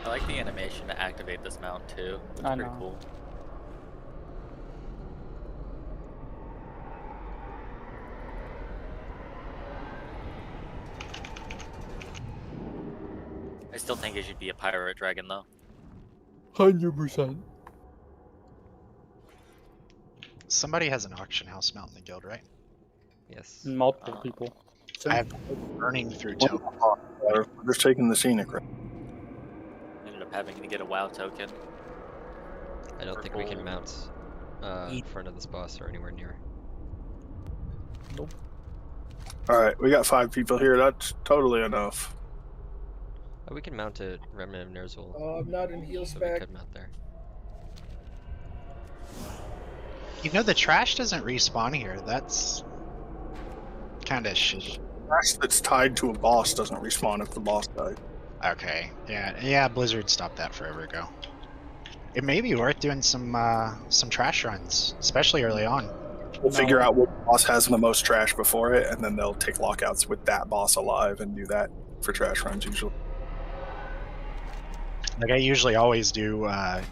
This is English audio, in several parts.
I like the animation to activate this mount too. It's I pretty know. cool. I still think it should be a pirate dragon though. 100%. Somebody has an auction house mount in the guild, right? Yes. Multiple people. I have burning through Well, token. We're just taking the scenic route. Ended up having to get a WoW token. I don't think we can mount in front of this boss or anywhere near. Nope. Alright, we got 5 people here. That's totally enough. Oh, we can mount a Remnant of Nerzul. Oh, I'm not in heal So we spec. could mount there. You know, the trash doesn't respawn here. That's kind of shitty. Trash that's tied to a boss doesn't respawn if the boss dies. Okay, yeah, Blizzard stopped that forever ago. It may be worth doing some trash runs, especially early on. We'll figure out what boss has the most trash before it, and then they'll take lockouts with that boss alive and do that for trash runs usually. Like I usually always do, at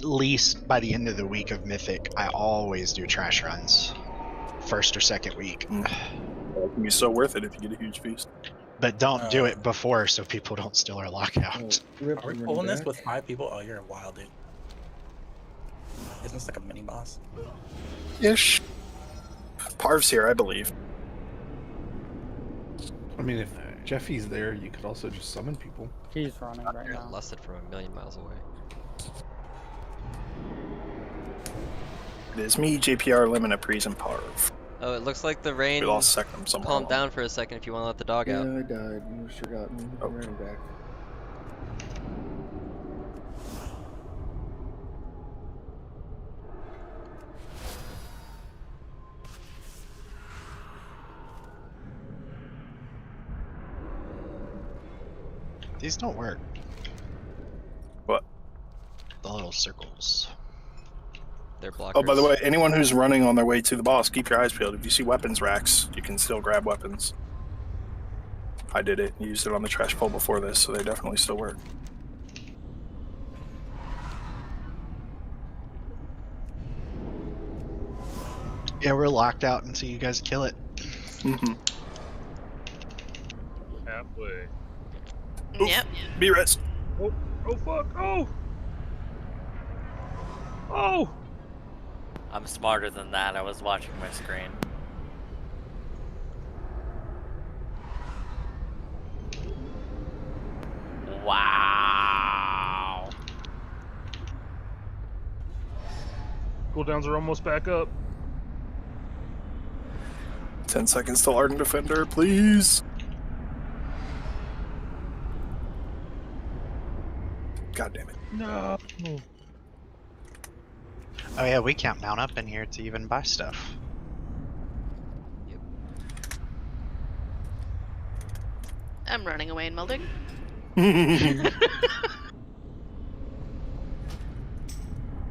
least by the end of the week of Mythic, I always do trash runs. First or second week. It can be so worth it if you get a huge feast. But don't do it before so people don't steal our lockout. Rip Are we him pulling this back. with 5 people? Oh, you're a wild dude. Isn't this like a mini boss? Ish. Parv's here, I believe. I mean, if Jeffy's there, you could also just summon people. He's running right You're now. lusted from a million miles away. It is me, JPR, Lemon, Apries, and Parv. Oh, it looks like the rain We lost Sectum somewhere. calmed down for a second if you want to let the dog Yeah, out. I died. You should have gotten me. Oh. I'm running back. These don't work. What? The little circles. They're blockers. Oh, by the way, anyone who's running on their way to the boss, keep your eyes peeled. If you see weapons racks, you can still grab weapons. I did it. Used it on the trash pole before this, so they definitely still work. Yeah, we're locked out until you guys kill it. Mm-hmm. Halfway. Yep. Be rest. Oh, oh fuck! Oh! Oh! I'm smarter than that. I was watching my screen. Wow. Cooldowns are almost back up. 10 seconds till Ardent Defender, please. God damn it. No. Oh yeah, we can't mount up in here to even buy stuff. I'm running away and melding.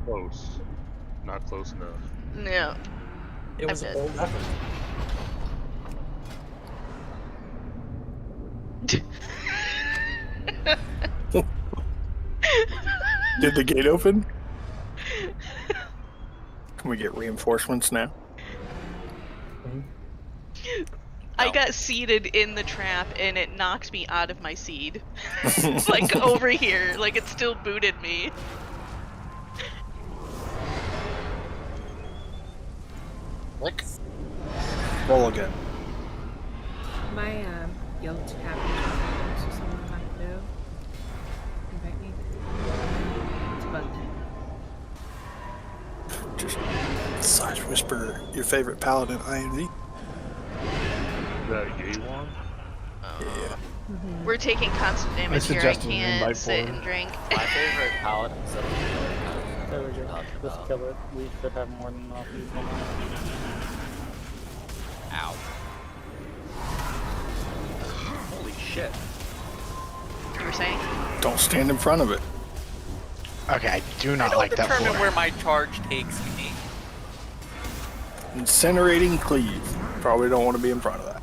Close. Not close enough. No. It was dead. a bold effort. Did the gate open? Can we get reinforcements now? I got seeded in the trap and it knocked me out of my seed. Like over here, like it still booted me. Lick. Roll again. My yelled happy, so someone will have to invite me. It's bugged. Just Sage Whisper, your favorite paladin, INV. That yay one? Yeah. We're taking constant damage here. I suggested an invite can't for sit him. and drink. My favorite paladins that There we go. talking Just about. kill it. We should have more than enough people now. Ow. Holy shit. You were saying? Don't stand in front of it. Okay, I do I not don't like that determine floor. where my charge takes me. Incinerating Cleave. Probably don't want to be in front of that.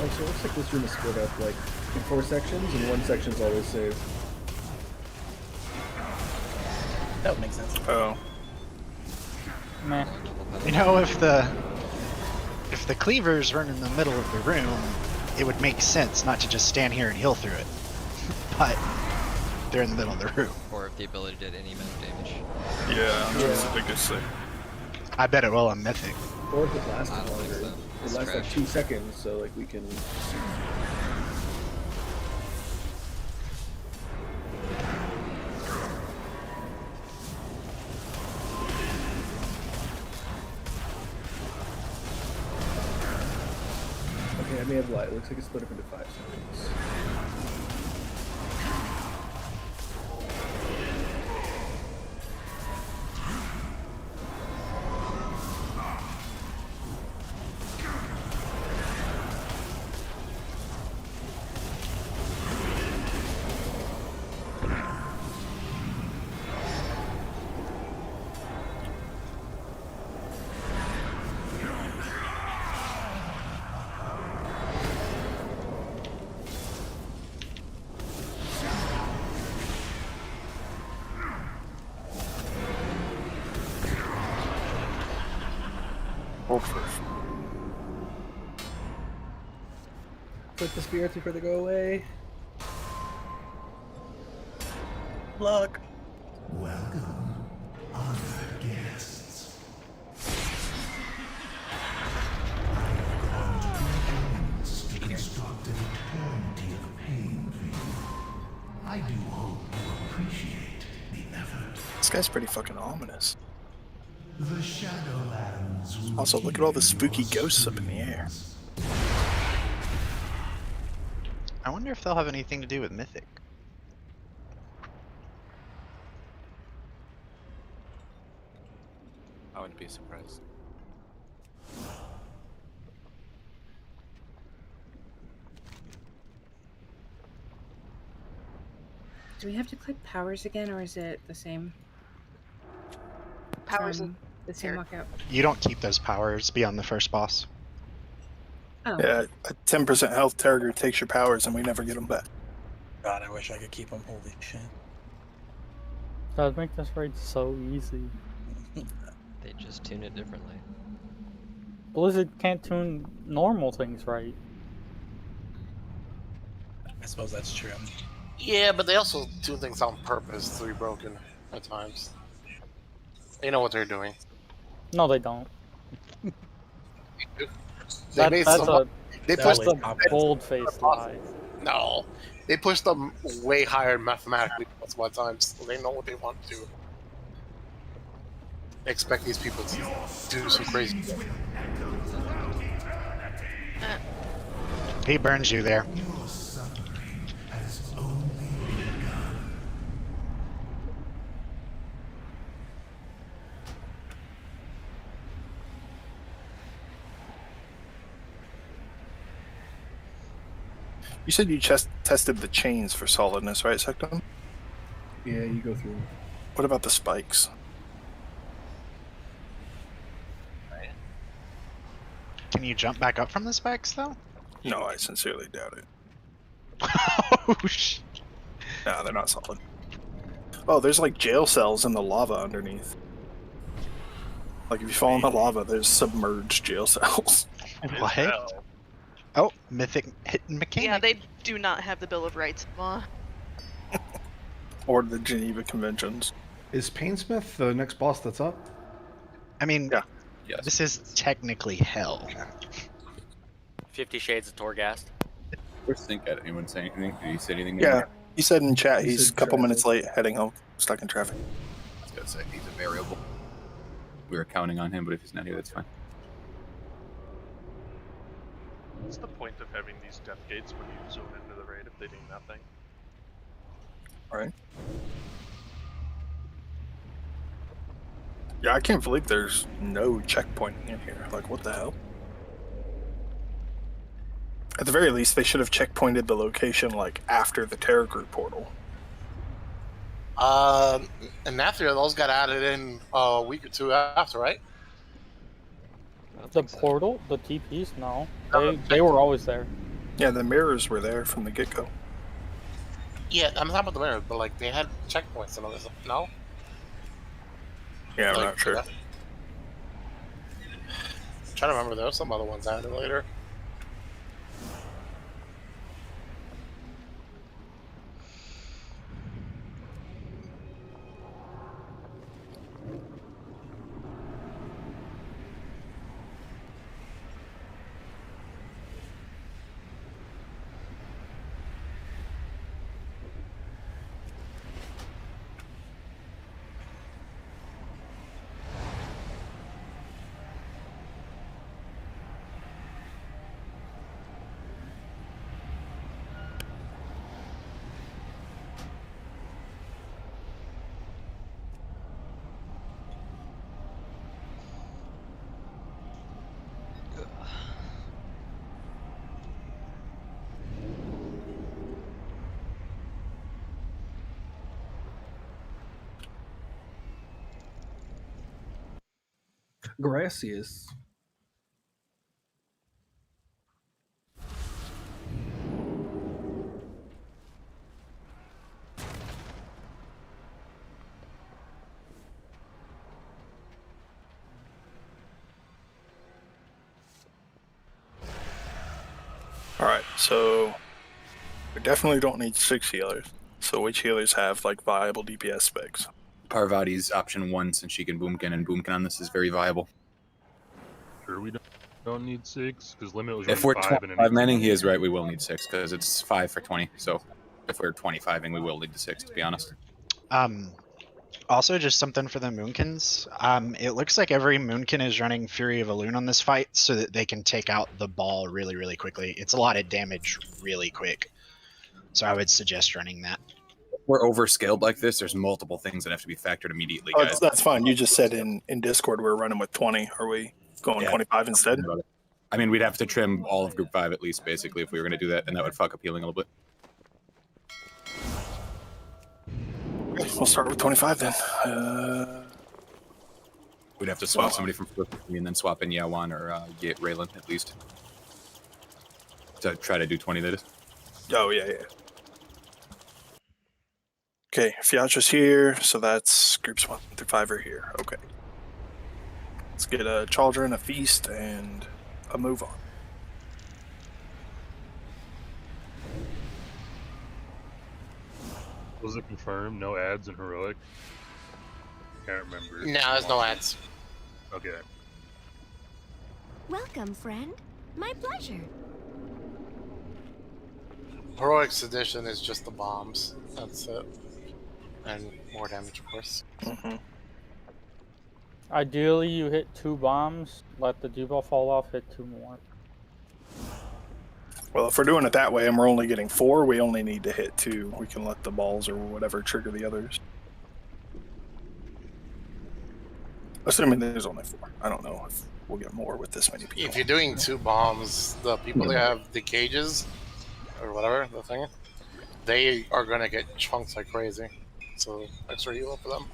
So it looks like this room is split up like in 4 sections, and one section's always saved. That would make sense. Oh. Meh. You know, if the cleavers weren't in the middle of the room, it would make sense not to just stand here and heal through it. But they're in the middle of the room. Or if the ability did any amount of damage. Yeah, that's the biggest thing. I bet it will on Mythic. Or if it lasts I don't think longer. so. It It's lasts like trash. 2 seconds, so like we can. Okay, I may have lied. It looks like it's split up into 5 seconds. Hold first. Flip the spirits before they go away. Luck. Welcome, honored guests. I have gone to great lengths to construct an eternity of pain for you. I do hope you appreciate the effort. This guy's pretty fucking ominous. The Shadowlands will Also, look at all the spooky ghosts up in the air. I wonder if they'll have anything to do with Mythic. I wouldn't be surprised. Do we have to click powers again, or is it the same? Powers from the same here. walkout. You don't keep those powers beyond the first boss. Oh, Yeah, a 10% health target takes your powers and we never get them back. God, I wish I could keep them. Holy shit. That make this raid so easy. They just tune it differently. Blizzard can't tune normal things right. I suppose that's true. Yeah, but they also do things on purpose to be broken at times. They know what they're doing. No, they don't. They made some. They pushed That's them. a bold-faced lie. No, they pushed them way higher mathematically multiple times. So they know what they want to do. They expect these people to do some crazy stuff. He burns you there. Your suffering has only begun. You said you tested the chains for solidness, right, Sectum? Yeah, you go through. What about the spikes? Can you jump back up from the spikes, though? No, I sincerely doubt it. Oh, shit. No, they're not solid. Oh, there's like jail cells in the lava underneath. Like if you fall in the lava, there's submerged jail cells. What? Oh, Mythic hidden mechanic. Yeah, they do not have the Bill of Rights. Or the Geneva Conventions. Is Painsmith the next boss that's up? I mean, Yeah. Yes. this is technically hell. 50 Shades of Torghast. Where's Sync at? Anyone say anything? Did he say anything? Yeah, he said in chat He he's said a couple traffic. minutes late, heading home, stuck in traffic. I was gonna say he's a variable. We were counting on him, but if he's not here, that's fine. What's the point of having these death gates when you zoom into the raid if they do nothing? Right. Yeah, I can't believe there's no checkpointing in here. Like, what the hell? At the very least, they should have checkpointed the location, like, after the Terror Group portal. And Nathria, those got added in a week or two after, right? The portal, the TPs, no. They were always there. Yeah, the mirrors were there from the get-go. Yeah, I'm talking about the mirror, but like they had checkpoints and all this. No. Yeah, I'm Like, not sure. I'm trying to remember. There was some other ones added later. Gracias. Alright, so we definitely don't need 6 healers. So which healers have like viable DPS specs? Parvati's option 1, since she can boomkin, and boomkin on this is very viable. Sure, we don't need 6 because limit was If running we're 5 and 25 manning, he is right, we will need 6, because it's 5 for 20. So if we're 25ing, we will need the 6, to be honest. Also, just something for the Moonkins. It looks like every Moonkin is running Fury of Elune on this fight so that they can take out the ball really, really quickly. It's a lot of damage really quick. So I would suggest running that. We're overscaled like this, there's multiple things that have to be factored immediately, Oh, guys. that's fine. You just said in Discord we're running with 20. Are we going 25 instead? I mean, we'd have to trim all of Group 5 at least, basically, if we were going to do that, and that would fuck up healing a little bit. We'll start with 25 then. We'd have to swap somebody from first and then swap in Yawan or get Raylan at least. To try to do 20, that is. Oh, yeah. Okay, Fiatra's here, so that's groups 1 through 5 are here. Okay. Let's get a Chaldron, a Feast, and a move on. Was it confirmed? No ads in heroic? Can't remember. No, there's no ads. Okay. Welcome, friend. My pleasure. Heroics edition is just the bombs. That's it. And more damage, of course. Ideally, you hit 2 bombs, let the debuff fall off, hit 2 more. Well, if we're doing it that way and we're only getting 4, we only need to hit 2. We can let the balls or whatever trigger the others. Assuming there's only 4. I don't know if we'll get more with this many people. If you're doing 2 bombs, the people that have the cages, or whatever, the thing, they are going to get chunked like crazy. So, extra heal for them.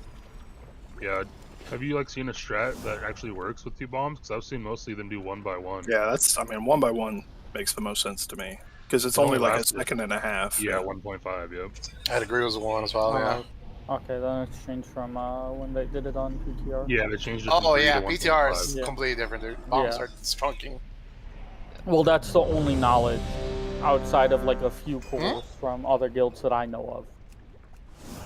Yeah. Have you like seen a strat that actually works with 2 bombs? Because I've seen mostly them do 1 by 1. Yeah, that's, I mean, 1 by 1 makes the most sense to me. Because it's only like a second and a half. Yeah, 1.5, yep. I'd agree with the 1 as well, yeah. Okay, then it's changed from when they did it on PTR. Yeah, they changed it from from 3 yeah, to PTR is 1.5. completely different, dude. Bombs are trunking. Well, that's the only knowledge outside of like a few pools from other guilds that I know of.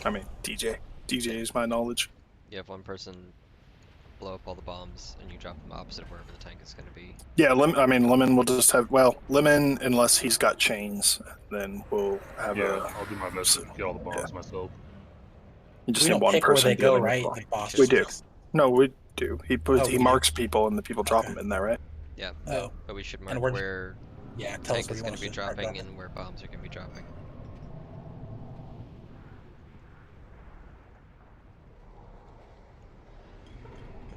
I mean, DJ is my knowledge. You have one person blow up all the bombs, and you drop them opposite of wherever the tank is going to be. Yeah, Lemon will just have, well, Lemon, unless he's got chains, then we'll have I'll do my best to get all the bombs myself. You just We need don't one pick where person they go, dealing with right? them. The boss We do. picks. No, we do. He we marks people, and the people drop them in there, right? Yeah. Oh. But we should And mark we're- where Yeah, tell us tank where is you going want to be us to mark dropping that. and where bombs are going to be dropping.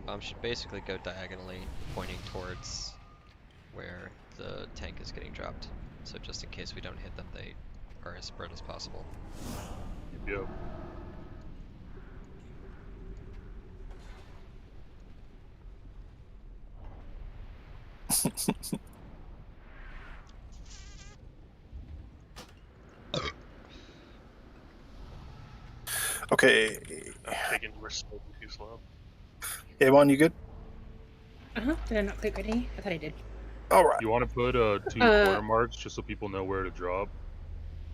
Bombs should basically go diagonally, pointing towards where the tank is getting dropped. So just in case we don't hit them, they are as spread as possible. Yep. Okay. Taking we're still too slow. A1, you good? Did I not click ready? I thought I did. All right. You want to put 2 corner marks just so people know where to drop?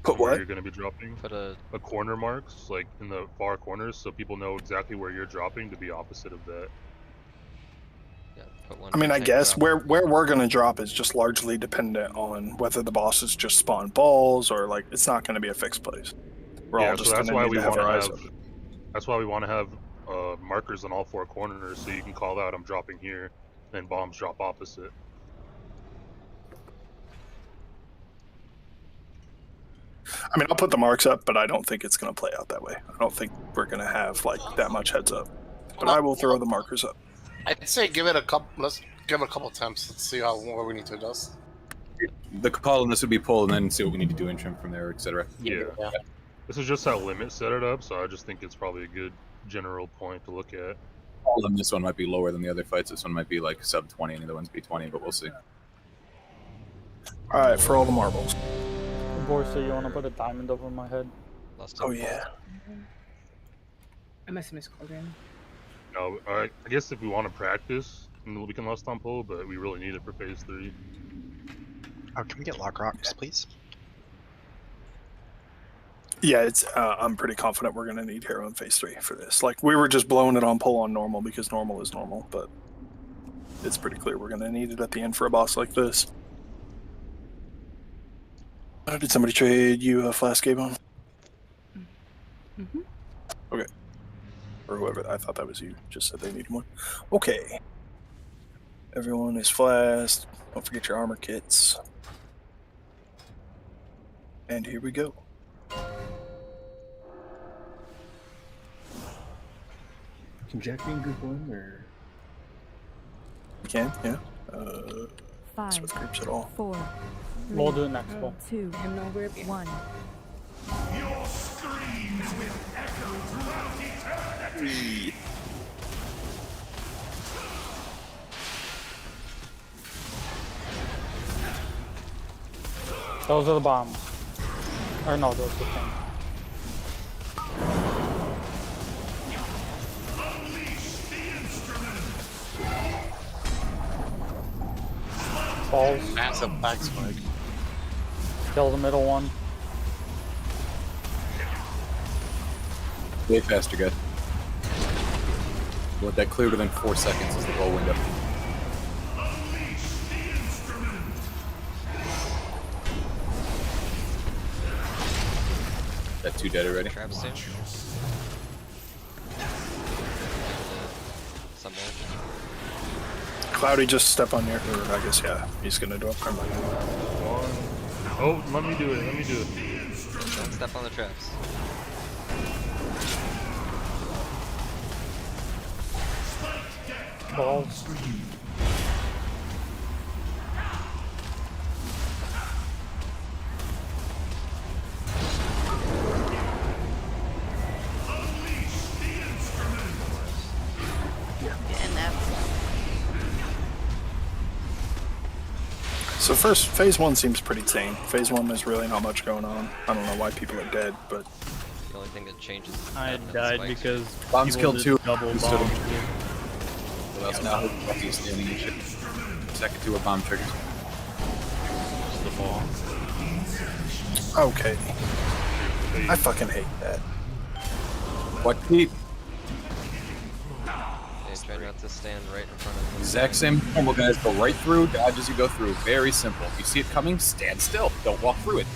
Put where what? you're going to be dropping? Put a corner marks, like in the far corners, so people know exactly where you're dropping to be opposite of that. Yeah, put one. I mean, I tank guess drop. where we're gonna drop is just largely dependent on whether the bosses just spawn balls or like it's not gonna be a fixed place. We're all just that's gonna why need we to have want our to eyes have. open. That's why we want to have markers on all 4 corners, so you can call out, "I'm dropping here," and bombs drop opposite. I mean, I'll put the marks up, but I don't think it's gonna play out that way. I don't think we're gonna have like that much heads up. But I will throw the markers up. I'd say give it a couple. Let's give it a couple attempts. Let's see where we need to adjust. The call on this would be pull, and then see what we need to do in trim from there, etc. Yeah. This is just how limit set it up, so I just think it's probably a good general point to look at. Call on this one might be lower than the other fights. This one might be like sub 20, and the other one's be 20, but we'll see. All right, for all the marbles. Borsa, you want to put a diamond over my head? Oh yeah. I must have missed Cauldron. No, I guess if we want to practice, we can last on pull, but we really need it for phase 3. Oh, can we get lock rocks, please? Yeah, it's. I'm pretty confident we're gonna need hero in phase 3 for this. Like we were just blowing it on pull on normal because normal is normal, but it's pretty clear we're gonna need it at the end for a boss like this. Did somebody trade you a flask, Avon? Mm-hmm. Okay. Or whoever, I thought that was you, just said they needed one. Okay. Everyone is flasked. Don't forget your armor kits. And here we go. Can Jack be in group 1 or? You can, yeah. 5, switch groups at all. 4, 3, We'll do it next one. 2, I'm no group. 1. Your screams will echo throughout eternity. Those are the bombs. Or no, those are the things. Balls. Massive back spike. Kill the middle one. Way faster, guys. Let that clear within 4 seconds is the goal window. That 2 dead already. Trap soon. Somewhere. Cloudy, just step on your. Or I guess, yeah, he's gonna do it. Never mind. Oh, let me do it. Let me do it. Don't step on the traps. Balls. And that. So first, phase 1 seems pretty tame. Phase 1, there's really not much going on. I don't know why people are dead, but The only thing that changes. is I the died spikes. because Bombs people killed did 2. double Instead of- bombs. Well, that's now he's standing and shit. Second to a bomb triggers. The ball. okay. I fucking hate that. What keep? Okay, try not to stand right in front of them. Exact same normal, guys. Go right through, dodge as you go through. Very simple. If you see it coming, stand still. Don't walk through it.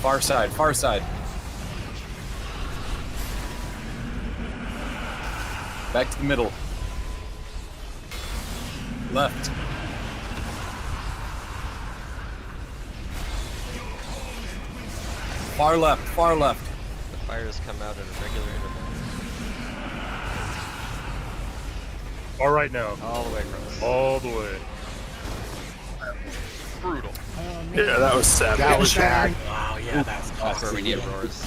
Far side, far side. Back to the middle. Left. Far left, far left. The fires come out at a regular interval. All right now. All the way across. All the way. Brutal. Yeah, that was savage. That was bad. Oh yeah, that's That's where we need roars.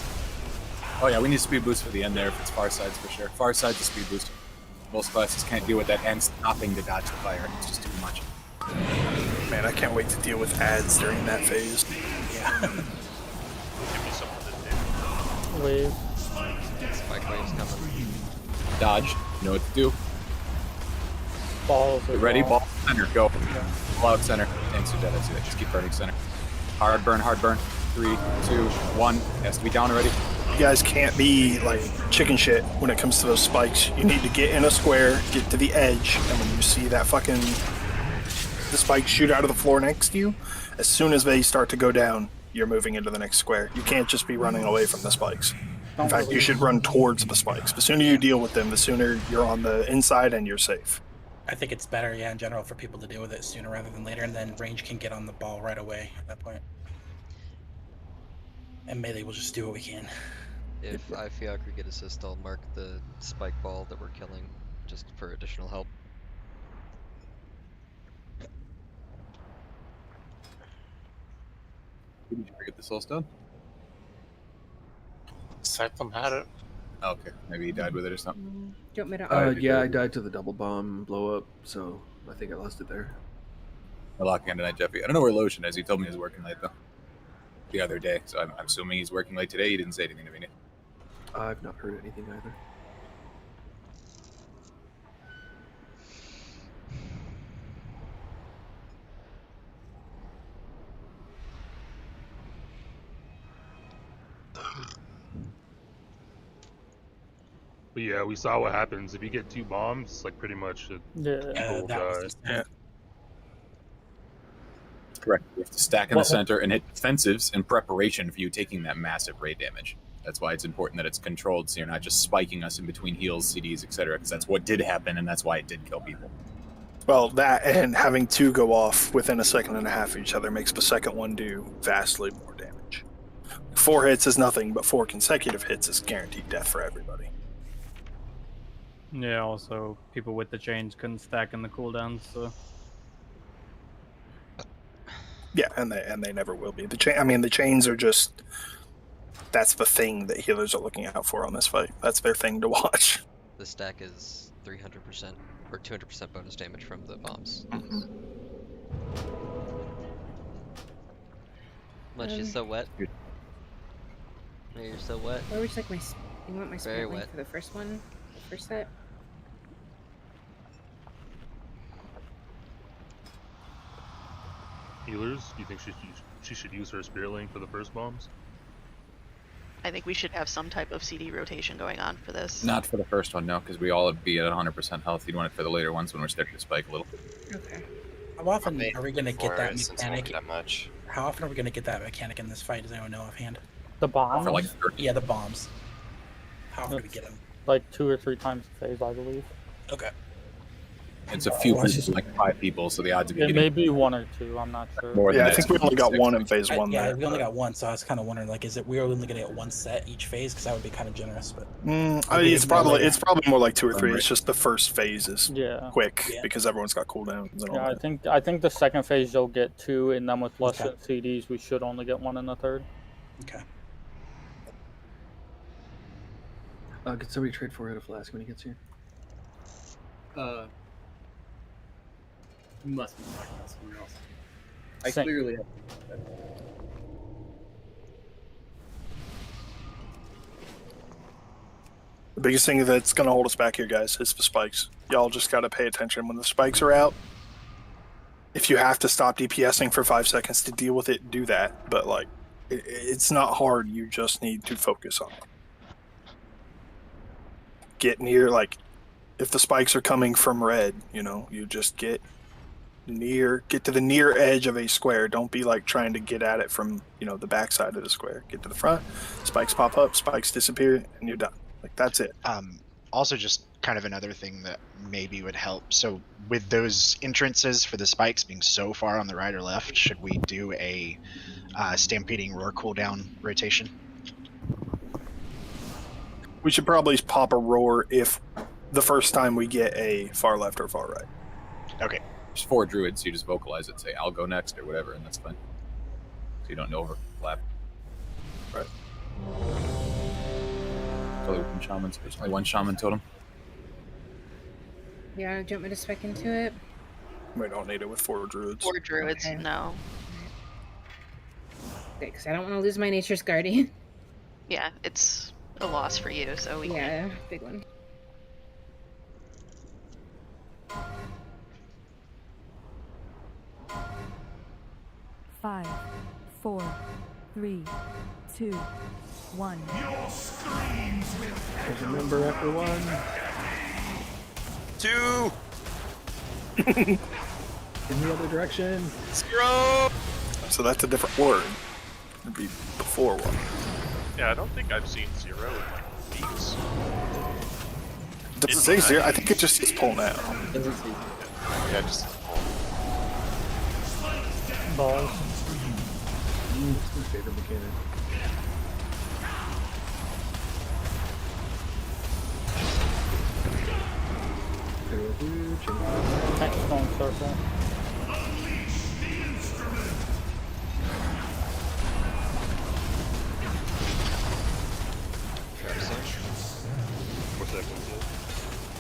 Oh yeah, we need speed boost for the end there if it's far sides for sure. Far side's a speed boost. Most classes can't deal with that and stopping to dodge the fire. It's just too much. Man, I can't wait to deal with ads during that phase. yeah. Give me something to do. Wave. Spike wave's coming. Dodge. You know what to do. Balls. Get ready. Ball center. Go. Ball out center. Tanks are dead. I see that. Just keep burning center. Hard burn. Hard burn. 3, 2, 1. Has to be down already. You guys can't be like chicken shit when it comes to those spikes. You need to get in a square, get to the edge, and when you see that the spikes shoot out of the floor next to you, as soon as they start to go down, you're moving into the next square. You can't just be running away from the spikes. In fact, you should run towards the spikes. The sooner you deal with them, the sooner you're on the inside and you're safe. I think it's better, yeah, in general, for people to deal with it sooner rather than later, and then range can get on the ball right away at that point. And melee will just do what we can. If Fiacre get assist, I'll mark the spike ball that we're killing just for additional help. Did you get the soul stone? Septum had it. Okay, maybe he died with it or something. Do you want me to? Yeah, I died to the double bomb blow up, so I think I lost it there. I'm locking in tonight, Jeffy. I don't know where Lotion is. He told me he was working late though. The other day, so I'm assuming he's working late today. He didn't say anything to me. I've not heard anything either. But yeah, we saw what happens if you get 2 bombs. Like pretty much, people will die. Yeah. Correct. You have to stack in the center and hit defensives in preparation for you taking that massive raid damage. That's why it's important that it's controlled, so you're not just spiking us in between heals, CDs, etc. Because that's what did happen, and that's why it did kill people. Well, that and having 2 go off within a second and a half of each other makes the second one do vastly more damage. 4 hits is nothing, but 4 consecutive hits is guaranteed death for everybody. Yeah, also, people with the chains couldn't stack in the cooldowns, so... Yeah, and they never will be. The chains are just... That's the thing that healers are looking out for on this fight. That's their thing to watch. The stack is 300% or 200% bonus damage from the bombs. Much you're so wet. You're so wet. Where would you like my? You want my Very sprint link wet. for the first one, the first set? Healers, do you think she should use her spirit link for the first bombs? I think we should have some type of CD rotation going on for this. Not for the first one, no, because we all would be at 100% health. You'd want it for the later ones when we're starting to spike a little. Okay. How often are we going to get that Since mechanic? not that much. How often are we going to get that mechanic in this fight? Does anyone know offhand? The bombs? For like Yeah, the bombs. How often do we get them? Like 2 or 3 times a phase, I believe. Okay. It's a few people, like 5 people, so the odds of It getting may be 1 or 2, I'm not sure. more than Yeah, I that think we is only got 1 in 6. phase 1 Yeah, there. we only got 1, so I was kind of wondering, like, we're only going to get 1 set each phase? Because that would be kind of generous, but... It's probably more like 2 or 3. It's just the first phase is quick Yeah. because everyone's got cooldowns and all Yeah, that. I think the second phase you'll get 2, and then with less Okay. CDs, we should only get 1 in the third. Okay. Could somebody trade for a flask when he gets here? You must be talking about someone else. I Same. clearly have. The biggest thing that's going to hold us back here, guys, is the spikes. Y'all just got to pay attention when the spikes are out. If you have to stop DPSing for 5 seconds to deal with it, do that. But, like, it's not hard. You just need to focus on it. Get near, like, if the spikes are coming from red, you just get to the near edge of a square. Don't be, like, trying to get at it from, the backside of the square. Get to the front, spikes pop up, spikes disappear, and you're done. Like, that's it. Also, just kind of another thing that maybe would help. So with those entrances for the spikes being so far on the right or left, should we do a stampeding roar cooldown rotation? We should probably pop a roar if the first time we get a far left or far right. Okay. There's 4 druids, so you just vocalize it, say, I'll go next, or whatever, and that's fine. So you don't overlap. Right. There's only 1 shaman, so there's only 1 shaman totem. Yeah, do you want me to spec into it? We don't need it with 4 druids. 4 druids, Okay. no. Because I don't want to lose my Nature's Guardian. Yeah, it's a loss for you, so we can. Big one. Five, 4, 3, 2, 1. There's a number after 1. 2. In the other direction. 0. So that's a different word. It'd be before 1. Yeah, I don't think I've seen 0 in like weeks. Does it say 0? I think it just says pull now. Doesn't see. Yeah, just Balls. It's my favorite mechanic. Tank stone circle.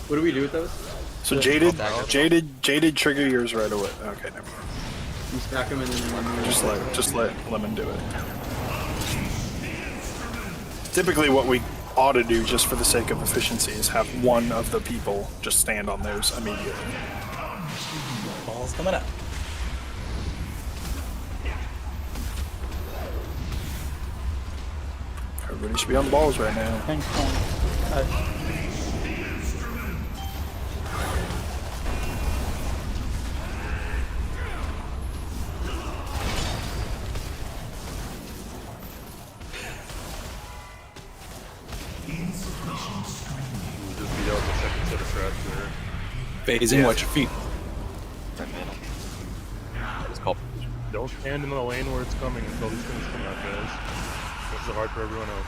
What do we do with those? So jaded trigger yours right away. Okay, never mind. You stack them and then Just let Lemon do it. Typically what we ought to do, just for the sake of efficiency, is have one of the people just stand on those immediately. Ball's coming up. Everybody should be on the balls right now. Tank stone. Just beat out the second set of traps there. Phasing, watch your feet. It's called. Don't stand in the lane where it's coming until these things come out, guys. Makes it hard for everyone else.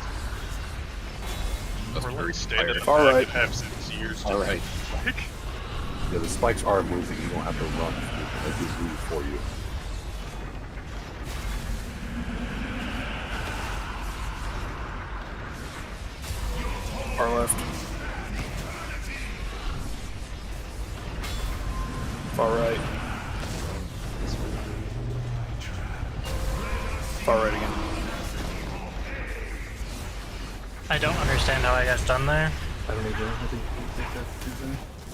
we're literally standing in the All back right. and have since years. All right. Like, Yeah, the spikes are moving. You don't have to run. They just move for you. Far left. Far right. Far right again. I don't understand how I got stunned there. I don't either. I think that's too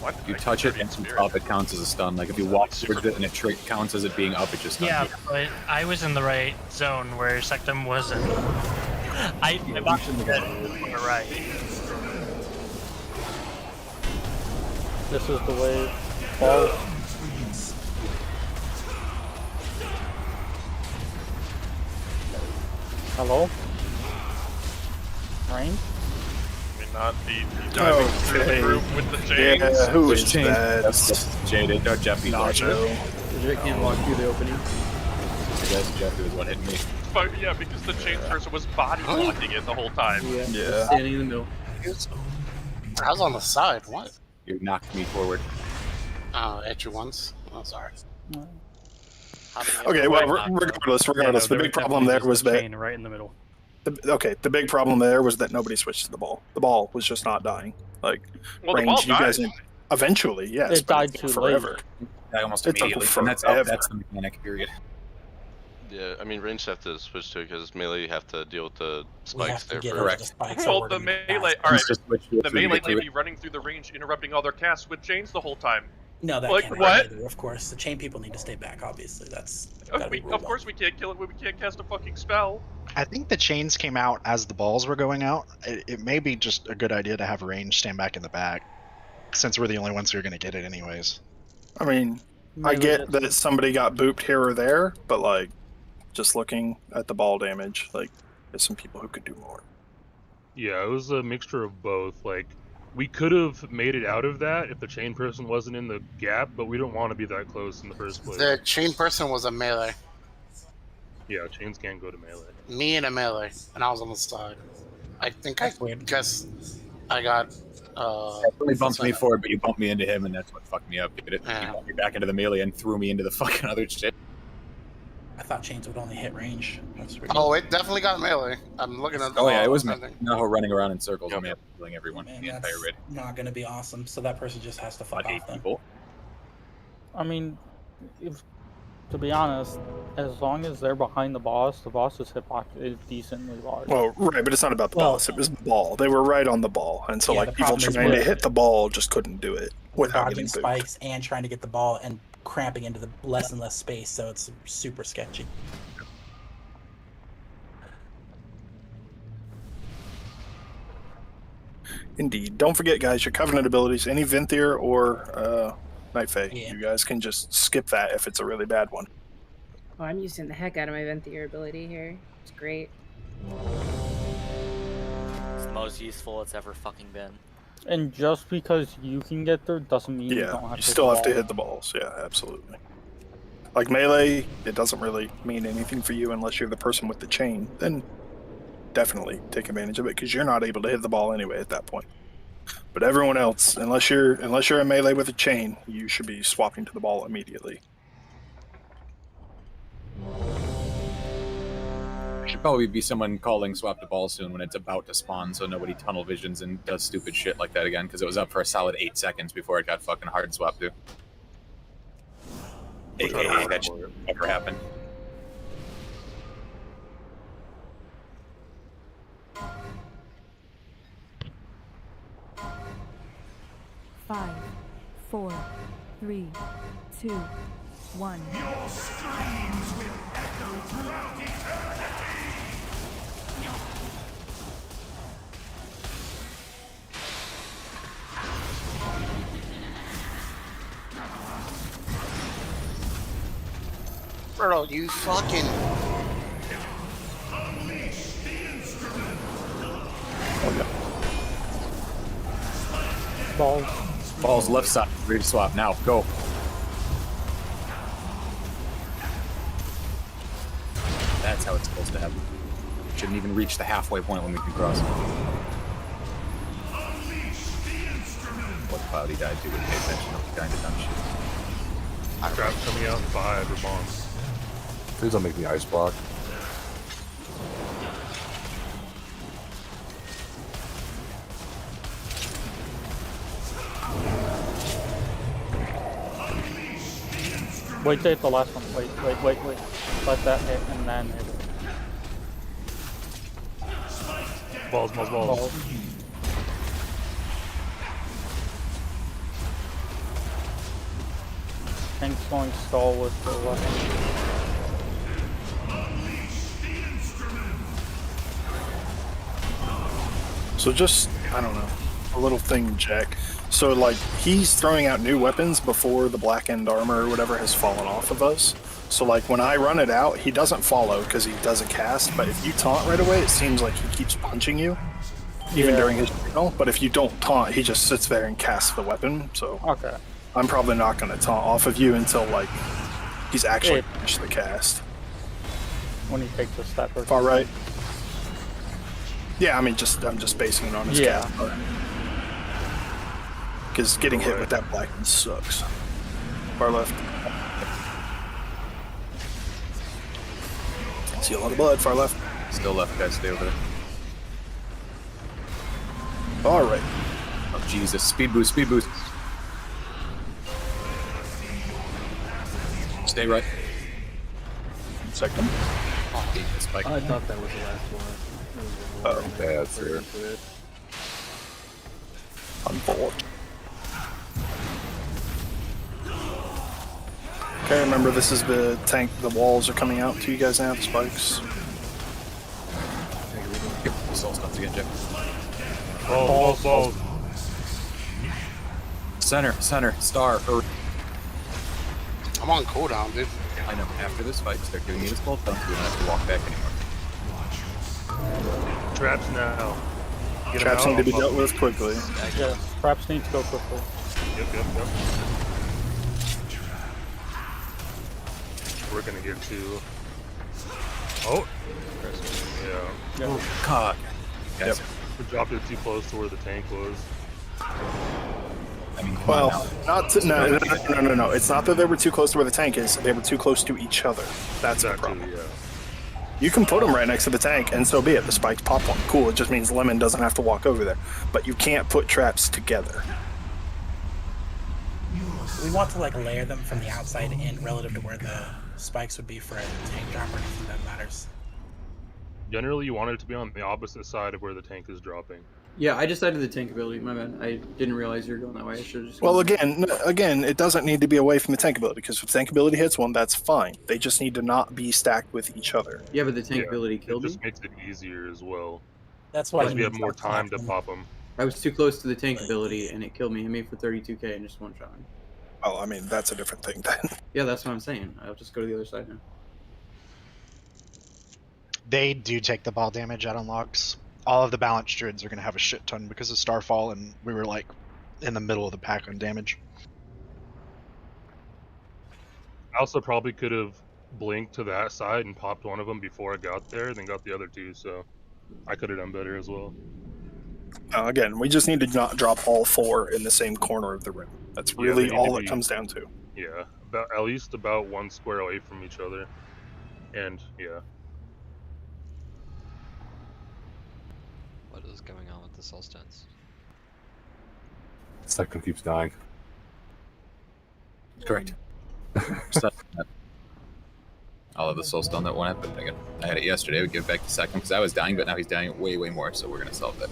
what? You touch it and it's up, it counts as a stun. Like if you walk towards it and it counts as it being up, it just stuns Yeah, you. but I was in the right zone where Sectum wasn't. I walked to the right. This is the wave. Balls. Hello? Rain? I mean, not the diving through the group with the chains. Yeah, who There's is chains. that? That's Jaded. No, Jeffy. Nacho. Legit can't walk through the opening. Yes, Jeffy was what hit me. But yeah, because the chains person was body blocking it the whole time. Yeah. Standing in the middle. I was on the side. What? You knocked me forward. Oh, at you once. Oh, sorry. Okay, well, regardless, the big problem there was that. Right in the middle. The big problem there was that nobody switched to the ball. The ball was just not dying. Like, Well, the range, ball you guys. died. Eventually, yes. It but died took too forever. I almost It took immediately. forever. That's the mechanic, period. Yeah, I mean, range have to switch to it because melee have to deal with the We spikes have to there get first. over the spikes. Well, the melee. All right, Just switch to it the so you melee get to may it. be running through the range, interrupting other casts with chains the whole time. No, that Like, can't what? happen either, of course. The chain people need to stay back, obviously. That's Of course we can't kill it when we can't cast a fucking spell. I think the chains came out as the balls were going out. It may be just a good idea to have range stand back in the back, since we're the only ones who are going to get it anyways. I mean, I get that somebody got booped here or there, but like, just looking at the ball damage, like, there's some people who could do more. Yeah, it was a mixture of both. Like, we could have made it out of that if the chain person wasn't in the gap, but we don't want to be that close in the first place. The chain person was a melee. Yeah, chains can't go to melee. Me and a melee, and I was on the side. I think I guess I got. Really bumped me forward, but you bumped me into him, and that's what fucked me up. You bumped me back into the melee and threw me into the fucking other shit. I thought chains would only hit range. That's weird. Oh, it definitely got melee. I'm looking at the Oh yeah, it ball was and me. everything. No, running around in circles, man, killing everyone. Man, the that's entire raid. not going to be awesome. So that person just has to fuck off then. People. I mean, if To be honest, as long as they're behind the boss's hitbox is decently large. Well, right, but it's not about the boss. It was the ball. They were right on the ball, and so Yeah, like the people problem is trying to we're- hit the ball just couldn't do it We're without dodging getting booped. spikes and trying to get the ball and cramping into the less and less space, so it's super sketchy. Indeed. Don't forget, guys, your Covenant abilities, any Venthyr or Night Fae, you guys can just skip that if it's a really bad one. Oh, I'm using the heck out of my Venthyr ability here. It's great. It's the most useful it's ever fucking been. And just because you can get there doesn't mean you don't Yeah, have you to still have to ball. hit the balls. Yeah, absolutely. Like melee, it doesn't really mean anything for you unless you're the person with the chain. Then definitely take advantage of it because you're not able to hit the ball anyway at that point. But everyone else, unless you're a melee with a chain, you should be swapping to the ball immediately. Should probably be someone calling swap the ball soon when it's about to spawn, so nobody tunnel visions and does stupid shit like that again, because it was up for a solid 8 seconds before it got fucking hard swapped to. AKA that should never happen. Five, 4, 3, 2, 1. Your screams will echo throughout eternity! Bro, you fucking... Balls. Balls left side, ready to swap now. Go. That's how it's supposed to happen. Shouldn't even reach the halfway point when we can cross. What cloudy died to would pay attention to kind of dumb shit. Trap coming out in 5 or bombs. Please don't make me ice block. Wait till hit the last one. Wait. Let that hit and then hit it. Balls. Tank's going stall with the weapon. So just, I don't know, a little thing, Jack. So like, he's throwing out new weapons before the black end armor or whatever has fallen off of us. So like, when I run it out, he doesn't follow because he does a cast, but if you taunt right away, it seems like he keeps punching you, even during his battle. But if you don't taunt, he just sits there and casts the weapon, so... Okay. I'm probably not going to taunt off of you until, like, he's actually finished the cast. When he takes a step or far right. Yeah, I mean, I'm just basing it on his cast. Because getting hit with that black one sucks. Far left. See a lot of blood, far left. Still left, guys. Stay over there. Alright. Oh, Jesus. Speed boost. Stay right. Second. Spike. I thought that was the last one. Oh, that's here. Unfold. Okay, remember this is the tank. The walls are coming out to you guys now, the spikes. Yep, soul stones again, Jeff. Balls. Center, star, Earth. I'm on cooldown, dude. I know. After this fight, start giving me this gold dunk. We don't have to walk back anymore. Traps now. Get Traps them need out. to be dealt with quickly. Yeah, traps need to go quickly. Yep. We're gonna get to... Oh! Yeah. Oh, God. Yep. We dropped it too close to where the tank was. I mean, Well, no. It's not that they were too close to where the tank is. They were too close to each other. That's the problem. Yeah. You can put them right next to the tank, and so be it. The spikes pop one. Cool. It just means Lemon doesn't have to walk over there. But you can't put traps together. Your we want to like layer them from the outside in relative to where the spikes would be for a tank drop or anything that matters. Generally, you want it to be on the opposite side of where the tank is dropping. Yeah, I decided the tank ability. My bad. I didn't realize you were going that way. I should have just. Well, again, it doesn't need to be away from the tank ability because if tank ability hits one, that's fine. They just need to not be stacked with each other. Yeah, but the tank ability killed It me. just makes it easier as well. That's why because we have more time to pop them. I was too close to the tank ability and it killed me. Hit me for 32k and just one shot me. Oh, I mean that's a different thing then. Yeah, that's what I'm saying. I'll just go to the other side now. They do take the ball damage at unlocks. All of the balanced druids are going to have a shit ton because of Starfall, and we were like in the middle of the pack on damage. I also probably could have blinked to that side and popped one of them before I got there, then got the other two, so I could have done better as well. Again, we just need to not drop all 4 in the same corner of the room. That's really all it comes down to. Yeah, at least about 1 square away from each other. And, yeah. What is going on with the soul stones? Second keeps dying. Correct. I'll have the soul stone that won't happen again. I had it yesterday. We give it back to second because I was dying, but now he's dying way, way more. So we're gonna solve that.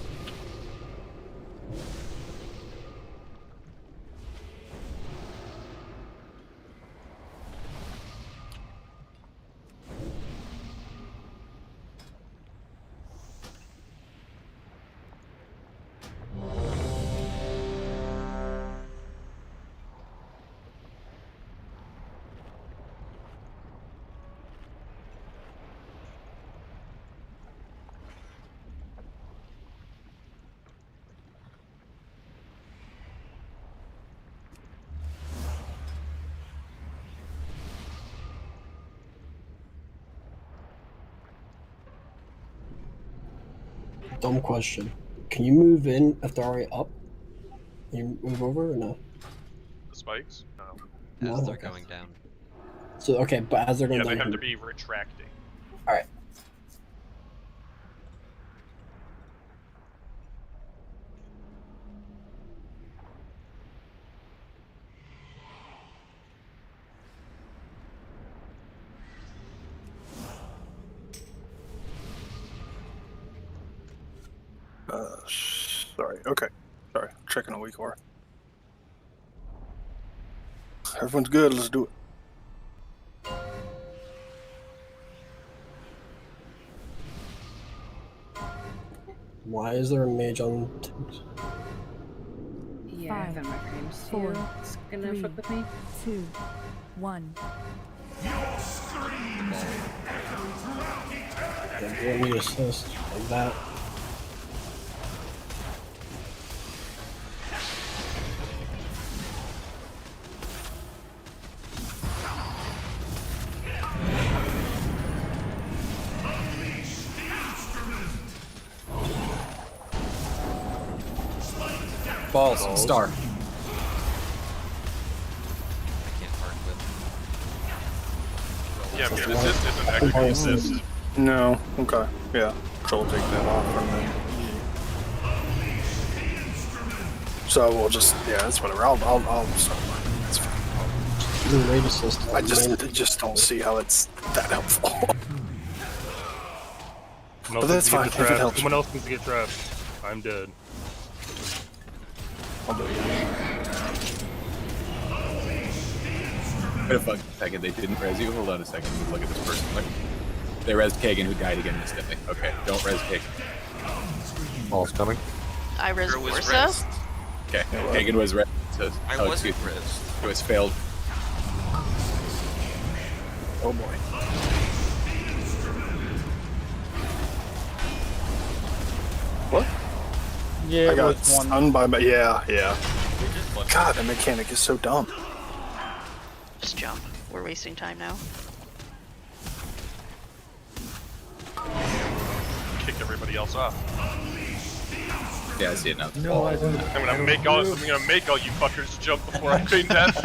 Dumb question. Can you move in if they're already up? You move over or no? The spikes? No. As No, they're okay. going down. So okay, but as they're going Yeah, down. they have to here- be retracting. All right. Sorry. Okay. Sorry. Checking a weak ore. Everyone's good. Let's do it. Why is there a mage on? Yeah, I have that in my frames too. 4, It's gonna 3, fuck with me. 2, 1. Yeah, give me assist like that. Balls. Star. I can't arc with. Yeah, I mean, assist isn't actually assist. No. Okay. Yeah. Troll take that off from the. So we'll just it's whatever. I'll start. That's fine. The rate assist. I just don't see how it's that helpful. Someone But that's else needs to fine get if it trapped. helps. Someone else needs to get trapped. I'm dead. I'll do it. Wait a fucking second. They didn't res you. Hold on a second. Let me look at this person. Look. They resed Kagan, who died again instantly. Okay, don't res Kagan. Ball's coming. I res Hero was Orsa. rezzed. Okay, Kagan was res. So, I wasn't rezzed. It was failed. Oh boy. What? Yeah, I it got was one. stunned by my. Yeah. God, that mechanic is so dumb. Just jump. We're wasting time now. Kick everybody else off. Yeah, I see it now. No, I didn't. I'm gonna make all you fuckers jump before I feign death.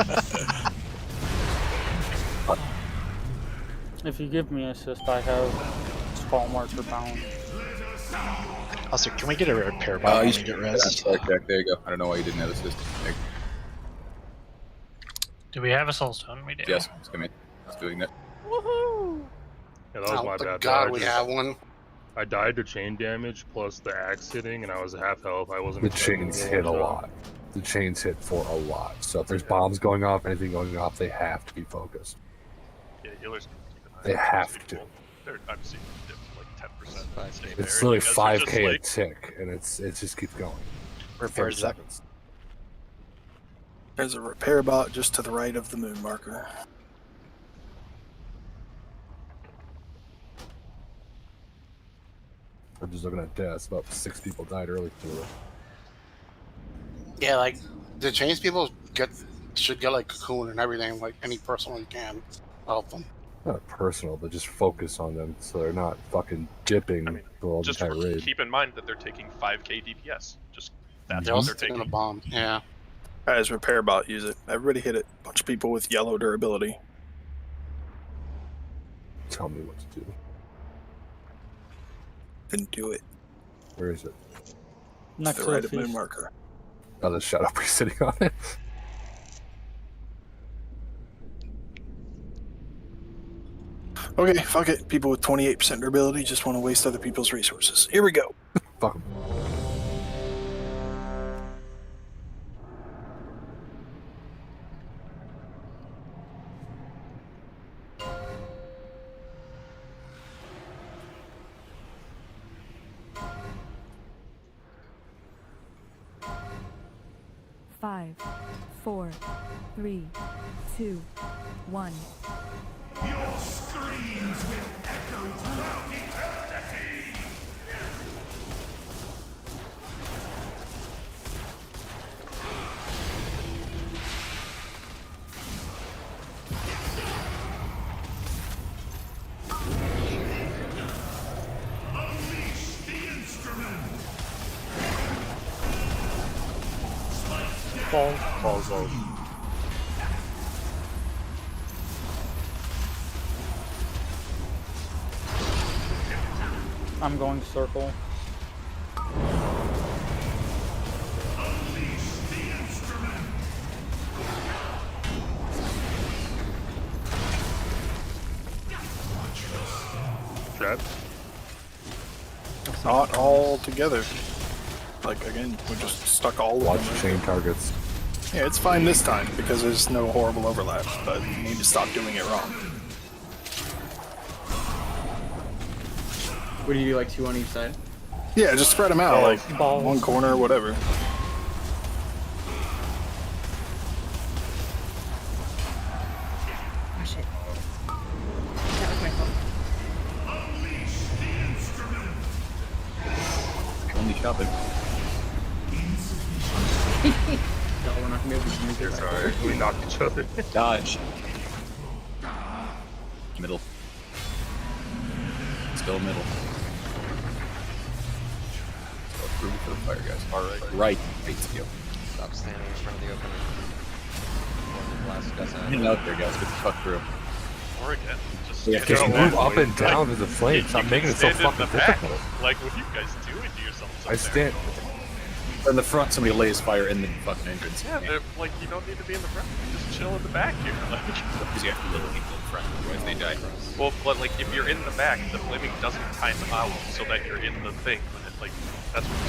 If you give me assist, I have Skull Marker bound. Also, can we get a repair bot Oh, when you we should get get res? There you go. I don't know why you didn't have assist. Do we have a soulstone? We do. Yes, it's gonna be. It's doing that. Woohoo! Yeah, that was Oh, my thank bad. God I we just- have one. I died to chain damage plus the axe hitting, and I was half health. I wasn't. The expecting chains to hit a one shot. lot. The chains hit for a lot. So if there's bombs going off, anything going off, they have to be focused. Yeah, healers can keep an eye They on have those to. people. I'm seeing them dip to like 10%. It's literally because they're 5k a just tick, and it just keeps going. Repairs 30 that. seconds. There's a repair bot just to the right of the moon marker. I'm just looking at deaths. About 6 people died early today. Yeah, like the chains people should get like cocoon and everything, like any person you can help them. Not personal, but just focus on them so they're not fucking dipping the whole just entire raid. keep in mind that they're taking 5k DPS. Just that's They're what also they're taking. A bomb. Yeah. As repair bot, use it. Everybody hit it. Bunch of people with yellow durability. Tell me what to do. Then do it. Where is it? Next to to the right the of moon feast. marker. Oh, the shut up. He's sitting on it. Okay, fuck it. People with 28% durability just want to waste other people's resources. Here we go. Fuck 'em. Five, 4, 3, 2, 1. Your screams will echo throughout eternity! Unleash the instrument! Falls. I'm going circle. Unleash the instrument! Trap. Not all together. Like, again, we just stuck all of Watch them. chain targets. Yeah, it's fine this time because there's no horrible overlap, but you need to stop doing it wrong. What do you do, like 2 on each side? Yeah, just spread them out, Yeah, like balls. one corner, whatever. Oh shit. That was my fault. Unleash the instrument! Only shopping. No, we're not gonna be able to use it. Sorry, we knocked each other. Dodge. Middle. Still middle. Go through for the fire, guys. Alright. Right. Right. Go. Stop standing in front of the opening. Before the blast goes out. Get out there, guys. Get the fuck through. Or again, just Yeah, get Just out move there. up and down Like, to the flames. Stop you making can it so stand in fucking the back, difficult. like what you guys do and do yourselves. I stand. In the front, somebody lays fire in the fucking entrance. Yeah, they're, like you don't need to be in the front. You just chill in the back here. Like, Because you have to little people in front, otherwise they die. well, but like if you're in the back, the flaming doesn't time out so that you're in the thing. When it, like that's what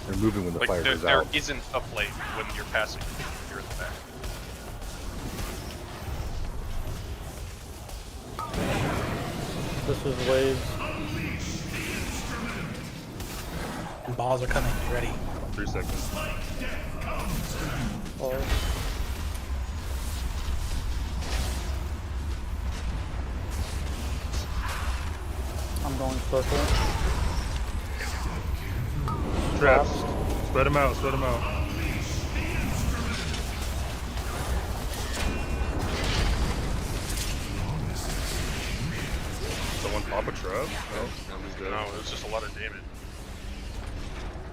They're moving when the like fire there, goes there out. isn't a flame when you're passing. You're in the back. This is waves. And balls are coming. Be ready. 3 seconds. Balls. I'm going circle. Traps. Spread them out. Spread them out. Someone pop a trap? No, nobody's dead. No, it was just a lot of damage.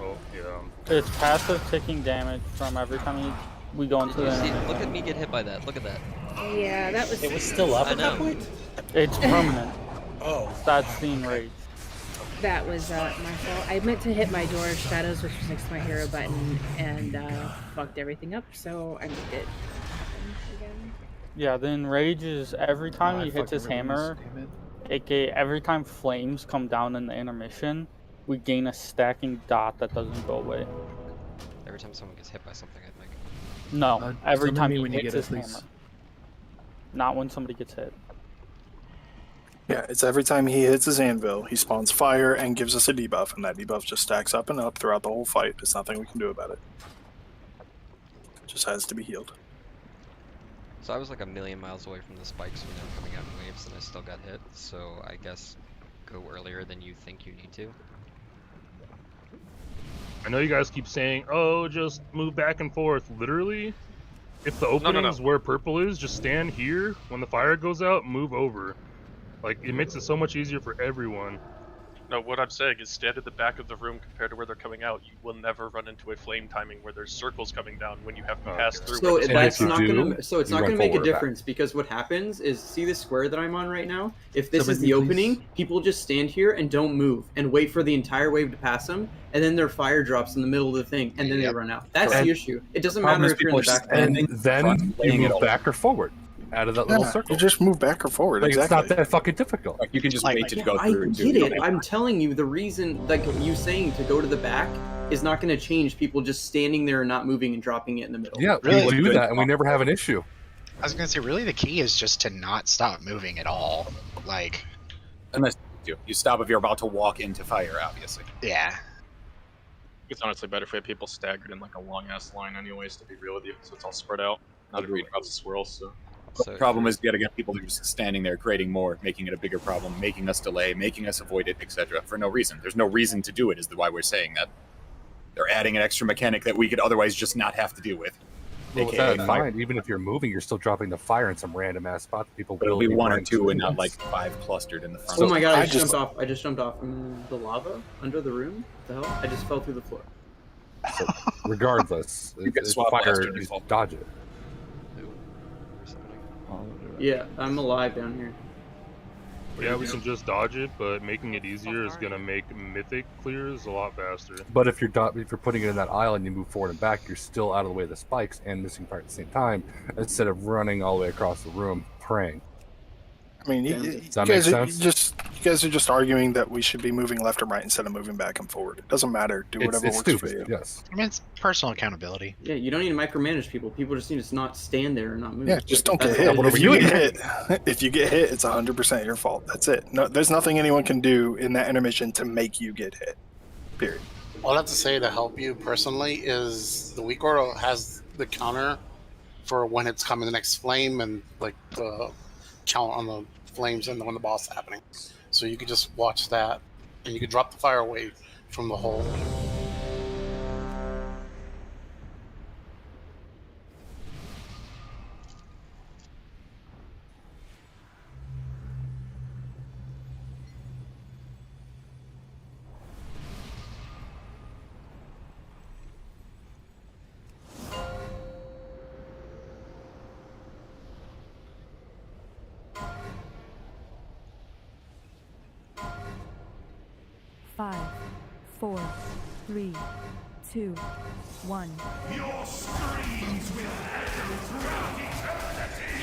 Oh, yeah. It's passive taking damage from every time we go into Did you the see? enemy. Look at me get hit by that. Look at that. Yeah, that was. It was still up I at that know. point. It's permanent. Oh. That's scene rage. That was my fault. I meant to hit my door of shadows, which was next to my hero button, and fucked everything up, so I moved it again. Yeah, then Rage is every time he hits his hammer, aka every time flames come down in the intermission, we gain a stacking dot that doesn't go away. Every time someone gets hit by something, I think. No, every summon time me he when you hits get it, his please. hammer. Not when somebody gets hit. Yeah, it's every time he hits his anvil, he spawns fire and gives us a debuff, and that debuff just stacks up and up throughout the whole fight. There's nothing we can do about it. It just has to be healed. So I was like a million miles away from the spikes when they were coming out in waves, and I still got hit. So I guess go earlier than you think you need to. I know you guys keep saying, "Oh, just move back and forth." Literally, if the opening is where purple is, just stand here. When the fire goes out, move over. Like, it makes it so much easier for everyone. No, what I'm saying is stand at the back of the room compared to where they're coming out. You will never run into a flame timing where there's circles coming down when you have to pass through. So it. that's not gonna. So it's not gonna make a difference because what happens is, see the square that I'm on right now. If this is the opening, people just stand here and don't move and wait for the entire wave to pass them, and then their fire drops in the middle of the thing, and then they run out. That's the issue. It doesn't matter if you're in the back. And then you move back or forward out of that little circle. You just move back or forward. Like, exactly. It's not that fucking difficult. You can just wait to go I through. get it. I'm telling you, the reason, like you saying to go to the back, is not going to change people just standing there and not moving and dropping it in the middle. Yeah, we do that, and we never have an issue. I was gonna say, really, the key is just to not stop moving at all. Like, unless you stop if you're about to walk into fire, obviously. Yeah. It's honestly better if we have people staggered in like a long ass line, anyways. To be real with you, so it's all spread out. Not everybody drops a swirl. So The problem is yet again people are just standing there creating more, making it a bigger problem, making us delay, making us avoid it, etc. for no reason. There's no reason to do it is why we're saying that. They're adding an extra mechanic that we could otherwise just not have to deal with. Well, with that in mind, even if you're moving, you're still dropping the fire in some random ass spot that people But it'll will be one or run two to. and not like 5 clustered in the front. Oh my god, I just jumped off. I just jumped off from the lava under the room. What the hell? I just fell through the floor. So, regardless, You get it's swap fire, blaster you default. dodge it. Yeah, I'm alive down here. Yeah, we can just dodge it, but making it easier is gonna make mythic clears a lot faster. But if you're putting it in that aisle and you move forward and back, you're still out of the way of the spikes and missing fire at the same time, instead of running all the way across the room praying. I mean, Does that make sense? You guys are just arguing that we should be moving left and right instead of moving back and forward. It doesn't matter. Do whatever it's works stupid, for you. yes. I mean, it's personal accountability. Yeah, you don't need to micromanage people. People just need to not stand there and not move. Yeah, just don't get That's hit. all. If you get hit, if you get hit, it's 100% your fault. That's it. No, there's nothing anyone can do in that intermission to make you get hit. Period. All I have to say to help you personally is the weak order has the counter for when it's coming the next flame and like the count on the flames and when the boss is happening. So you could just watch that and you could drop the fire away from the hole. Five, 4, 3, 2, 1. Your screams will echo throughout eternity!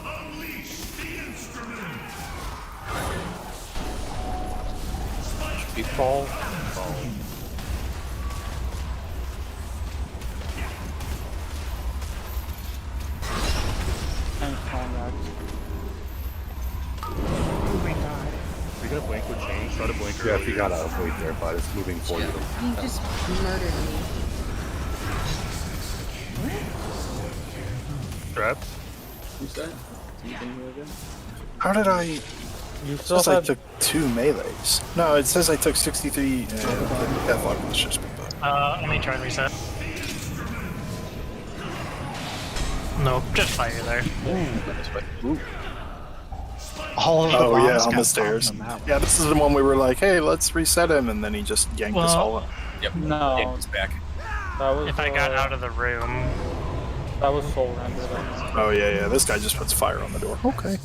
Unleash the instrument! Fall. Thanks, Conrad. Oh my god. If you're gonna blink with change, try to blink Yeah, if earlier. you gotta wait there, but it's moving for you. You just murdered me. Traps? Who's that? Anything really good? How did I? You It still says I have. took 2 melees. No, it says I took 63. Deathlock was just me. But Let me try and reset. No, just fire there. Oh, All of the Oh yeah, bombs on got the stairs. bombed on that one. Yeah, this is the one we were like, hey, let's reset him, and then he just yanked us all up. Yep. No. Yanked us back. That was, If I got out of the room. That was Soul Render. Oh yeah. This guy just puts fire on the door. Okay.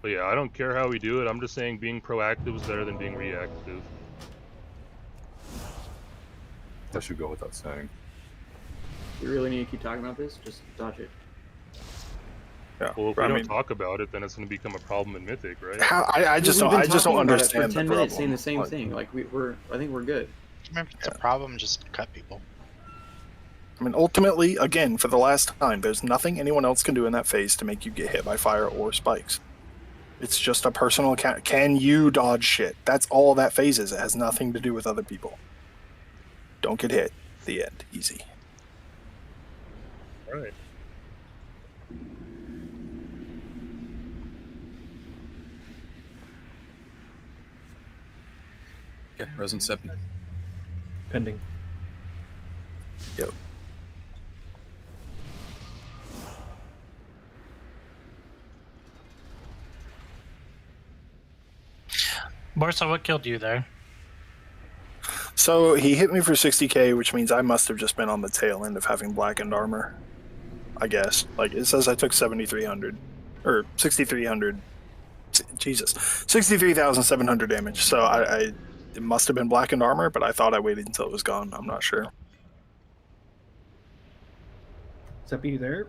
But yeah, I don't care how we do it. I'm just saying being proactive is better than being reactive. That should go without saying. You really need to keep talking about this? Just dodge it. Yeah. Well, if we don't talk about it, then it's going to become a problem in Mythic, right? I just don't understand for 10 the minutes problem. saying the same thing. Like I think we're good. If it's a problem, just cut people. I mean, ultimately, again, for the last time, there's nothing anyone else can do in that phase to make you get hit by fire or spikes. It's just a personal account. Can you dodge shit? That's all that phase is. It has nothing to do with other people. Don't get hit. The end. Easy. All right. Okay, Rosen Seppi. Pending. Yep. Borsa, what killed you there? So he hit me for 60k, which means I must have just been on the tail end of having blackened armor. I guess. Like, it says I took 7,300. Or 6,300. Jesus. 63,700 damage. So it must have been blackened armor, but I thought I waited until it was gone. I'm not sure. Seppi, you there?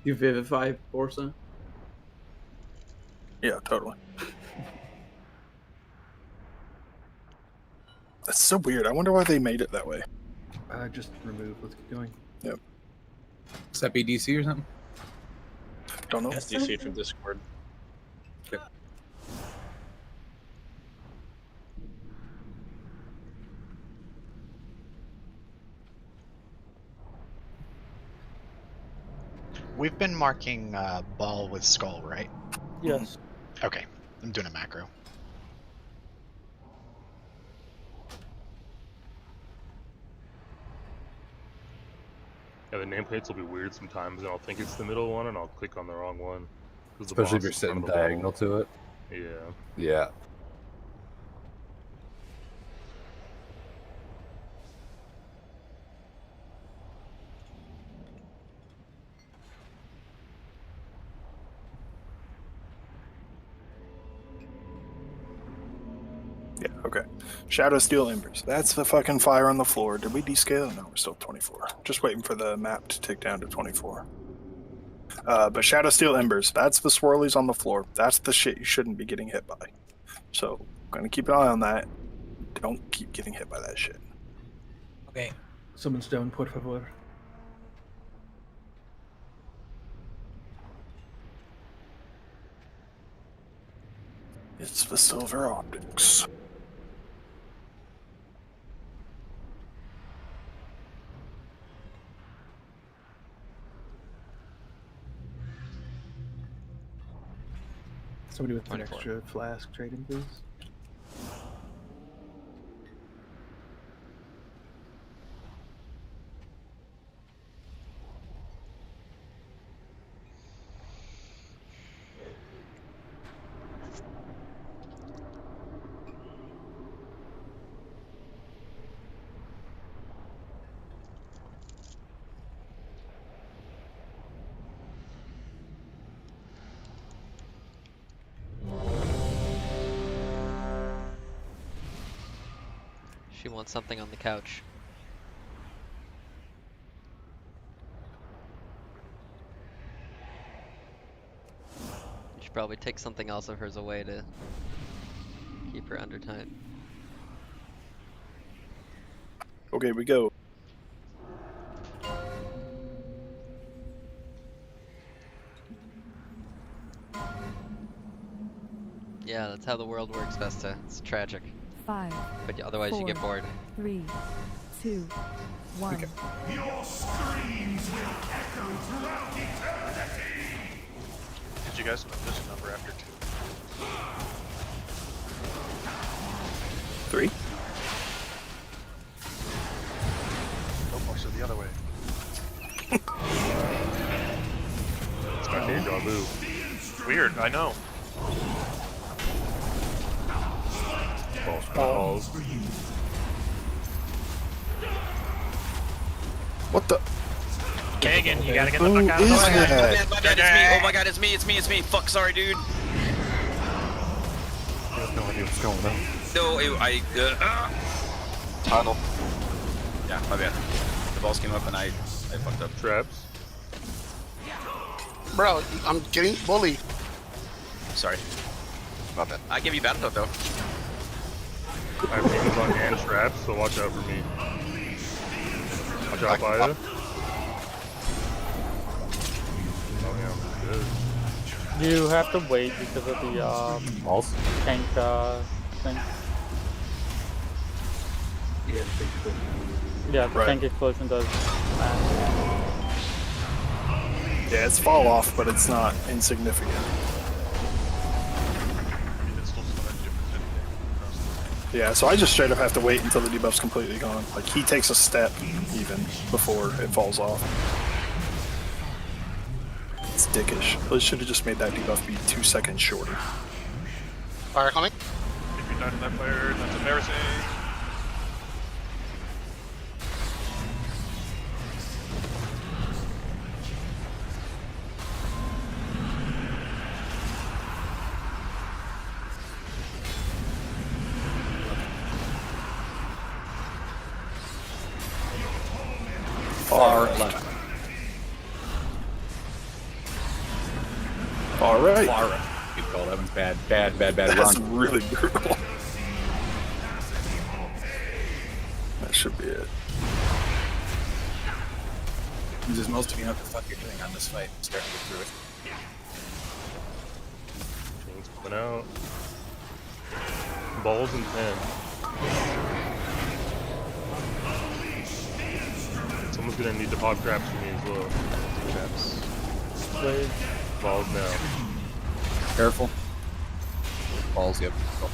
You vivify Borsa? Yeah, totally. That's so weird. I wonder why they made it that way. Just remove. Let's keep going. Yep. Seppi DC or something? Don't know. DC from Discord. Okay. We've been marking ball with skull, right? Yes. Okay, I'm doing a macro. Yeah, the nameplates will be weird sometimes, and I'll think it's the middle one, and I'll click on the wrong one. Especially if you're sitting diagonal to it. Yeah. Yeah. Yeah, okay. Shadow Steel Embers. That's the fucking fire on the floor. Did we descale? No, we're still 24. Just waiting for the map to tick down to 24. But Shadow Steel Embers, that's the swirlies on the floor. That's the shit you shouldn't be getting hit by. So, I'm going to keep an eye on that. Don't keep getting hit by that shit. Okay. Summon stone, por favor. It's the silver optics. Somebody with an 24. extra flask trading, please. She wants something on the couch. You should probably take something else of hers away to keep her under time. Okay, we go. Yeah, that's how the world works, Vesta. It's tragic. 5. But yeah, otherwise you get 4, bored. 3, 2, 1. Your screams will echo throughout eternity. Did you guys know there's a number after 2? 3. No more, so the other way. It's my deja vu. Weird, I know. Balls. What the? Kagan, you gotta get the fuck out of the way. My bad, My bad, it's me. Oh my god, it's me. Fuck, sorry, dude. I have no idea what's going on. No, Tunnel. Yeah, my bad. The balls came up and I fucked up. Traps. Bro, I'm getting bullied. Sorry. My bad. I give you battle though. I have demons on and traps, so watch out for me. Watch out, Fire. Oh yeah, good. You have to wait because of the tank thing. Yeah, the tank explosion does. Yeah, it's fall off, but it's not insignificant. Yeah, so I just straight up have to wait until the debuff's completely gone. Like, he takes a step, even, before it falls off. It's dickish. They should have just made that debuff be 2 seconds shorter. Fire coming. If you died in that fire, that's embarrassing. Far left. All right. Far right. Good call. That one's bad. Bad That's run. really brutal. That should be it. Just most of you know what the fuck you're doing on this fight. Start to get through it. Chains coming out. Balls and 10. Someone's gonna need to pop traps for me as well. Traps. Wait. Balls now. Careful. Balls, yep. Oh.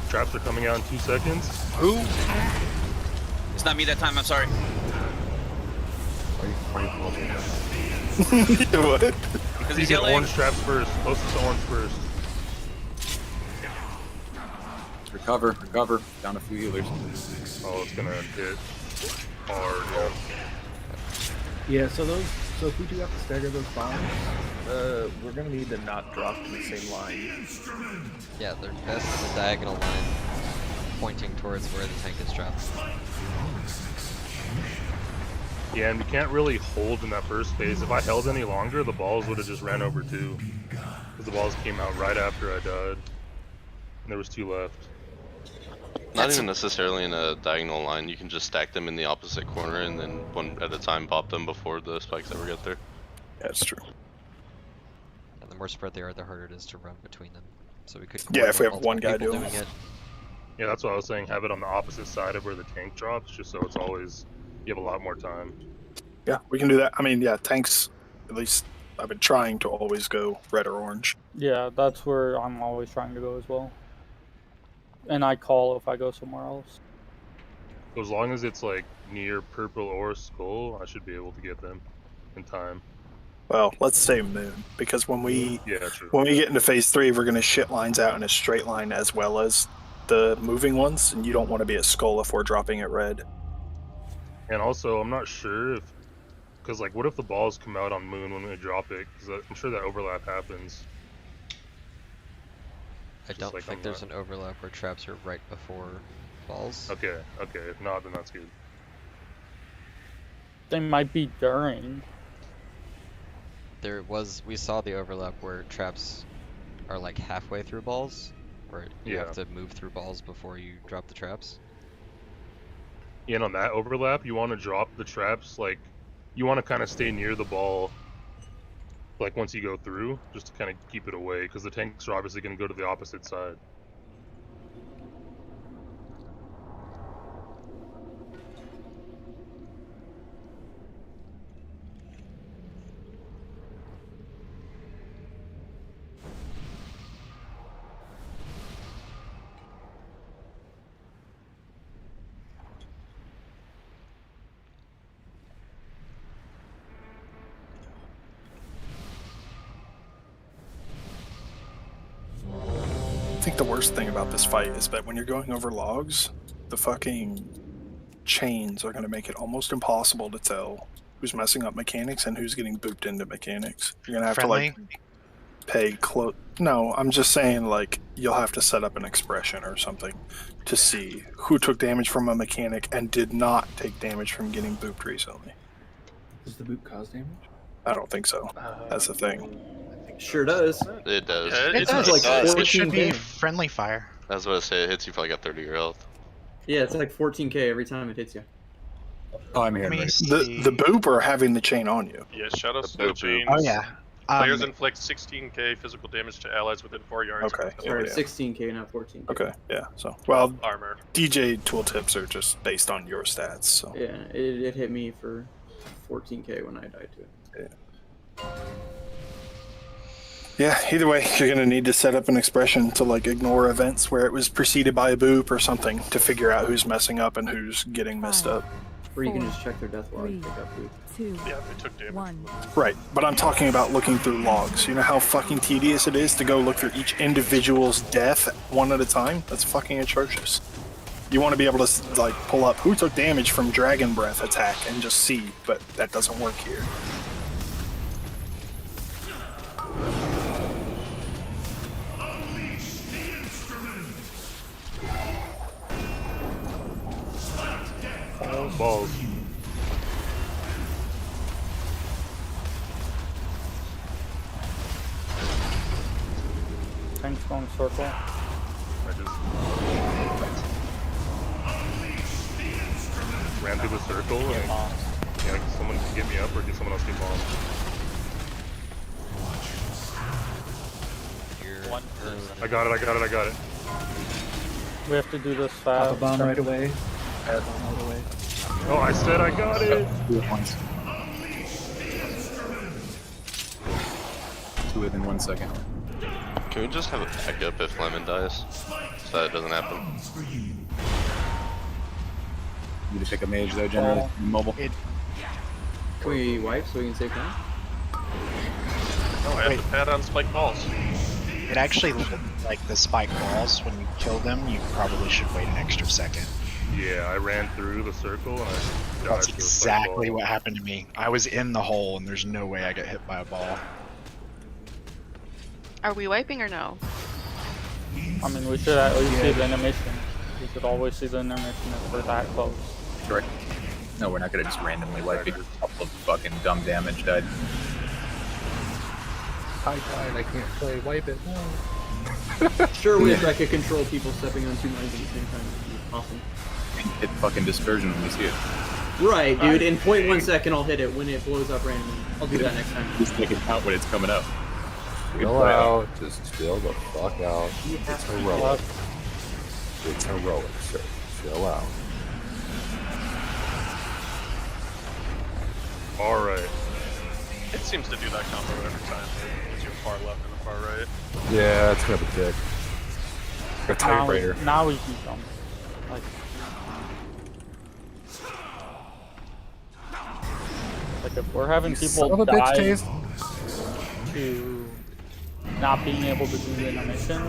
Traps are coming out in 2 seconds. Who? It's not me that time, I'm sorry. What? Because You he's get yelling. orange traps first. Closest to orange first. Recover. Down a few healers. Oh, it's gonna hit hard. Yeah, so if we do have to stagger those bombs, we're gonna need to not drop to the same line. Yeah, they're best in the diagonal line, pointing towards where the tank is trapped. Yeah, and we can't really hold in that first phase. If I held any longer, the balls would have just ran over too. Because the balls came out right after I died. And there was 2 left. Not even necessarily in a diagonal line. You can just stack them in the opposite corner and then one at a time pop them before the spikes ever get there. That's true. And the more spread they are, the harder it is to run between them. So we could. Yeah, if we have multiple one guy people doing it. Yeah, that's what I was saying. Have it on the opposite side of where the tank drops, just so it's always, you have a lot more time. Yeah, we can do that. I mean, yeah, tanks, at least I've been trying to always go red or orange. Yeah, that's where I'm always trying to go as well. And I call if I go somewhere else. So as long as it's like near purple or skull, I should be able to get them in time. Well, let's say moon, because when we true. when we get into phase 3, we're going to shit lines out in a straight line as well as the moving ones, and you don't want to be a skull if we're dropping it red. And also, I'm not sure if, because like, what if the balls come out on moon when we drop it? Because I'm sure that overlap happens. I don't think there's an overlap where traps are right before balls. Okay, if not, then that's good. They might be during. We saw the overlap where traps are like halfway through balls, where you have to move through balls before you drop the traps. Yeah, and on that overlap, you want to drop the traps, like, you want to kind of stay near the ball like once you go through, just to kind of keep it away, because the tanks are obviously going to go to the opposite side. I think the worst thing about this fight is that when you're going over logs, the fucking chains are going to make it almost impossible to tell who's messing up mechanics and who's getting booped into mechanics. You're going to have Friendly? to like pay close. No, I'm just saying like you'll have to set up an expression or something to see who took damage from a mechanic and did not take damage from getting booped recently. Does the boop cause damage? I don't think so. That's the thing. Sure does. It does. Yeah, it does. Like 14K. It should be friendly fire. I was about to say, it hits you for like a 30-year health. Yeah, it's like 14K every time it hits you. Oh, I'm here. The boop or having the chain on you? Yeah, Shadow Slow Chains. Oh yeah. Players inflict 16k physical damage to allies within 4 yards. Okay. Or 16K, not 14K. Okay, yeah. So, well, armor. DJ tooltips are just based on your stats. So. Yeah, it hit me for 14K when I died to it. Yeah. Yeah, either way, you're going to need to set up an expression to like ignore events where it was preceded by a boop or something to figure out who's messing up and who's getting messed up. Or you can just check their death log and pick up boop. 2, Yeah, they took damage. 1. Right, but I'm talking about looking through logs. You know how fucking tedious it is to go look through each individual's death one at a time? That's fucking atrocious. You want to be able to like pull up who took damage from Dragon Breath attack and just see, but that doesn't work here. Balls. Tanks going circle. I just ran through the circle and yeah, someone can get me up or get someone else get bombed. I got it. We have to do this Pop fast. a bomb right away. Add a bomb right away. Oh, I said I got it! Do it once. Do it in 1 second. Can we just have a backup if Lemon dies? So that doesn't happen. You to pick a mage though, generally. Mobile. Can we wipe so we can save time? No, I have to pad on spike balls. It actually looked like the spike balls, when you kill them, you probably should wait an extra second. Yeah, I ran through the circle and I That's dodged the spike exactly ball. what happened to me. I was in the hole and there's no way I got hit by a ball. Are we wiping or no? I mean, we should at least see the intermission. We should always see the intermission if we're that close. Correct. No, we're not gonna just randomly wipe because a couple of fucking dumb damage died. I died, I can't play, wipe it. Sure wish I could control people stepping on 2 lines at the same time. It'd be awesome. Hit fucking dispersion when we see it. Right, dude. In 0.1 second, I'll hit it when it blows up randomly. I'll do that next time. Just make it count when it's coming up. Chill out, just chill the fuck out. It's heroic. It's heroic, sir. Chill out. Alright. It seems to do that combo every time. It's your far left and the far right. Yeah, it's gonna be kick. A tiebreaker. Now we can jump. Like if we're having Son people of a bitch, die Taste. to not being able to do the intermission,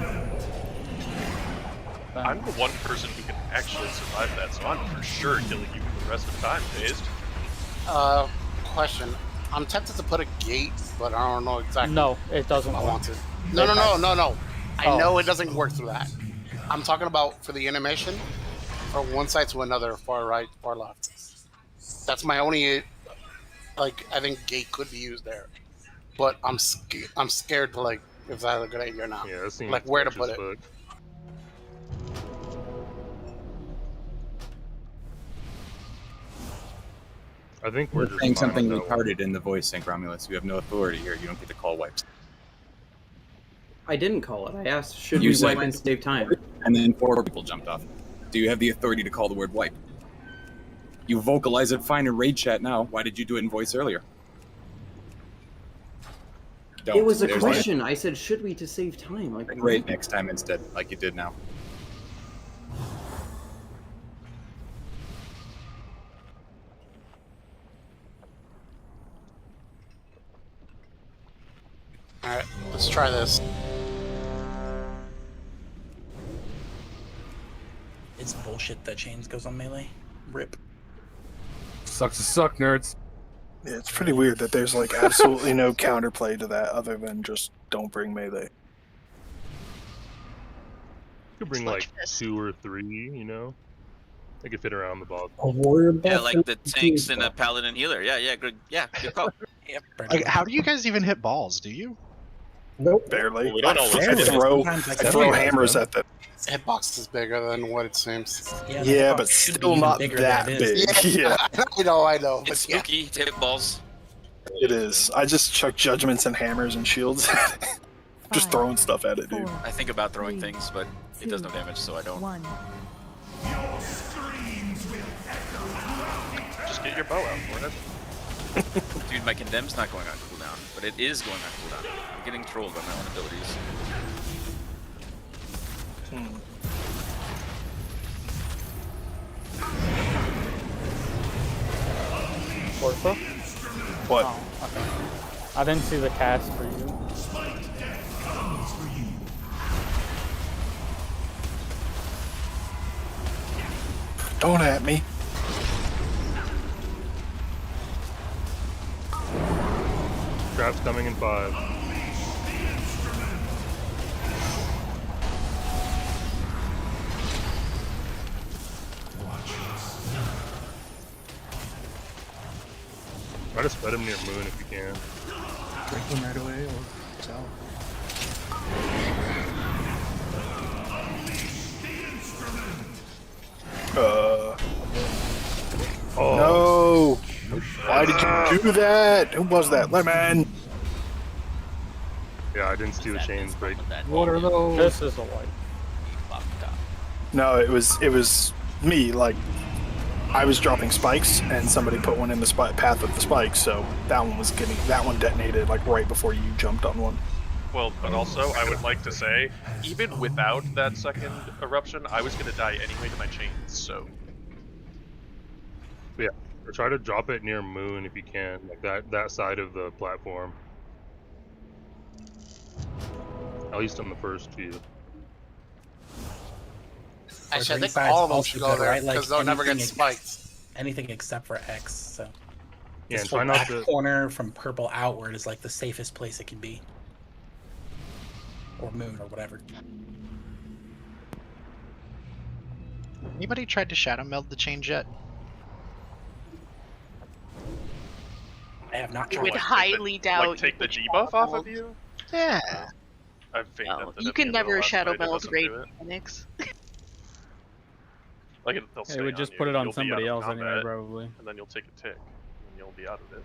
then I'm the one person who can actually survive that, so I'm for sure killing you for the rest of the time, Dazed. Question. I'm tempted to put a gate, but I don't know exactly. No, it doesn't I work. want to. No. I Oh. know it doesn't work through that. I'm talking about for the animation, from one side to another, far right, far left. That's my only. Like, I think gate could be used there, but I'm scared to like if that's a good idea or not. Yeah, that seems like where to sketchy put as it. fuck. I think we're You're just saying fine something with that one. retarded in the voice sync, Romulus. You have no authority here. You don't get to call wipes. I didn't call it. I asked, should You we said- wipe and save time? And then 4 people jumped off. Do you have the authority to call the word wipe? You vocalize it fine in raid chat now. Why did you do it in voice earlier? Don't. It was a There's question. I said, should we to save time? Like, Great, next time instead, like you did now. Alright, let's try this. It's bullshit that chains goes on melee. Rip. Sucks to suck, nerds. Yeah, it's pretty weird that there's like absolutely no counterplay to that other than just don't bring melee. You could bring like 2 or 3, you know? They could fit around the boss. Yeah, like the tanks and a paladin healer. Yeah, good call. Like, how do you guys even hit balls? Do you? Nope. Barely. Well, we don't always I throw hammers at them. Hitbox is bigger than what it seems. Yeah, but still not that big. Yeah, I know. It's spooky to hit balls. it is. I just chuck judgments and hammers and shields. Just throwing stuff at it, dude. I think about throwing things, but it does no damage, so I don't. Just get your bow out for it. Dude, my condemn's not going on cooldown, but it is going on cooldown. I'm getting trolled by my own abilities. Orpha? What? Oh, okay. I didn't see the cast for you. Don't at me. Trap's coming in 5. Try to spread him near Moon if you can. Break him right away or south. No! Why did you do that? Who was that? Lemon! Yeah, I didn't see the chains break. What are those? This is a white. No, it was me. Like, I was dropping spikes, and somebody put one in the path of the spikes, so that one detonated like right before you jumped on one. Well, but also, I would like to say, even without that second eruption, I was going to die anyway to my chains, so... Yeah, or try to drop it near Moon if you can, like that side of the platform. At least on the first few. Actually, I think Green all of them side's should also go there, good, right? because they'll never get anything spiked. Anything except for X, so... Yeah, This and whole try not back to... corner from purple outward is like the safest place it can be. Or Moon, or whatever. Anybody tried to shadow meld the chain yet? I have not I tried. would highly doubt. Like, take the debuff off of you? Yeah. I've feigned No, that you at can the end of the never last shadow fight, it meld doesn't great do it. mechanics. Like, they'll stay It would on just you, put it on you'll be somebody out of else anyway, combat, probably. And then you'll take a tick, and you'll be out of it.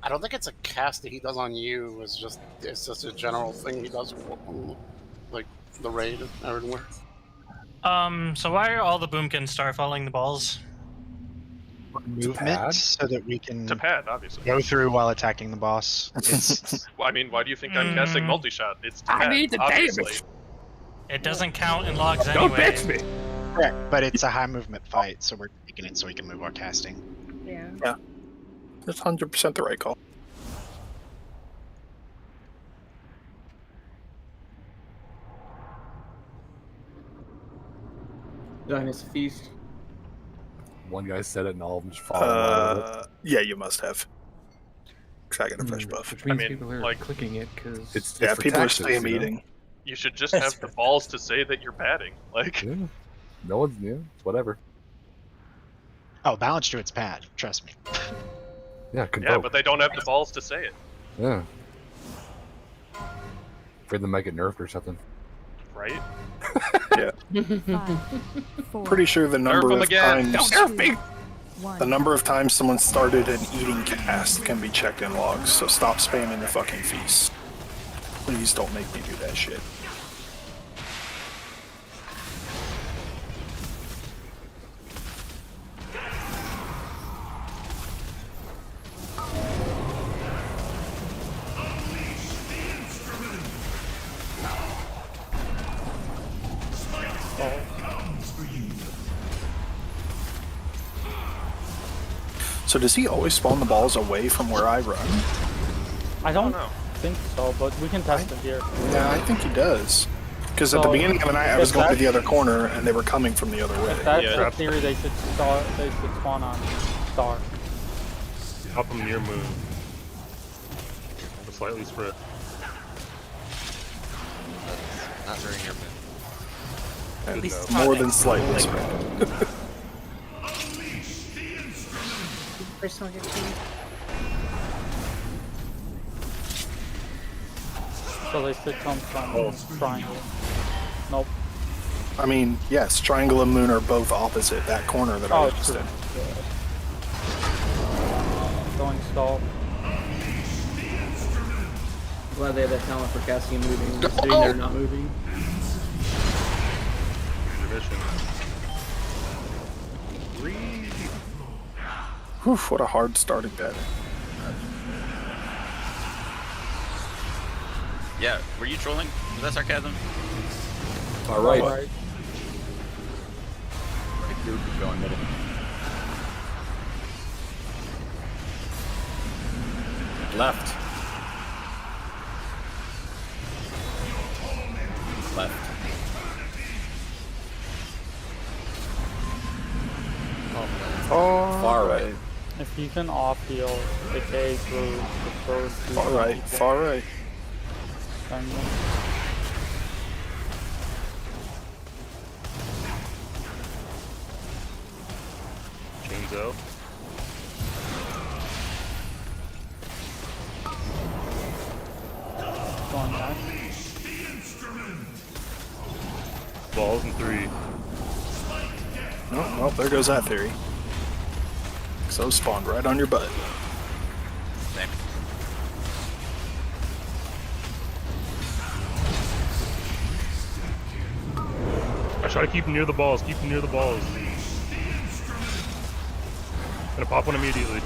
I don't think it's a cast that he does on you. It's just a general thing he does, like the raid everywhere. So why are all the boomkins starfalling the balls? Movement, so that we can To pad, obviously. go through while attacking the boss. It's Well, I mean, why do you think I'm casting multi-shot? It's to I pad, need the obviously. damage. It doesn't count in logs Don't anyway. bitch me! correct, but it's a high movement fight, so we're taking it so we can move our casting. Yeah. Yeah, that's 100% the right call. Dynasty Feast. One guy said it and all of them just followed. Yeah, you must have. 'Cause I got a fresh buff. Which means I mean, people are like- clicking it because It's Yeah, for people taxes, are spam you know? eating. You should just have the balls to say that you're padding. Like, Yeah. No one's, yeah, it's whatever. Oh, balance druid's pad. Trust me. Yeah, yeah, convoke. but they don't have the balls to say it, Yeah. Afraid they might get nerfed or something. right? Yeah. 5, 4, Pretty sure the number Nerf 'em of again. times. Don't nerf me! The number of times someone started an eating cast can be checked in logs, so stop spamming the fucking feast. Please don't make me do that shit. So does he always spawn the balls away from where I run? I don't think so, but we can test it here. Yeah, I think he does. Because at the beginning of the night, I was going to the other corner, and they were coming from the other way. That's the theory. They should spawn on star. Up them near moon. Or slightly spread. That's not very near moon. And more than slightly spread. Personal get So they should come from triangle. Nope. I mean, yes, triangle and moon are both opposite that corner that I was just in. Going stall. Glad they have that talent for casting and moving. Just sitting there not moving. Whew, what a hard starting pattern. Yeah, were you trolling? Was that sarcasm? All right. Right. Right here, keep going middle. Left. Left. Far right. If you can off heal, the K through the third. Far right. Far right. Chains out. Going back. Balls in 3. Oh, well, there goes that theory. So spawned right on your butt. Same. I try to keep them near the balls. Keep them near the balls. Gonna pop one immediately.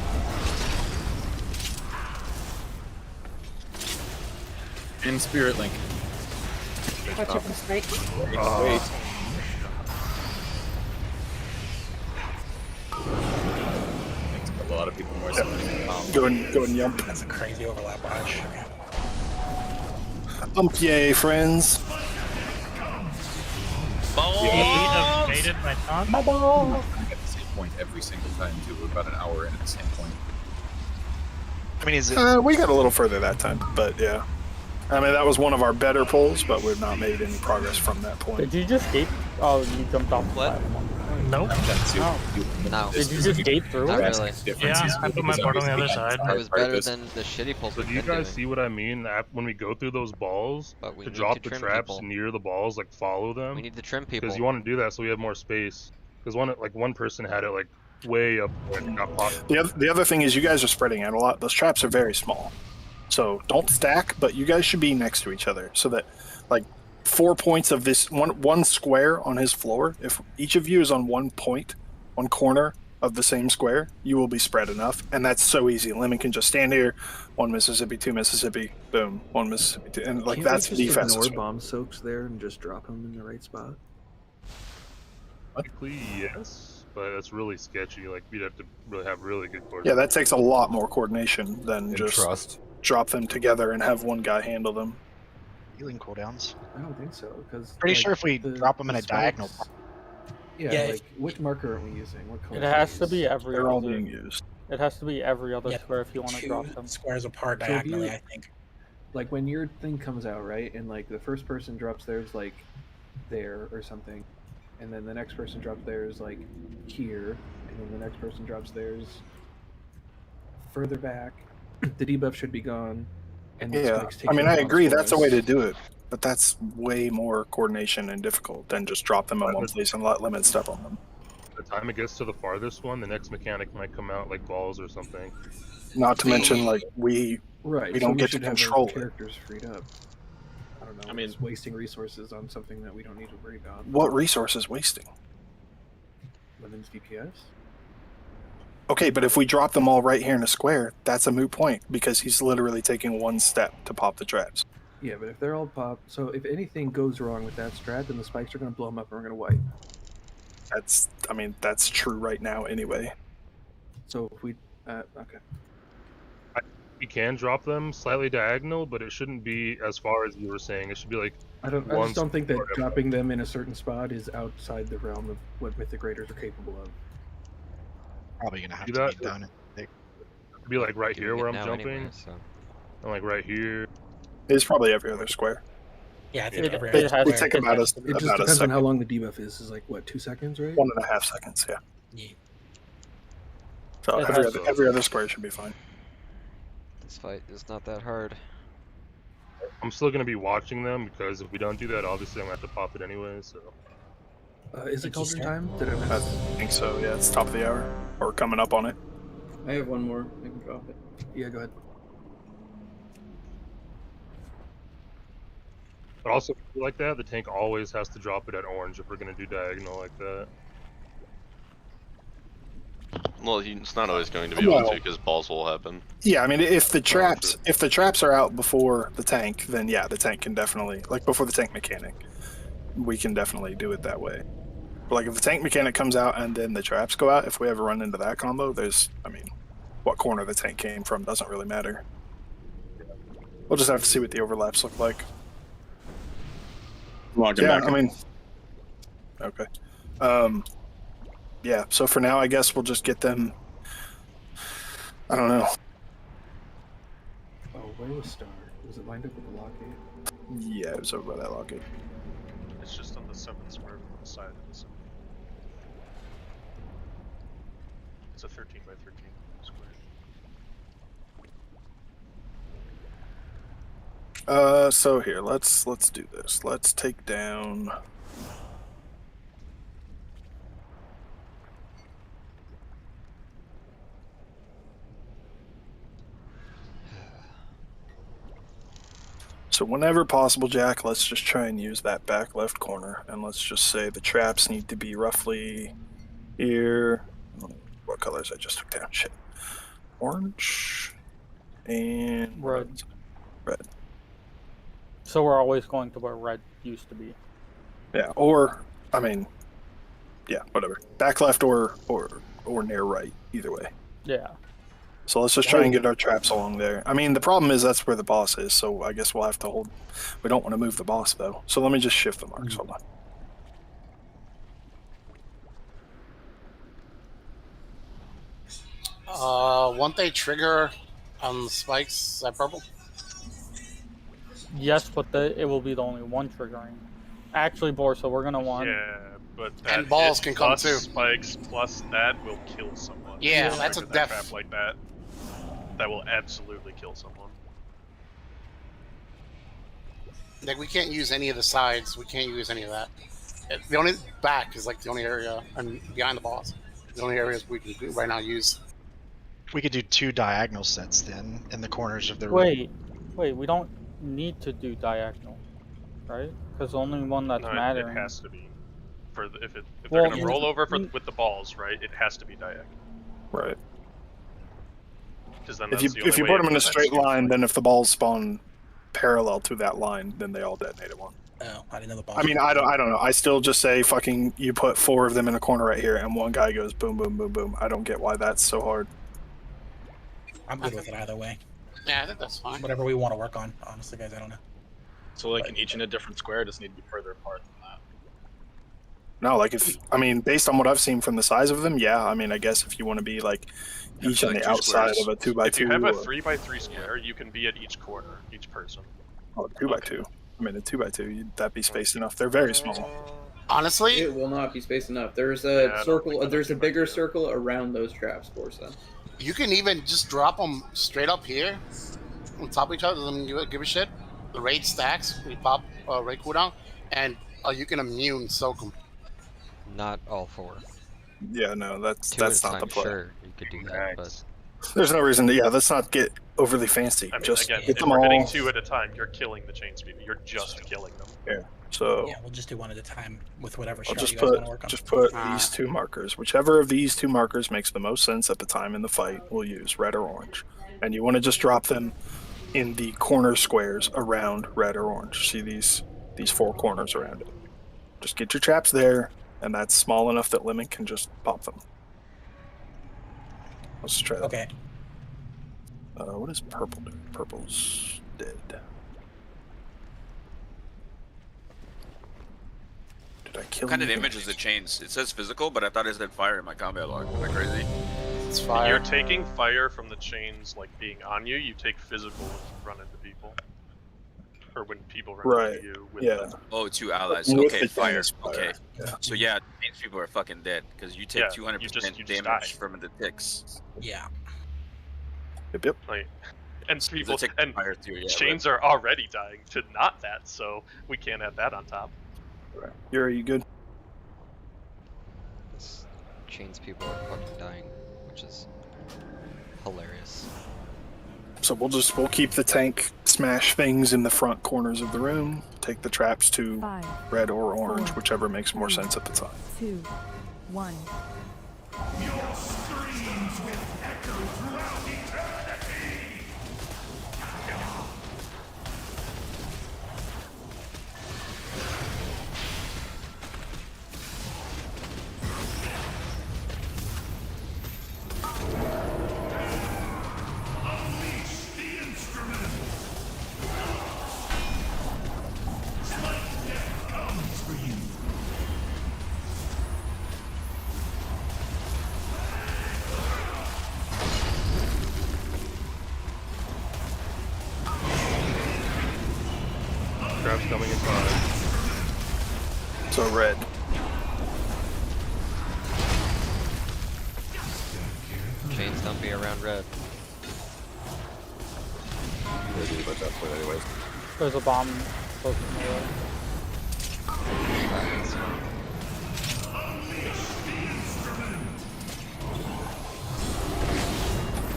In Spirit Link. Watch out for spike. Wait. Makes a lot of people more Go and yump. That's a crazy overlap watch. Yay, friends. Evaded my taunt. My ball! At the same point every single time, too. We're about an hour in at the same point. I mean, is it? We got a little further that time, but yeah. I mean, that was one of our better pulls, but we've not made any progress from that point. Did you just gate? Oh, you jumped off the platform. Nope. No. Did you just gate through Not it? really. Yeah, I put my board on the other side. It was better than the shitty pulls So we've do you been guys doing. see what I mean? When we go through those balls, But we to need drop to the trim traps people. near the balls, like follow them. We need to trim people. Because you want to do that so we have more space. Because one person had it like way up there and got popped. The other thing is you guys are spreading out a lot. Those traps are very small. So don't stack, but you guys should be next to each other so that, like, 4 points of this one square on his floor, if each of you is on 1 point, 1 corner of the same square, you will be spread enough. And that's so easy. Lemon can just stand here, 1 Mississippi, 2 Mississippi, boom, 1 Mississippi, 2. And, like, Can't that's we just defense. ignore bomb soaks there and just drop them in the right spot? Technically, yes, but that's really sketchy. Like, we'd have to really have really good Yeah, coordination. that takes a lot more coordination than And just trust. drop them together and have one guy handle them. Healing cooldowns. I don't think so, because Pretty sure if we drop them in a diagonal. Yeah, like which marker are we using? What color? It has to be every. They're all other- being used. It has to be every other Yeah, square if you want to 2 drop them. squares apart So if diagonally, you- I think. Like when your thing comes out, right, and like the first person drops theirs like there or something, and then the next person drops theirs like here, and then the next person drops theirs further back. The debuff should be gone. And the Yeah, spikes take I mean, care I of agree. monsters. That's a way to do it, but that's way more coordination and difficult than just drop them in one place and let limit step on them. the time it gets to the farthest one, the next mechanic might come out like balls or something. Not to mention, like, we Right. don't so get to should have control our it. characters freed up. I don't know. I mean, it's wasting resources on something that we don't need to worry about. What resource is wasting? Women's DPS. Okay, but if we drop them all right here in a square, that's a moot point because he's literally taking one step to pop the traps. Yeah, but if they're all popped, so if anything goes wrong with that strat, then the spikes are going to blow them up and we're going to wipe. That's true right now anyway. So if we, okay. You can drop them slightly diagonal, but it shouldn't be as far as you were saying. It should be like I just don't think that dropping them in a certain spot is outside the realm of what Mythic Raiders are capable of. Probably gonna have Do to that. be down. be like right here where I'm now jumping, anyway, so. and like right here. It's probably every other square. Yeah, I think It- every it other has- It square. take about It just a depends on second. how long the debuff is like, what, 2 seconds, right? 1.5 seconds, yeah. Yeah. So It every has- every other square should be fine. This fight is not that hard. I'm still gonna be watching them because if we don't do that, obviously I'm gonna have to pop it anyway. So Is it Thank you, Cauldron sir. time? Did I I miss? think so, yeah. It's top of the hour. Or coming up on it. I have one more. I can drop it. Yeah, go ahead. but also if you do like that, the tank always has to drop it at orange if we're gonna do diagonal like that. Well, it's not always going to be able Well- to because balls will happen. Yeah, I mean, if the traps are out before the tank, then yeah, the tank can definitely, like before the tank mechanic, we can definitely do it that way. But like if the tank mechanic comes out and then the traps go out, if we ever run into that combo, I mean, what corner the tank came from doesn't really matter. We'll just have to see what the overlaps look like. Logging Yeah, back. I mean, okay. Yeah, so for now, I guess we'll just get them. I don't know. Oh, where was Star? Was it lined up with the lockgate? Yeah, it was over by that lockgate. It's just on the 7th square from the side of the 7th. It's a 13 by 13 square. So here, let's do this. Let's take down. So whenever possible, Jack, let's just try and use that back left corner, and let's just say the traps need to be roughly here. What colors I just took down? Shit. Orange and Red. Red. So we're always going to where red used to be. Yeah, or I mean, yeah, whatever. Back left or near right, either way. Yeah. So let's just try and get our traps along there. I mean, the problem is that's where the boss is, so I guess we'll have to hold. We don't want to move the boss though. So let me just shift the marks. Hold on. Won't they trigger on the spikes at purple? Yes, but it will be the only one triggering. Actually, Borsa, we're gonna want. Yeah, but And balls can come plus too. Spikes plus that will kill someone. Yeah, If you that's a trigger that def- trap like that. That will absolutely kill someone. Like, we can't use any of the sides. We can't use any of that. The only back is like the only area, and behind the boss, the only areas we can right now use. We could do 2 diagonal sets then in the corners of the room. Wait, we don't need to do diagonal, right? Because the only one that's No, mattering. it has to be. If they're Well, gonna roll over with the balls, right? It has to be diagonal. Right. Because then If that's the you only way put them it in a prevents straight you from- line, then if the balls spawn parallel to that line, then they all detonate at once. Oh, I didn't know the boss. I mean, I don't know. I still just say fucking. You put 4 of them in a corner right here, and one guy goes boom, boom, boom, boom. I don't get why that's so hard. I'm good with it either way. Yeah, I think that's fine. Whatever we want to work on, honestly, guys, I don't know. So like in each in a different square, just need to be further apart than that. No, like based on what I've seen from the size of them, yeah. I mean, I guess if you want to be like each on like the 2 outside squares. of a 2x2. If you have a or- 3x3 square, you can be at each corner, each person. Oh, 2x2. I mean, a 2x2, that'd be spaced enough. They're very small. Honestly, it will not be spaced enough. There's a Yeah, I don't circle. think There's a bigger circle around those traps, Borsa. you can even just drop them straight up here, on top of each other. Doesn't give a shit. The raid stacks. We pop raid cooldown, and you can immune soak them. Not all 4. Yeah, no, that's 2 at a not time, the play. sure, you could do that, but There's no reason to. Yeah, let's not get overly fancy. I mean, Just again, hit if them we're all. hitting 2 at a time, you're killing the chain speed. You're just killing them. Yeah. So Yeah, we'll just do 1 at a time with whatever I'll strat just you guys want to work on. put these 2 markers. Whichever of these 2 markers makes the most sense at the time in the fight, we'll use red or orange. And you want to just drop them in the corner squares around red or orange. See these 4 corners around it. Just get your traps there, and that's small enough that Lemon can just pop them. Let's try that. Okay. What does purple do? Purple's dead. Did I kill What kind of him? damage is the chains? It says physical, but I thought it said fire in my combat log. Am I crazy? It's When fire. you're taking fire from the chains, like being on you, you take physical when you run into people. Or when people run into you. With the, Oh, 2 allies. With Okay, the fire. chains, fire. Okay. Yeah. So yeah, these people are fucking dead because you take Yeah, 200% you just damage die. from the ticks. Yeah. Yep. like, and people tick and fire too, yeah, chains are already dying to not that, so we can't add that on top. Yuri, you good? this chains people are fucking dying, which is hilarious. So we'll keep the tank smash things in the front corners of the room. Take the traps to 5, red or orange, 4, whichever makes more 3, sense at the time. 2, 1. Your screams will echo throughout eternity. Unleash the instrument. Slight death comes for you. Traps coming in 5. So red. Chains don't be around red. We're gonna do about that point anyways. There's a bomb close to me.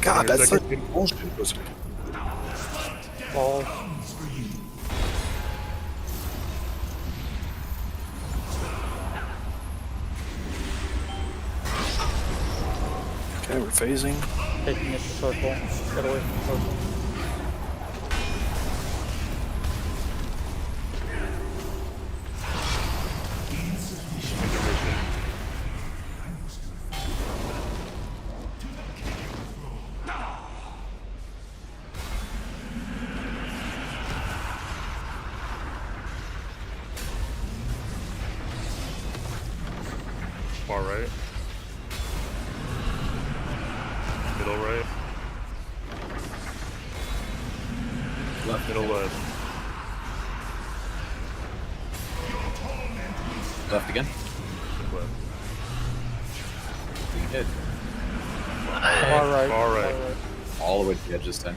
God, that's Second. such bullshit. Balls. Okay, we're phasing. Taking it to circle. Get away from circle. Far right. Middle right. Left. Middle left. Left again. Left. You did. Far right. Far right. All the way to the edge this time.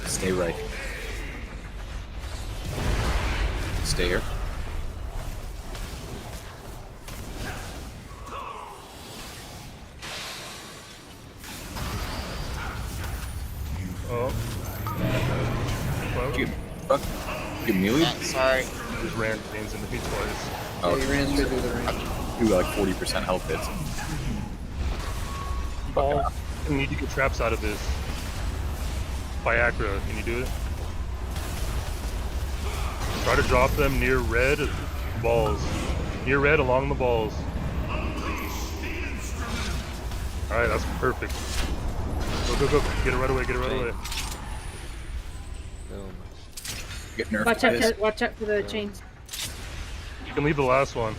Stay right. Stay here. Oh. You fuck. You melee? Sorry. Just ran chains into me twice. Oh, Yeah, you ran straight through the range. you got like 40% health hits. Balls. We need to get traps out of this. Viagra, can you do it? Try to drop them near red balls. Near red along the balls. Alright, that's perfect. Go, go, go. Get it right away, get it right away. Boom. Get nerfed. Watch out for the chains. You can leave the last one.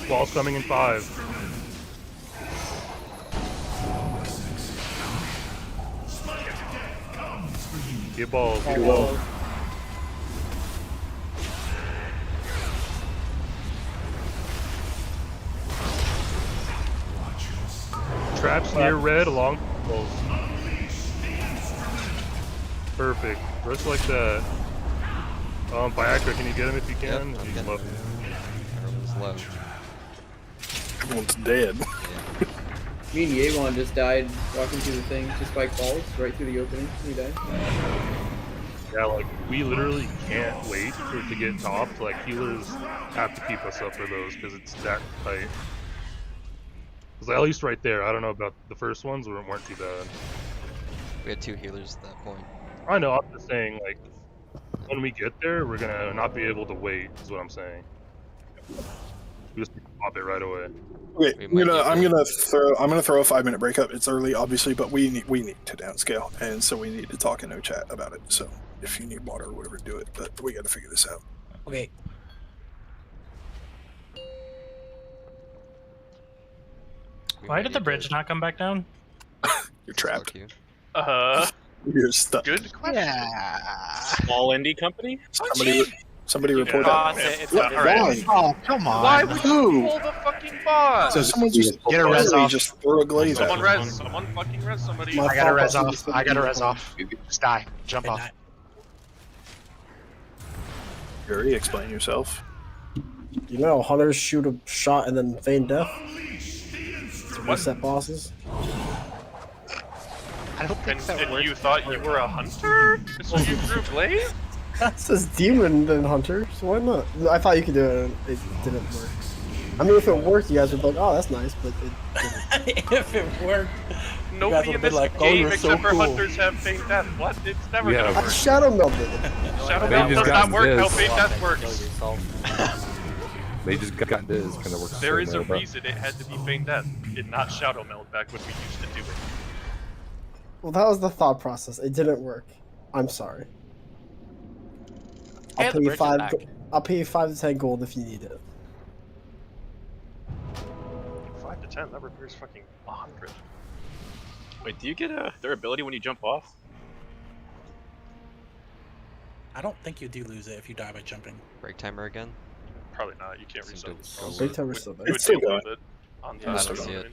Ball's coming in 5. Get balls, get balls. Traps near red along balls. Perfect. Just like that. Viagra, can you get him if you can? Yep, He's low. Everyone's low. Everyone's dead. Me and Yewon just died walking through the thing. Just spike balls right through the opening. We died. Yeah, like, we literally can't wait for it to get topped. Like, healers have to keep us up for those, because it's that tight. Because at least right there, I don't know about the first ones, weren't too bad. We had 2 healers at that point. I know, I'm just saying, like, when we get there, we're gonna not be able to wait, is what I'm saying. We just need to pop it right away. Okay, I'm gonna throw a 5-minute breakup. It's early, obviously, but we need to downscale, and so we need to talk in no chat about it. So if you need water or whatever, do it. But we got to figure this out. Okay. Why did the bridge not come back down? You're trapped. You're stuck. Good question. Yeah. Small indie company? Somebody report Yeah. that. Why? Oh, come on. Why would you pull the fucking boss? So someone just get a res off. Just throw a glaze at Someone him. res. Someone fucking res somebody. I got a res off. I got a res off. Just die. Jump off. Yuri, explain yourself. You know, hunters shoot a shot and then feign death to reset bosses. I don't think that And works. you thought you were a hunter? So you threw glaze? It says demon than hunter, so why not? I thought you could do it and it didn't work. I mean, if it worked, you guys would be like, oh, that's nice, but it didn't. If it worked, Nobody in this game except for hunters have faint death. What? It's never gonna I work. shadow melted. Shadow They melt just does got not work how this. faint death works. They just got this kind of works. There is a there, but- reason it had to be feign death. It did not shadow melt back when we used to do it. Well, that was the thought process. It didn't work. I'm sorry. Hey, I'll the pay you bridge is 5. back. I'll pay you 5 to 10 gold if you need it. 5 to 10, that repairs fucking 100. Wait, do you get their ability when you jump off? I don't think you do lose it if you die by jumping. Break timer again? Probably not. You can't reset this. Break timer's still there. It would It's still deload going. it on Yeah, I the don't see it.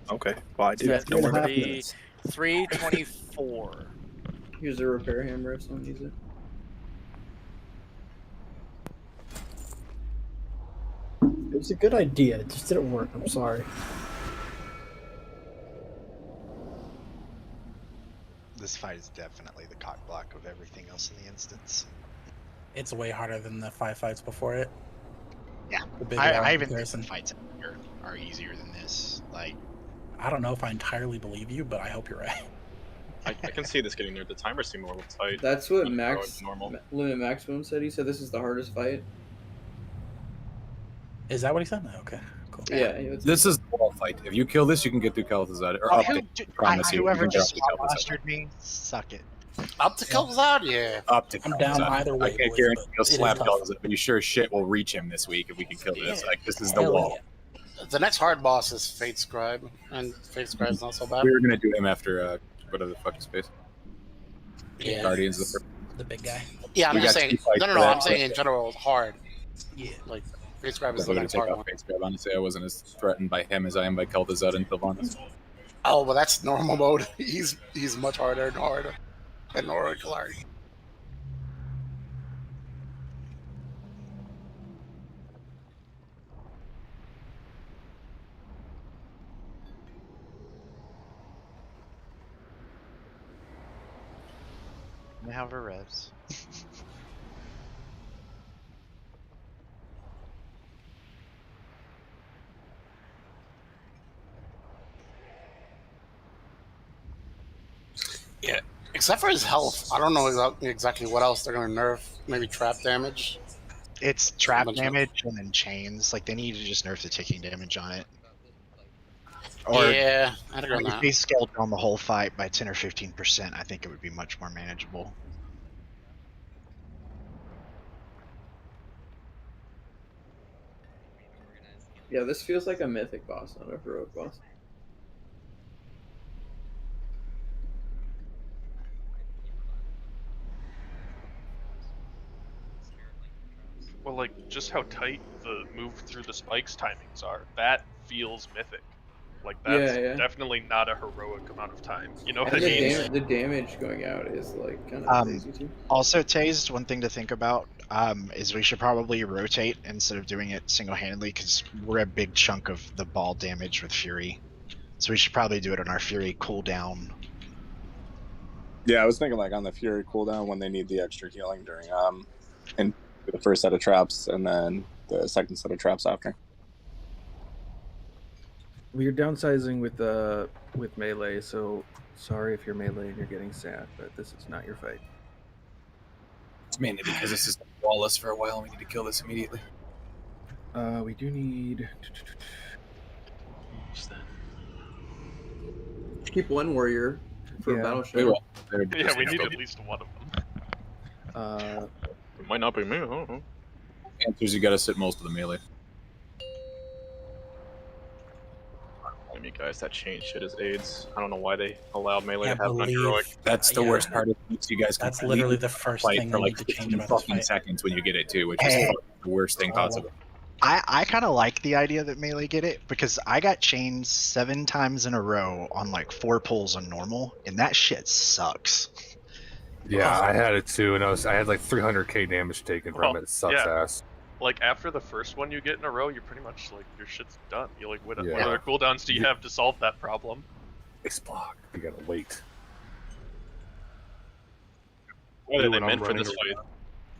Okay. Well, I do. Yeah, Don't worry about three- it. 324. Here's a repair hammer if someone needs it. It was a good idea. It just didn't work. I'm sorry. This fight is definitely the cock block of everything else in the instance. It's way harder than the 5 fights before it. Yeah. The big I round even think comparison. the fights here are easier than this. Like, I don't know if I entirely believe you, but I hope you're right. I can see this getting there. The timers seem a little tight. That's what Throw it Max to normal. Limit Maximum said. He said this is the hardest fight. Is that what he said? Okay, cool. Yeah. This is the wall fight. If you kill this, you can get through Kel'Thuzad. Or oh, up to, promise you. whoever You can just get up to Kel'Thuzad. mastered me, suck it. Up to Kel'Thuzad, yeah. Up to I'm down Kel'Thuzad. either way, I can't boys, guarantee but you'll it is slap tough. Kel'Thuzad, but you sure as shit will reach him this week if we can kill this. Like, this is the Hell wall. The next hard boss is Fate Scribe, and Fate Scribe's not so bad. We were gonna do him after whatever the fuck his face. Yeah. Guardians of the The big guy. Yeah, I'm We just got saying. two fights No, for I'm that, saying but- in general, hard. Yeah. Like Fate Scribe is I'm the gonna next take hard off one. face grab. Honestly, I wasn't as threatened by him as I am by Kel'Thuzad and Sylvanas. Oh, well, that's normal mode. He's much harder and harder. And Oracular. I have a res. Yeah. Except for his health, I don't know exactly what else they're gonna nerf. Maybe trap damage. It's trap Bunch of- damage and then chains. Like, they need to just nerf the ticking damage on it. Or Yeah, I'd agree on if that. they scaled down the whole fight by 10 or 15%, I think it would be much more manageable. Yeah, this feels like a mythic boss, not a heroic boss. Well, like, just how tight the move through the spikes timings are. That feels mythic. Like that's Yeah, yeah. definitely not a heroic amount of time. You know what And I mean? the damage going out is like kind of crazy too. Also, Tased, one thing to think about is we should probably rotate instead of doing it single-handedly because we're a big chunk of the ball damage with Fury. So we should probably do it on our Fury cooldown. Yeah, I was thinking like on the Fury cooldown when they need the extra healing during in the first set of traps and then the second set of traps after. We're downsizing with melee, so sorry if you're melee and you're getting sad, but this is not your fight. It's mainly because this is flawless for a while and we need to kill this immediately. We do need. Keep one warrior for a battle We show. will. Yeah, we need at least one of them. It might not be me. I don't know. Answers you gotta sit most of the melee. I mean, guys, that changed shit as aids. I don't know why they allowed melee Can't to have an believe- unheroic. That's the worst part. It makes you guys. That's completely literally the first fight thing for they like need to change 15 about this fucking fight. seconds when you get it too, which is Hey. the worst thing possible. I kind of like the idea that melee get it because I got chained 7 times in a row on like 4 pulls on normal, and that shit sucks. Yeah, I had it too, and I had like 300k damage taken from it. It sucks yeah. ass. Like after the first one you get in a row, you're pretty much like your shit's done. You like what Yeah. other cooldowns do you have to solve that problem? It's block. You gotta wait. What are they When I'm meant for running this around. fight?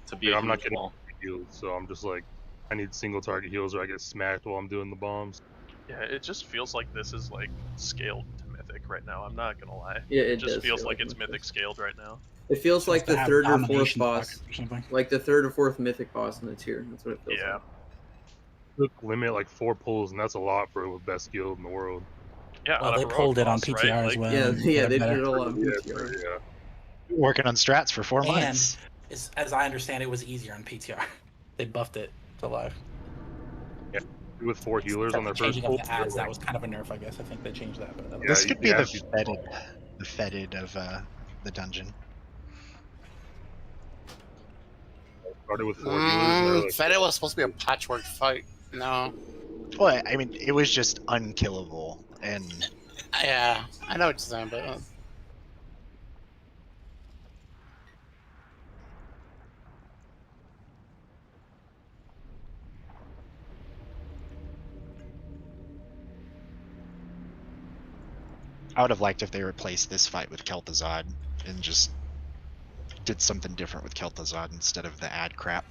To be Yeah, a I'm not huge getting wall. healed, so I'm just like, I need single target heals or I get smacked while I'm doing the bombs. Yeah, it just feels like this is like scaled to mythic right now. I'm not gonna lie. Yeah, it just does feels feel like like it's mythic scaled right now. It feels Supposed like to the have third or fourth domination boss, pocket or something. like the third or fourth mythic boss in the tier. That's what it feels Yeah. like. Took limit like 4 pulls, and that's a lot for the best skill in the world. Yeah, Well, on a they heroic pulled it on boss, PTR right? as Like, well. Yeah, yeah, they better. did it all on Yeah, PTR. yeah. Working on strats for 4 And months. as I understand, it was easier on PTR. They buffed it to live. Yeah, with 4 healers on their first Changing pull. of the ads, that was kind of a nerf, I guess. I think they changed that. But Yeah, This you- could be you the have to- fetid of the dungeon. Started with 4 healers. And they're like, Said it was supposed to be a patchwork fight. No. Well, I mean, it was just unkillable, and Yeah, I know what you're saying, but I would have liked if they replaced this fight with Kel'Thuzad and just did something different with Kel'Thuzad instead of the ad crap.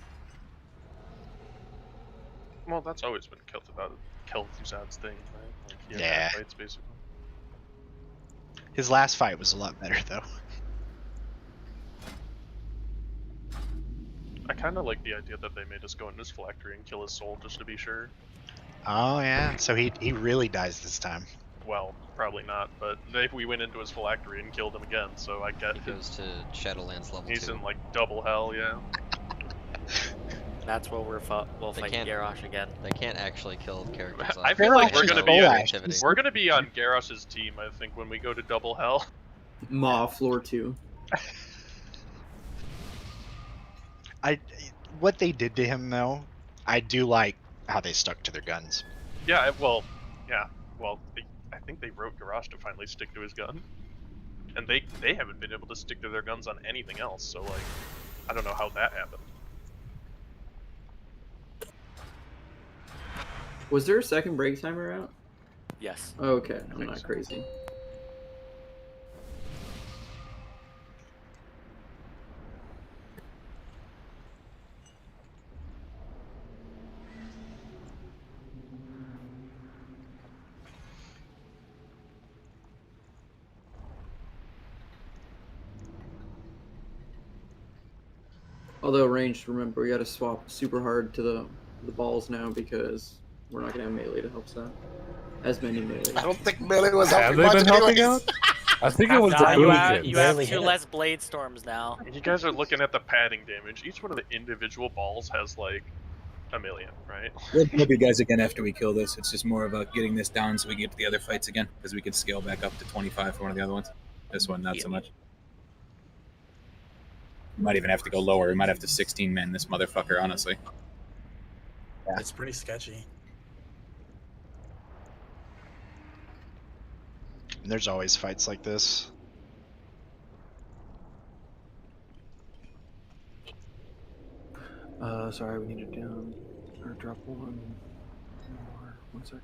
well, that's always been Kel'Thuzad's thing, right? Like, he had Yeah. bad fights basically. His last fight was a lot better, though. I kind of like the idea that they made us go into his phylactery and kill his soul just to be sure. Oh yeah, so he really dies this time. Well, probably not, but we went into his phylactery and killed him again, so I get He goes to Shadowlands level he's 2. in like double hell, yeah. That's where we'll They fight can't- Garrosh again. They can't actually kill characters. I off. feel like They we're have gonna no be activity. we're gonna be on Garrosh's team. I think when we go to double hell. Maw floor 2. What they did to him though, I do like how they stuck to their guns. Yeah, I think they wrote Garrosh to finally stick to his gun, and they haven't been able to stick to their guns on anything else. So like, I don't know how that happened. Was there a second break timer out? Yes. Okay, I'm not crazy. Although ranged, remember we got to swap super hard to the balls now because we're not gonna have melee to help us out. As many melee. I don't think melee was Have helping they much been helping anyways. out? I think it was Nah, the you have, boomkins. you have Barely 2 hit it. less blade storms now. You guys are looking at the padding damage. Each one of the individual balls has like a million, right? We'll help you guys again after we kill this. It's just more about getting this down so we can get to the other fights again, because we can scale back up to 25 for one of the other ones. This one, not so much. We might even have to go lower. We might have to 16 man this motherfucker, honestly. It's pretty sketchy. And there's always fights like this. Sorry, we need to down or drop one more. 1 sec.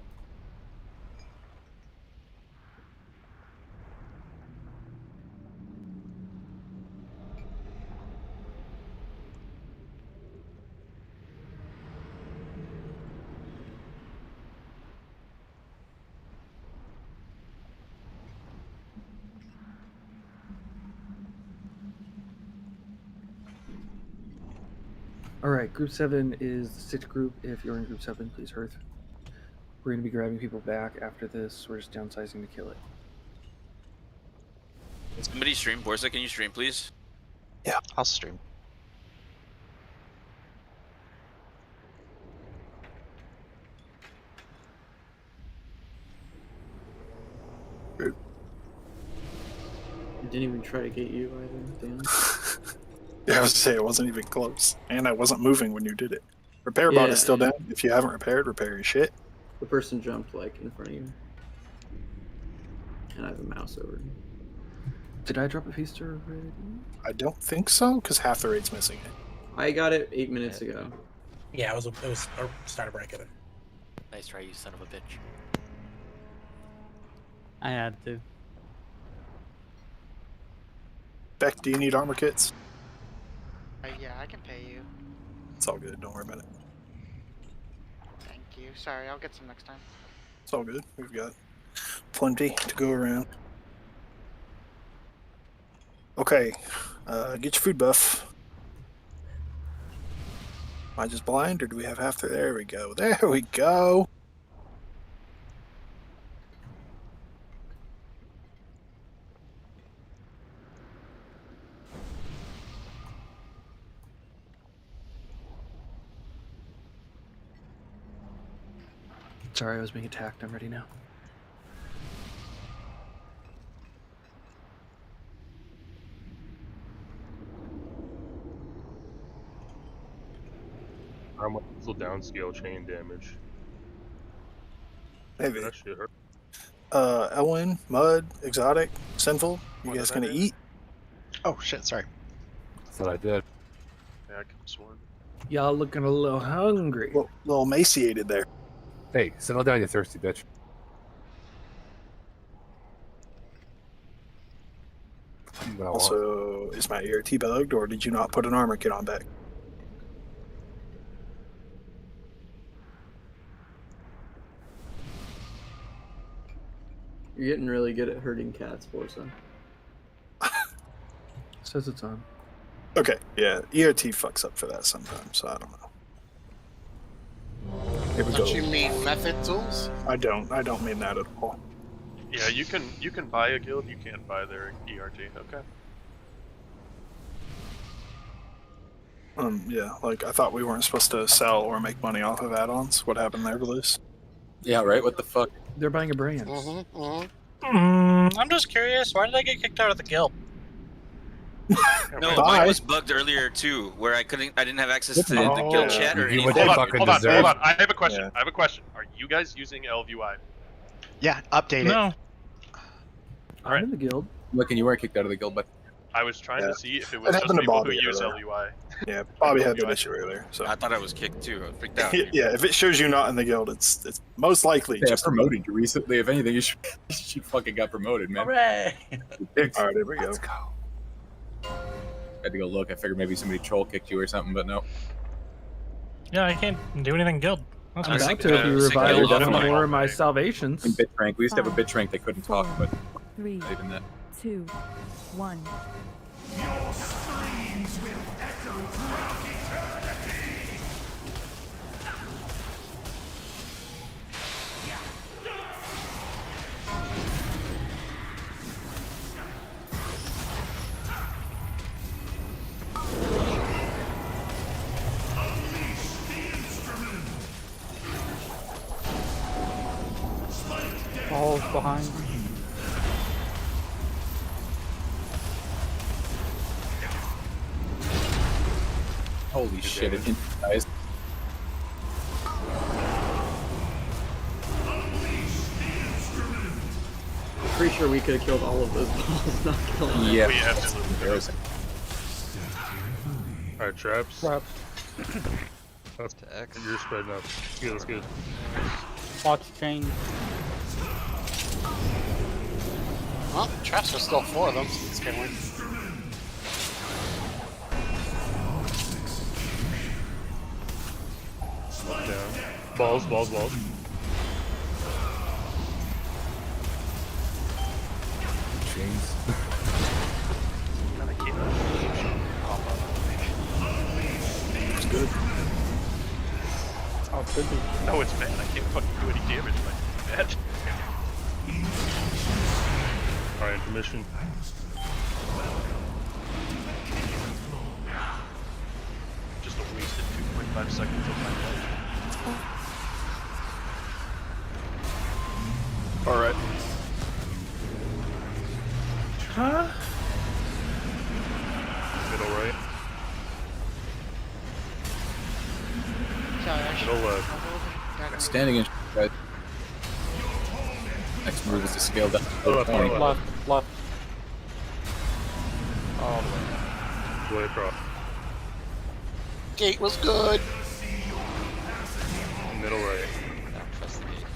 All right, Group 7 is the 6th group. If you're in Group 7, please hearth. We're going to be grabbing people back after this. We're just downsizing to kill it. Somebody stream. Borsa, can you stream, please? Yeah, I'll stream. I didn't even try to get you either, Dan. Yeah, I was to say it wasn't even close, and I wasn't moving when you did it. Repair bot is still down. If you haven't repaired, repair your shit. The person jumped like in front of you, and I have a mouse over. Did I drop a feaster already? I don't think so, because half the raid's missing it. I got it 8 minutes ago. Yeah, it was a starter break of it. Nice try, you son of a bitch. I had to. Beck, do you need armor kits? Yeah, I can pay you. It's all good. Don't worry about it. Thank you. Sorry, I'll get some next time. It's all good. We've got plenty to go around. Okay, get your food buff. Am I just blind, or do we have half there? There we go. There we go. Sorry, I was being attacked. I'm ready now. How much is the downscale chain damage? Maybe. That shit hurt. Elwyn, Mud, Exotic, Sinful, you guys gonna eat? Oh shit, sorry. That's what I did. Yeah, I could have sworn. Y'all looking a little hungry. A little emaciated there. Hey, settle down, you thirsty bitch. Also, is my ear bugged, or did you not put an armor kit on back? You're getting really good at hurting cats, Borsa. Says it's on. Okay, yeah, ERT fucks up for that sometimes, so I don't know. Here we go. Don't you mean method tools? I don't mean that at all. Yeah, you can buy a guild, you can't buy their ERT. Okay. Yeah, like I thought we weren't supposed to sell or make money off of add-ons. What happened there, Bliss? Yeah, right. What the fuck? They're buying a brand. I'm just curious. Why did I get kicked out of the guild? No, mine was bugged earlier too, where I didn't have access to the guild chat or anything. Hold on. I have a question. Are you guys using LVI? Yeah, update No. it. I'm in the guild. Looking, you weren't kicked out of the guild, but I was trying to see if it It was just happened to people who Bobby use earlier. LUI. Yeah, Bobby had that issue earlier. So I thought I was kicked too. I freaked out. yeah, if it shows you not in the guild, it's most likely yeah, just promoted you recently. If anything, you fucking got promoted, man. Hooray! All right, here we go. Let's go. Had to go look. I figured maybe somebody troll kicked you or something, but no. Yeah, I can't do anything guild. That's I'm weird. about to if you revive guild definitely off more of my salvations. In BitRank, we used to have a BitRank that couldn't talk, but 3, not even that. 2, 1. Your screams will echo throughout eternity! Unleash the instrument! Spike dead. Falls behind. Holy shit, it guys. Pretty sure we could have killed all of those balls, not killing them. Yeah. We absolutely Embarrassing. Alright, traps. Traps. That's To X. you're spreading up. That's good. Watch chain. Well, traps are still 4 of them, so this can win. Down. Balls. Chains. It's good. Oh, could be. No, it's bad. I can't fucking do any damage. Like, bad. Alright, intermission. Just a wasted 2.5 seconds of my life. Alright. Huh? Middle right. Sorry, I should Middle left. Standing in. Right. Next move is to scale down. Left. Left. Way across. Gate was good. Middle right.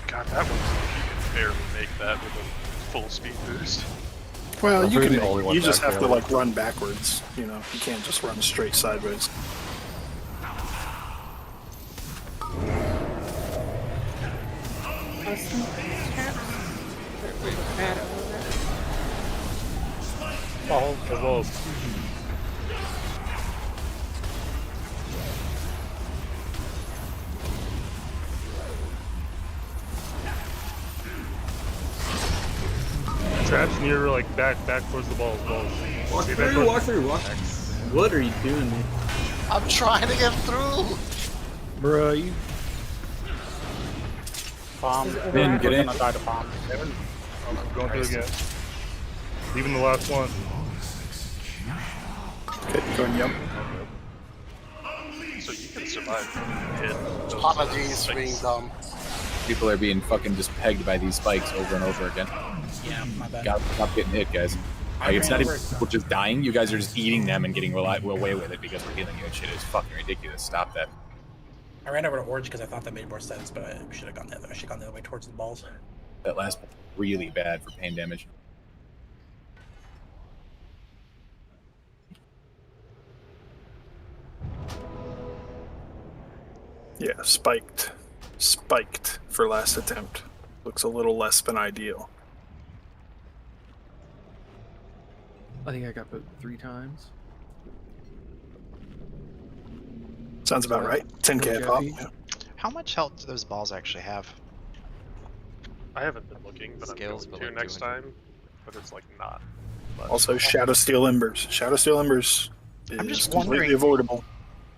God, that one's you can barely make that with a full speed boost. Well, I'm you pretty can. the only one You just back have to there. like run backwards. You know, you can't just run straight sideways. Balls. Traps near, like, back towards the balls. Walk See that through, close? walk. What are you doing, man? I'm trying to get through. Bruh, you. Bomb. Then get We're in. gonna die to bomb. I'm going through again. Leaving the last one. Okay, going yum. So you can survive hit. those Apologies for spikes. being dumb. People are being fucking just pegged by these spikes over and over again. Yeah, my bad. Gotta stop getting hit, guys. Like, it's not even people just dying. You guys are just eating them and getting away with it because we're healing you and shit. It's fucking ridiculous. Stop that. I ran over to Orange because I thought that made more sense, but I should have gone the other. I should have gone the other way towards the balls. That last one really bad for pain damage. Yeah, spiked. Spiked for last attempt. Looks a little less than ideal. I think I got put 3 times. Sounds about right. 10k a pop. Jeffy? Yeah. How much health do those balls actually have? I haven't been looking, but Scales, I'm but going to like next 200. time. But it's like not much. Also, Shadow Steel Embers. Shadow Steel Embers I'm is just completely wondering. avoidable.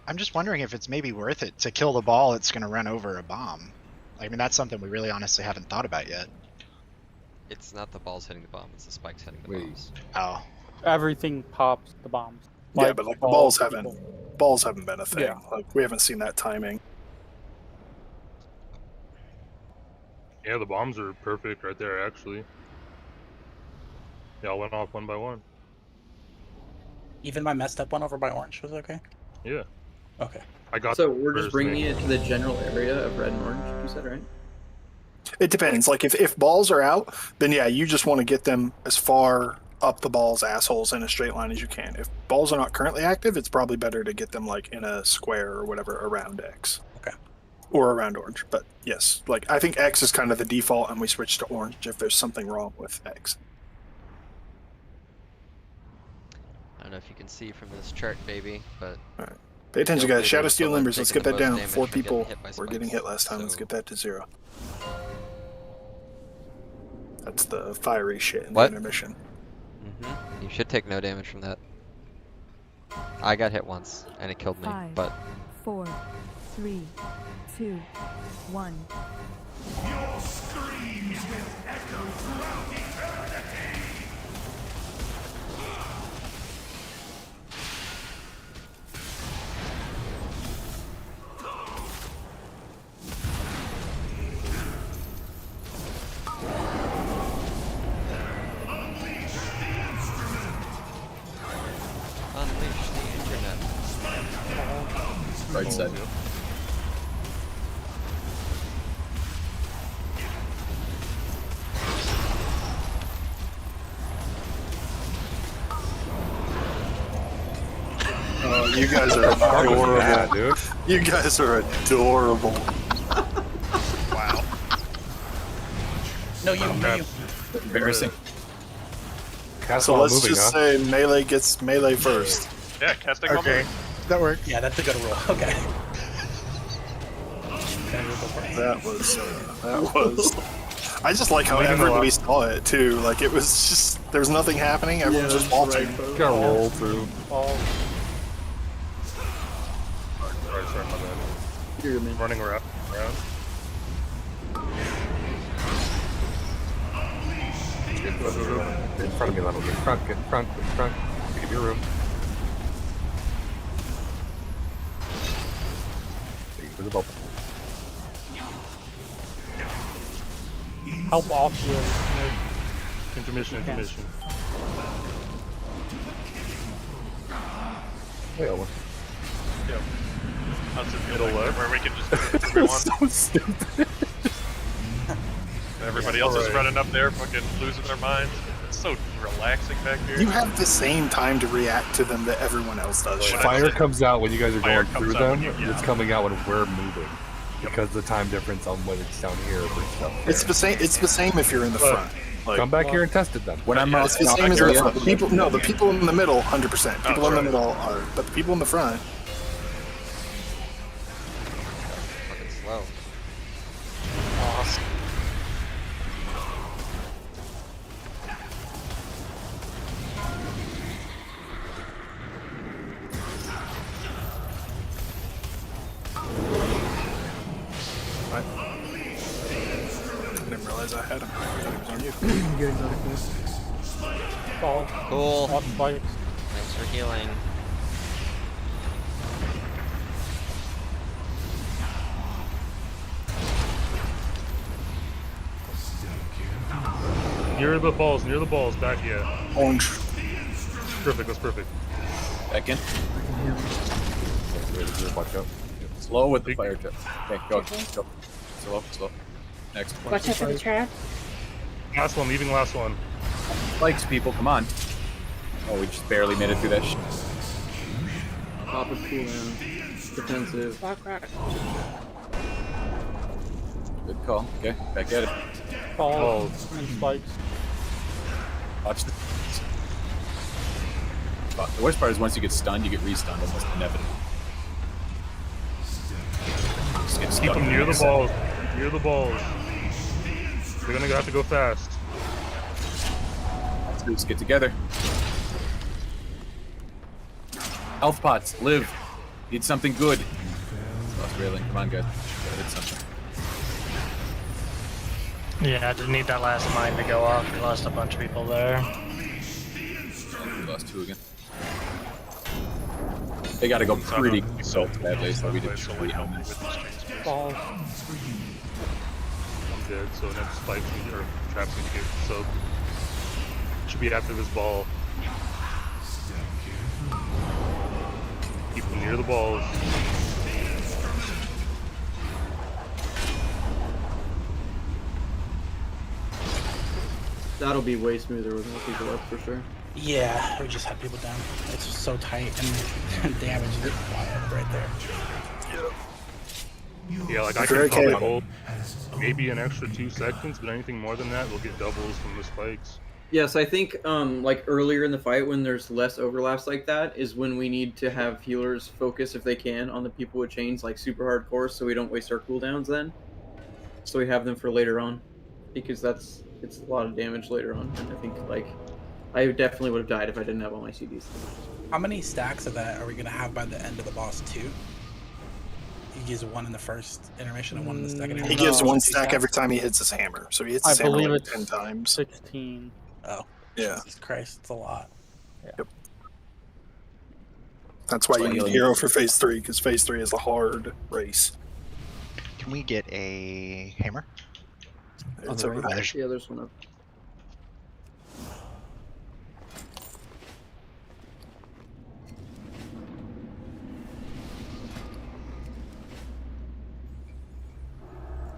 I'm just wondering if it's maybe worth it to kill the ball that's going to run over a bomb. I mean, that's something we really honestly haven't thought about yet. It's not the balls hitting the bomb, it's the spikes hitting the Wait. bombs. Oh. Everything pops the bombs. Yeah, but like the balls haven't been a thing. Yeah. Like we haven't seen that timing. Yeah, the bombs are perfect right there, actually. They all went off one by one. Even my messed up one over by Orange was okay? Yeah. Okay. I got So the we're just first bringing thing. it to the general area of red and orange, you said, right? It depends. Like if balls are out, then yeah, you just want to get them as far up the ball's assholes in a straight line as you can. If balls are not currently active, it's probably better to get them like in a square or whatever around X. Okay. Or around orange. But yes, like I think X is kind of the default and we switch to orange if there's something wrong with X. I don't know if you can see from this chart, baby, but Pay attention, Yep, guys. Shadow there's Steel someone Embers. Let's taking get the that most down. damage 4 from getting people hit by were getting spikes, hit last time. Let's so- get that to 0. That's the fiery shit in What? the intermission. you should take no damage from that. I got hit once, and it killed me, 5, but 4, 3, 2, 1. Your screams will echo throughout eternity. Right side. Oh, you guys are adorable, dude. You guys are adorable. Wow. No, you. Embarrassing. So let's just say melee gets melee first. Yeah, casting Okay, that works. Yeah, that's a good rule. Okay. That was. I just like how everybody saw it too. Like it was just there was nothing happening. Everyone was just watching. Gotta roll through. Sorry, my bad. You're good, Running around. Get in front of me, Lionel. Get in front. Get in front. Get in front. Give your room. For the bubble. Help off you. Intermission. Hey, Owen. Yep. How's it Middle left. where we can just do it if we want? So stupid. Everybody else is running up there, fucking losing their minds. It's so relaxing back here. You have the same time to react to them that everyone else does. Fire comes out when you guys are Fire going comes through out them. when you- It's coming out when we're moving. Because the time difference on when it's down here versus up there. It's the same. It's the same if you're in the front. Like, Come back here and test it then. When I'm it's the same as in the front. The people, no, the people in the middle, 100%. People in the middle are, but the people in the front. Fucking slow. Awesome. I didn't realize I had him. I thought it was on you. Get exotic this. Fall. Cool. Off spikes. Thanks for healing. Near the balls, back, yeah. Orange. Perfect, that's perfect. Back in. Watch out. Slow with the fire jet. Okay, go. Slow. Next one. Watch out for the trap. Last one, leaving last one. Spikes, people, come on. Oh, we just barely made it through that. Pop a cooldown. Defensive. Block rock. Good call. Okay, back at it. Fall and spikes. Watch the. The worst part is once you get stunned, you get re-stunned almost inevitably. Just get Keep stuck them in near the the balls. Near the balls. They're gonna have to go fast. Let's get together. Health pots, live. Need something good. Lost railing. Come on, guys. Gotta hit something. Yeah, I didn't need that last mine to go off. We lost a bunch of people there. We lost 2 again. They gotta go pretty so badly, so we did 3 on this. Fall. I'm dead, so next spikes need, or traps need to get soaked. Should be after this ball. Keep them near the balls. That'll be way smoother with more people up for sure. Yeah, we just had people down. It's just so tight and damage is wild right there. Yeah, like I can probably hold maybe an extra 2 seconds, but anything more than that will get doubles from the spikes. Yes, I think like earlier in the fight when there's less overlaps like that is when we need to have healers focus if they can on the people with chains like super hardcore so we don't waste our cooldowns then. So we have them for later on. Because it's a lot of damage later on, and I think like I definitely would have died if I didn't have all my CDs. How many stacks of that are we gonna have by the end of the boss? 2? He gives 1 in the first intermission and 1 in the second. He gives 1 stack every time he hits his hammer. So he hits his I hammer believe like it's 10 times. 16. Oh, yeah. Jesus Christ, it's a lot. Yep. That's why you need a hero for phase 3, because phase 3 is a hard race. Can we get a hammer? It's over there. Yeah, there's one up.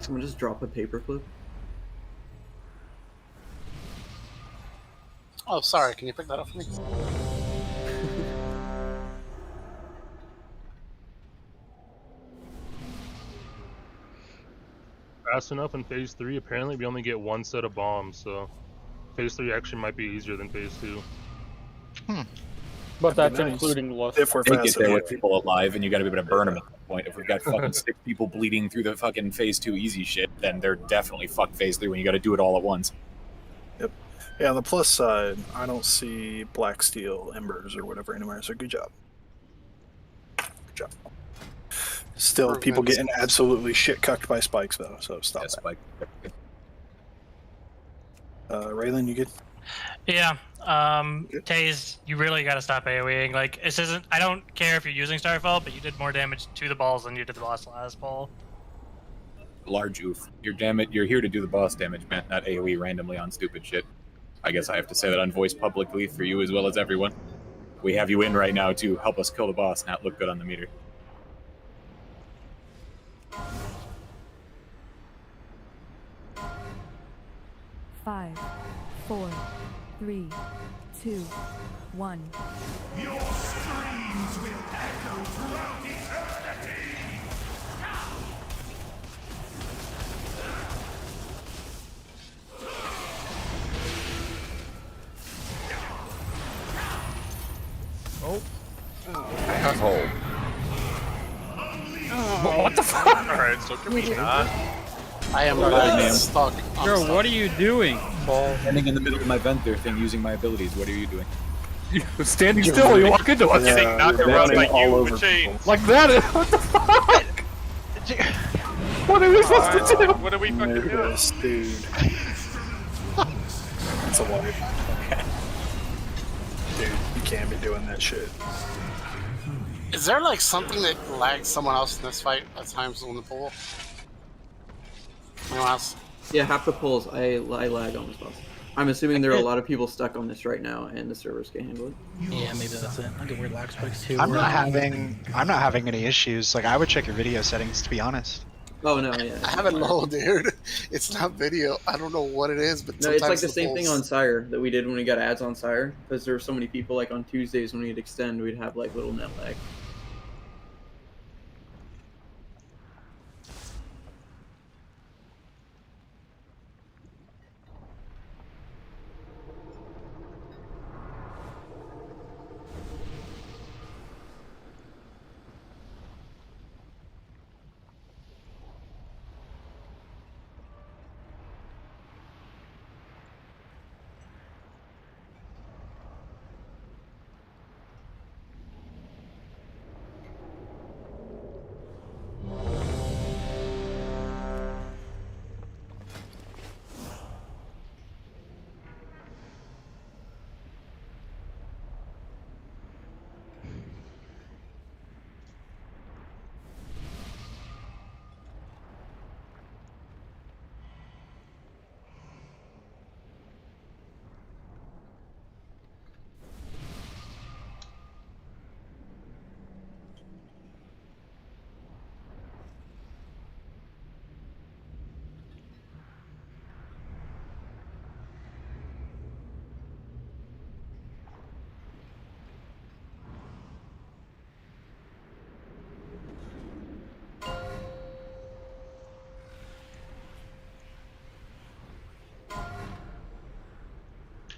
Someone just drop a paperclip. Oh, sorry. Can you pick that up for me? Fast enough in phase 3. Apparently, we only get one set of bombs, so phase 3 actually might be easier than phase 2. But that's including loss. If we're get there with people alive, and you got to be able to burn them at that point. If we've got fucking 6 people bleeding through the fucking phase 2 easy shit, then they're definitely fuck phase 3 when you got to do it all at once. Yep. Yeah, on the plus side, I don't see black steel embers or whatever anywhere, so good job. Good job. Still, people getting absolutely shit cucked by spikes, though, so stop that. Spike. Raylan, you good? Yeah. Taze, you really gotta stop AoEing. Like, this isn't. I don't care if you're using Starfall, but you did more damage to the balls than you did the boss last pull. Large oof. You're here to do the boss damage, man, not AoE randomly on stupid shit. I guess I have to say that on voice publicly for you as well as everyone. We have you in right now to help us kill the boss, not look good on the meter. Five, 4, 3, 2, 1. Your screams will echo throughout eternity! Oh. Asshole. What the fuck? Alright, so can we not? I am stuck. Bro, what are you doing? Standing in the middle of my venter thing using my abilities. What are you doing? You're standing still, you walk into us. Getting knocked around by you with chains. Like that? What the fuck? What are we supposed to do? What are we fucking doing? Dude. It's a lot. Okay. Dude, you can't be doing that shit. Is there like something that lags someone else in this fight at times on the pool? Anyone else? Yeah, half the pulls I lag on this boss. I'm assuming there are a lot of people stuck on this right now, and the servers can handle it. Yeah, maybe that's it. I get weird lag spikes too. I'm not having any issues. Like, I would check your video settings, to be honest. Oh no, yeah. I have it low, dude. It's not video. I don't know what it is, but No, it's like the same thing on Sire that we did when we got ads on Sire, because there were so many people. Like on Tuesdays when we'd extend, we'd have like little net lag.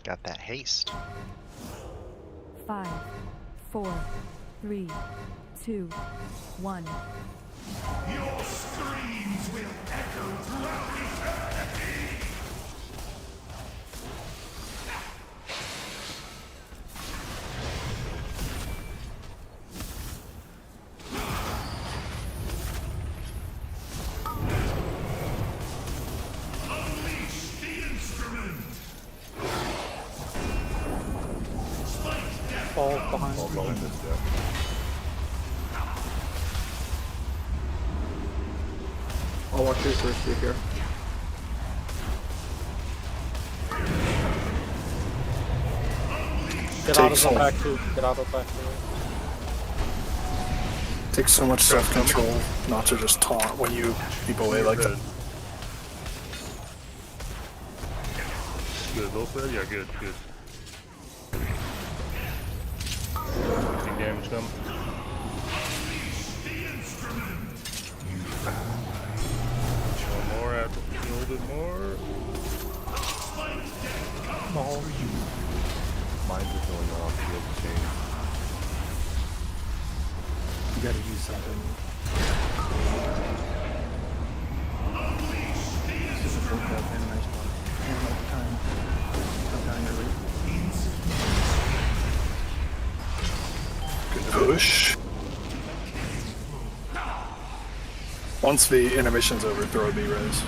Got that haste. 5, 4, 3, 2, 1. Your screams will echo throughout eternity! Unleash the instrument! Fall behind. I'll walk through first group here. Get out of the back too. Get out of the back too. Takes so much self-control not to just taunt when you keep away like that. good. Low spread? Yeah, good, good. Big damage come. One more, add a little bit more. No. Mine's just going off the chain. You gotta use something. This is a full cup and a nice one. And all the time. I'm dying early. Good push. Once the intermission's over, throw a B-res.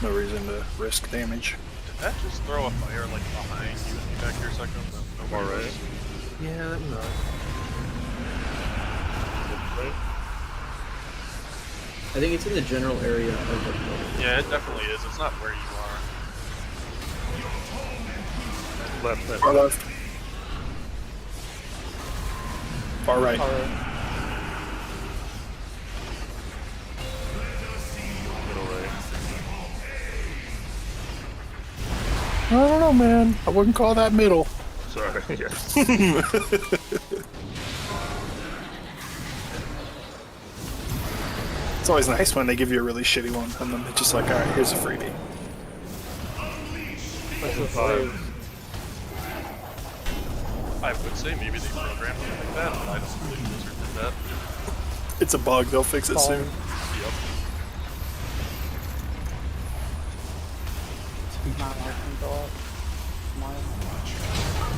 No reason to risk damage. Did that just throw a fire like behind you in the back here a second? No, Alright. Yeah, that was odd. I think it's in the general area of the building. Yeah, it definitely is. It's not where you are. Left, left. Far left. Far right. Middle right. I don't know, man. I wouldn't call that middle. Sorry, yeah. It's always nice when they give you a really shitty one, and then they're just like, alright, here's a freebie. I would say maybe they programmed it like that, but I don't believe Blizzard did that. It's a bug, they'll fix it soon. Yep.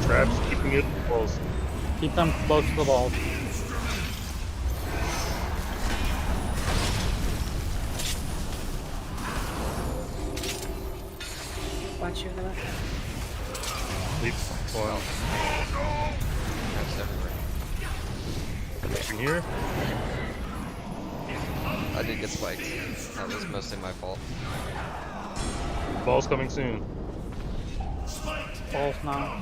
Traps, keeping it close. Keep them close to the balls. Watch your left. Leap. Wow. Traps everywhere. Nothing here. I did get spiked. That was mostly my fault. Ball's coming soon. Balls now.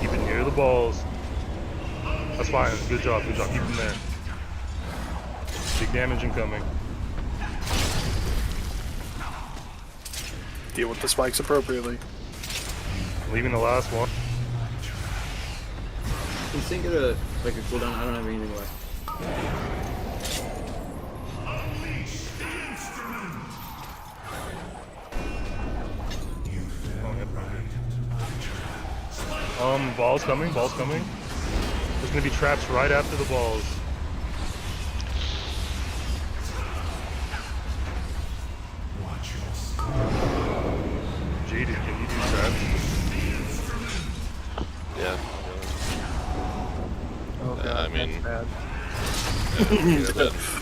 Keep it near the balls. That's fine. Good job. Good job. Keep them there. Big damage incoming. Deal with the spikes appropriately. Leaving the last one. Can Sync get a cooldown? I don't have anything left. Balls coming. Balls coming. There's gonna be traps right after the balls. Jaded, can you do traps? Yeah. Oh, Yeah, I mean, bad.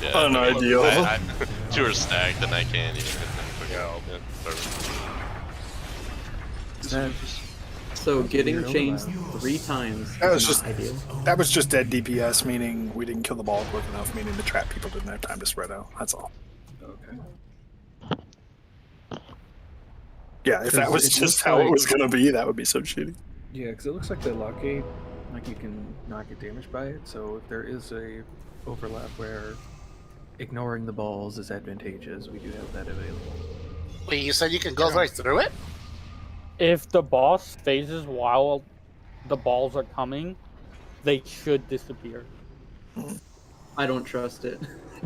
yeah, Unideal. Two are stacked, and I can't even hit them quick out. So getting chains 3 times That was is just not ideal. That was just dead DPS, meaning we didn't kill the ball quick enough, meaning the trap people didn't have time to spread out. That's all. Okay. Yeah, if that was just how it was gonna be, that would be so shitty. Yeah, because it looks like the lock gate, like you can not get damaged by it. So if there is a overlap where ignoring the balls is advantageous, we do have that available. Wait, you said you can go right through it? If the boss phases while the balls are coming, they should disappear. I don't trust it.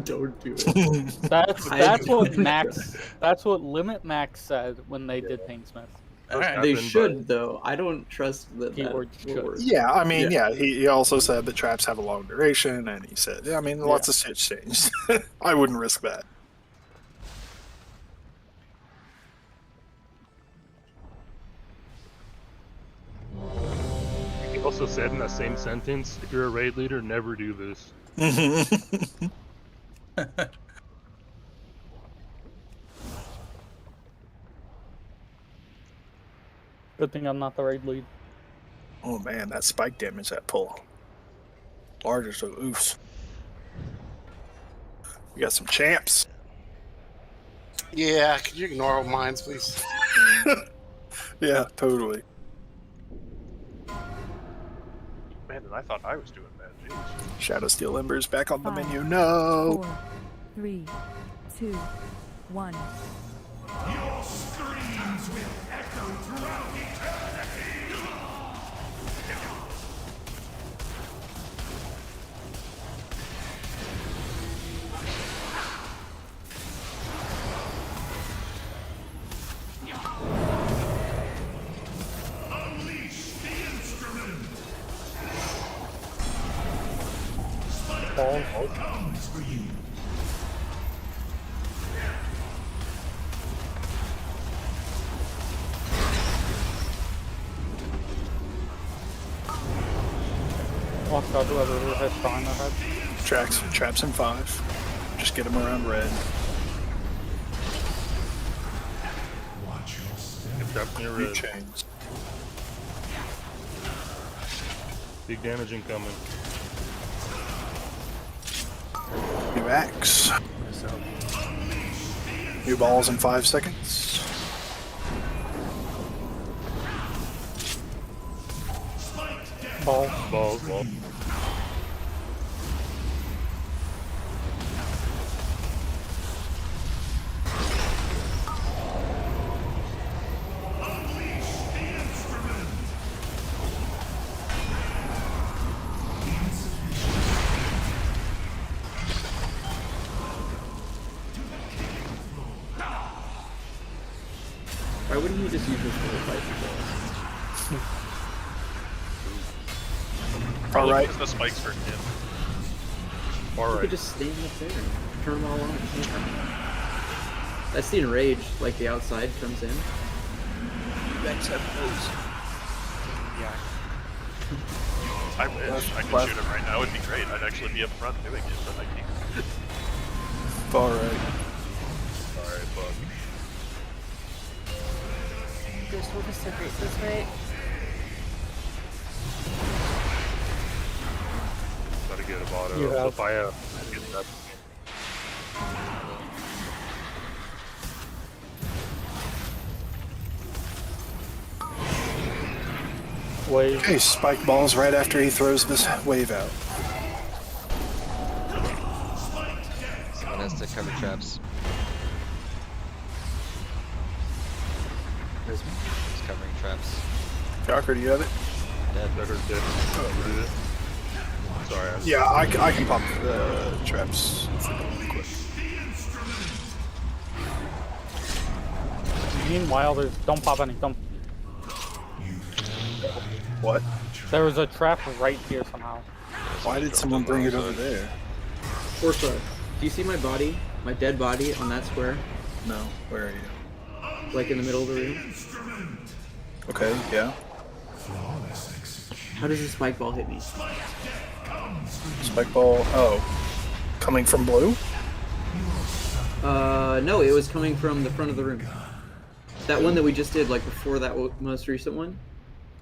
Don't do it. That's what Max. That's what Limit Max said when they did Painsmith. They should though. I don't trust that. Keyword will work. Yeah, I mean, yeah, he also said that traps have a long duration, and he said, I mean, lots of shit changed. I wouldn't risk that. He also said in that same sentence, if you're a raid leader, never do this. Good thing I'm not the raid lead. Oh man, that spike damage, that pull. Larger, so oofs. We got some champs. Yeah, can you ignore mines, please? Yeah, totally. Man, and I thought I was doing bad. Jeez. Shadow Steel Embers back on the 5, menu. No. 4, 3, 2, 1. Your screams will echo throughout eternity! Unleash the instrument! Spike comes for you. Watch out, whoever has strong ahead. Traps in 5. Just get them around red. Get trapped near red. Chains. Big damage incoming. New axe. New balls in 5 seconds. Balls. Balls. Why wouldn't he just use this for the fight? Probably Alright. because the spikes hurt him. You Alright. could just stand up there and turn them all on at the same time. That's the enrage, like the outside comes in. Vex have those. I wish I could shoot him right now. It'd be great. I'd actually be up front doing it, but I can't. Far right. Alright, bug. Ghost will just separate this right. Gotta get a bottom. You So have- if I get that. Wave. Okay, spike balls right after he throws this wave out. Someone has to cover traps. He's covering traps. Jocker, do you have it? Dead. Better dead. Sorry. Yeah, I can pop the traps really quick. Meanwhile, don't pop any. Don't. What? There was a trap right here somehow. Why did someone bring it over there? Orsa, do you see my body? My dead body on that square? No. Where are you? Like in the middle of the room? Okay, yeah. How does the spike ball hit me? Spike ball. Oh. Coming from blue? No, it was coming from the front of the room. That one that we just did, like before that most recent one?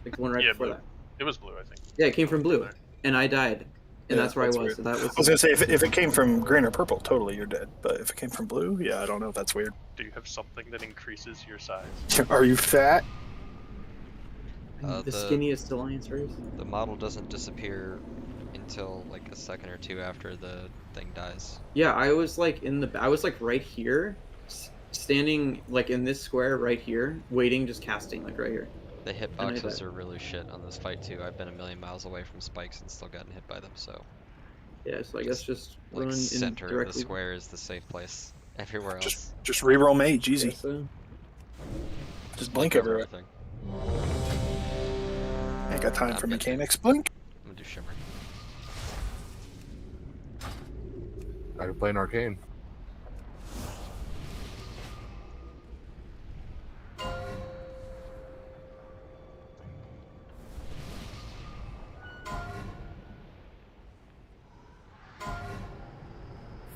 Like the one right before blue. that. It was blue, I think. Yeah, it came from blue. And I died. And Yeah, that's where I was. weird. So that was I was gonna say, if it came from green or purple, totally you're dead. But if it came from blue, yeah, I don't know if that's weird. Do you have something that increases your size? Are you fat? the skinniest alliance race. The model doesn't disappear until like a second or two after the thing dies. Yeah, I was like I was like right here, standing like in this square right here, waiting, just casting like right here. The hitboxes are really shit on this fight too. I've been a million miles away from spikes and still gotten hit by them, so... Yeah, so I guess just like run center in of directly. the square is the safe place. Everywhere else. Just reroll mage, easy. So. Just blink everywhere. Everything. Ain't got time for mechanics. Blink. I'm gonna do shimmer. I can play an arcane.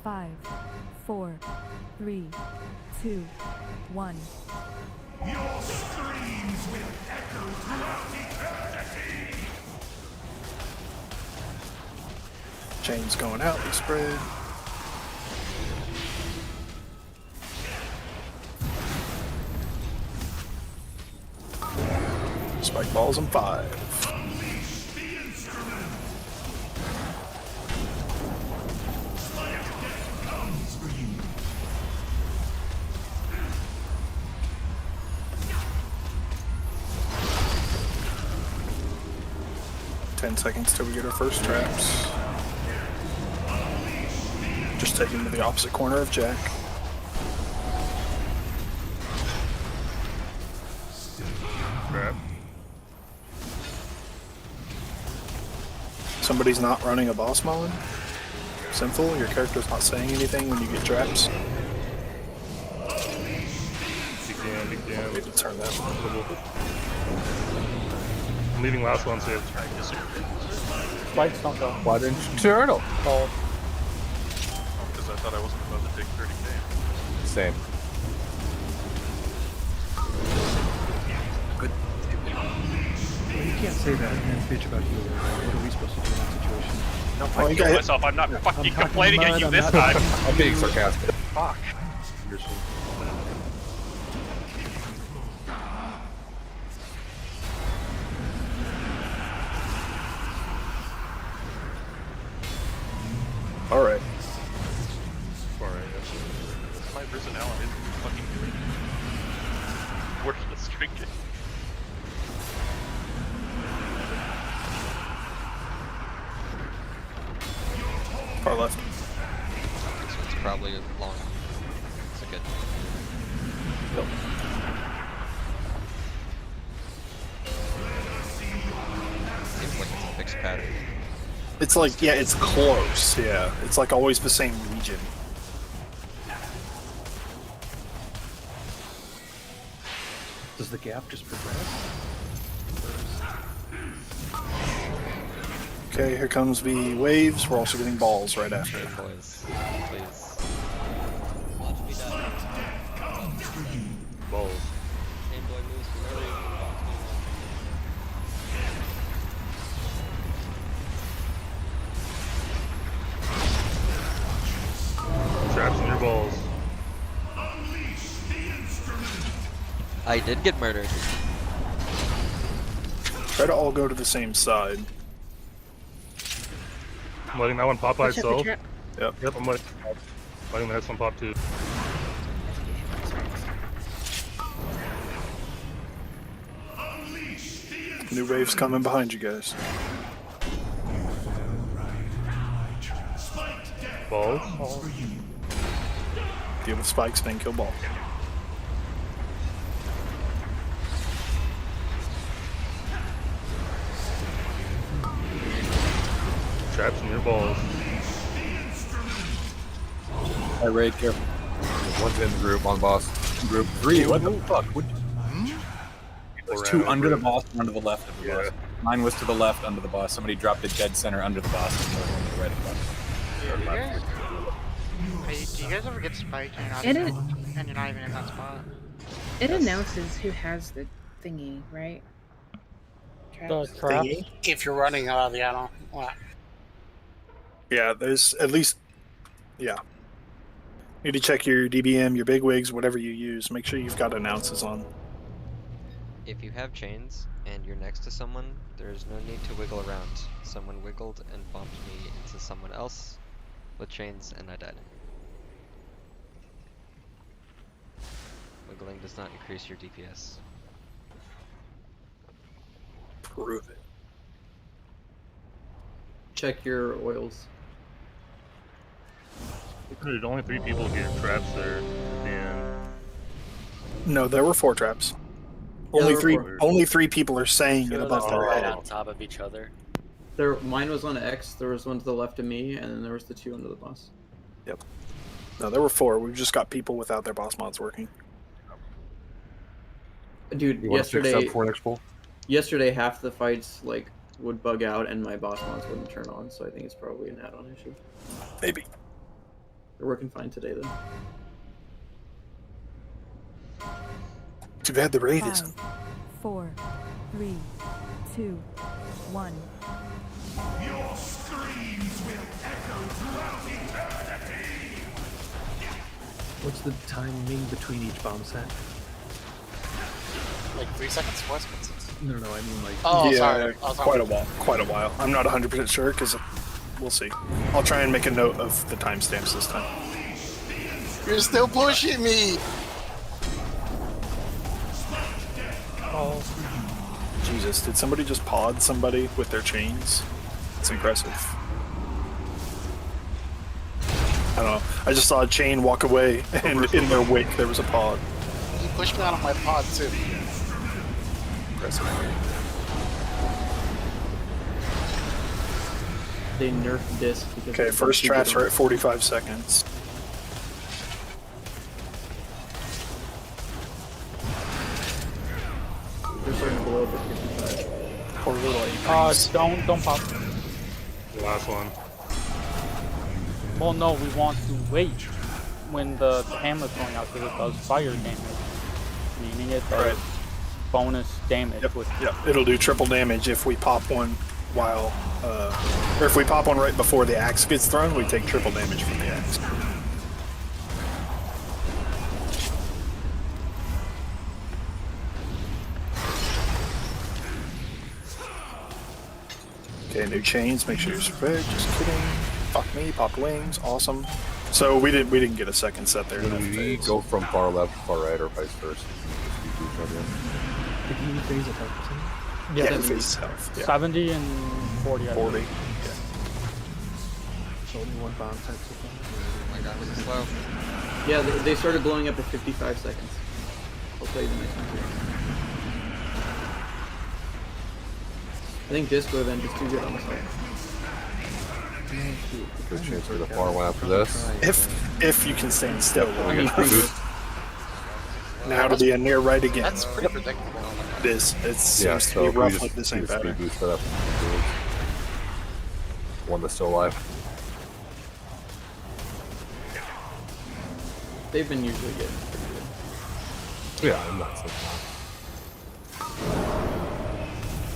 Five, 4, 3, 2, 1. Your screams will echo throughout eternity! Chains going out. We spread. Spike balls in 5. 10 seconds till we get our first traps. Just taking to the opposite corner of Jack. Trap. Somebody's not running a boss mod? Sinful, your character's not saying anything when you get traps. Big damn. Maybe turn that on a little bit. I'm leaving last one safe. Spikes don't go. Why didn't you turtle? Oh. Because I thought I wasn't about to take 30k. Same. Good. Well, you can't say that and then bitch about healing. What are we supposed to do in that situation? No, I killed myself. I'm not fucking complaining at you this time. I'm being sarcastic. Fuck. Alright. My personality isn't fucking doing it. Worthless drinking. Far left. So it's probably long. It's a good. Yep. Seems like it's a fixed pattern. It's like, yeah, it's close, yeah. It's like always the same region. Does the gap just progress? Okay, here comes the waves. We're also getting balls right after. Boys, please. Balls. Traps in your balls. I did get murdered. Try to all go to the same side. I'm letting that one pop by Watch out for itself. trap. Yep, I'm letting the next one pop too. New waves coming behind you guys. Balls. Deal with spikes, then kill ball. Traps in your balls. Alright, raid, careful. One's in the group, on boss. Group 3, what the fuck? There's two under the boss and under the left of the boss. Mine was to the left under the boss. Somebody dropped it dead center under the boss and the other one to the right of the boss. Do you guys ever get spiked and you're not even in that spot? It announces who has the thingy, right? The trap. If you're running the add-on. Yeah, there's at least, yeah. Need to check your DBM, your big wigs, whatever you use. Make sure you've got announces on. If you have chains and you're next to someone, there is no need to wiggle around. Someone wiggled and bumped me into someone else with chains and I died. Wiggling does not increase your DPS. Prove it. Check your oils. Dude, only 3 people get traps there. And No, there were 4 traps. Yeah, Only there were three. 4. Only 3 people are saying it They're above all their right head. on top of each other. Mine was on X. There was one to the left of me, and then there was the 2 under the boss. Yep. No, there were 4. We've just got people without their boss mods working. Dude, You want to fix that before next poll? yesterday half the fights like would bug out and my boss mods wouldn't turn on, so I think it's probably an add-on issue. Maybe. They're working fine today though. Too bad the raid 5, isn't. 4, 3, 2, 1. Your screams will echo throughout eternity. What's the timing between each bomb set? Like 3 seconds? 4 seconds? No, I mean like. Oh, yeah, sorry. quite a while. Quite a while. I'm not 100% sure because we'll see. I'll try and make a note of the timestamps this time. You're still pushing me! Oh. Jesus, did somebody just pod somebody with their chains? It's impressive. I don't know. I just saw a chain walk away, and in their wake there was a pod. He pushed me out of my pod too. Impressive. They nerfed disc because. Okay, first transfer at 45 seconds. They're starting to blow up at 55. Poor little aprons. Don't pop. The last one. Well, no, we want to wait when the hammer's going out because it does fire damage. Meaning it does bonus damage. Yep, it'll do triple damage if we pop one while, or if we pop one right before the axe gets thrown, we take triple damage from the axe. Okay, new chains, make sure you're prepared. Just kidding. Fuck me, popped wings, awesome. So we didn't get a second set there. When we go from far left to far right or vice versa. Did you phase at health? Yeah, it phases health. Yeah. 70 and 40. 40. Yeah. So only one bomb set so far. Oh my god, was it slow? Yeah, they started blowing up at 55 seconds. I'll tell you the next one too. I think Disco then is too good on the side. Good chance for the far one after this. If you can stand still long enough. Now to be a near right again. That's pretty predictable. It is. It seems to be roughly the same pattern. Boost for that one that's still alive. They've been usually good. Yeah, I'm not so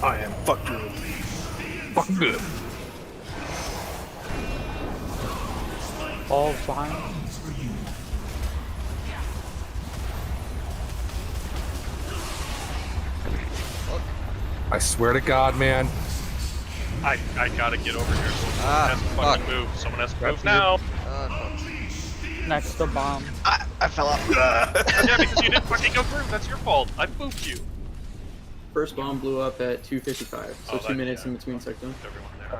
I am fuck good. Fucking good. All behind. I swear to God, man. I gotta get over here. Someone has to fucking move. Someone has to move now. Next to bomb. I fell off. Yeah, because you didn't fucking go through. That's your fault. I moved you. First bomb blew up at 2:55, so 2 minutes in between sections.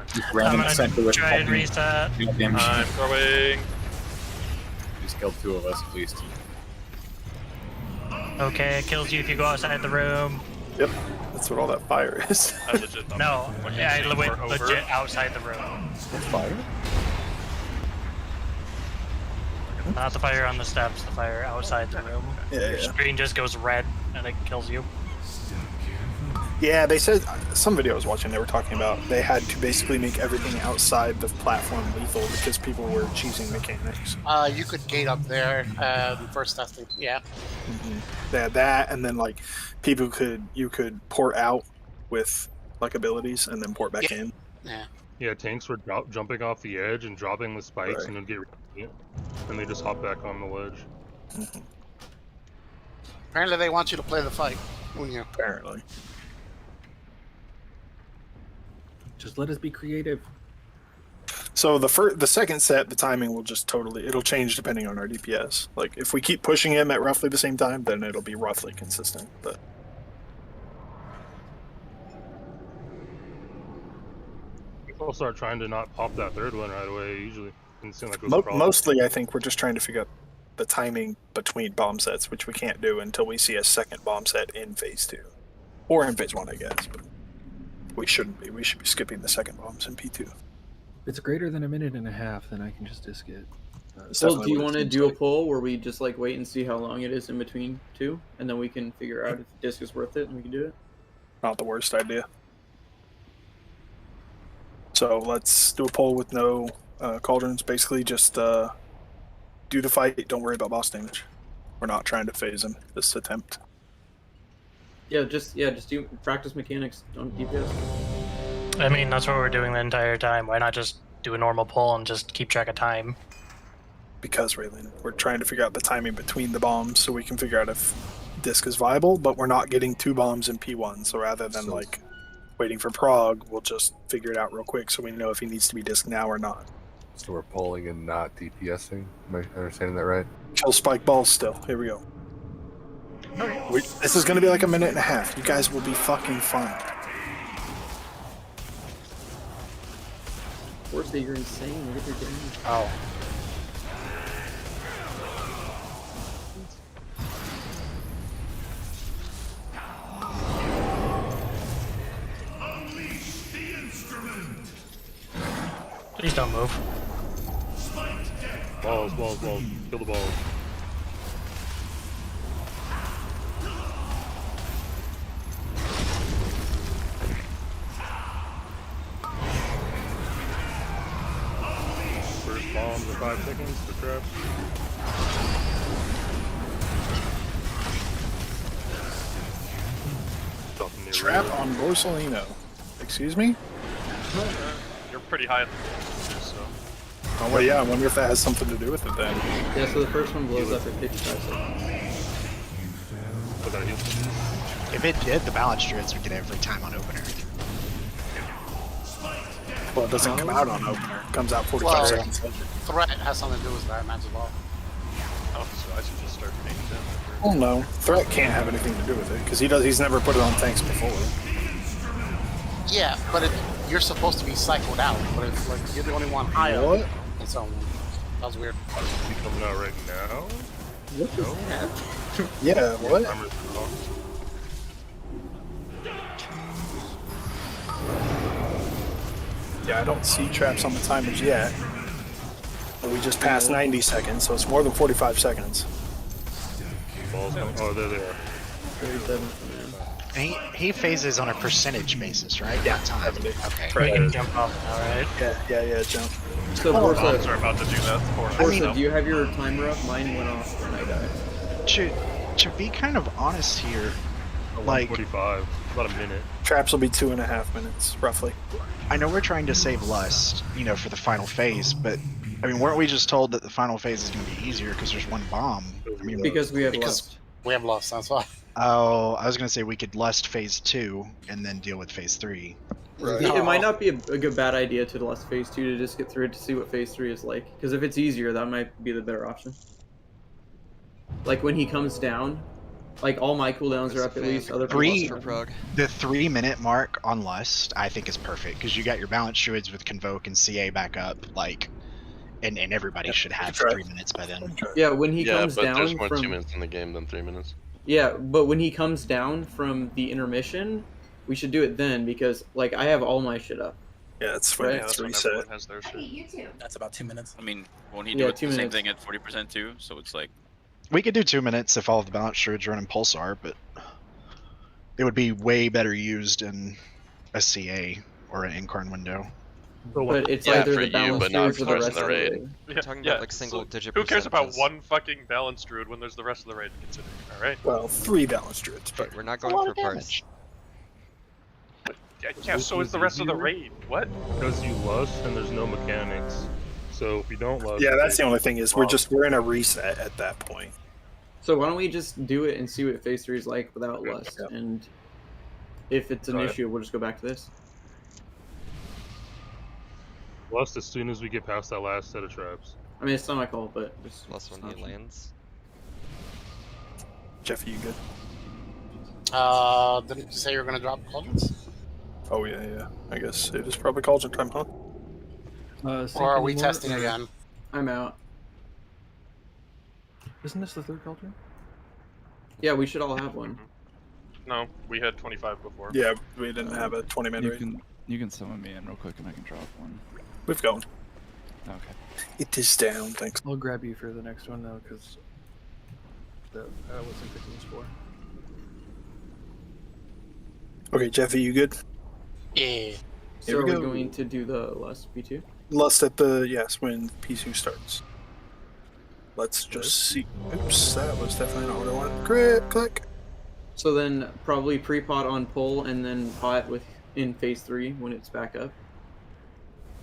Just ran in the center with try and reset. I'm throwing. Just killed 2 of us at least. Okay, it kills you if you go outside the room. Yep, that's what all that fire is. I legit thought No, when you yeah, say I went we're over. legit outside the room. Fire? Not the fire on the steps, the fire outside the room. Your screen just goes red and it kills you. Yeah, they said, some video I was watching, they were talking about they had to basically make everything outside the platform lethal because people were cheesing mechanics. You could gate up there, first testing, yeah. They had that, and then like you could port out with like abilities and then port back in. Yeah. Yeah, tanks were jumping off the edge and dropping the spikes and then and they just hop back on the ledge. Apparently they want you to play the fight, wouldn't you? Apparently. Just let us be creative. So the second set, the timing will just it'll change depending on our DPS. Like if we keep pushing him at roughly the same time, then it'll be roughly consistent. But People start trying to not pop that third one right away. Usually, it doesn't seem like it was a problem. mostly, I think we're just trying to figure out the timing between bomb sets, which we can't do until we see a second bomb set in phase 2, or in phase 1, I guess. But we shouldn't be. We should be skipping the second bombs in P2. If it's greater than a minute and a half, then I can just disc it. So do you want to do a poll where we just like wait and see how long it is in between 2, and then we can figure out if the disc is worth it and we can do it? Not the worst idea. So let's do a poll with no cauldrons. Basically, just do the fight. Don't worry about boss damage. We're not trying to phase him this attempt. Yeah, just do practice mechanics on DPS. I mean, that's what we're doing the entire time. Why not just do a normal pull and just keep track of time? Because, Raylan, we're trying to figure out the timing between the bombs so we can figure out if disc is viable, but we're not getting 2 bombs in P1. So rather than like waiting for Prog, we'll just figure it out real quick so we know if he needs to be disc now or not. So we're pulling and not DPSing? Am I understanding that right? Kill spike balls still. Here we go. This is gonna be like a minute and a half. You guys will be fucking fine. Force, you're insane. Look at your damage. Oh. Please don't move. Balls, balls, balls. Kill the balls. First bombs in 5 seconds for traps. Trap on Borsalino. Excuse me? You're pretty high in the so. Oh, well, yeah, I wonder if that has something to do with it then. Yeah, so the first one blows up at 55 seconds. If it did, the balance druids would get every time on opener. Well, it doesn't come out on opener. It comes out 45 seconds later. Threat has something to do with that match as well. Oh, so I should just start paying them. Well, no. Threat can't have anything to do with it, because he's never put it on tanks before. Yeah, but you're supposed to be cycled out, but it's like you're the only one high up. What? And so that was weird. Is he coming out right now? What is that? Yeah, what? Yeah, I don't see traps on the timers yet. But we just passed 90 seconds, so it's more than 45 seconds. Balls coming. Oh, there they are. 37. He phases on a percentage basis, right? Yeah, time. 70. Okay. You can jump off now, right? Yeah, jump. So, Bombs Borsa, are about to do that. Borsa, do you have your timer up? Mine went off when I died. To be kind of honest here, like 45, about a minute. Traps will be 2.5 minutes, roughly. I know we're trying to save lust, for the final phase, but I mean, weren't we just told that the final phase is going to be easier because there's one bomb? I mean, Because we have lust. We have lust, that's why. Oh, I was going to say we could lust phase 2 and then deal with phase 3. Right. It might not be a good bad idea to lust phase 2 to just get through it to see what phase 3 is like. Because if it's easier, that might be the better option. Like when he comes down, like all my cooldowns are up at least. Other The Prog. 3-minute mark on lust, I think, is perfect because you got your balance druids with convoke and CA back up, and everybody should have 3 minutes by then. Yeah, when he comes but down there's more from 2 minutes in the game than 3 minutes. Yeah, but when he comes down from the intermission, we should do it then because like I have all my shit up. Yeah, it's right. It's reset. Has their shit. That's about 2 minutes. I mean, won't he Yeah, do it 2 the same minutes. thing at 40% too? So it's like We could do 2 minutes if all of the balance druids run in Pulsar, but it would be way better used in a CA or an Incarn window. But it's Yeah, either for the you, balance but not druids for or the the rest rest of of the the raid. raid. We're talking about like single digit Who cares about percentages. one fucking balance druid when there's the rest of the raid to consider? Alright? Well, 3 balance druids, but We're not going for parts. Yeah, so is the rest of the raid. What? Because you lust and there's no mechanics. So if you don't lust, yeah, that's the only thing is we're in a reset at that point. So why don't we just do it and see what phase 3 is like without lust, and if it's an Right. issue, we'll just go back to this. lust as soon as we get past that last set of traps. I mean, it's not my call, but just Plus when he lands. Jeff, are you good? Didn't you say you were gonna drop cauldrons? Oh yeah. I guess it is probably cauldron time, huh? Or are we testing again? I'm out. Isn't this the third cauldron? Yeah, we should all have one. No, we had 25 before. Yeah, we didn't have a 20-minute raid. You can summon me in real quick and I can drop one. We've gone. Okay. It is down, thanks. I'll grab you for the next one though, because I wasn't picking this for. Okay, Jeff, are you good? Yeah. So are we going to do the lust P2? Lust at the when P2 starts. Let's just see. Oops, that was definitely not what I wanted. Click. So then probably pre-pot on pull and then pot in phase 3 when it's back up.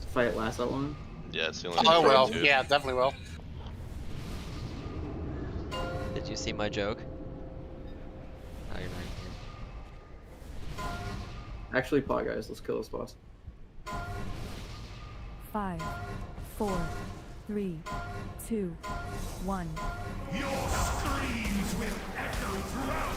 If it lasts that long. Yeah, it's the only Oh thing well, to do. yeah, definitely will. Did you see my joke? No, you're not here. Actually, pot guys, let's kill this boss. 5, 4, 3, 2, 1. Your screams will echo throughout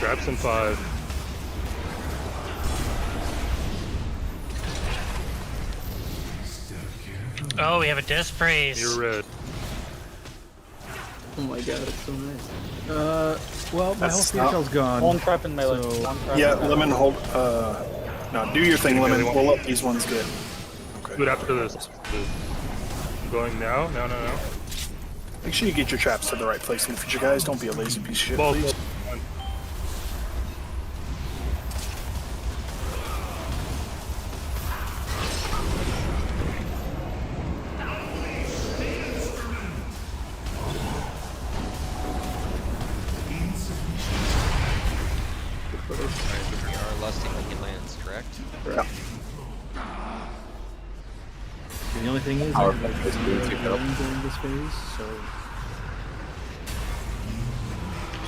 Traps in 5. Oh, we have a disc priest. You're red. Oh my god, it's so nice. Well, my whole spirit shell's gone. One trap in melee. So, One trap Yeah, in melee. Lemon, hold. No, do your thing, Lemon. We'll let these ones get. Do it after this. I'm going now. No. Make sure you get your traps to the right place in the future, guys. Don't be a lazy piece of shit, Ball, please. We are lusting when he lands, correct? Yeah. The only thing is, Our I'm like phase will take it up. during this phase, so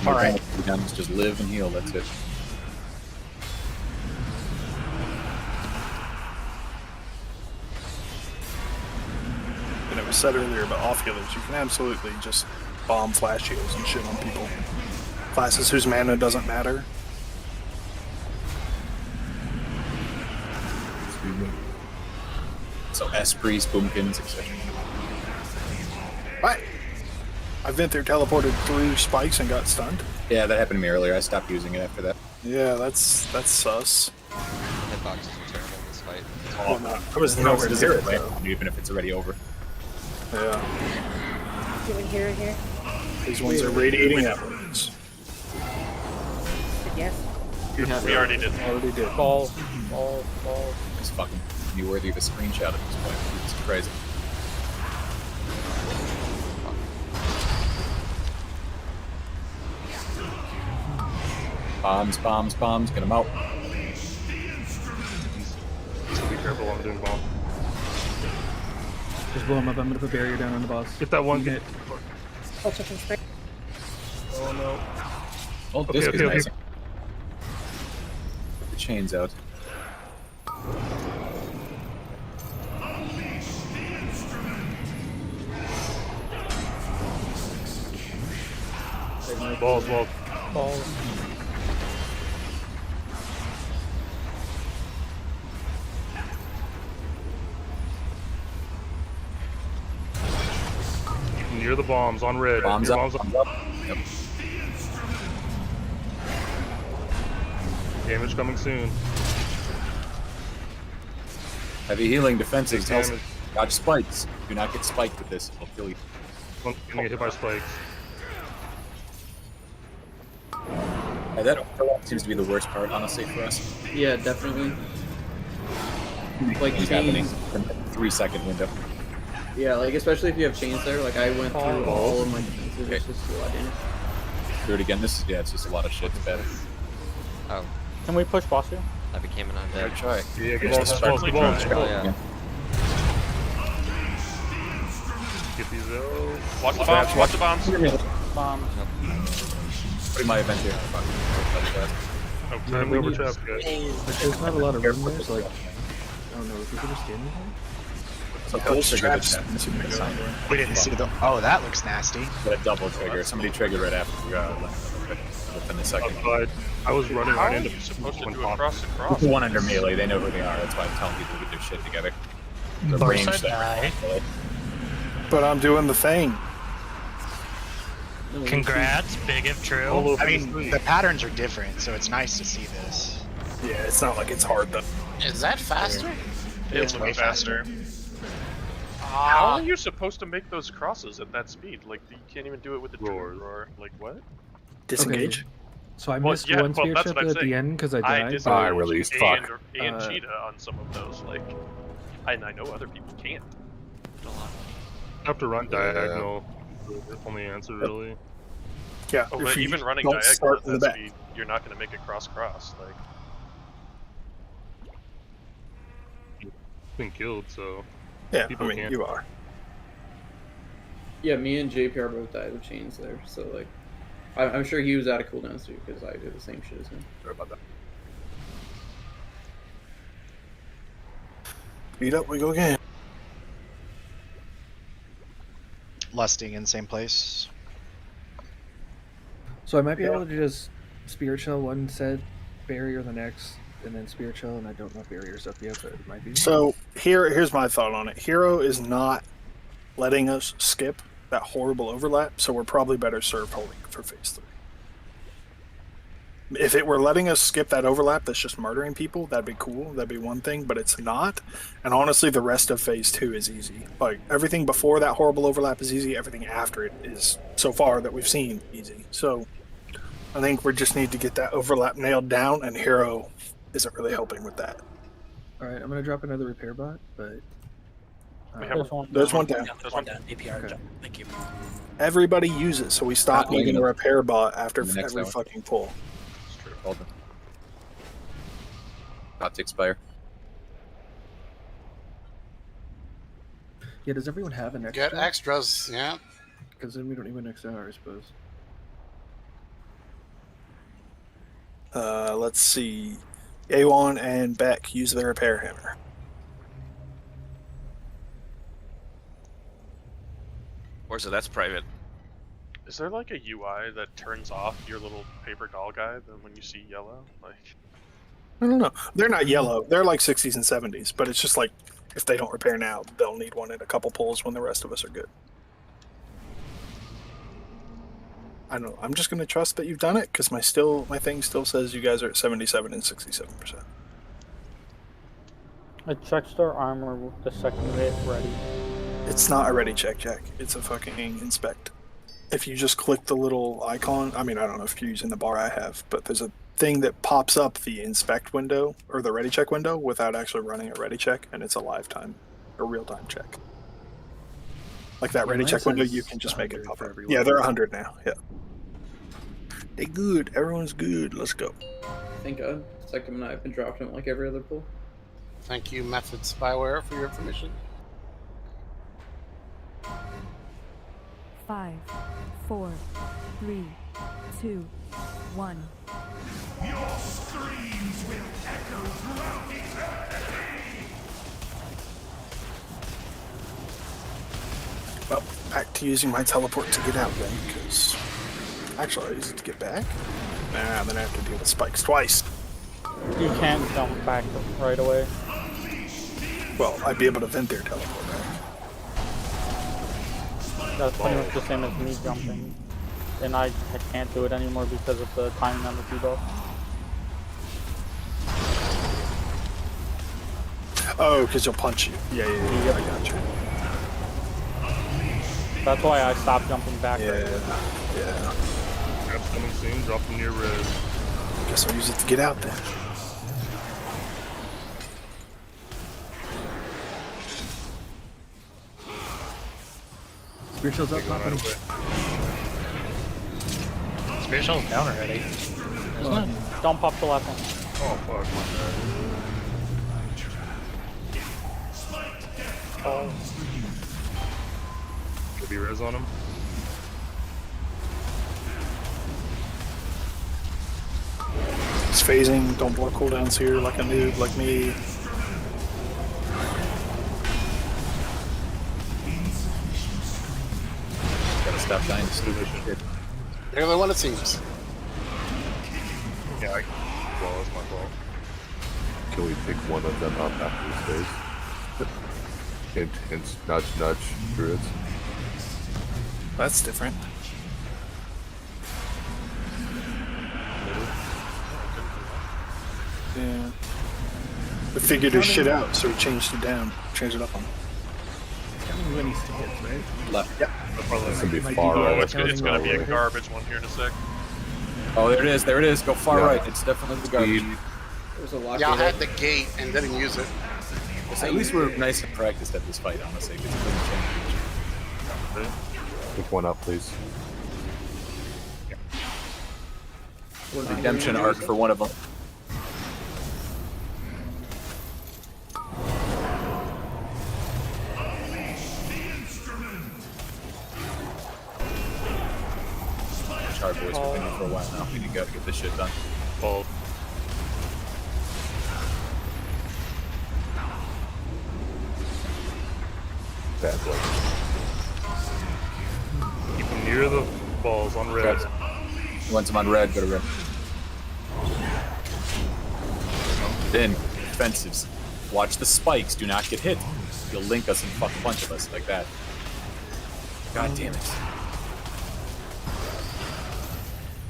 All right. Just live and heal. That's it. And it was said earlier about off healers. You can absolutely just bomb flash heals and shit on people. Classes whose mana doesn't matter. So Esprits, Boomkins, etc. Right. I've been through teleported through spikes and got stunned. Yeah, that happened to me earlier. I stopped using it after that. Yeah, that's sus. Hitboxes are terrible in this fight. Oh, no. I was You nowhere does near it it, land, though. even if it's already over. Yeah. Do it here, here. These ones are radiating outwards. Yes. We already did. Already did. Ball. It's fucking be worthy of a screenshot at this point. It's crazy. Bombs. Get them out. So be careful while I'm doing ball. just blow him up. I'm gonna put barrier down on the boss. Get that one. Get Oh, chicken spray. Oh no. Oh, Okay, this is okay, okay. nice. Put the chains out. Balls. Near the bombs on red. Bombs Near up. bombs Bombs up. Yep. Damage coming soon. Heavy healing, defensive. Big Tells damage. dodge spikes. Do not get spiked with this. It'll kill you. I'm gonna get hit by spikes. That overlap seems to be the worst part, honestly, for us. Yeah, definitely. Like It's happening chains. in a 3-second window. Yeah, like especially if you have chains there. Like I went through Oh. all of my defenses. It's just a lot of damage. Do it again. It's just a lot of shit. It's bad. Oh, Can we push boss here? I became an undead. Alright, try. Yeah, get Just balls. Oh yeah. Get these out. Watch the bombs. Watch the bombs. Bomb. Putting my event here. Fuck. Oh, time to over trap, guys. There's not a lot of room there, so like, I don't know if we could just stand there. So Those trigger traps. this. We didn't see the. Oh, that looks nasty. Got a double trigger. Somebody triggered right after within the second. I was running How right are into you supposed to one do bomb. across the cross? One under melee. They know who they are. That's why I'm telling people to get their shit together. The Of course range I that. die. But I'm doing the thing. Congrats, big if true. I mean, the patterns are different, so it's nice to see this. Yeah, it's not like it's hard though. Is that faster? It's way faster. How are you supposed to make those crosses at that speed? Like, you can't even do it with the roar. Like, what? Disengage. So I Well, missed yeah, one well, spirit that's ship what I'm at the saying. end because I I died. disengaged I released, fuck. and cheetah on some of those. Like, and I know other people can't. I have to run diagonal. The only answer, really. Yeah. Oh, if but you even running don't diagonal start at in the that back. speed, you're not going to make it cross-cross. Like, Been killed, so Yeah, people I mean, can't. you are. Yeah, me and JPR both died with chains there, so like, I'm sure he was out of cooldowns too because I did the same shit as him. Sorry about that. Beat up, we go again. Lusting in same place. So I might be able to just Spirit Shell one set, barrier the next, and then Spirit Shell, and I don't know if barrier's up yet, but it might be. So here's my thought on it. Hero is not letting us skip that horrible overlap, so we're probably better served holding for phase 3. If it were letting us skip that overlap that's just murdering people, that'd be cool. That'd be one thing, but it's not. And honestly, the rest of phase 2 is easy. Like, everything before that horrible overlap is easy. Everything after it is, so far that we've seen, easy. So I think we just need to get that overlap nailed down, and Hero isn't really helping with that. Alright, I'm going to drop another repair bot, but... There's one down. There's one down. APR jump. Thank you. Everybody use it, so we stop Not needing a negative. repair bot after The next every hour. fucking pull. Hold on. About to expire. Yeah, does everyone have an extra? Get extras, yeah. Because then we don't need an extra hour, I suppose. Let's see. A1 and Beck use the repair hammer. Or so that's private. Is there like a UI that turns off your little paper doll guy then when you see yellow? Like, I don't know. They're not yellow. They're like 60s and 70s, but it's just like if they don't repair now, they'll need one in a couple pulls when the rest of us are good. I don't know. I'm just gonna trust that you've done it because my thing still says you guys are at 77 and 67%. I checked our armor the second we hit ready. It's not a ready check, Jack. It's a fucking inspect. If you just click the little icon, I mean, I don't know if you're using the bar I have, but there's a thing that pops up the inspect window or the ready check window without actually running a ready check, and it's a real-time check. Like that Yeah, ready mine check window, says you can just make it 100 pop for up. everyone. Yeah, they're 100 now. Yeah. They good. Everyone's good. Let's go. Thank God. Second and I have been dropping it like every other pull. Thank you, Method Spyware, for your information. 5, 4, 3, 2, 1. Your screams will echo throughout eternity! Well, back to using my teleport to get out then, because actually I use it to get back. Nah, then I have to deal with spikes twice. You can't jump back right away. Well, I'd be able to vent their teleport back. That's pretty much the same as me jumping. And I can't do it anymore because of the timing on the debuff. Oh, because you'll punch you. Yeah, I got you. That's why I stopped jumping back. Yeah. Grab's coming soon. Drop them near red. Guess I'll use it to get out then. Spirit Shell's up, not funny. Spirit Shell's down already. Isn't it? Don't pop the last one. Oh fuck. Oh. Could be res on him. It's phasing. Don't block cooldowns here like a noob like me. Gotta stop dying to stupid shit. You're the one it seems. Yeah, well, that's my fault. Can we pick one of them up after this phase? Hint, hint, nudge, nudge, druids. That's different. Yeah. We figured his shit out, so we changed it down. Changed it up on him. Counting when he hits, right? Left. Yep. That's gonna be My far default right. It's gonna be a garbage one here in a sec. Oh, there it is. There it is. Go far Yeah. right. It's definitely the garbage. There's a lock. Y'all had the gate and didn't use it. So at least we're nice and practiced at this fight, honestly, because it doesn't change. Pick one up, please. Redemption arc for one of them. Our boys have been here for a while now. We gotta get this shit done. Ball. Bad blood. Keep them near the balls on red. You want some on red, go to red. Then, defensives. Watch the spikes. Do not get hit. You'll link us and fuck a bunch of us like that. God damn it.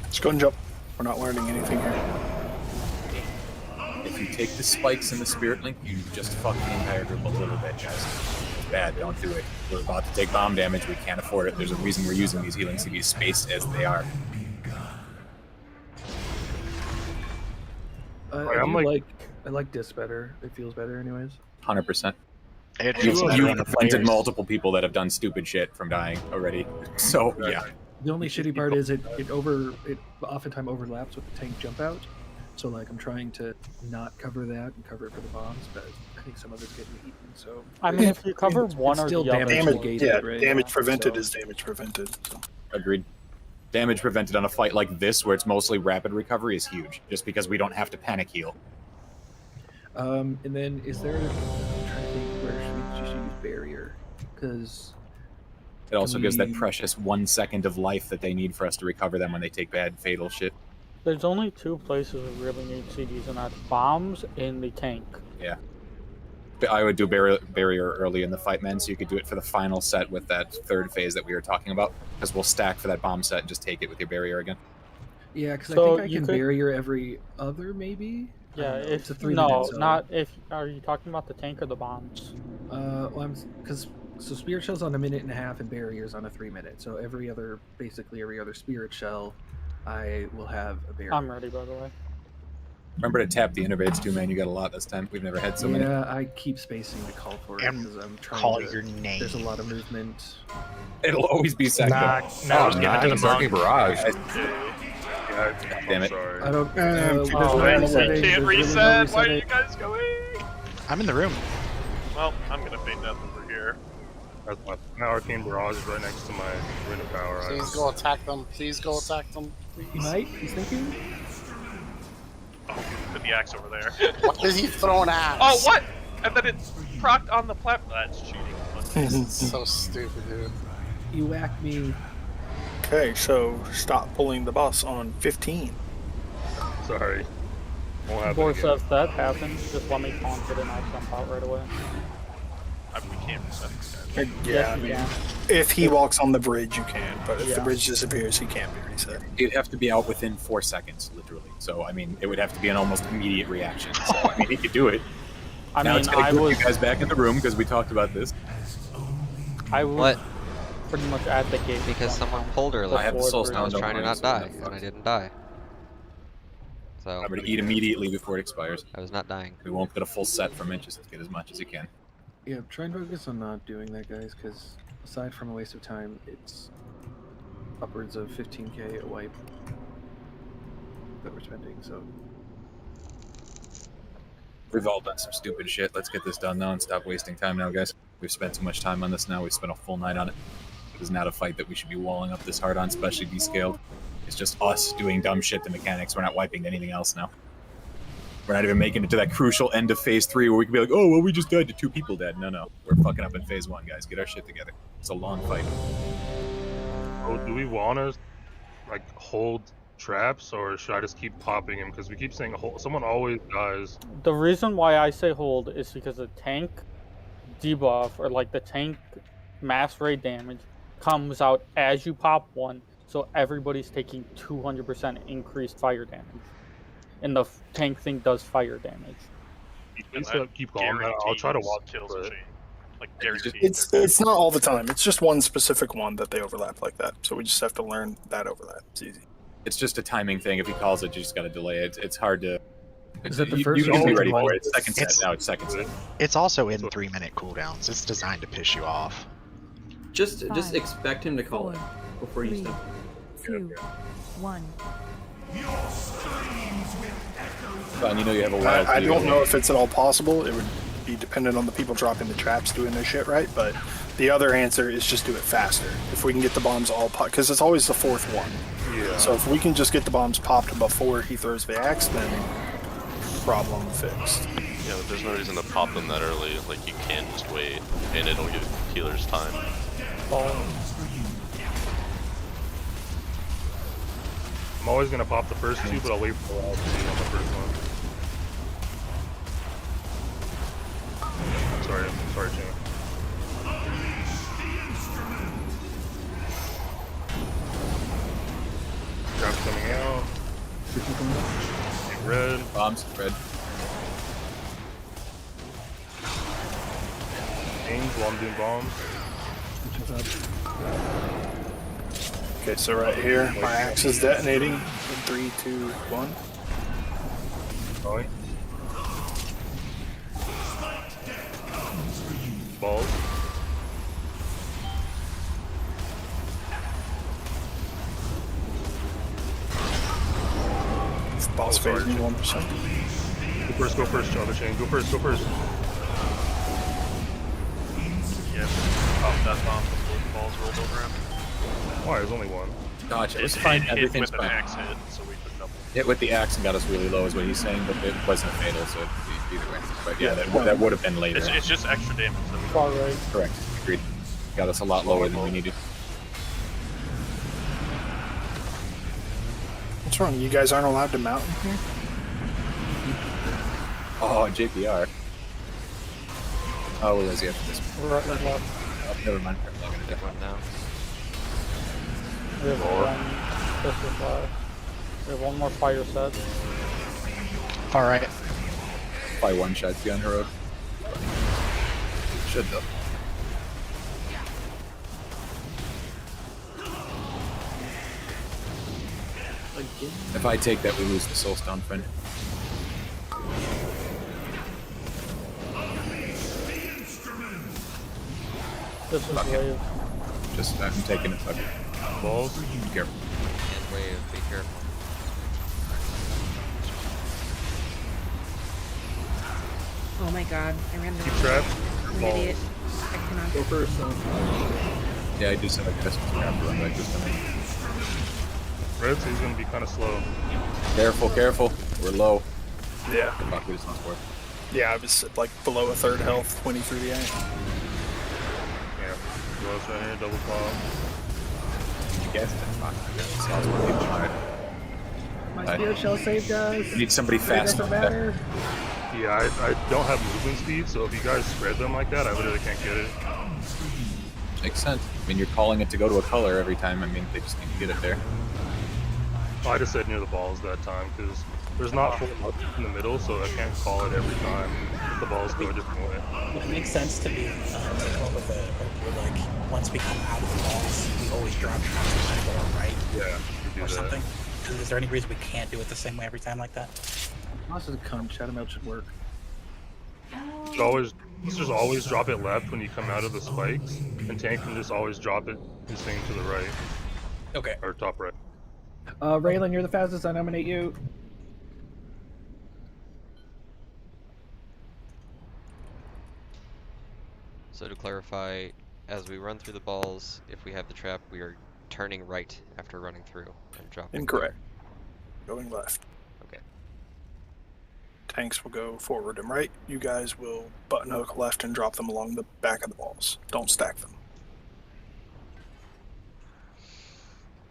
Just go and jump. We're not learning anything here. If you take the spikes and the spirit link, you just fuck the entire group a little bit, guys. It's bad, don't do it. We're about to take bomb damage, we can't afford it. There's a reason we're using these healing CDs spaced as they are. I like this better. It feels better anyways. 100%. You've prevented multiple people that have done stupid shit from dying already. So, yeah. The only shitty part is it oftentimes overlaps with the tank jump out. So like I'm trying to not cover that and cover it for the bombs, but I think some of it's getting eaten. So I mean, if you cover one or the other, damage prevented is damage prevented. So. Agreed. Damage prevented on a fight like this, where it's mostly rapid recovery, is huge. Just because we don't have to panic heal. And then is there? I'm trying to think where should we use barrier? Because it also gives that precious 1 second of life that they need for us to recover them when they take bad fatal shit. There's only two places we really need CDs, and that's bombs in the tank. Yeah. I would do barrier early in the fight, man, so you could do it for the final set with that third phase that we were talking about. Because we'll stack for that bomb set and just take it with your barrier again. Yeah, because I think I can barrier every other, maybe? Yeah, it's a 3 no, minute zone. not if. Are you talking about the tank or the bombs? So Spirit Shell's on 1.5 minutes and barrier's on a 3 minute. So basically every other Spirit Shell, I will have a barrier. I'm ready, by the way. Remember to tap the innervates too, man. You got a lot this time. We've never had so many. Yeah, I keep spacing to call for it because I'm trying call to. Your name. There's a lot of movement. It'll always be second. Just give it to the monk. Barrage. Damn it. I don't. You can't reset. Why are you guys going? I'm in the room. Well, I'm gonna feign death over here. My arcane barrage is right next to my ring of power. Please go attack them. Please go attack them. Please. He might. He's thinking. Oh, put the axe over there. What is he throwing axe? Oh, what? And then it procced on the platform. That's cheating. This is so stupid, dude. You whacked me. Okay, so stop pulling the boss on 15. Sorry. Of course, if that happens, just let me taunt it and I'll jump out right away. We can't reset this guy. Yeah, I mean, if he walks on the bridge, you can, but if the bridge disappears, he can't be reset. He'd have to be out within 4 seconds, literally. So, I mean, it would have to be an almost immediate reaction. So, I mean, he could do it. Now it's going to put you guys back in the room because we talked about this. I was pretty much at the gate. Because someone pulled earlier. I have the soul stone. I was trying to not die, and I didn't die. So I'm going to eat immediately before it expires. I was not dying. We won't get a full set from it, just get as much as you can. Yeah, try and focus on not doing that, guys, because aside from a waste of time, it's upwards of 15k a wipe that we're spending, so... We've all done some stupid shit. Let's get this done now and stop wasting time now, guys. We've spent too much time on this now. We've spent a full night on it. This is not a fight that we should be walling up this hard on, especially descaled. It's just us doing dumb shit to mechanics. We're not wiping anything else now. We're not even making it to that crucial end of phase 3 where we can be like, oh, well, we just died to 2 people dead. No. We're fucking up in phase 1, guys. Get our shit together. It's a long fight. Oh, do we want to, like, hold traps, or should I just keep popping him? Because we keep saying hold. Someone always dies. The reason why I say hold is because the tank debuff, or like the tank mass rate damage, comes out as you pop one, so everybody's taking 200% increased fire damage. And the tank thing does fire damage. Keep going. I'll try to watch kills it. Like guaranteed. It's not all the time. It's just one specific one that they overlap like that. So we just have to learn that overlap. It's easy. It's just a timing thing. If he calls it, you just got to delay it. It's hard to... Is that the first you can be or ready second for one? it. Second set. Now it's second set. It's also in 3-minute cooldowns. It's designed to piss you off. Just expect him to call it before you step in. 2, 1. Well, you know you have a wild I don't know if it's at all possible. It would be dependent on the people dropping the traps doing their shit right, but the other answer is just do it faster. If we can get the bombs all popped, because it's always the 4th one. Yeah. So if we can just get the bombs popped before he throws the axe, then problem fixed. Yeah, but there's no reason to pop them that early. Like, you can just wait, and it'll give healers time. I'm always gonna pop the first 2, but I'll wait for the last 2 on the first one. fire chain. Traps coming out. Red. Bombs, red. Chains while I'm doing bombs. Okay, so right here, my axe is detonating in 3, 2, 1. Going. Balls. Boss phase me 1%. Go first, Java Chain. Go first. Yeah, pop that bomb before the balls rolled over him. Why? There's only one. Gotcha. It's It fine. hit Everything's with an fine. axe hit, so we took double. Hit with the axe and got us really low is what he's saying, but it wasn't fatal, so either way. But yeah, that would have been later. It's just extra damage. Far right. Correct. Agreed. Got us a lot lower than we needed. What's wrong? You guys aren't allowed to mount in here? Oh, JPR. Oh, where is he after this? Right, left. Oh, never mind. I'm not gonna do it now. We have one more fire set. Alright. Probably one shot the on the road. Should though. If I take that, we lose the soul stone friend. This is Fuck it. wave. Just I'm taking it. Fuck it. Balls. Be careful. And wave, be careful. Oh my god, I ran the Keep wrong way. trapped. I'm an idiot. I cannot. Go first, son. Yeah, I do said I guess we have to run back this time. Red, so he's gonna be kind of slow. Careful. We're low. Yeah. Fuck, we just lost four. Yeah, I was like below a third health when he threw the axe. Yeah. Gloves right here, double claw. You guessed it. Fuck. I just lost one people hard. My spirit shell saved us. We need somebody It fast. doesn't matter. Yeah, I don't have movement speed, so if you guys spread them like that, I literally can't get it. Makes sense. I mean, you're calling it to go to a color every time. I mean, they just need to get it there. Oh, I just said near the balls that time, because there's not full much in the middle, so I can't call it every time if the balls go a different way. Would it make sense to be to come up with a like once we come out of the balls, we always drop traps to go right? Yeah, we do or that. something. Is there any reason we can't do it the same way every time like that? Moss is a cunt. Shadow Meld should work. Let's just always drop it left when you come out of the spikes, and Tank can just always drop it his thing to the right. Okay. Or top right. Raylan, you're the fastest. I nominate you. So to clarify, as we run through the balls, if we have the trap, we are turning right after running through and dropping. Incorrect. Going left. Okay. Tanks will go forward and right. You guys will button hook left and drop them along the back of the balls. Don't stack them.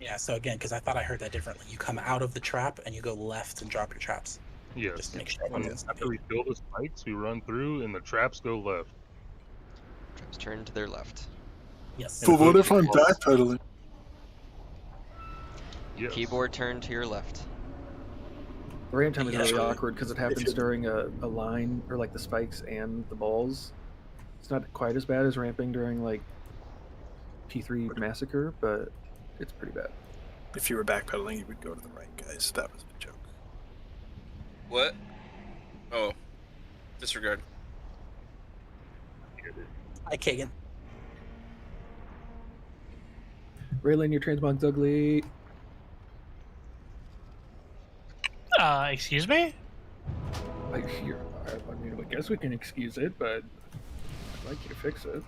Yeah, so again, because I thought I heard that differently. You come out of the trap and you go left and drop your traps. Yes. Just make sure When, everyone's after we fill the spikes, we run through, and the traps go left. Traps turn to their left. Yes. But what if I'm backpedaling? Yes. Keyboard turn to your left. Ram time is really Yeah. awkward because it happens during a line, or like the spikes and the balls. It's not quite as bad as ramping during like P3 Massacre, but it's pretty bad. If you were backpedaling, you would go to the right, guys. That was a joke. What? Oh. Disregard. Hi, Kagan. Raylan, your transmog's ugly. Excuse me? I mean, I guess we can excuse it, but I'd like you to fix it.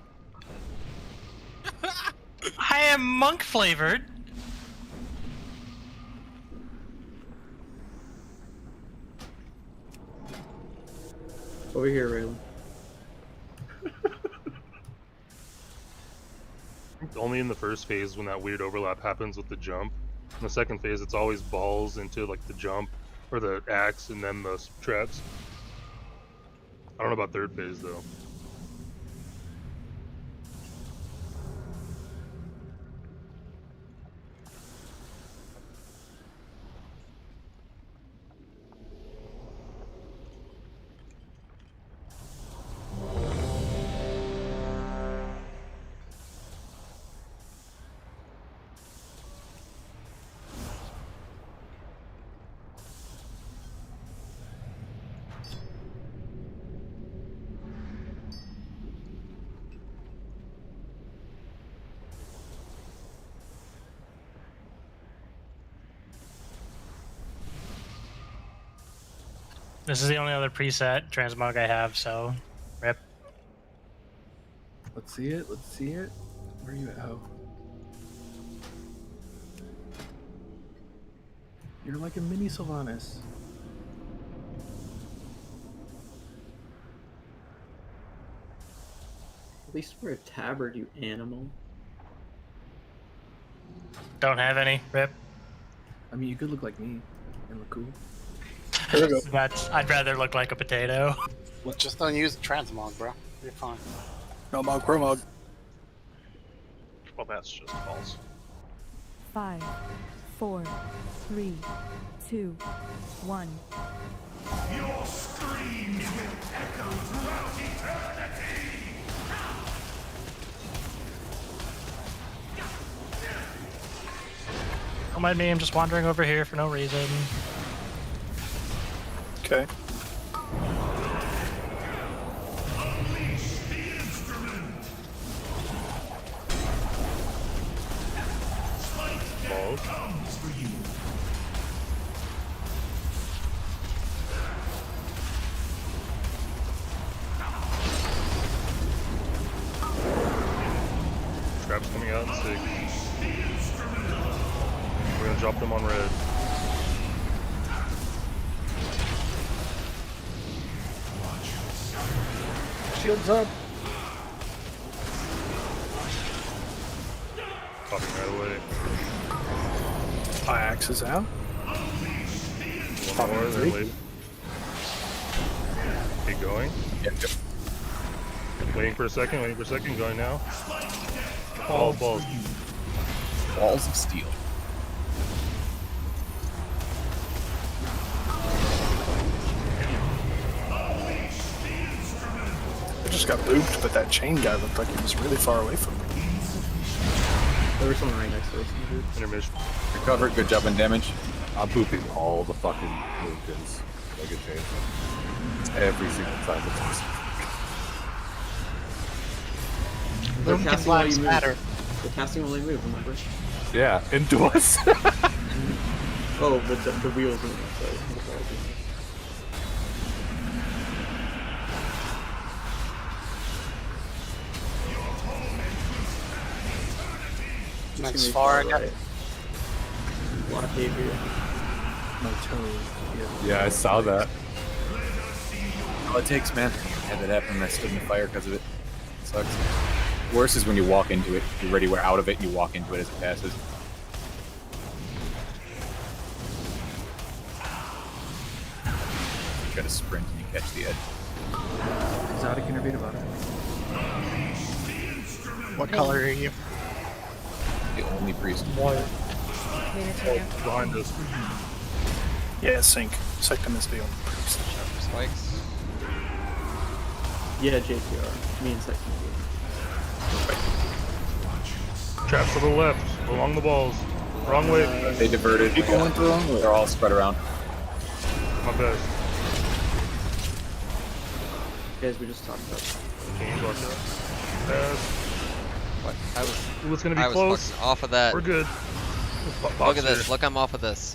I am monk flavored. Over here, Raylan. Only in the first phase when that weird overlap happens with the jump. In the second phase, it's always balls into like the jump or the axe and then the traps. I don't know about third phase though. This is the only other preset transmog I have, so rip. Let's see it. Let's see it. Where are you at? Oh. You're like a mini Sylvanas. At least wear a tabard, you animal. Don't have any. Rip. I mean, you could look like me and look cool. I'd rather look like a potato. Well, just don't use transmog, bro. You're fine. No mog, pro mog. Well, that's just false. 5, 4, 3, 2, 1. Your screams will echo throughout eternity! Don't mind me, I'm just wandering over here for no reason. Okay. Unleash the instrument! Balls. Comes for you. Traps coming out in 6. We're gonna drop them on red. Shields up. Popping right away. Axe is out. One more, then wait. Keep going. Yep. Waiting for a second, going now. Balls. Balls of steel. I just got booped, but that chain guy looked like he was really far away from me. There was someone right next to us. Intermission. Recover, good job on damage. I'm booping all the fucking Mookins. I get changed. Every single time it's awesome. They're casting while you move. They're casting while they move, remember? Yeah, into us. Oh, but the wheels move. Sorry. Next far, I got it. Block here. My toe. Yeah, I saw that. All it takes, man. I had that happen when I stood in the fire because of it. It sucks. Worse is when you walk into it. You're ready, we're out of it, and you walk into it as it passes. You gotta sprint and you catch the edge. Exotic innovative auto. What color are you? The only priest. Minotaur. Behind us. Yeah, Sync. Sectum is the only priest. Spikes. Yeah, JPR. Me and Sexton. Traps to the left, along the balls. Wrong way. They diverted. People went the wrong way. They're all spread around. My best. Guys, we just talked about. Change watch out. Pass. What? I was. Ooh, it's gonna be I was close. fucking off of that. We're good. Look at this. Look, I'm off of this.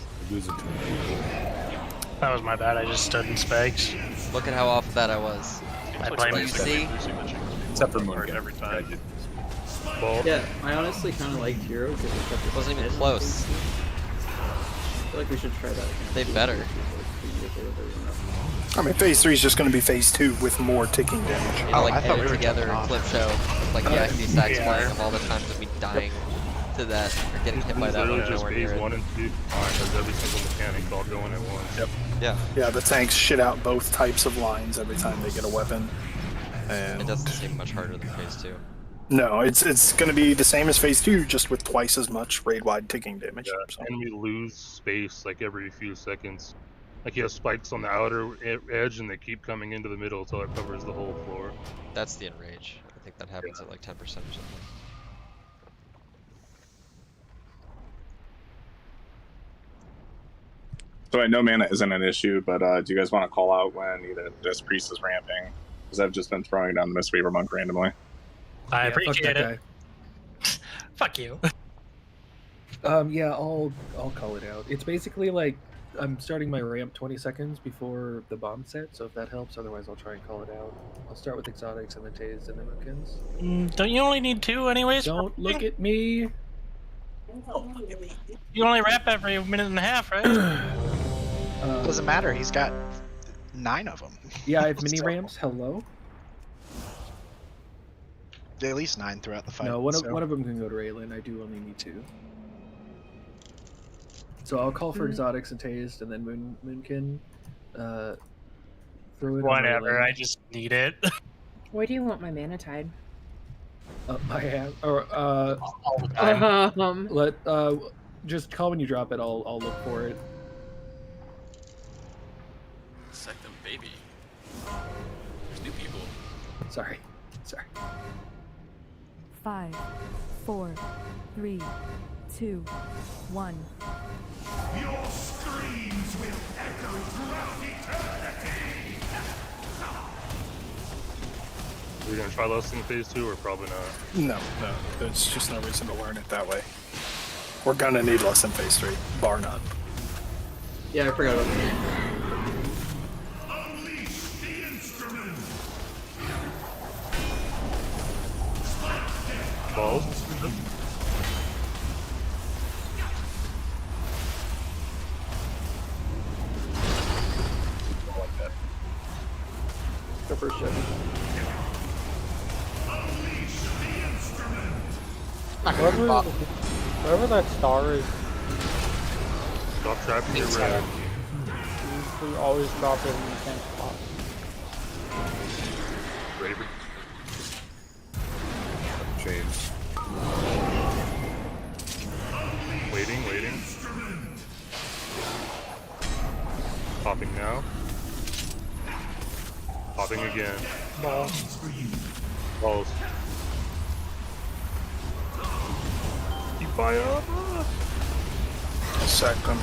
That was my bad, I just stood in spikes. Look at how off of that I was. I blame You you. see? Except for Moon every time. Ball. Yeah, I honestly kind of liked Hero because it kept us Wasn't even ahead. close. I feel like we should try that again. They better. I mean, phase 3 is just going to be phase 2 with more ticking damage. You know, like I thought edit we were together jumping off. clip show, like the XD stacks yeah. playing of all the times of me dying to that or getting hit by that Literally one just nowhere phase near 1 it. and 2. There's every single mechanic all going at once. Yep. Yeah, Yeah, the tanks shit out both types of lines every time they get a weapon. And it doesn't seem much harder than phase 2. no, it's going to be the same as phase 2, just with twice as much raid-wide ticking damage. Yeah, So. and we lose space like every few seconds. Like you have spikes on the outer edge and they keep coming into the middle until it covers the whole floor. That's the enrage. I think that happens at like 10% or something. So I know mana isn't an issue, but do you guys want to call out when either this priest is ramping? Because I've just been throwing down the Mistweaver Monk randomly. I Yeah, fuck appreciate that it. Fuck you. Yeah, I'll call it out. It's basically like I'm starting my ramp 20 seconds before the bomb set, so if that helps, otherwise I'll try and call it out. I'll start with exotics and then Taze and then Mookins. Don't you only need 2 anyways? Don't look at me. You only ramp every minute and a half, right? Doesn't matter. He's got 9 of them. Yeah, I have mini ramps. Hello. At least 9 throughout the fight. No, one of them can go to Raylan. I do only need 2. So I'll call for exotics and Tased, and then Moonkin. Throw it. Whatever. I just need it. Where do you want my mana tide? I have, or all the time. Let just call when you drop it. I'll look for it. Suck them, baby. There's new people. Sorry. 5, 4, 3, 2, 1. Your screams will echo throughout eternity! Are we gonna try less in phase 2 or probably not? No. There's just no reason to learn it that way. We're gonna need less in phase 3, bar none. Yeah, I forgot about that. Unleash the instrument! Balls. Go first, Jeff. Wherever that star is, Stop trapping your red. we always drop it in the same spot. Bravery. Change. Waiting. Popping now. Popping again. Balls. Keep fire up. Second.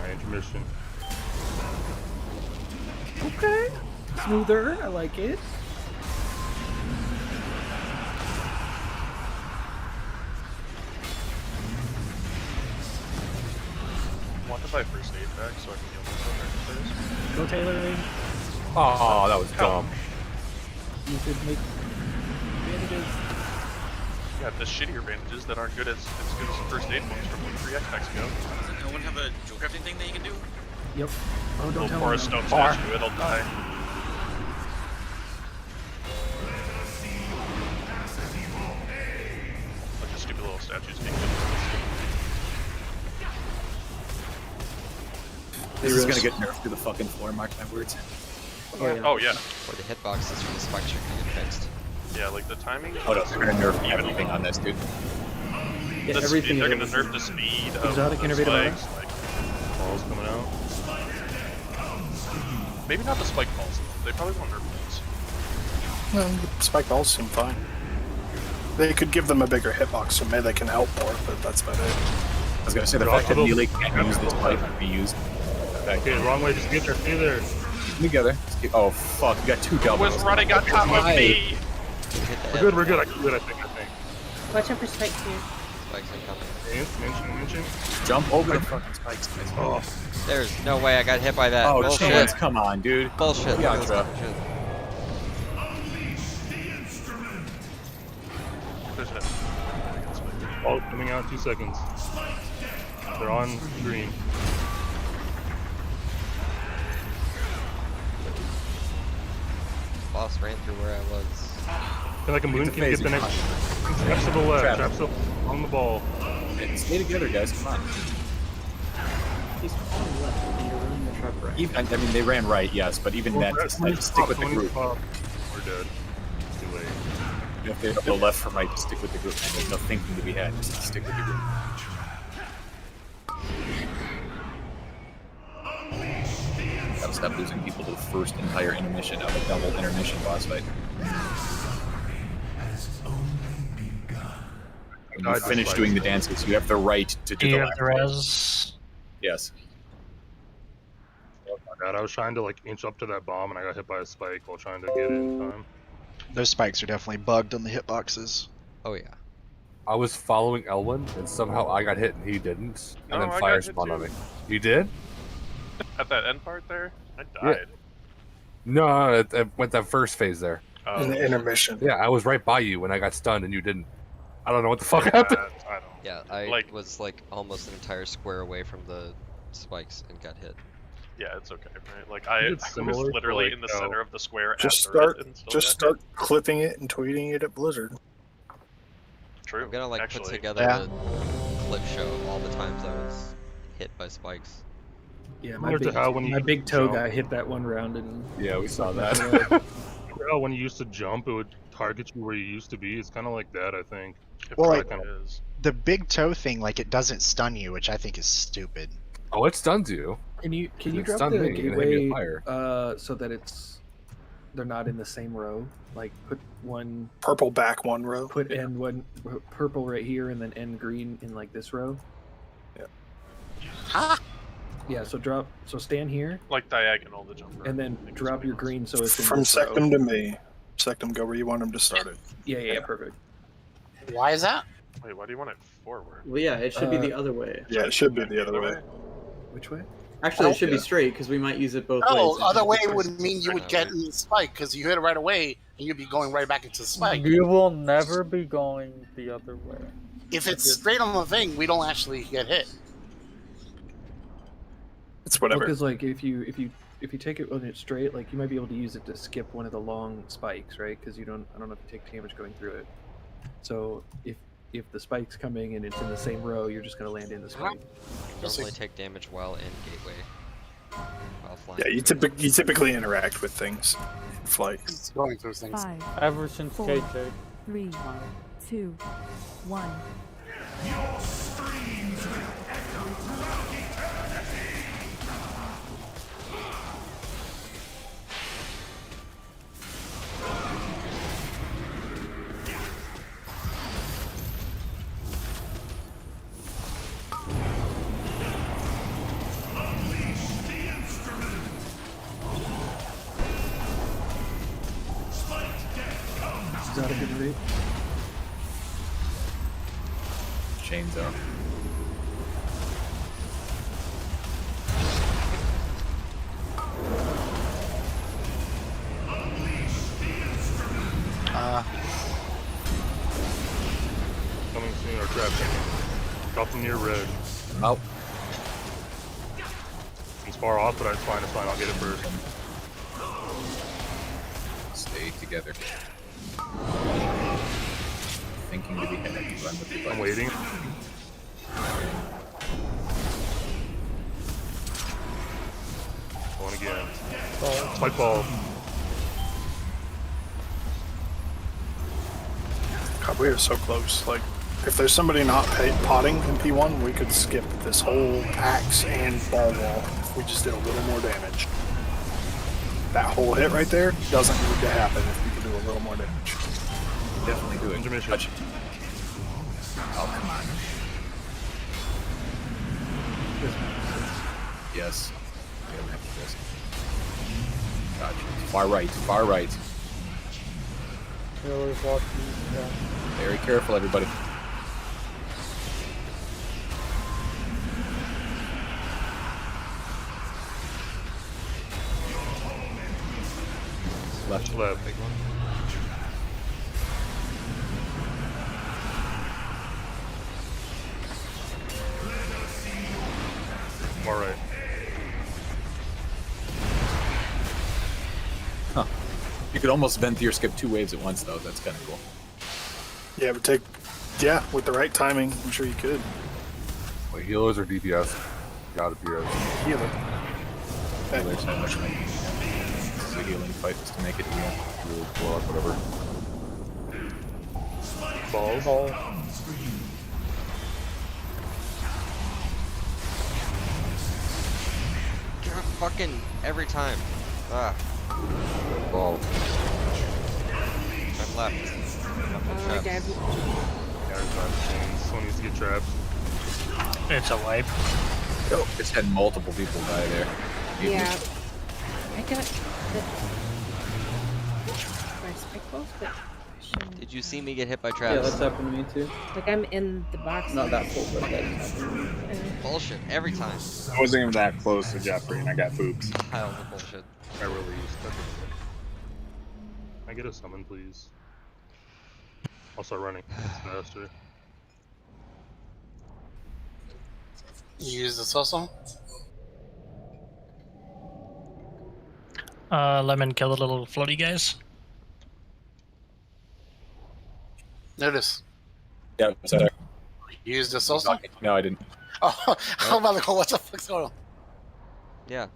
Intermission. Okay. Smoother. I like it. Want to buy first aid back so I can heal myself after this? Go tailoring. Oh, that was dumb. You could make bandages. Yeah, the shittier bandages that aren't good as good as the first aid ones from like 3 X ago. Does no one have a jewel crafting thing that you can do? Yep. Oh, don't tell Or a me. stone statue, it'll die. Bunch of stupid little statues being good. This is gonna get nerfed to the fucking floor, mark my words. Oh yeah. Or the hitboxes from the spikes are gonna get fixed. Yeah, like the timing. Oh no, they're gonna nerf everything on this, dude. Yeah, The everything speed, they're is gonna nerf the speed of Exotic the innovative spikes. Like, Balls coming out. maybe not the spike balls. They probably won't nerf those. Well, the spike balls seem fine. They could give them a bigger hitbox so maybe they can help more, but that's about it. I was gonna say the fact that Melee can't use this pipe can be used. Okay, wrong way. Just get there. Stay there. Together. Oh fuck, you got 2 doubles. Was running on top of me. We're good. We're good. I think. Watch out for spike too. Spikes incoming. Mention. Jump over the fucking spikes, guys. Oh. There's no way I got hit by that. Oh, Bullshit. chance, come on, dude. Bullshit. Yatra. There's that. Ball coming out in 2 seconds. They're on green. Boss ran through where I was. Feel like a moon can get the next. Traps to the left. Traps on the ball. Stay together, guys. Come on. He's falling left and you're running the trap right. Even, I mean, they ran right, yes, but even that, just stick with the group. We're dead. It's too late. You have to go left from right to stick with the group, and there's no thinking to be had. Just stick with the group. Gotta stop losing people to the first entire intermission of a double intermission boss fight. When you finish doing the dances, you have the right to do the left. Res. Yes. bad. I was trying to like inch up to that bomb and I got hit by a spike while trying to get it in time. Those spikes are definitely bugged on the hitboxes. Oh yeah. I was following Elwin, and somehow I got hit and he didn't, and No, then I fire got hit spawned on too. me. You did? At that end part there, I Yeah. died. No, it went that first phase there. Oh. In the intermission. Yeah, I was right by you when I got stunned and you didn't. I don't know what the fuck happened. I don't. Yeah, I Like- was like almost an entire square away from the spikes and got hit. Yeah, it's okay, right? Like I It's was similar to, literally like, in the how- center of the square. Just after start, it and still just got hit. start clipping it and tweeting it at Blizzard. True. I'm gonna like actually. put together a clip show of all the times I was hit by spikes. Yeah, Similar to how when you my big toe jump- guy hit that one round and Yeah, we saw that. Remember how when you used to jump, it would target you where you used to be? It's kind of like that, I think. Well, It like, kinda is. the big toe thing, like it doesn't stun you, which I think is stupid. Oh, it stuns you. Can you It drop stunned the me and hit me with gateway fire. so that they're not in the same row? Like put one Purple back one row. put end one purple right here and then end green in like this row. Yeah. Huh? Yeah, so stand here Like diagonal the jumper. and then drop your green so it's in From this row. Sectum to me. Sectum, go where you want him to start it. Yeah, perfect. Why is that? Wait, why do you want it forward? Well, yeah, it should be the other way. Yeah, it should be the other way. Which way? Actually, Oh, it should yeah. be straight because we might use it both No, ways. other way would mean you would get in the spike because you hit it right away and you'd be going right back into the spike. You will never be going the other way. If it's straight on the thing, we don't actually get hit. It's whatever. Because like if you take it when it's straight, like you might be able to use it to skip one of the long spikes, right? Because I don't know if you take damage going through it. So if the spike's coming and it's in the same row, you're just gonna land in the spike. Normally take damage while in gateway. While flying. Yeah, you typically interact with things in flight. It's going through things. 5, Ever since 4, KJ. 3, 2, 1. Your screams will echo throughout eternity. Unleash the instrument. Spike death comes. Is that a good rate? Chains up. Coming soon, or trap chicken. Dropping near red. Oh. It's far off, but it's fine, I'll get it first. Stay together. Thinking to be hit. Run with your I'm buddies. waiting. Going again. Spike ball. God, we are so close. Like, if there's somebody not potting in P1, we could skip this whole axe and ball wall if we just did a little more damage. That whole hit right there doesn't need to happen if we could do a little more damage. Definitely do it. Intermission. Touch it. Oh, come on. Yes. Yeah, we have to risk. Gotcha. Far right. Far right. Taylor's walking. Yeah. Very careful, everybody. Left. Left. Big one. I'm alright. Huh. You could almost Venthyr skip 2 waves at once, though. That's kind of cool. Yeah, with the right timing, I'm sure you could. Wait, healers or DPS? Gotta be a Healer. There's not much like this is a healing fight just to make it heal. really blow up, whatever. Balls. Ball. God, fucking every time. Ah. Ball. I'm left. Oh, Gabby. There's someone needs to get trapped. It's a wipe. Just had multiple people die there. Yeah. I got hit by spike balls, but Did you see me get hit by Yeah, traps? that's happened to me too. like I'm in the box. Not that full, but that has happened. Bullshit, every time. I wasn't even that close to Jeffrey, and I got booped. Piles of bullshit. I released. Can I get a summon, please? I'll start running. It's faster. You use this also? Lemon, kill the little floaty guys. Notice. Yeah, sorry. You use this also? No, I didn't. Oh, I'm about to go, what the fuck's going on? Yeah.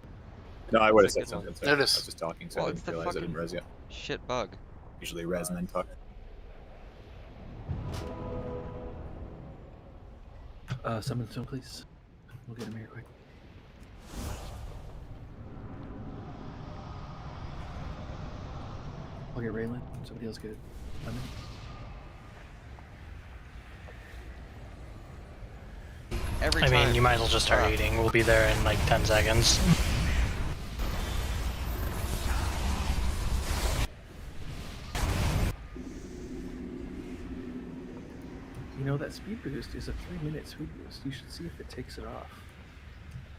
No, I would have said something. Sorry. Notice. I was just talking, so Well, I it's didn't the realize I didn't fucking res yet. shit bug. Usually res and then talk. Summon stone, please. We'll get him here quick. I'll get Raylan. Somebody else get Lemon. Every I time. mean, you might as well just start eating. We'll be there in like 10 seconds. You know, that speed boost is a 3-minute speed boost. You should see if it takes it off.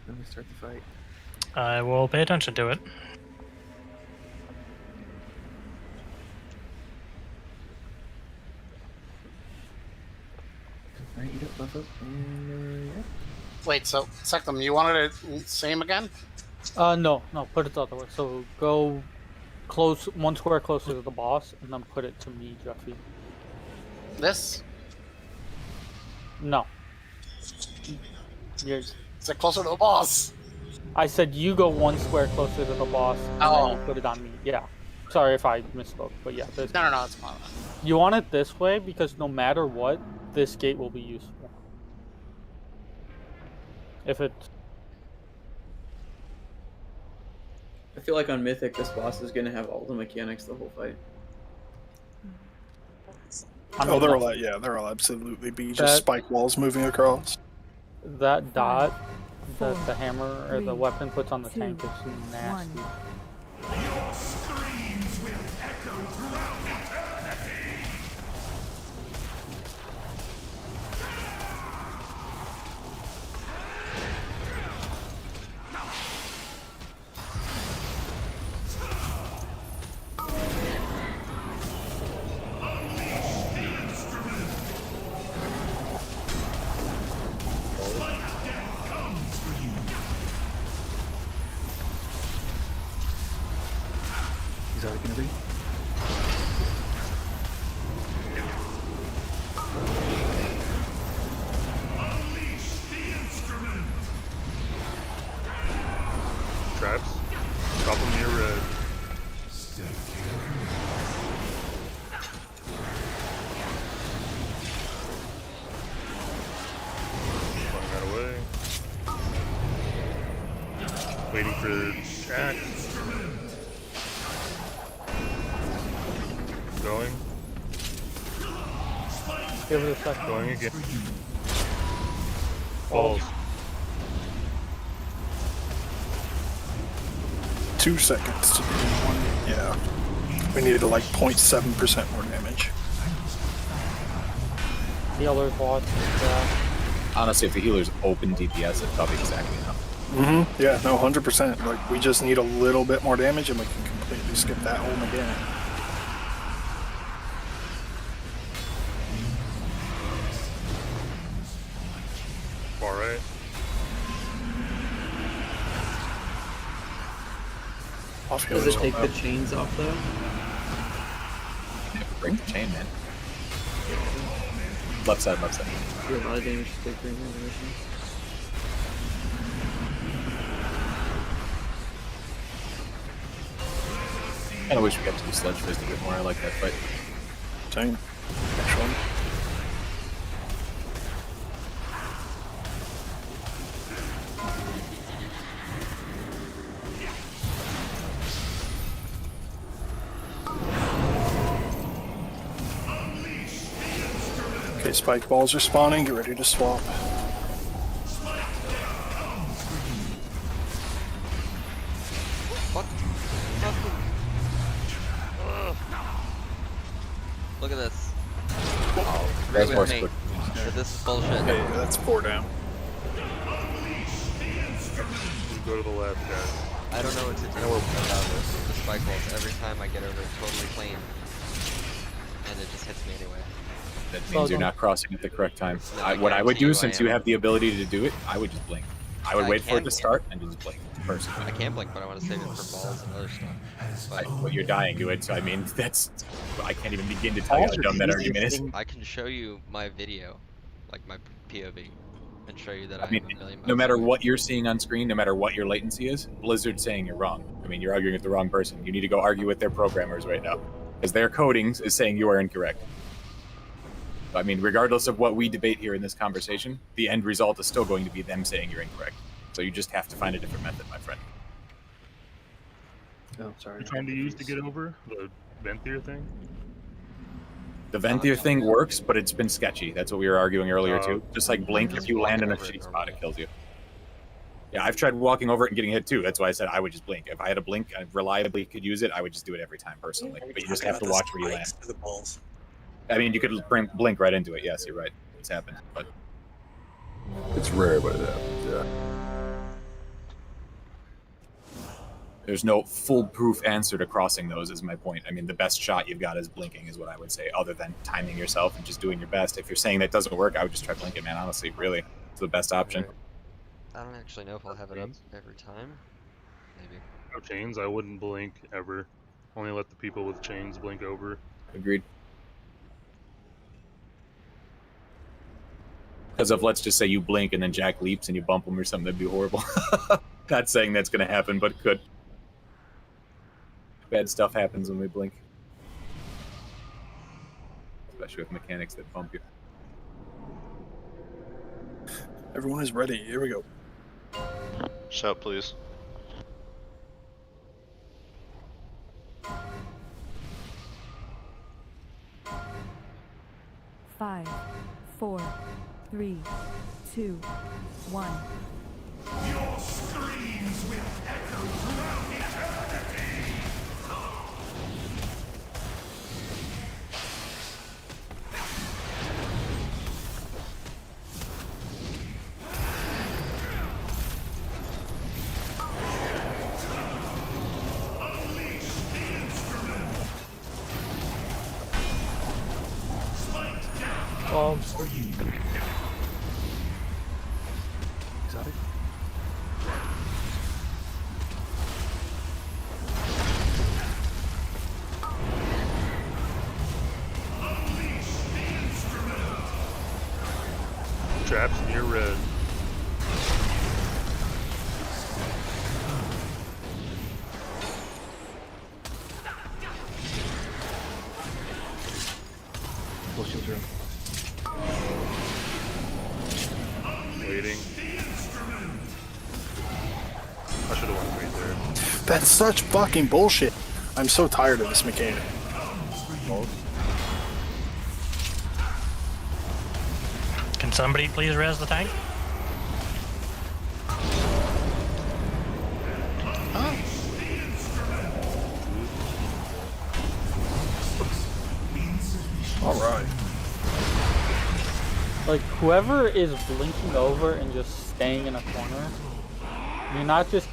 Then we start the fight. I will pay attention to it. Alright, eat up, buff up, and yeah. Wait, so, Sectum, you wanted it same again? No, put it the other way. So go close, 1 square closer to the boss, and then put it to me, Jeffy. This? No. Yes. Is it closer to the boss? I said you go 1 square closer to the boss, and then you put it on me. Yeah. Sorry if I misspoke, but yeah. No, it's fine. You want it this way because no matter what, this gate will be useful. If it... I feel like on Mythic, this boss is gonna have all the mechanics the whole fight. Oh, they're all absolutely be just spike walls moving across. That dot that the hammer or the weapon puts on the tank is nasty. He's already gonna be. Traps. Drop them near red. Running that away. Waiting for Jack. Going. Give it a second. Going again. Balls. 2 seconds to do one. Yeah. We needed like 0.7% more damage. Healer's watch. Honestly, if the healer's open DPS, it's probably exactly enough. Mm-hmm. Yeah, no, 100%. Like, we just need a little bit more damage and we can completely skip that whole mechanic. Far right. Does it take the chains off though? Yeah, break the chain, man. Left side, left side. Do a lot of damage to take during animation. I wish we got to do Sledge Fist a bit more. I like that fight. Same. Actually. Okay, spike balls are spawning. Get ready to swap. What? Ugh. Look at this. That's Agree more with me. quick. That this is bullshit. Okay, that's 4 down. Go to the left, guys. I don't know what to do about the spike walls. Every time I get over totally clean, and it just hits me anyway. That means you're not crossing at the correct time. No, I What I would guarantee do, you since I you am. have the ability to do it, I would just blink. I would I wait for it can to start and just blink, personally. I can blink, but I want to save it for balls and other stuff. But Well, you're dying to it, so I mean, that's... I can't even begin to tell you how dumb that argument is. I can show you my video, like my POV, and show you that I, I mean, am a million miles no matter away. what you're seeing on screen, no matter what your latency is, Blizzard's saying you're wrong. I mean, you're arguing with the wrong person. You need to go argue with their programmers right now, because their coding is saying you are incorrect. I mean, regardless of what we debate here in this conversation, the end result is still going to be them saying you're incorrect. So you just have to find a different method, my friend. Oh, sorry. You're trying to use to get over the Venthyr thing? The Venthyr thing works, but it's been sketchy. That's what we were arguing earlier, too. Just like Blink, just if you land in a walking over it shitty spot, it kills you. Yeah, I've tried walking over it and getting hit, too. That's why I said I would just Blink. If I had a Blink, I reliably could use it, I would just do it every time, personally. But you just have to watch where you land. The balls. I mean, you could Blink right into it. Yes, you're right. It's happened, but... It's rare, but it happens, yeah. There's no foolproof answer to crossing those, is my point. I mean, the best shot you've got is blinking, is what I would say, other than timing yourself and just doing your best. If you're saying that doesn't work, I would just try blinking, man, honestly, really. It's the best option. I don't actually know if I'll have it up every time. Maybe. No chains, I wouldn't blink ever. Only let the people with chains blink over. Agreed. Because if, let's just say, you blink and then Jack leaps and you bump him or something, that'd be horrible. Not saying that's going to happen, but it could. Bad stuff happens when we blink. Especially with mechanics that bump you. Everyone is ready. Here we go. Shout, please. Five, 4, 3, 2, 1. Your screams will echo throughout eternity. Exotic. Traps near red. Full shield drill. Waiting. I should have went right there. That's such fucking bullshit. I'm so tired of this mechanic. Can somebody please res the tank? All right. Like, whoever is blinking over and just staying in a corner, you're not just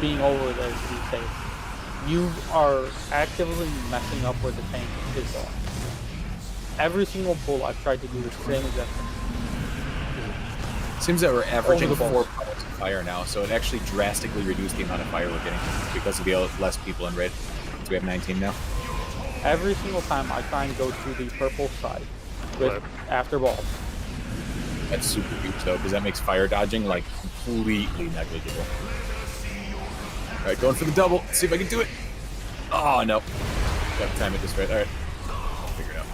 being over there to be safe. You are actively messing up where the tank is going. Every single pull I've tried to do the same exact thing. Seems that we're averaging Over the 4 balls. points of fire now, so it actually drastically reduced the amount of fire we're getting because of the less people in red. So we have 19 now. Every single time I try and go to the purple side with after balls. That's super huge though, because that makes fire dodging like completely negligible. Alright, going for the double. See if I can do it. Oh no. Got to time it just right. Alright. I'll figure it out.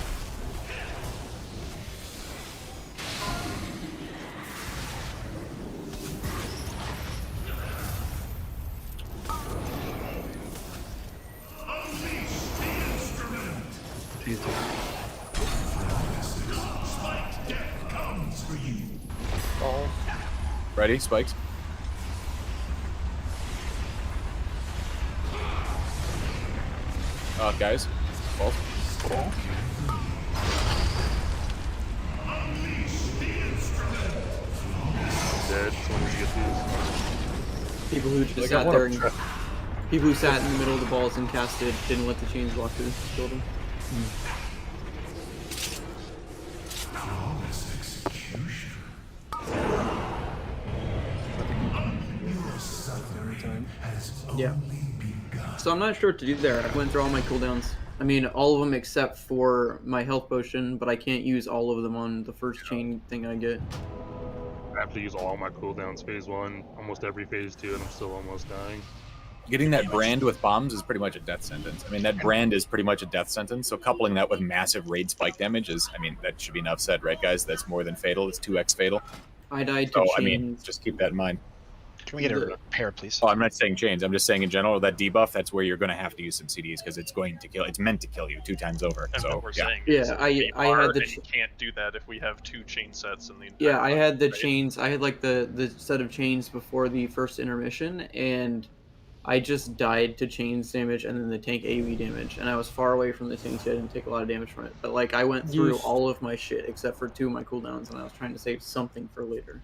Balls. Ready? Spikes. Guys. Balls. Cool. Dead. Someone needs to get these. People who just sat there and people who sat in the middle of the balls and casted didn't let the chains walk through. Killed them. Yeah. So I'm not sure what to do there. I went through all my cooldowns. I mean, all of them except for my health potion, but I can't use all of them on the first chain thing I get. I have to use all my cooldowns phase 1, almost every phase 2, and I'm still almost dying. Getting that brand with bombs is pretty much a death sentence. I mean, that brand is pretty much a death sentence, so coupling that with massive raid spike damage is, I mean, that should be enough said, right, guys? That's more than fatal. It's 2x fatal. I died to so, chains. I mean, just keep that in mind. Can we get a repair, please? Oh, I'm not saying chains. I'm just saying in general, that debuff, that's where you're going to have to use some CDs because it's going to kill. It's meant to kill you 2 times over. And so, what we're saying Yeah, is I had the. and can't do that if we have 2 chain sets in the entire Yeah, I had the fight. chains. I had like the set of chains before the first intermission, and I just died to chains damage and then the tank AoE damage, and I was far away from the tank, so I didn't take a lot of damage from it. But like I went through all of my shit except for 2 of my cooldowns, and I was trying to save something for later.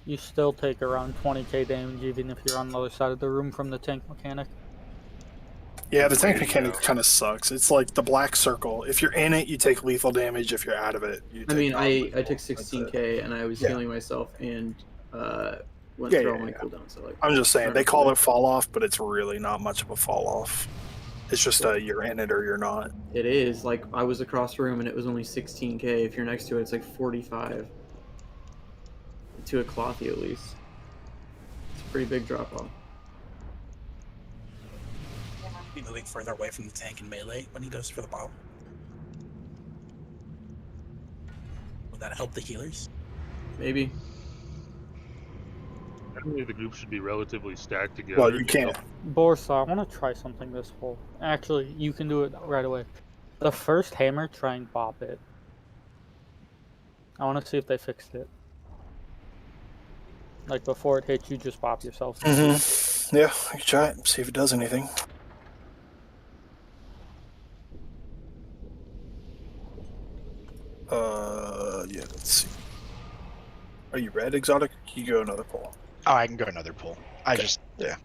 You still take around 20k damage even if you're on the other side of the room from the tank mechanic. Yeah, the tank mechanic kind of sucks. It's like the black circle. If you're in it, you take lethal damage. If you're out of it, you take I mean, I non-lethal. took 16k and I was healing myself and went Yeah, through yeah, all my yeah. cooldowns. So like, I'm just saying, they call it fall off, but it's really not much of a fall off. It's just you're in it or you're not. it is like I was across the room and it was only 16k. If you're next to it, it's like 45 to a clothy at least. It's a pretty big drop off. Be moving further away from the tank and melee when he goes for the bomb. Will that help the healers? Maybe. I believe the group should be relatively stacked together. Well, you can't. Borsa, I want to try something this hole. Actually, you can do it right away. The first hammer, try and bop it. I want to see if they fixed it. Like before it hits you, just bop yourself. Yeah, I can try it. See if it does anything. Yeah, let's see. Are you red, Exotic? Can you go another pull? Oh, I can go another pull. Yeah.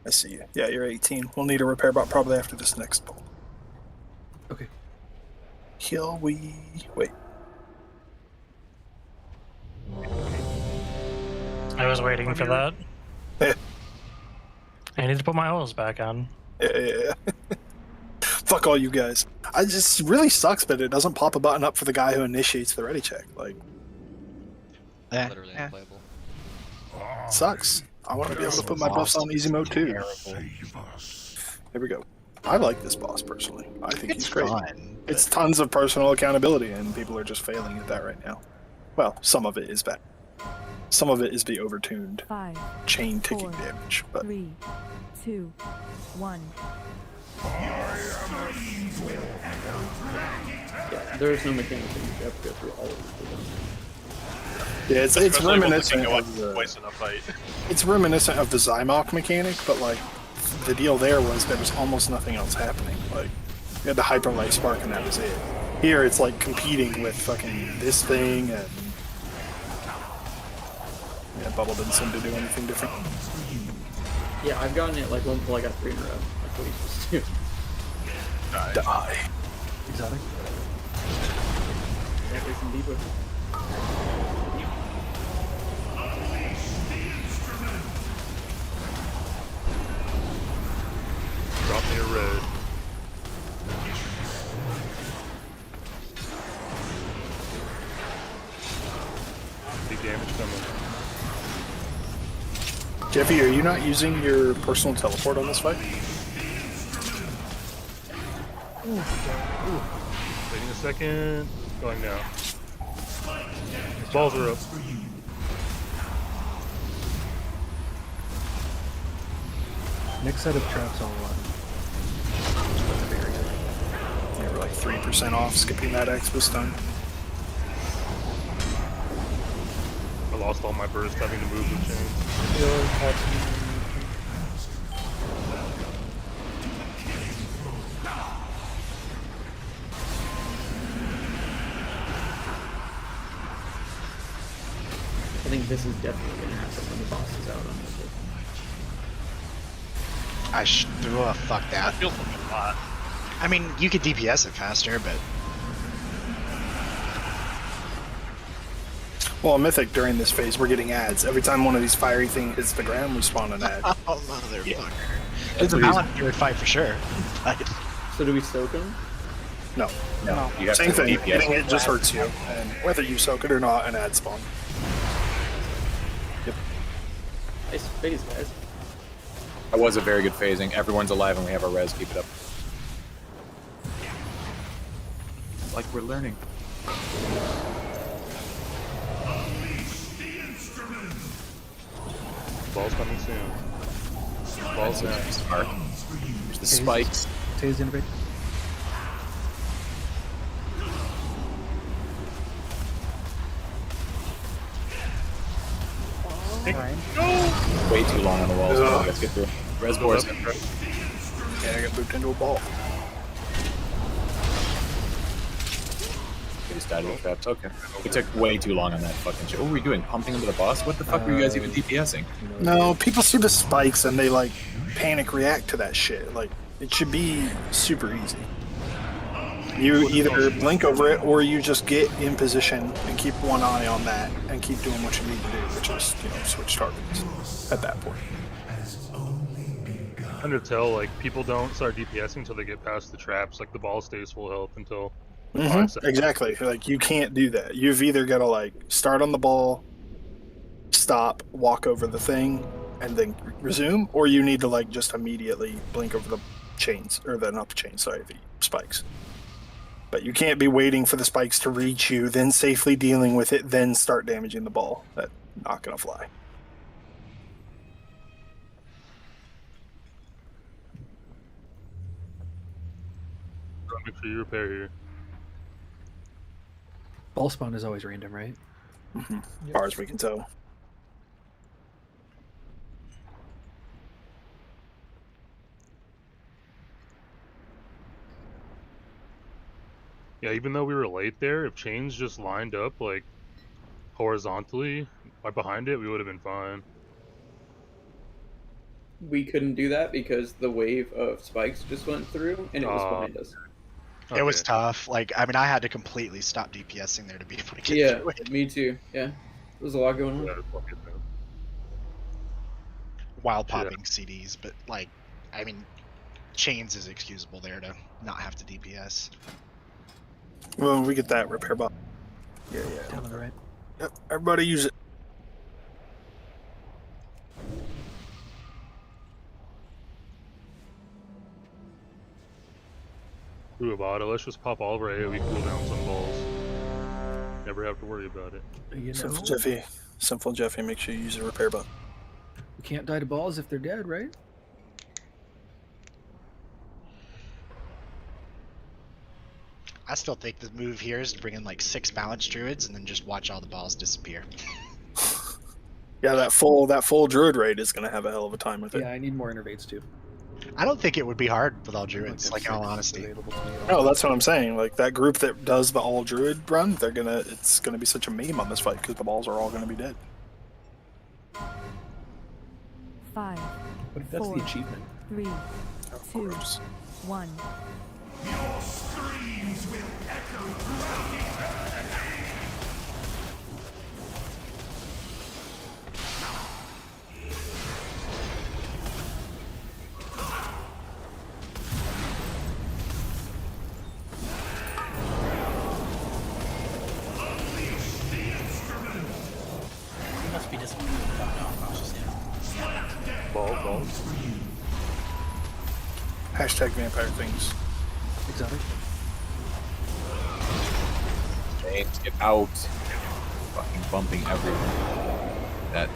I see you. Yeah, you're 18. We'll need a repair bot probably after this next pull. Okay. Here we... Wait. I was waiting for that. Yeah. I need to put my oils back on. Yeah. Fuck all you guys. I just really sucks that it doesn't pop a button up for the guy who initiates the ready check. Like, Literally unplayable. sucks. I want to be able to put my buffs on easy mode too. Here we go. I like this boss personally. I think he's great. Fun, It's tons of personal accountability, and people are just failing at that right now. Well, some of it is bad. Some of it is the overtuned 5, chain ticking 4, damage. But 3, 2, 1. Yeah, there's no mechanic that you have to go through all of it. yeah, it's Especially when reminiscent looking of the, twice in a fight. it's reminiscent of the Zymok mechanic, but like the deal there was almost nothing else happening. Like you had the hyperlight spark and that was it. Here it's like competing with fucking this thing, and yeah, Bubble didn't seem to do anything different. Yeah, I've gotten it like one pull, I got 3 in a row. That's what he's supposed to do. Die. Exotic. Yeah, there's some deep with it. Drop me a red. Big damage coming. Jeffy, are you not using your personal teleport on this fight? Waiting a second. Going now. Balls are up. Next set of traps on one. Yeah, we're like 3% off skipping that X this time. I lost all my burst having to move the chain. I think this is definitely gonna happen when the boss is out on Fuck that. That feels like a lot. I mean, you could DPS it faster, but Well, Mythic, during this phase, we're getting ads. Every time one of these fiery things hits the ground, we spawn an ad. oh motherfucker! Yeah. It's a Palantir fight for sure. But... So do we soak him? No. You have Same to thing. DPS. Hitting it just hurts you, and whether you soak it or not, an ad spawn. Yep. Nice phase, guys. That was a very good phasing. Everyone's alive and we have our res. Keep it up. Like we're learning. Ball's coming soon. Ball's next. There's the spikes. Tay's innovate. Way too long on the walls. Let's get through. Res boards. Yeah, I got booped into a ball. We just died of the traps. Okay. We took way too long on that fucking shit. What were we doing? Pumping into the boss? What the fuck were you guys even DPSing? No, people see the spikes and they like panic react to that shit. Like, it should be super easy. You either blink over it or you just get in position and keep one eye on that and keep doing what you need to do, which is, switch targets at that point. I can tell, like, people don't start DPSing until they get past the traps. Like, the ball stays full health until 5 seconds. Exactly. Like, you can't do that. You've either got to, like, start on the ball, stop, walk over the thing, and then resume, or you need to, like, just immediately blink over the chains, or not the chains, sorry, the spikes. But you can't be waiting for the spikes to reach you, then safely dealing with it, then start damaging the ball. That's not going to fly. Make sure you repair here. Ball spawn is always random, right? As far as we can tell. Yeah, even though we were late there, if chains just lined up, like, horizontally, right behind it, we would have been fine. We couldn't do that because the wave of spikes just went through and it was behind us. It was tough. Like, I mean, I had to completely stop DPSing there to be able to get through it. Me too. Yeah, there was a lot going on. While popping CDs, but like, I mean, chains is excusable there to not have to DPS. Well, we get that repair bot. Yeah. Down on the right. Yep, everybody use it. Through a bottle, let's just pop all of our AoE cooldown some balls. Never have to worry about it. Simple Jeffy, make sure you use a repair bot. We can't die to balls if they're dead, right? I still think the move here is to bring in like 6 balance druids and then just watch all the balls disappear. Yeah, that full druid raid is going to have a hell of a time with it. Yeah, I need more innervates too. I don't think it would be hard with all druids, like in all honesty. No, that's what I'm saying. Like, that group that does the all druid run, it's gonna be such a meme on this fight because the balls are all gonna be dead. 5, What if that's 4, the achievement? 3, 2, 1. Your screams will echo throughout the Must be disappointed about how cautious he is. Balls. Hashtag vampire things. Exotic. James, get out. Fucking bumping everyone. That,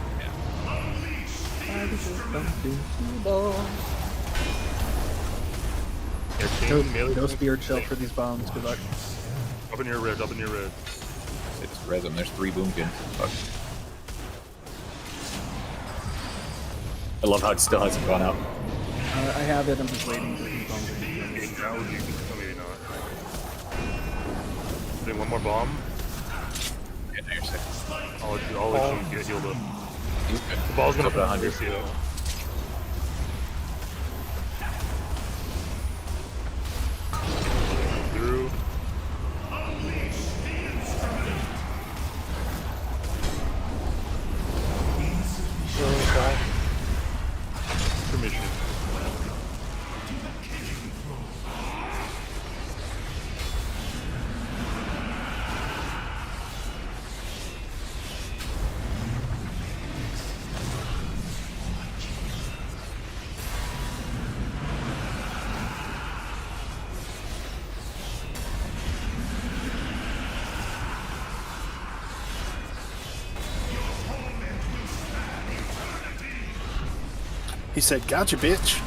No spirit shell for these bombs. Good luck. Up in your red. They just res them. There's 3 boomkins. Fuck. I love how it still hasn't gone out. I have it. I'm just waiting for these bombs. Maybe not. Doing one more bomb. Yeah, now you're sick. I'll let you get healed up. The ball's gonna put 100. Through. Permission. He said, "Gotcha, bitch."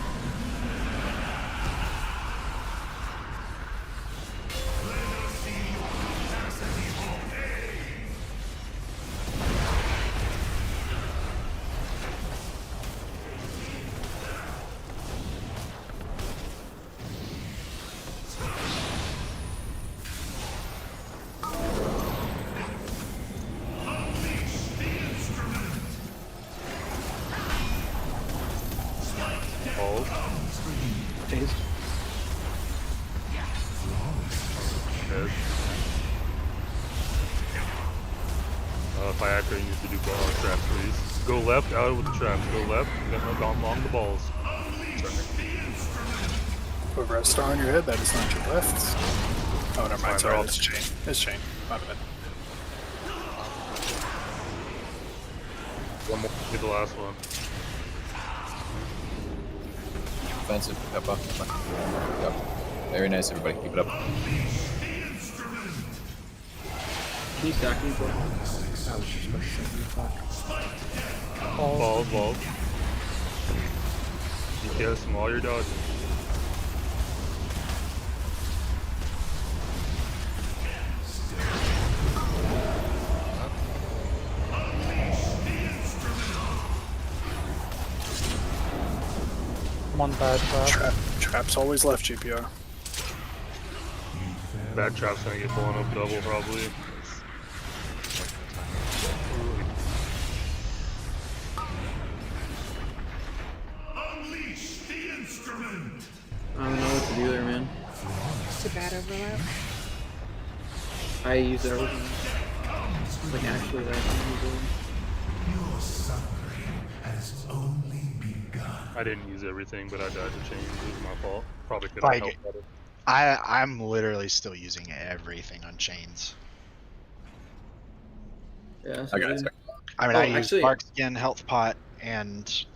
Tased. If I actually need to do ball traps, please. Go left, out with the traps. Go left, then along the balls. Whoever has star on your head, that is not your left. Oh, never mind. Sorry, it's chain. It's chain. My bad. One more. Get the last one. Offensive. Yep, up. Yep. Very nice, everybody. Keep it up. Can you stack me, bro? Balls. You kill some all your dodges. One bad trap. Trap's always left, GPR. Bad trap's gonna get blown up double probably. I don't know what to do there, man. It's a bad overlap. I use everything. Like actually, that Your suffering has only begun. I didn't use everything, but I died to change. It was my fault. Probably could have Like, helped better. I'm literally still using everything on chains. Yeah. I got it. I mean, I use actually, Bark Skin, Health Pot, and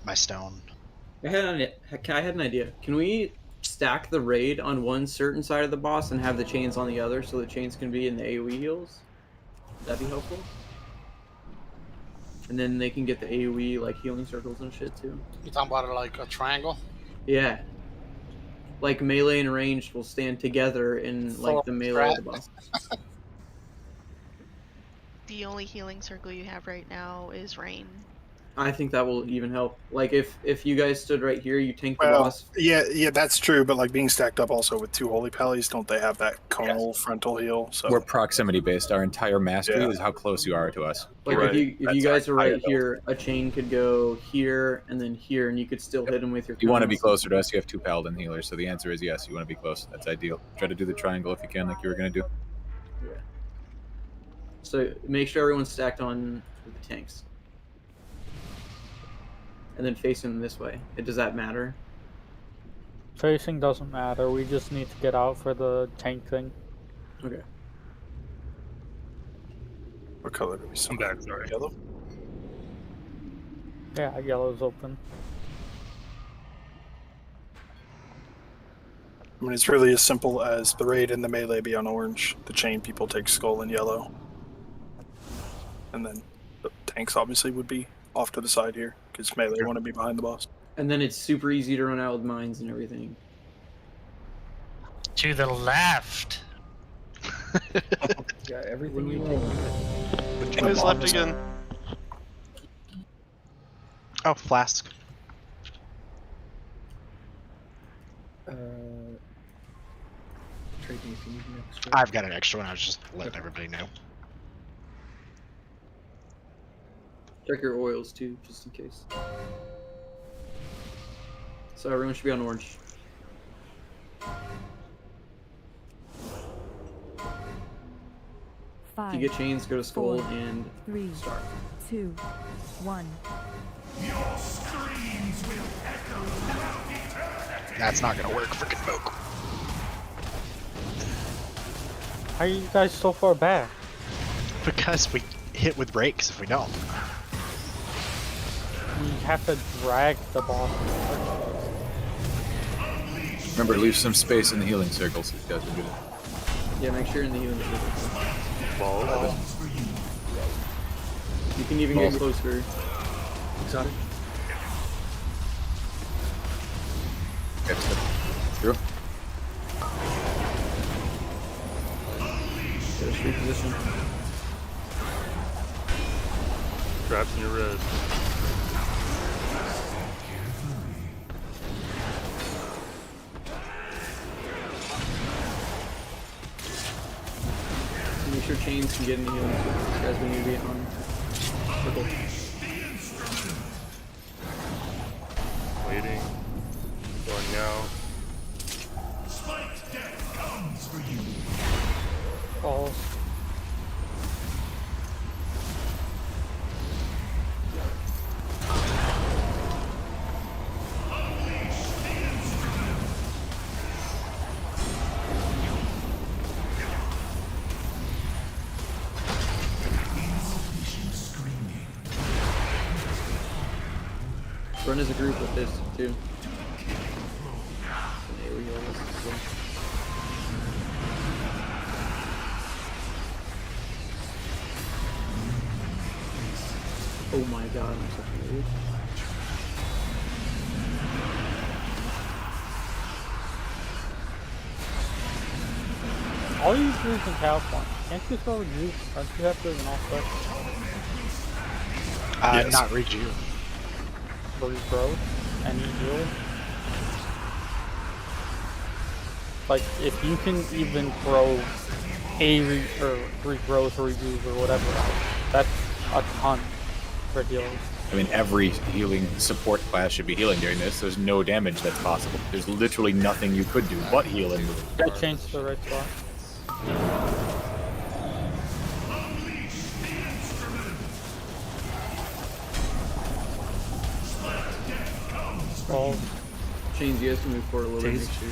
my stone. I had an idea. Can we stack the raid on one certain side of the boss and have the chains on the other, so the chains can be in the AoE heals? That'd be helpful. And then they can get the AoE like healing circles and shit too. You talking about it like a triangle? Yeah. Like melee and ranged will stand together in like the melee of the boss. The only healing circle you have right now is rain. I think that will even help. Like if you guys stood right here, you tank the Well, boss. yeah, that's true. But like being stacked up also with two holy pallies, don't they have that conal frontal heal? So we're proximity based. Our entire mastery is how close you are to us. Like if you guys are right here, a chain could go here and then here, and you could still hit them with your. If you want to be closer to us, you have two paladin healers. So the answer is yes. You want to be close. That's ideal. Try to do the triangle if you can, like you were gonna do. Yeah. So make sure everyone's stacked on the tanks. And then face them this way. Does that matter? Facing doesn't matter. We just need to get out for the tank thing. Okay. What color do we see? I'm back, sorry. Yellow? Yeah, yellow's open. I mean, it's really as simple as the raid and the melee be on orange. The chain people take skull and yellow. And then the tanks obviously would be off to the side here, because melee want to be behind the boss. And then it's super easy to run out with mines and everything. To the left. Yeah, everything you want. Which one is left again? Oh, flask. Trade me if you need an extra. I've got an extra one. I was just letting everybody know. Check your oils too, just in case. So everyone should be on orange. If you get chains, go to skull and 3, start. 2, 1. Your screams will echo throughout eternity. That's not gonna work, freaking Moke. How are you guys so far back? Because we hit with breaks if we don't. We have to drag the boss. Remember, leave some space in the healing circles. These guys are good. Yeah, make sure in the healing circle. Balls. You can even get closer. Exotic. Okay, through. Get a straight position. Traps in your res. Make sure chains can get in the healing circle. These guys we need to be on circle. Waiting. Going now. Spiked death comes for you. Balls. Run as a group with this too. And AoE heal this as well. Oh my god, I'm such an idiot. All you do is in California. Can't you throw you? Don't you have to in all stuff? Not reju. Regrowth? Any heal? Like, if you can even throw a regrowth or rejuve or whatever else, that's a ton for healers. I mean, every healing support class should be healing during this. There's no damage that's possible. There's literally nothing you could do but heal and move. That changed the right spot. Balls. Chains, you guys can move forward a little bit. Make sure.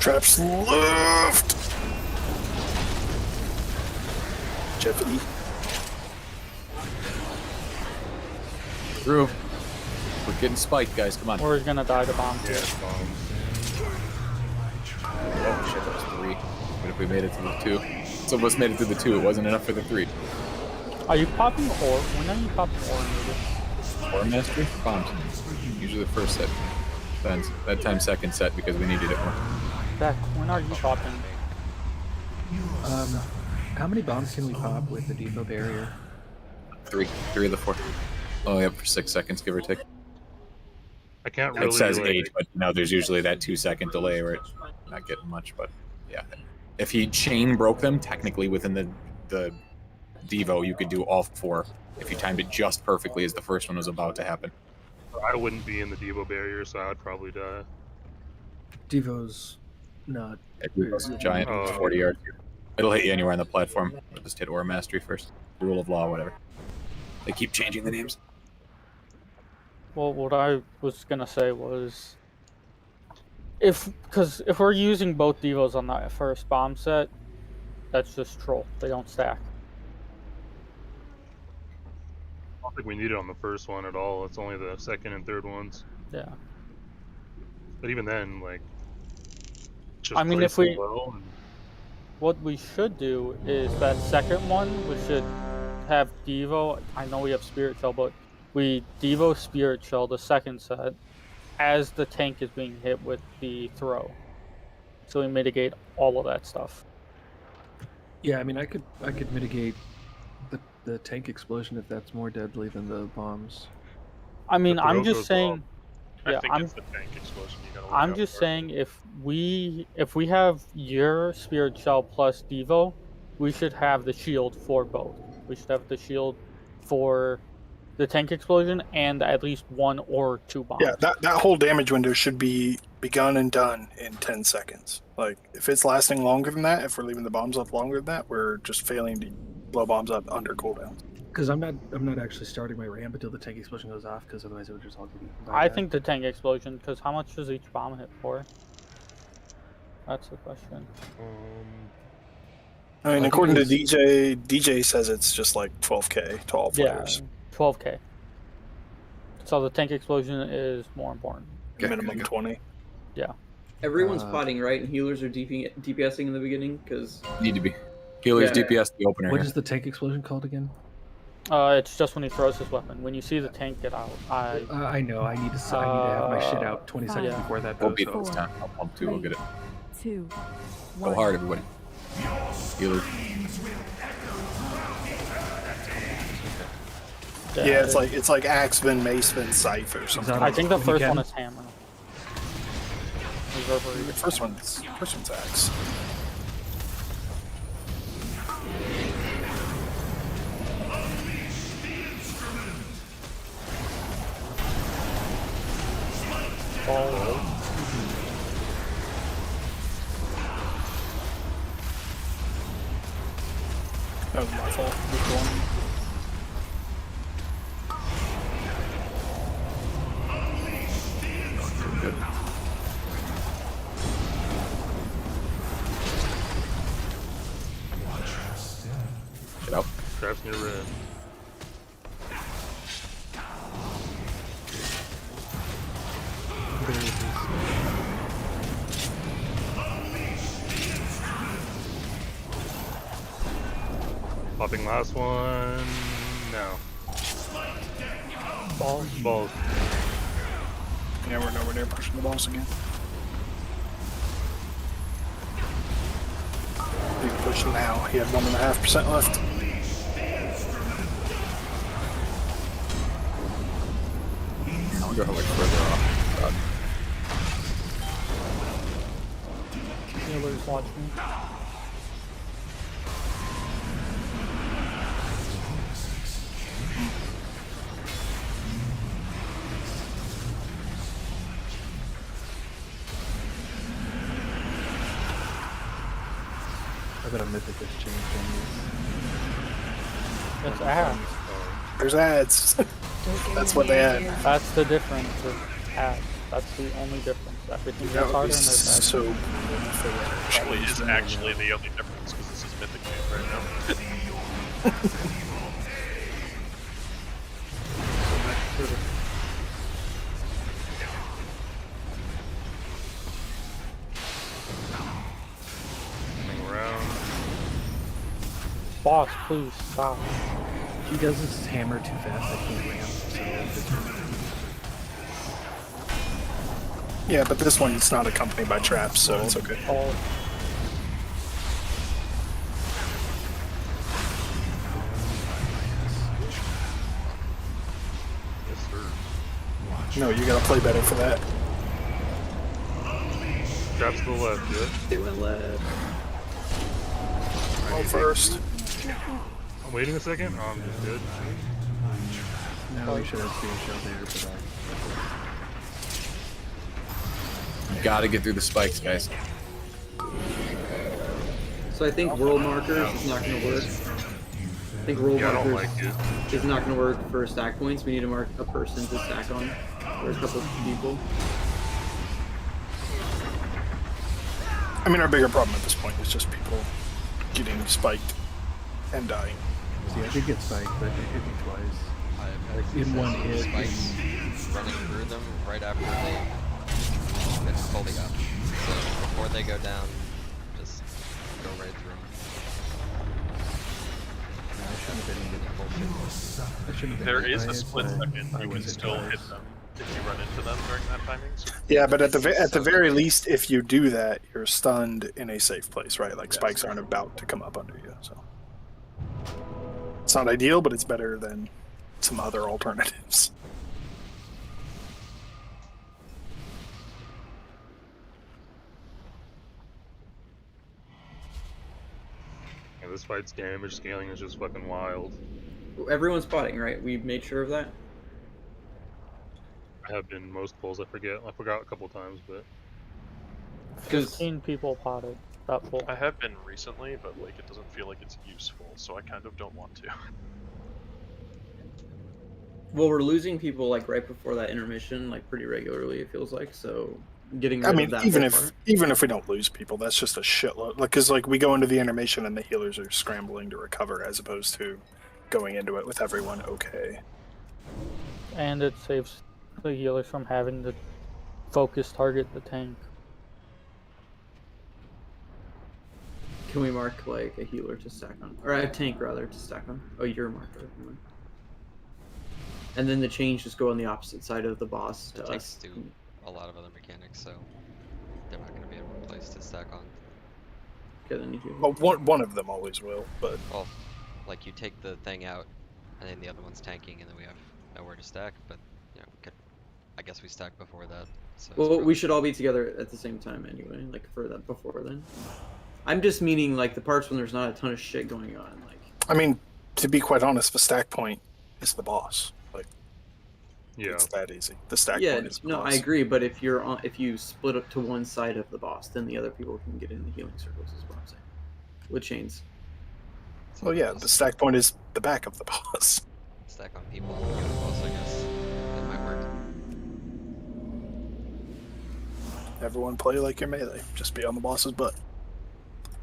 Traps left. Jeffy. Through. We're getting spiked, guys. Come on. Or he's gonna die to bomb. Yeah, bomb. Oh shit, that was 3. What if we made it to the 2? Some of us made it to the 2. It wasn't enough for the 3. Are you popping ore? When are you popping ore? Ore mastery? Bombs. Usually the first set. Depends. That time second set because we needed it more. Beck, when are you popping? How many bombs can we pop with the depot barrier? 3. 3 of the 4. Only up for 6 seconds, give or take. I can't really. It says like, 8, but there's usually that 2-second delay where it's not getting much. But yeah, if he chain broke them, technically within the Devo, you could do all 4 if you timed it just perfectly as the first one was about to happen. I wouldn't be in the Devo barrier, so I would probably die. Devo's not. Devo's giant, 40 yards. It'll hit you anywhere on the platform. It'll just hit Ore Mastery first. Rule of law, whatever. They keep changing the names. Well, what I was gonna say was, because if we're using both Devos on that first bomb set, that's just troll. They don't stack. I don't think we need it on the first one at all. It's only the second and third ones. Yeah. But even then, like, just I mean, play if we, so well and... what we should do is that second one, we should have Devo. I know we have Spirit Shell, but we Devo Spirit Shell the second set as the tank is being hit with the throw, so we mitigate all of that stuff. Yeah, I mean, I could mitigate the tank explosion if that's more deadly than the bombs. I mean, The I'm throw just goes saying. I Yeah, think I'm. it's the tank explosion you gotta look I'm out just for. saying if we have your Spirit Shell plus Devo, we should have the shield for both. We should have the shield for the tank explosion and at least 1 or 2 bombs. Yeah, that whole damage window should be begun and done in 10 seconds. Like, if it's lasting longer than that, if we're leaving the bombs up longer than that, we're just failing to blow bombs up under cooldown. Because I'm not actually starting my ramp until the tank explosion goes off, because otherwise it would just all get eaten by I that. think the tank explosion, because how much does each bomb hit for? That's the question. I mean, according to DJ says it's just like 12k to all players. Yeah, 12k. So the tank explosion is more important. Minimum 20. Yeah. Everyone's potting, right? And healers are DPSing in the beginning, because... Need to be. Healers DPS the opener. What is the tank explosion called again? It's just when he throws his weapon. When you see the tank get out, I know. I need to have my shit out 20 seconds before that. Won't be this time. I'll pump 2. We'll get it. 2, Go hard, everybody. Healers. Yeah, it's like Axe, then Mace, then Scythe or something. I think the first one is Hammer. The first one's Axe. That was my fault. Good. Get out. Traps near red. Popping last one. No. Balls. Yeah, we're nowhere near pushing the boss again. Big push now. He had 1.5% left. I wonder how much further off. Healers watching. I bet a mythic has changed on It's ads. There's ads. That's what they had. That's the difference with ads. That's the only difference. Everything That gets would harder be and there's ads. so Probably is actually the only difference because this is Mythic Game right now. Around. Boss, please stop. He does this hammer too fast. I can't ramp. So Yeah, but this one's not accompanied by traps, so it's okay. Oh. No, you gotta play better for that. Traps to the left, yeah. They went left. Go first. I'm waiting a second. Oh, I'm just good. no, we should have Spirit Shell there, but You gotta get through the spikes, guys. So I think world markers is not going to work. I think world Yeah, I don't markers like it. is not going to work for stack points. We need to mark a person to stack on, or a couple of people. I mean, our bigger problem at this point is just people getting spiked and dying. see, I did get spiked, but it hit me twice. In one hit. Spikes running through them right after they get fully up. So before they go down, just go right through them. There is a split second you can still hit them if you run into them during that timing. So Yeah, but at the very least, if you do that, you're stunned in a safe place, right? Like spikes aren't about to come up under you, so it's not ideal, but it's better than some other alternatives. this fight's damage scaling is just fucking wild. Everyone's spotting, right? We made sure of that. I have been most pulls. I forgot a couple times, but 15 people potted that pull. I have been recently, but like it doesn't feel like it's useful, so I kind of don't want to. Well, we're losing people like right before that intermission, like pretty regularly. It feels like so. Getting rid of that even if we don't lose people, that's just a shitload. Like, cause like we go into the intermission and the healers are scrambling to recover, as opposed to going into it with everyone okay. And it saves the healers from having to focus target the tank. Can we mark like a healer to stack on, or a tank rather to stack on? Oh, you're a marker. And then the chains just go on the opposite side of the boss to us. Do a lot of other mechanics, so they're not going to be in one place to stack on. Okay, then you do. Well, one of them always will, but well, like you take the thing out, and then the other one's tanking, and then we have nowhere to stack. But you know, I guess we stack before that. So well, we should all be together at the same time anyway. Like for that before then. I'm just meaning like the parts when there's not a ton of shit going on. Like, I mean, to be quite honest, the stack point is the boss. Like, yeah, it's that easy. The stack point is the no, boss. I agree. But if you split up to one side of the boss, then the other people can get in the healing circles. Is what I'm saying. With chains. Well, yeah, the stack point is the back of the boss. Stack on people on the boss, I guess. That might work. Everyone play like your melee. Just be on the boss's butt.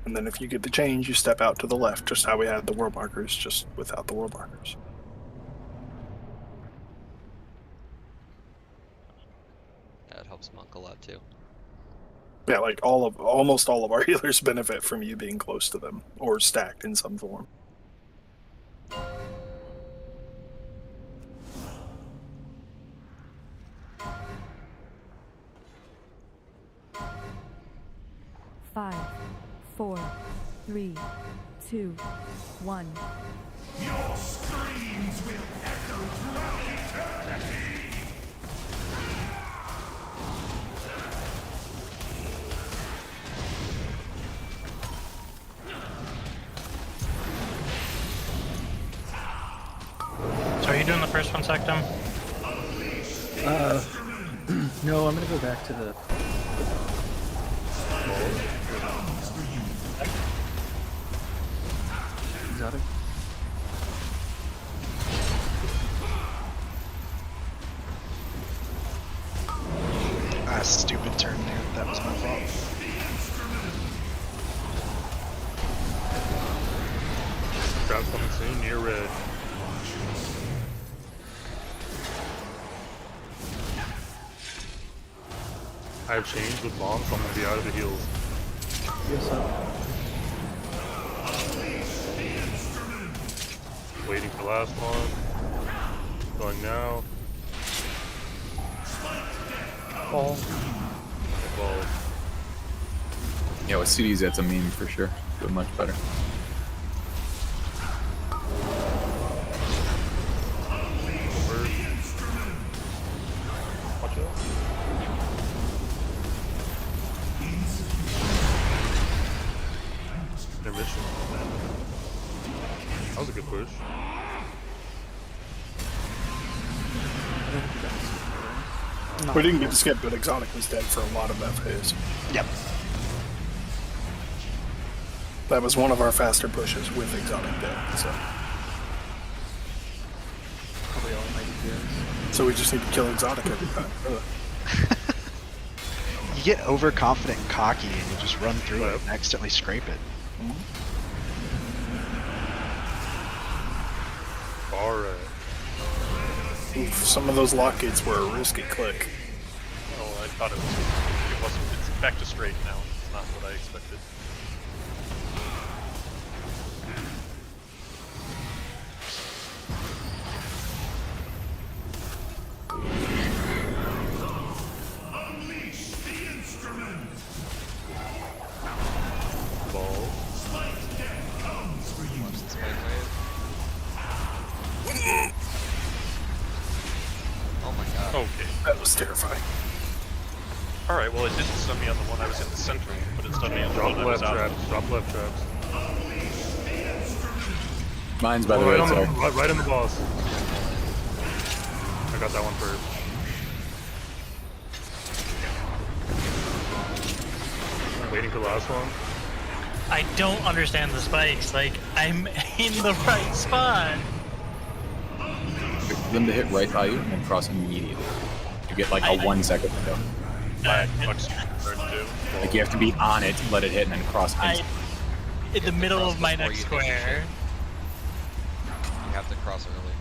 And then if you get the change, you step out to the left, just how we had the world markers, just without the world markers. That helps Monk a lot too. Yeah, like almost all of our healers benefit from you being close to them, or stacked in some form. Five, 4, 3, 2, 1. Your screams will echo throughout eternity. So are you doing the first one, Sectum? No, I'm gonna go back to the. Exotic. Ah, stupid turn there. That was my fault. Trap coming soon, near red. I have changed with bombs, so I'm gonna be out of the heals. Yes, sir. Waiting for last one. Going now. Ball. Ball. Yeah, with CDs, that's a meme for sure. Doing much better. Watch out. Intermission. That was a good push. We didn't get to skip, but Exotic was dead for a lot of that phase. Yep. That was one of our faster pushes with Exotic dead, so. Probably all mighty heroes. So we just need to kill Exotic every time. You get overconfident and cocky and you just run through it and accidentally scrape it. Alright. Oof, some of those lock gates were a risky click. Oh, I thought it wasn't. It's back to straight now. It's not what I expected. Unleash the instrument. Ball. Spike death comes for you. Oh my god. Okay. That was terrifying. Alright, well it didn't stun me on the one I was in the center, but it stunned me on the Drop one I was left out. traps. Drop left traps. Mine's by the right way, on sorry. right on the boss. I got that one first. Waiting for the last one. I don't understand the spikes. Like, I'm in the right spot. Wait for them to hit right by you and then cross immediately. You get like a 1 second window. Like you have to be on it, let it hit, and then cross instantly. In the middle of my next square. You have to cross early.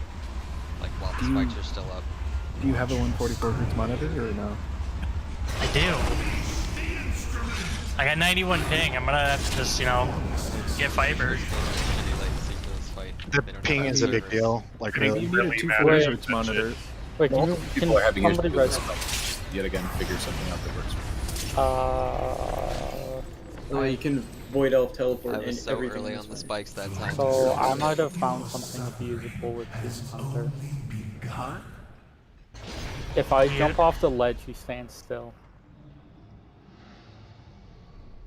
Like while the spikes are still up. Do you have a 144 hertz monitor or no? I do. I got 91 ping. I'm gonna have to just, get fiber. The ping is a big deal. Like, Maybe really. you need a 240 hertz monitor. Wait, can People are having issues somebody with read? this. Yet again, figure something out that works. You can void elf teleport I and was so everything. early on the spikes that time. So I might have found something usable with this hunter. Huh? If I jump off the ledge, he stands still.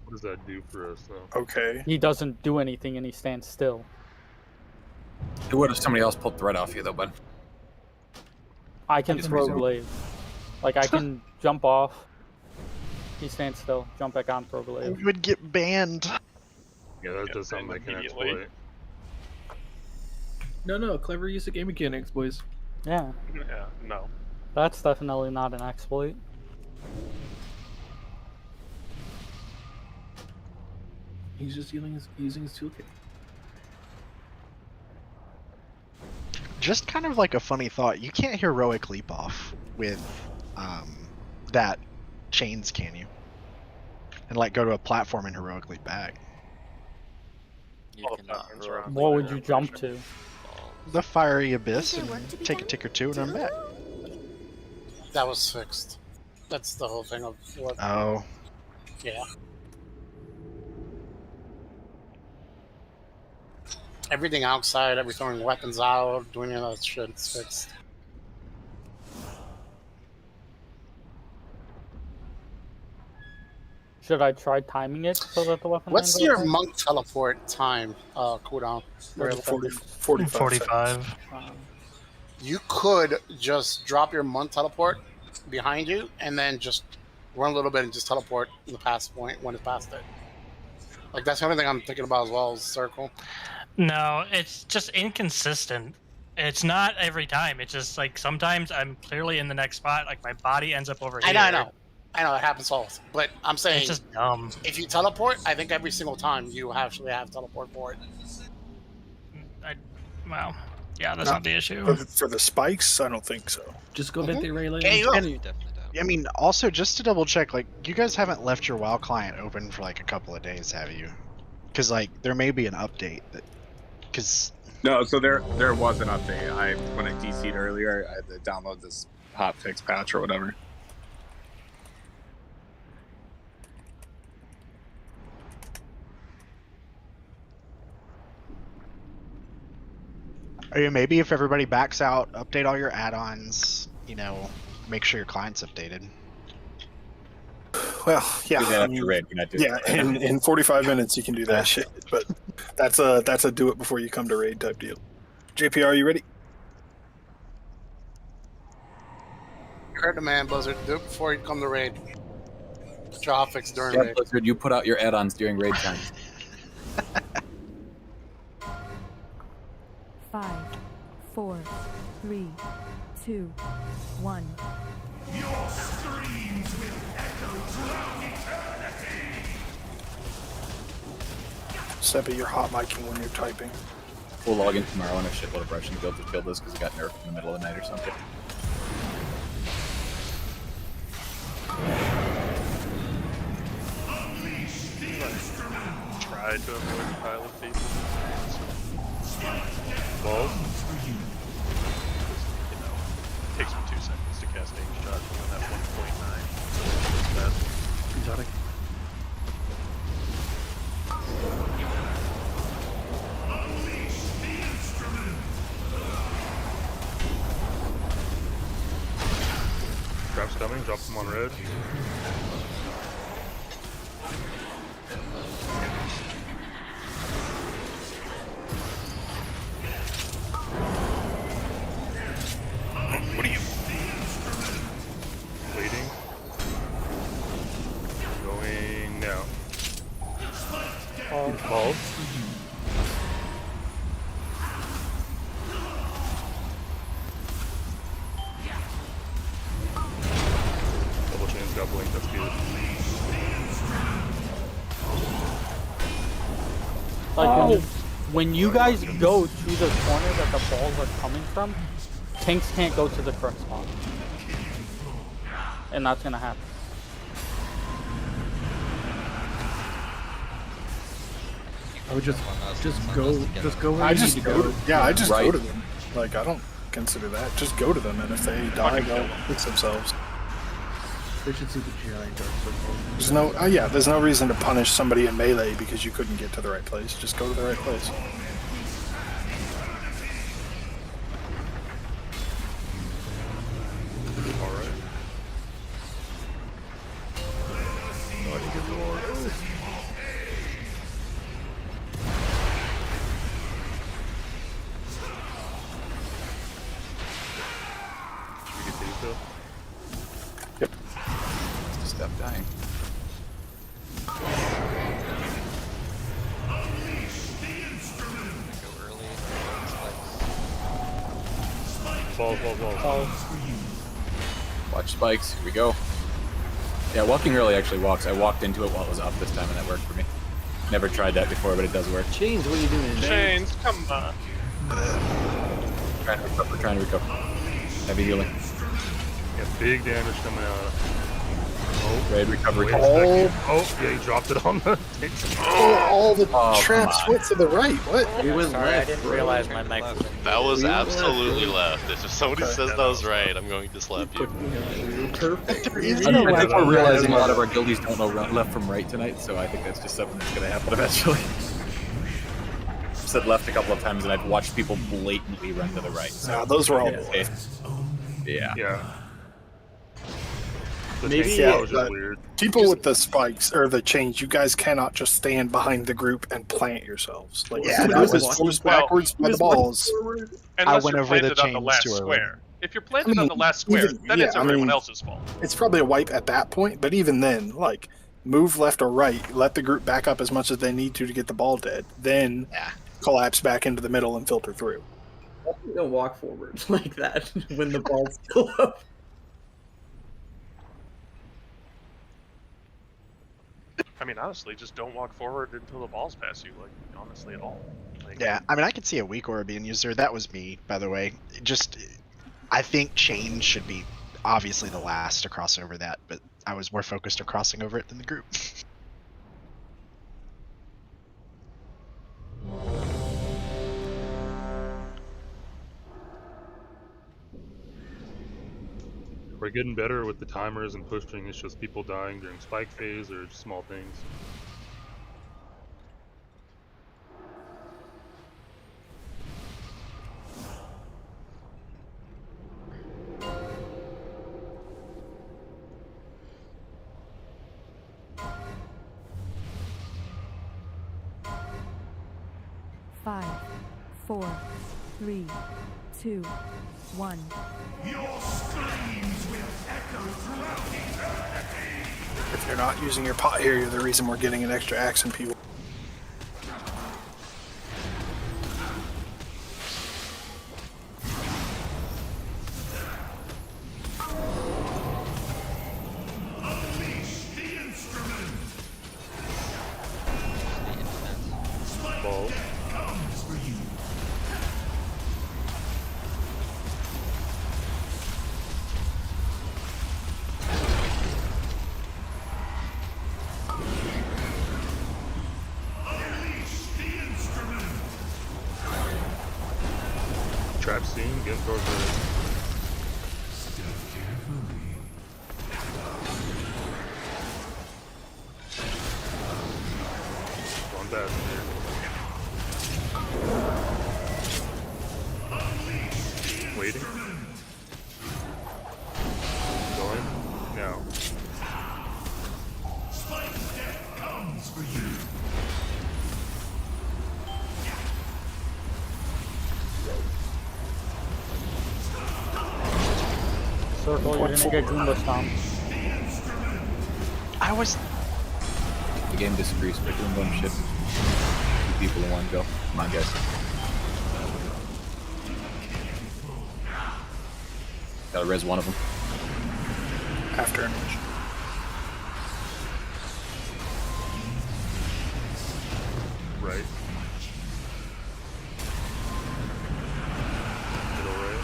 What does that do for us, though? Okay. He doesn't do anything and he stands still. It would if somebody else pulled thread off you, though, bud. I can Just throw resume. glaive. Like, I can jump off. He stands still. Jump back on, throw glaive. You would get banned. Yeah, that does something I can exploit. No, clever use of game mechanics, boys. Yeah. Yeah, no. That's definitely not an exploit. He's just using his toolkit. Just kind of like a funny thought. You can't heroic leap off with that chains, can you? And like go to a platform and heroic leap back. What would you jump to? The fiery abyss and take a tick or two and run back. That was fixed. That's the whole thing of what. Oh. Yeah. Everything outside, every throwing weapons out, doing any of that shit, it's fixed. Should I try timing it so that the weapon What's lands your outside? monk teleport time cooldown? 45. You could just drop your monk teleport behind you and then just run a little bit and just teleport in the pass point when it's past it. Like, that's the only thing I'm thinking about as well, is circle. No, it's just inconsistent. It's not every time. It's just like sometimes I'm clearly in the next spot. Like my body ends up over here. I know, it happens all. But I'm saying, It's just dumb. if you teleport, I think every single time you actually have teleport for it. Well, yeah, that's not the issue. For the spikes, I don't think so. Just go get the relay. I mean, also just to double check, like you guys haven't left your WoW client open for like a couple of days, have you? Because like there may be an update that, because No, so there was an update. When I DC'd earlier, I had to download this hotfix patch or whatever. or maybe if everybody backs out, update all your add-ons. Make sure your client's updated. Well, yeah. Do that after raid. We're not doing Yeah, it. in 45 minutes you can do that shit. But that's a do it before you come to raid type deal. JPR, you ready? You heard the man, Blizzard. Do it before you come to raid. Put your hotfix during Yeah, raid. Blizzard, you put out your add-ons during raid time. 5, 4, 3, 2, 1. Your screams will echo throughout eternity. Seppi, you're hot micing when you're typing. We'll log in tomorrow and a shitload of Russian guilds have killed us because it got nerfed in the middle of the night or something. Try to avoid the pile of people. Balls? It takes me 2 seconds to cast Aim Shot on that 1.9. It's bad. Exotic. Traps coming, drop them on red. Balls. Double chains got blink, that's good. Like when you guys go to the corner that the balls are coming from, tanks can't go to the correct spot. And that's gonna happen. I would just go. I just go to them. Like I don't consider that. Just go to them, and if they die, they'll fix themselves. They should see the giant dark circle. There's no, there's no reason to punish somebody in melee because you couldn't get to the right place. Just go to the right place. Alright. Should we get these though? Yep. Stop dying. Balls. Watch spikes. Here we go. Yeah, walking early actually works. I walked into it while it was up this time, and that worked for me. Never tried that before, but it does work. Chains, what are you doing? Chains, come on. Trying to recover. Heavy healing. Yeah, big damage coming out. Oh, Raid recovery. Oh, yeah, he dropped it on the tanks. All the traps went to the right. What? We went Sorry, left. I didn't realize my mic was. That was We went absolutely left. left. If somebody says that was right, I'm going to slap you. Perfect. I think we're realizing a lot of our guildies don't know left from right tonight, so I think that's just something that's going to happen eventually. I've said left a couple of times, and I've watched people blatantly run to the right. So those were all Yeah. Maybe people with the spikes or the chains, you guys cannot just stand behind the group and plant yourselves. Like the group is forced backwards by the balls. Unless went you're over the planted on the chains last too early. square. If you're planted on the last square, then it's everyone else's fault. It's probably a wipe at that point, but even then, like move left or right, let the group back up as much as they need to get the ball dead, then collapse back into the middle and filter through. Don't walk forward like that when the ball's still up. I mean, honestly, just don't walk forward until the balls pass you. Like, honestly, at all. Like, Yeah, I mean, I could see a weak aura being used there. That was me, by the way. Just, I think chain should be obviously the last to cross over that, but I was more focused on crossing over it than the group. We're getting better with the timers and pushing. It's just people dying during spike phase or just small things. Five, 4, 3, 2, 1. Your screams will echo throughout eternity. If you're not using your pot here, you're the reason we're getting an extra axe in people. Unleash the instrument. Balls. Comes for you. Trap scene, getting towards the going bad here. Waiting. Going. Now. Spike's death comes for you. Circle, you're gonna get Goomba stomped. I was. The game disagrees, but doing dumb shit. people in one go. Come on, guys. Gotta res one of them. After animation. Right. Middle right.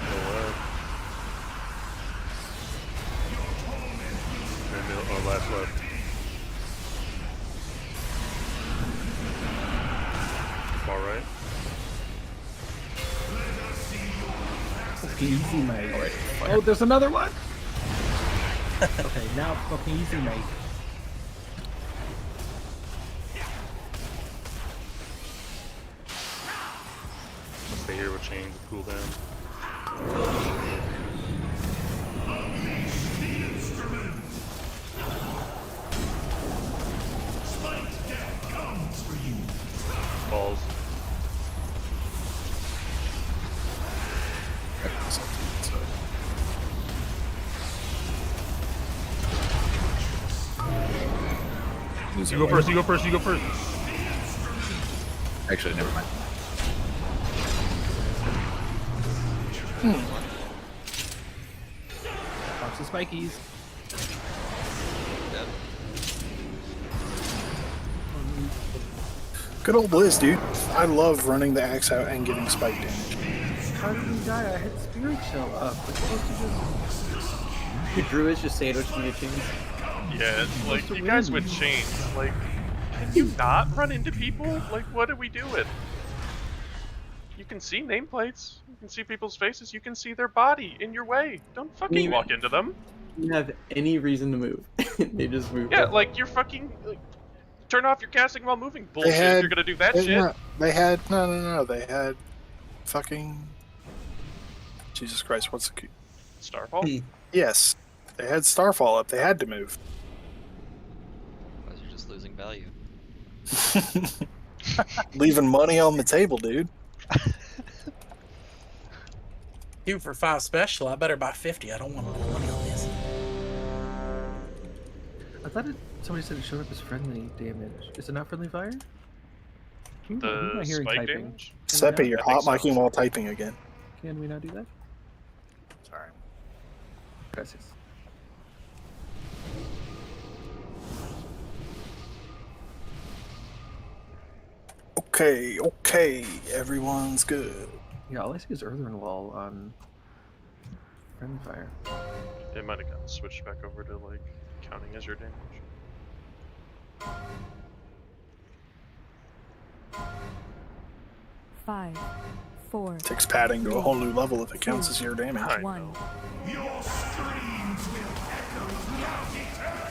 Middle left. And middle, oh, last left. Far right. Fucking easy, mate. Oh, there's another one. Okay, now fucking easy, mate. I'll stay here with chains and cool down. Balls. You go first, you go first, you go first. Actually, never mind. Lots of spikies. Good old Blizz, dude. I love running the axe out and getting spike damage. How did you die? I had Spirit Shell up. What's supposed to do? The druids just sandwiched me a chains. Yeah, like, you guys with chains, like, can you not run into people? Like, what are we doing? You can see nameplates, you can see people's faces, you can see their body in your way. Don't fucking walk into them. You have any reason to move. They just move. Yeah, like, you're fucking... Like, turn off your casting while moving bullshit if you're gonna do that shit. No, they had fucking... Jesus Christ, what's the... Starfall? Yes. They had Starfall up. They had to move. Otherwise you're just losing value. Leaving money on the table, dude. 2 for 5 special. I better buy 50. I don't want to lose money on this. I thought somebody said it showed up as friendly damage. Is it not friendly fire? The spike damage? Seppi, you're hot micing while typing again. Can we not do that? Sorry. Gracias. Okay, everyone's good. Yeah, all I see is Earthen Wall on friendly fire. It might have gotten switched back over to, like, counting as your damage. Five, four. Takes padding to a whole new level if it counts as your damage. One.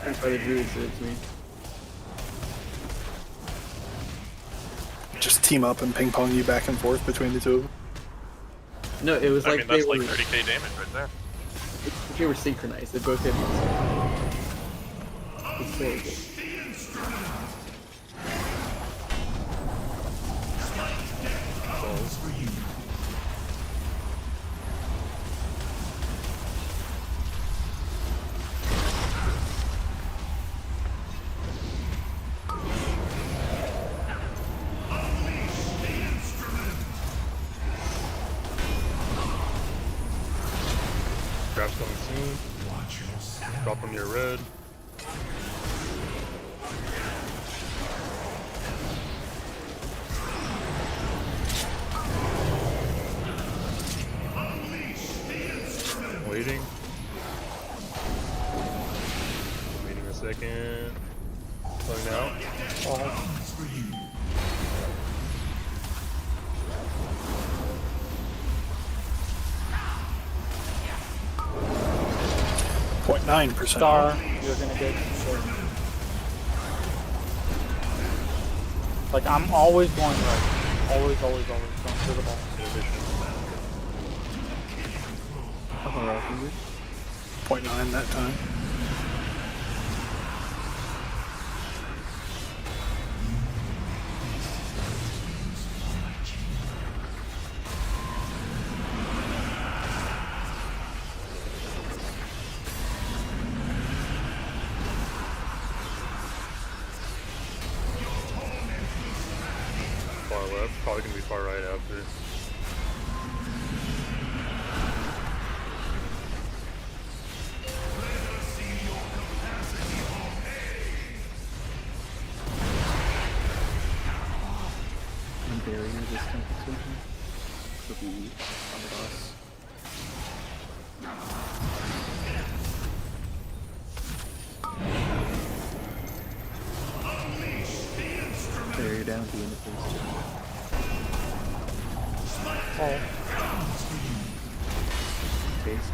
That's why the druids did it to me. Just team up and ping pong you back and forth between the two of them. No, it was I like mean, that's they like were, 30k damage right there. they were synchronized. They both hit me. It's very good. Grab's coming soon. Drop from your red. Waiting. Waiting a second. Going out. .9%. Star, you're gonna get short. Like, I'm always going right. Always going to the ball. 0.9 that time. left. Probably gonna be far right after. I'm barrier this tank explosion. Could be on the boss. Barrier down, be in the face. Oh. Taste.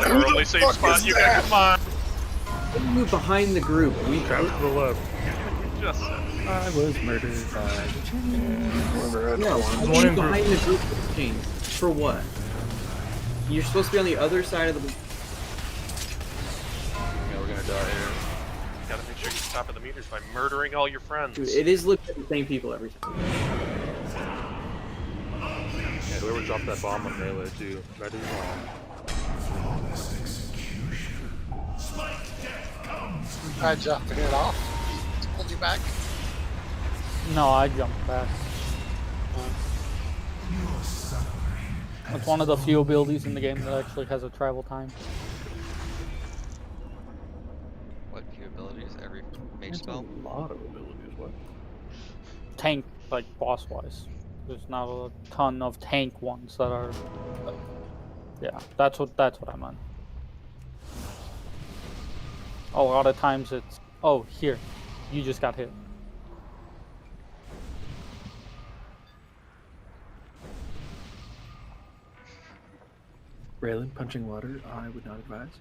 Our only safe spot, you guys, come on. Move behind the group. We Trapped to the left. Just I was murdered by the chain. Whoever No, one move behind the group with the chain. For what? You're supposed to be on the other side of the. Yeah, we're gonna die here. You gotta make sure you stop at the meters by murdering all your friends. Dude, it is looking at the same people every time. Yeah, whoever dropped that bomb on melee too. That is Flawless execution. I jumped to get off. Hold you back. No, I jumped back. It's one of the few abilities in the game that actually has a travel time. What few abilities? Every mage That's spell? a lot of abilities. What? Tank, like boss-wise. There's not a ton of tank ones that are. Yeah, that's what I meant. A lot of times it's, oh, here, you just got hit. Raylan punching water, I would not advise.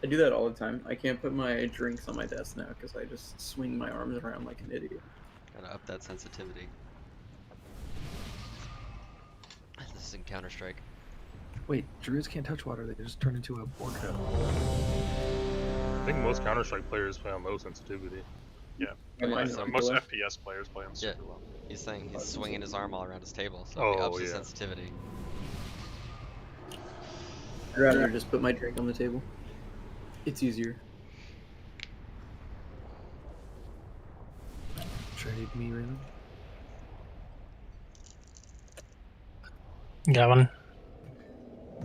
I do that all the time. I can't put my drinks on my desk now because I just swing my arms around like an idiot. Gotta up that sensitivity. This is in Counter-Strike. Wait, druids can't touch water, they just turn into a orca. I think most Counter-Strike players play on low sensitivity. Yeah, most FPS players play on super low. He's saying he's swinging his arm all around his table, so he ups his sensitivity. I'd rather just put my drink on the table. It's easier. Trade me, Raylan. Got one.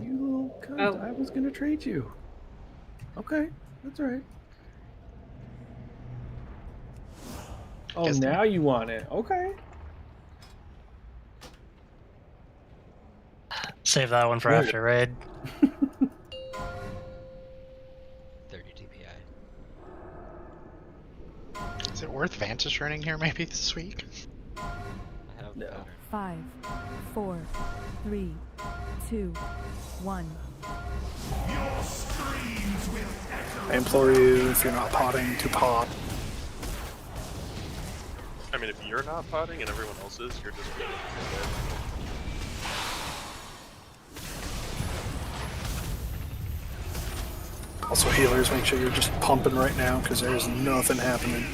You little cunt, I was gonna trade you. Okay, that's alright. Oh, now you want it. Okay. Save that one for after raid. 30 DPI. Is it worth Vantage running here maybe this week? I have no. 5, 4, 3, 2, 1. I implore you, if you're not potting, to pot. I mean, if you're not potting and everyone else is, you're just being dead. Also, healers, make sure you're just pumping right now, because there's nothing happening.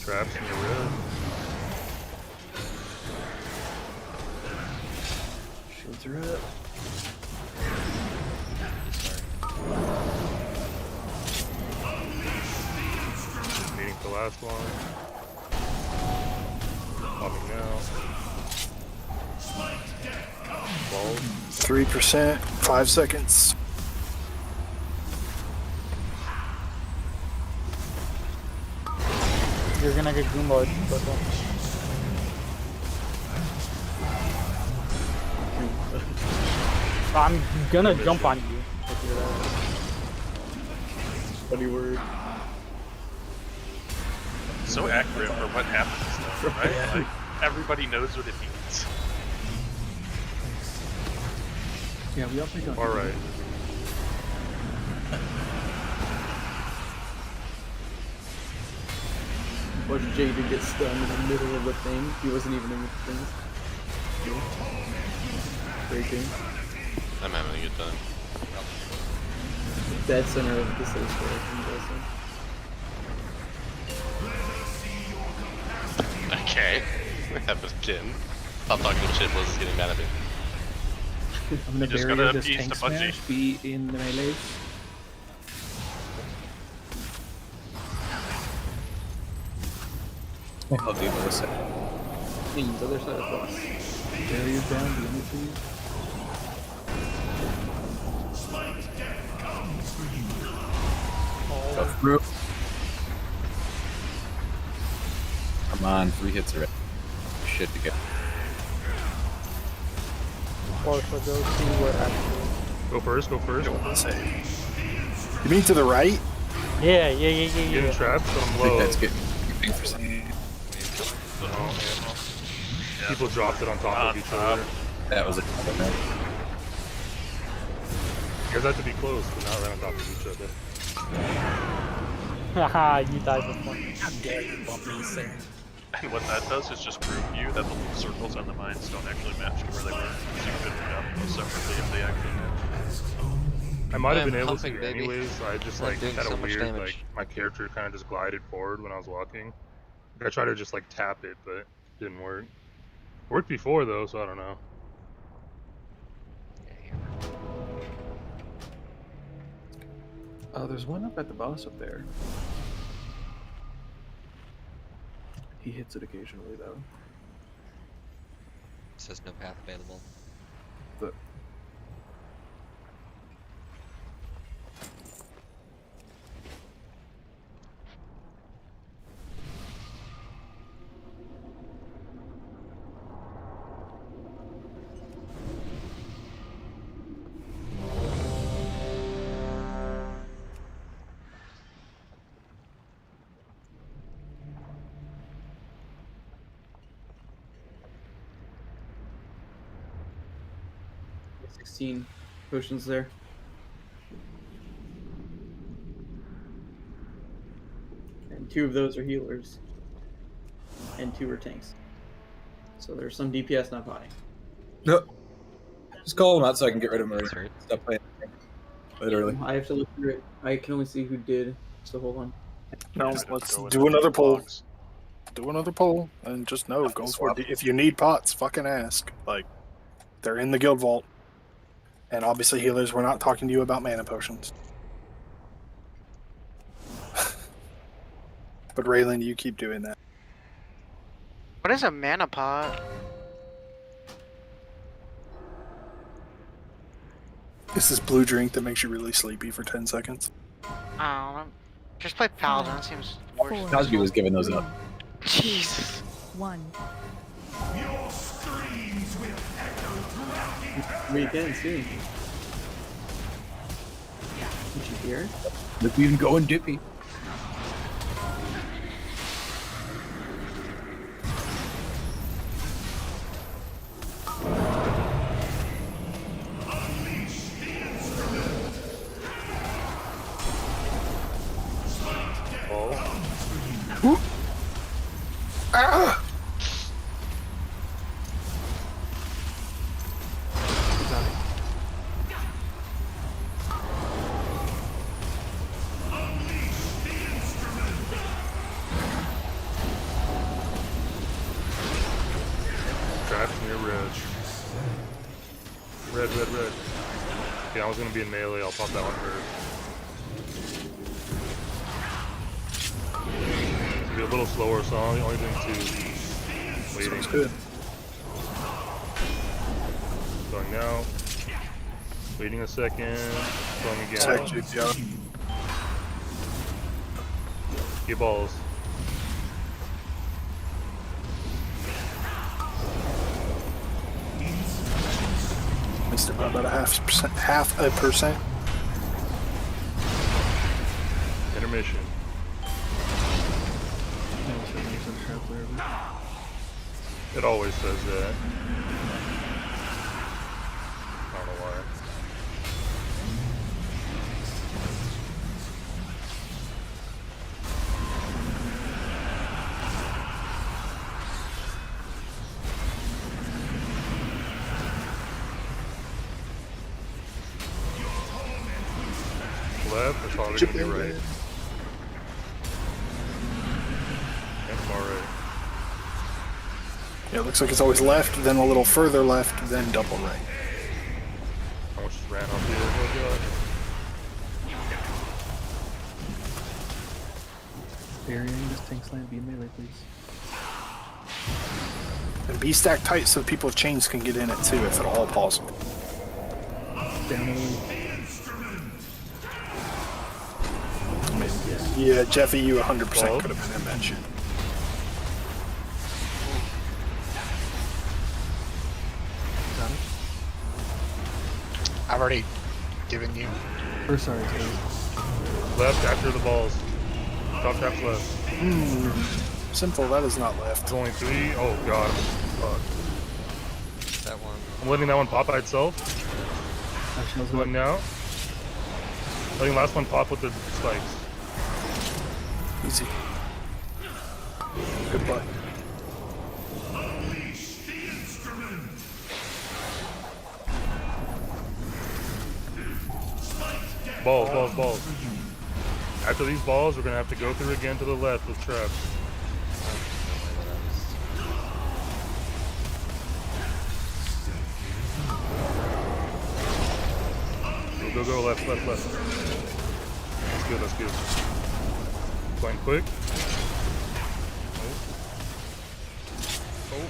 Traps in the red. Shields are up. Needing the last one. Popping now. 3%, 5 seconds. You're gonna get Goomba. I'm gonna jump on you if you're there. Funny word. So accurate for what happens, though, right? Like, everybody knows what it means. Yeah, we all pick up. Alright. Watch Jaden get stunned in the middle of the thing. He wasn't even in the thing. Great game. I'm having a good time. Dead center of the city square. Okay. That was Jin. Stop talking shit, Liz is getting mad at me. I'm gonna just bury gotta this appease tank the Bungie. smash. Be in the melee. I'll do this. Means other side of cross. Barrier down. The other two. Go through. Come on, 3 hits already. Shit to get. Or for those who were actually. Go first. Go first. You mean to the right? Yeah. Getting trapped, but I'm I think low. that's getting for some. People dropped it on top of each other. That was a man. You guys have to be close, but now they're on top of each other. Haha, you died before. How dare you bump me, sir? And what that does is just prove to you that the little circles on the mines don't actually match to where they were. So you could have done those separately if they actually matched. I might have I'm been able pumping, to baby. anyways. I just I'm like doing had so a much weird damage. like my character kind of just glided forward when I was walking. I tried to just like tap it, but it didn't work. Worked before though, so I don't know. There's one up at the boss up there. He hits it occasionally though. Says no path available. The potions there. And 2 of those are healers. And 2 are tanks. So there's some DPS not potting. No. Just call them out so I can get rid of them already. Stop playing. Literally. I have to look through it. I can only see who did, so hold on. No, let's do another poll. Do another poll and just know, go for it. If you need pots, fucking ask. Like, they're in the guild vault. And obviously, healers, we're not talking to you about mana potions. But Raylan, you keep doing that. What is a mana pot? It's this blue drink that makes you really sleepy for 10 seconds. I don't know. Just play Paladin, it seems worse. Cosby was giving those up. Jesus. 1. We can see. Did you hear? Look, we even going dippy. Ah! Trapped near red. Red. Yeah, I was gonna be in melee. I'll pop that one first. It'll be a little slower, so I'm only doing 2. Waiting. Sounds good. Going now. Waiting a second. Going again. Second, yeah. Get balls. Missed it by about a half a percent. Intermission. It always says that. I don't know why. left, that's probably gonna be right. And far right. Yeah, it looks like it's always left, then a little further left, then double right. Almost just ran off the oh Burying this tank slam, be melee, please. And be stacked tight so people with chains can get in it too, if at all possible. Down I mean, yeah, Jeffy, you 100% could have been in that shit. I've already given you. Or sorry, left after the balls. Top traps left. Simple, that is not left. There's only 3. Oh god. Fuck. That one. I'm letting that one pop by itself. Going now. Letting the last one pop with the spikes. Easy. Good play. Balls, balls, balls. After these balls, we're gonna have to go through again to the left with traps. Go, left, left, left. That's good, that's good. Playing quick. Oh.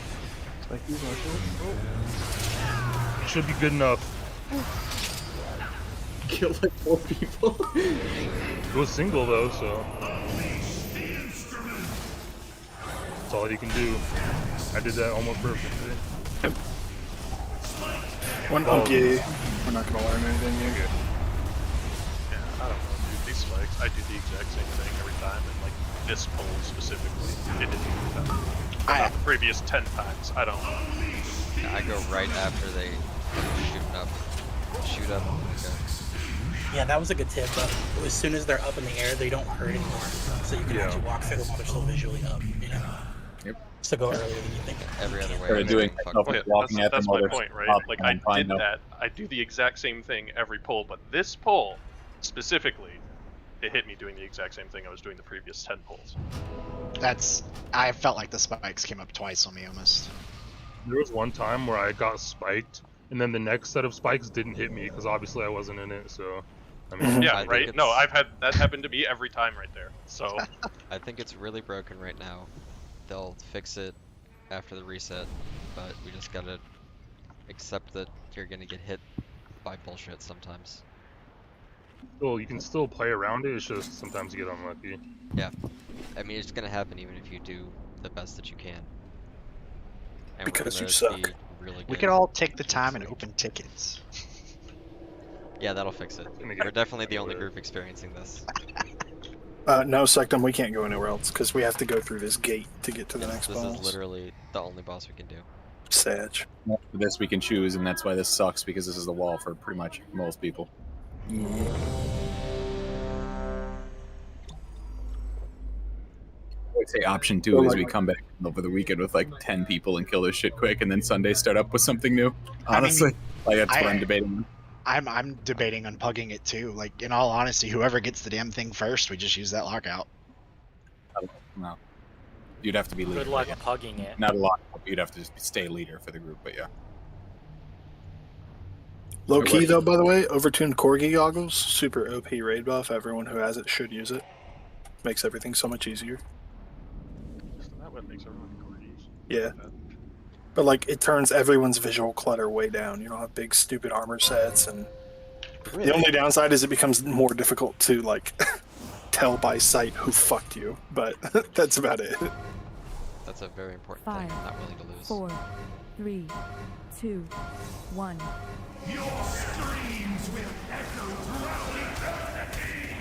Should be good enough. Killed like 4 people. It was single though, so that's all you can do. I did that almost perfectly. One yeah. We're not gonna learn anything here. Yeah, I don't know, dude. These spikes, I do the exact same thing every time, and like this pull specifically, it didn't do that. Not the previous 10 times. I don't know. Yeah, I go right after they shoot up. Okay. Yeah, that was a good tip, but as soon as they're up in the air, they don't hurt anymore. So you can actually walk through them while they're still visually up, you know? Yep. So go earlier than you think. Every other way. They're doing That's my point, right? Like I did that. I do the exact same thing every pull, but this pull specifically, it hit me doing the exact same thing I was doing the previous 10 pulls. I felt like the spikes came up twice on me almost. There was one time where I got spiked, and then the next set of spikes didn't hit me because obviously I wasn't in it. So, I mean, yeah, right. No, I've had that happen to me every time right there. So, I think it's really broken right now. They'll fix it after the reset, but we just gotta accept that you're gonna get hit by bullshit sometimes. Well, you can still play around it. It's just sometimes you get unlucky. Yeah, I mean it's gonna happen even if you do the best that you can. And because you suck. Really good. We could all take the time and open tickets. Yeah, that'll fix it. We're definitely the only group experiencing this. No, Sectum, we can't go anywhere else because we have to go through this gate to get to the next boss. This is literally the only boss we can do. Sag. For this we can choose, and that's why this sucks, because this is the wall for pretty much most people. Yeah. I would say option 2 is we come back over the weekend with like 10 people and kill this shit quick, and then Sunday start up with something new. Honestly, that's what I'm debating. I'm debating on pugging it too. Like, in all honesty, whoever gets the damn thing first, we just use that lockout. No. You'd have to be leader. Good luck pugging it. Not a lot. You'd have to just stay leader for the group, but yeah. Low key though, by the way, overtuned Corgi goggles, super OP raid buff. Everyone who has it should use it. Makes everything so much easier. That what makes everyone Corgis. Yeah. But like, it turns everyone's visual clutter way down. You don't have big stupid armor sets, and the only downside is it becomes more difficult to like tell by sight who fucked you. But that's about it. That's a very important 5, thing. I'm not willing to lose. 4, 3, 2, 1. Your screams will echo throughout eternity.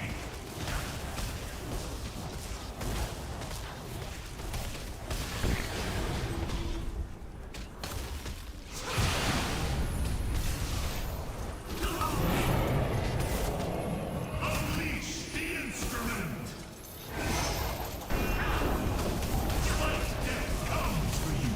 Unleash the instrument. Let death come for you.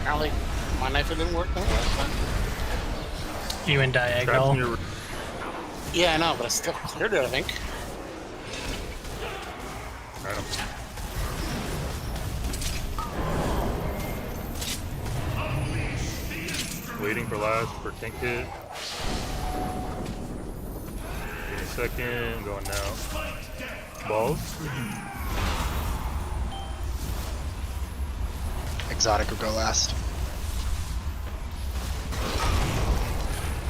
Apparently, my knife didn't work that last time. You in diagonal? Yeah, I know, but I still cleared it, I think. Waiting for last for tank hit. Give me a second, going now. Balls. Exotic will go last.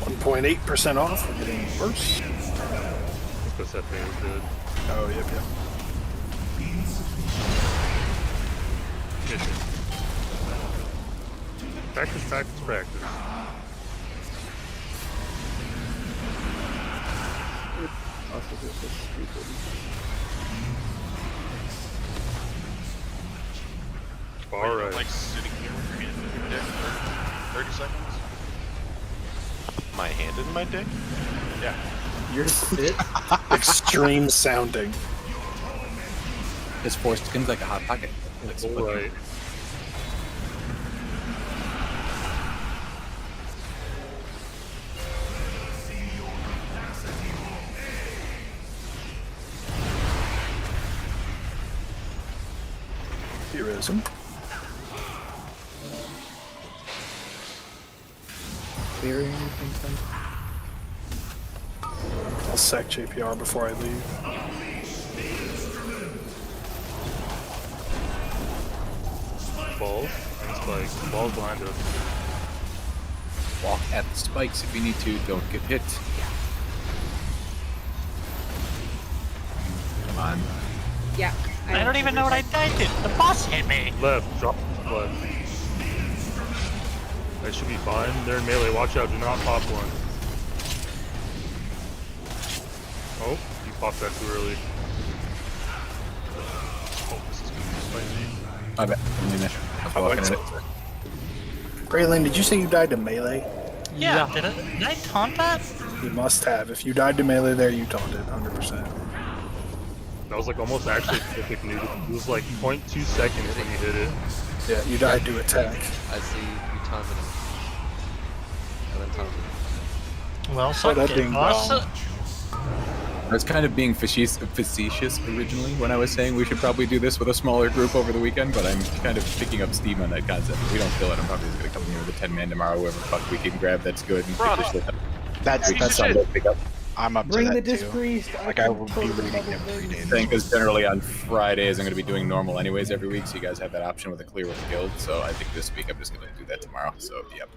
1.8% off. We're getting worse. Because that thing is good. Oh, yep. Mission. Practice. All right. Like sitting here with your hand in your dick for 30 seconds. My hand in my dick? Yeah. Your spit? Extreme sounding. His foreskin's like a hot pocket. All right. Heroism. Clearing anything? I'll sack JPR before I leave. Balls and spikes. Balls behind us. Walk at the spikes if you need to. Don't get hit. Come on. Yeah. I don't even know what I did. The boss hit me. Left. Drop left. That should be fine. They're in melee. Watch out. Do not pop one. Oh, you popped that too early. Oh, this is gonna be spicy. My bad. I was walking in it. Braylon, did you say you died to melee? Yeah. Did I taunt that? You must have. If you died to melee there, you taunted 100%. That was like almost actually perfect noodle. It was like 0.2 seconds when you hit it. Yeah, you died to attack. I see you taunted him. And then taunted him. Well, suck that it, being boss. wrong. I was kind of being facetious originally when I was saying we should probably do this with a smaller group over the weekend, but I'm kind of picking up steam on that concept. If we don't kill it, I'm probably just going to come here with a 10-man tomorrow, whoever the fuck we can grab that's good. And Brother. That's something to pick up. I'm up Bring to the that too. Dispriest. Like I will be reading him 3 days. Thing is generally on Fridays I'm going to be doing normal anyways every week, so you guys have that option with a clear with the guild. So I think this week I'm just going to do that tomorrow. So yep.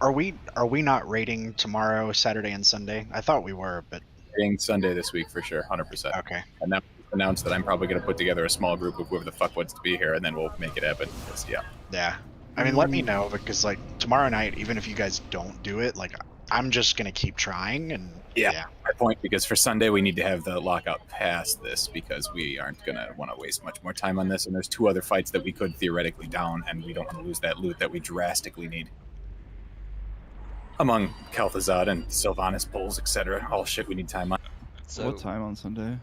Are we not raiding tomorrow, Saturday, and Sunday? I thought we were, but Raiding Sunday this week for sure, 100%. Okay. And that announced that I'm probably going to put together a small group of whoever the fuck wants to be here, and then we'll make it happen. Yeah. Yeah. I mean, let me know, because like tomorrow night, even if you guys don't do it, like I'm just gonna keep trying and yeah. My point, because for Sunday we need to have the lockout past this, because we aren't gonna want to waste much more time on this, and there's 2 other fights that we could theoretically down, and we don't want to lose that loot that we drastically need. Among Kel'Thuzad and Sylvanas pulls, etc. All shit we need time on. So, what time on Sunday?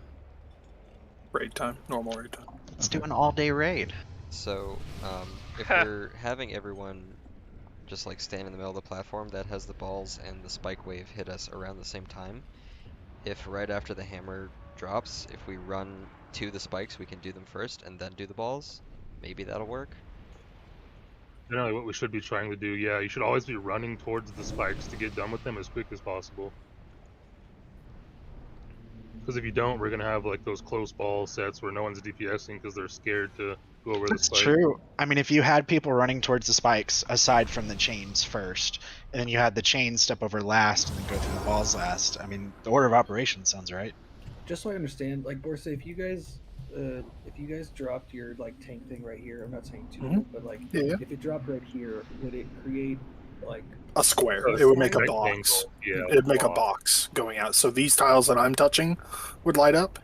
Raid time, normal raid time. Let's do an all-day raid. So, if we're having everyone just like stand in the middle of the platform, that has the balls and the spike wave hit us around the same time. If right after the hammer drops, if we run to the spikes, we can do them first and then do the balls. Maybe that'll work. Generally what we should be trying to do, yeah, you should always be running towards the spikes to get done with them as quick as possible. Because if you don't, we're going to have like those close ball sets where no one's DPSing because they're scared to go over the That's spike. true. I mean, if you had people running towards the spikes, aside from the chains first, and then you had the chains step over last and then go through the balls last, I mean, the order of operations sounds right. Just so I understand, like Borse, if you guys dropped your like tank thing right here, I'm not saying too, but like if it dropped right here, would it create like a square? It would make a box. Yeah, it'd make a box going out. So these tiles that I'm touching would light up,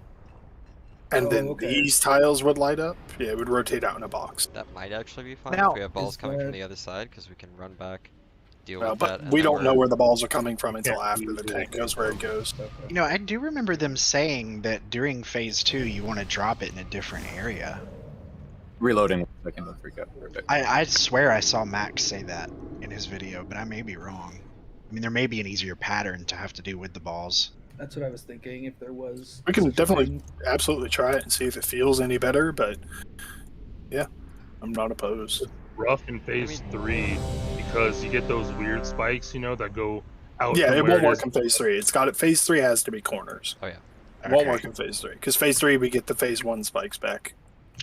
and then these tiles would light up. Yeah, it would rotate out in a box. That might actually be fine Now, if we have balls is coming from that- the other side, because we can run back, deal Well, with but that. and we then don't know we're- where the balls are coming from until after the tank goes where it goes. You know, I do remember them saying that during phase 2, you want to drop it in a different area. Reloading second, don't freak out. Perfect. I swear I saw Max say that in his video, but I may be wrong. I mean, there may be an easier pattern to have to do with the balls. That's what I was thinking. If there was, We can such a definitely thing. absolutely try it and see if it feels any better. But yeah, I'm not opposed. Rough in phase 3 because you get those weird spikes, you know, that go out. Yeah, from it where won't work is. in phase 3. It's got it. Phase 3 has to be corners. Oh yeah, it won't work in phase 3 because phase 3 we get the phase 1 spikes back.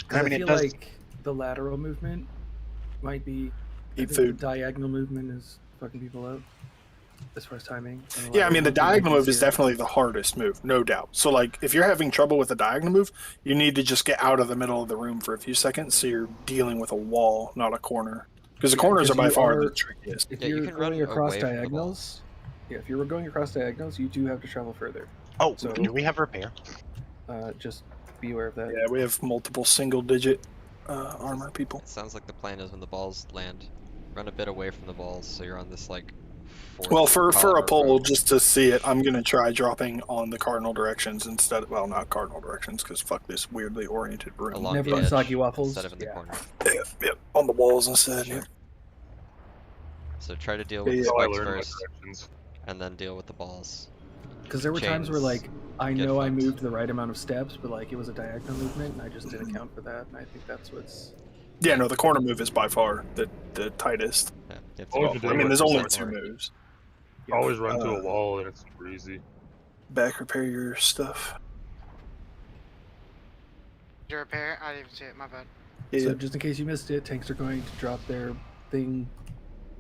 I feel like the lateral movement might be. I think the diagonal movement is fucking people up as far as timing. Yeah, I mean the diagonal move is definitely the hardest move, no doubt. So like if you're having trouble with the diagonal move, you need to just get out of the middle of the room for a few seconds so you're dealing with a wall, not a corner. Because the corners are by far the trickiest. If you're going across diagonals, if you were going across diagonals, you do have to travel further. Oh, so do we have repair? Just be aware of that. Yeah, we have multiple single-digit armor people. It sounds like the plan is when the balls land, run a bit away from the balls, so you're on this like. Well, for a poll, just to see it, I'm gonna try dropping on the cardinal directions instead. Well, not cardinal directions, because fuck this weirdly oriented room. Along Never the on edge, soggy waffles. instead of in the corner. Yep, on the walls instead. Yep. So try to deal with the spikes first, and then deal with the balls. Because there were times where like I know I moved the right amount of steps, but like it was a diagonal movement, and I just didn't account for that. And I think that's what's. Yeah, no, the corner move is by far the tightest. Yeah, I mean, there's only 2 moves. Always run to a wall and it's super easy. Back repair your stuff. Did you repair? I didn't even see it. My bad. So just in case you missed it, tanks are going to drop their thing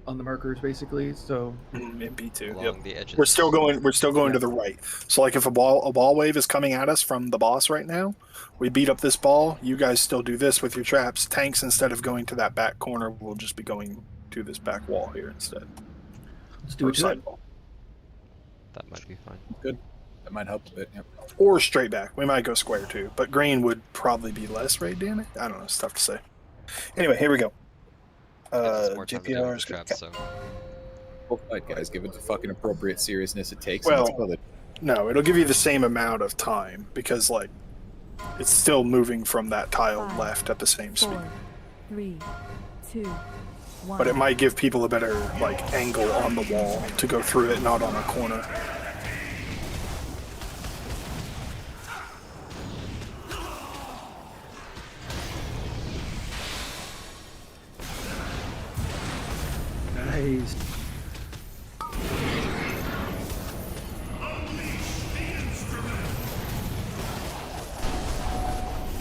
on the markers basically. So MP2. Along the edges. We're still going to the right. So like if a ball wave is coming at us from the boss right now, we beat up this ball, you guys still do this with your traps. Tanks, instead of going to that back corner, will just be going to this back wall here instead. Let's do it. That might be fine. Good. That might help a bit. Yep. Or straight back. We might go square too, but green would probably be less raid damage. I don't know. It's tough to say. Anyway, here we go. GPR is traps, so. Well, guys, give it the fucking appropriate seriousness it takes. Well, no, it'll give you the same amount of time because like it's still moving from that tile left at the same speed. 4, 3, 2, 1. But it might give people a better like angle on the wall to go through it, not on a corner. Nice.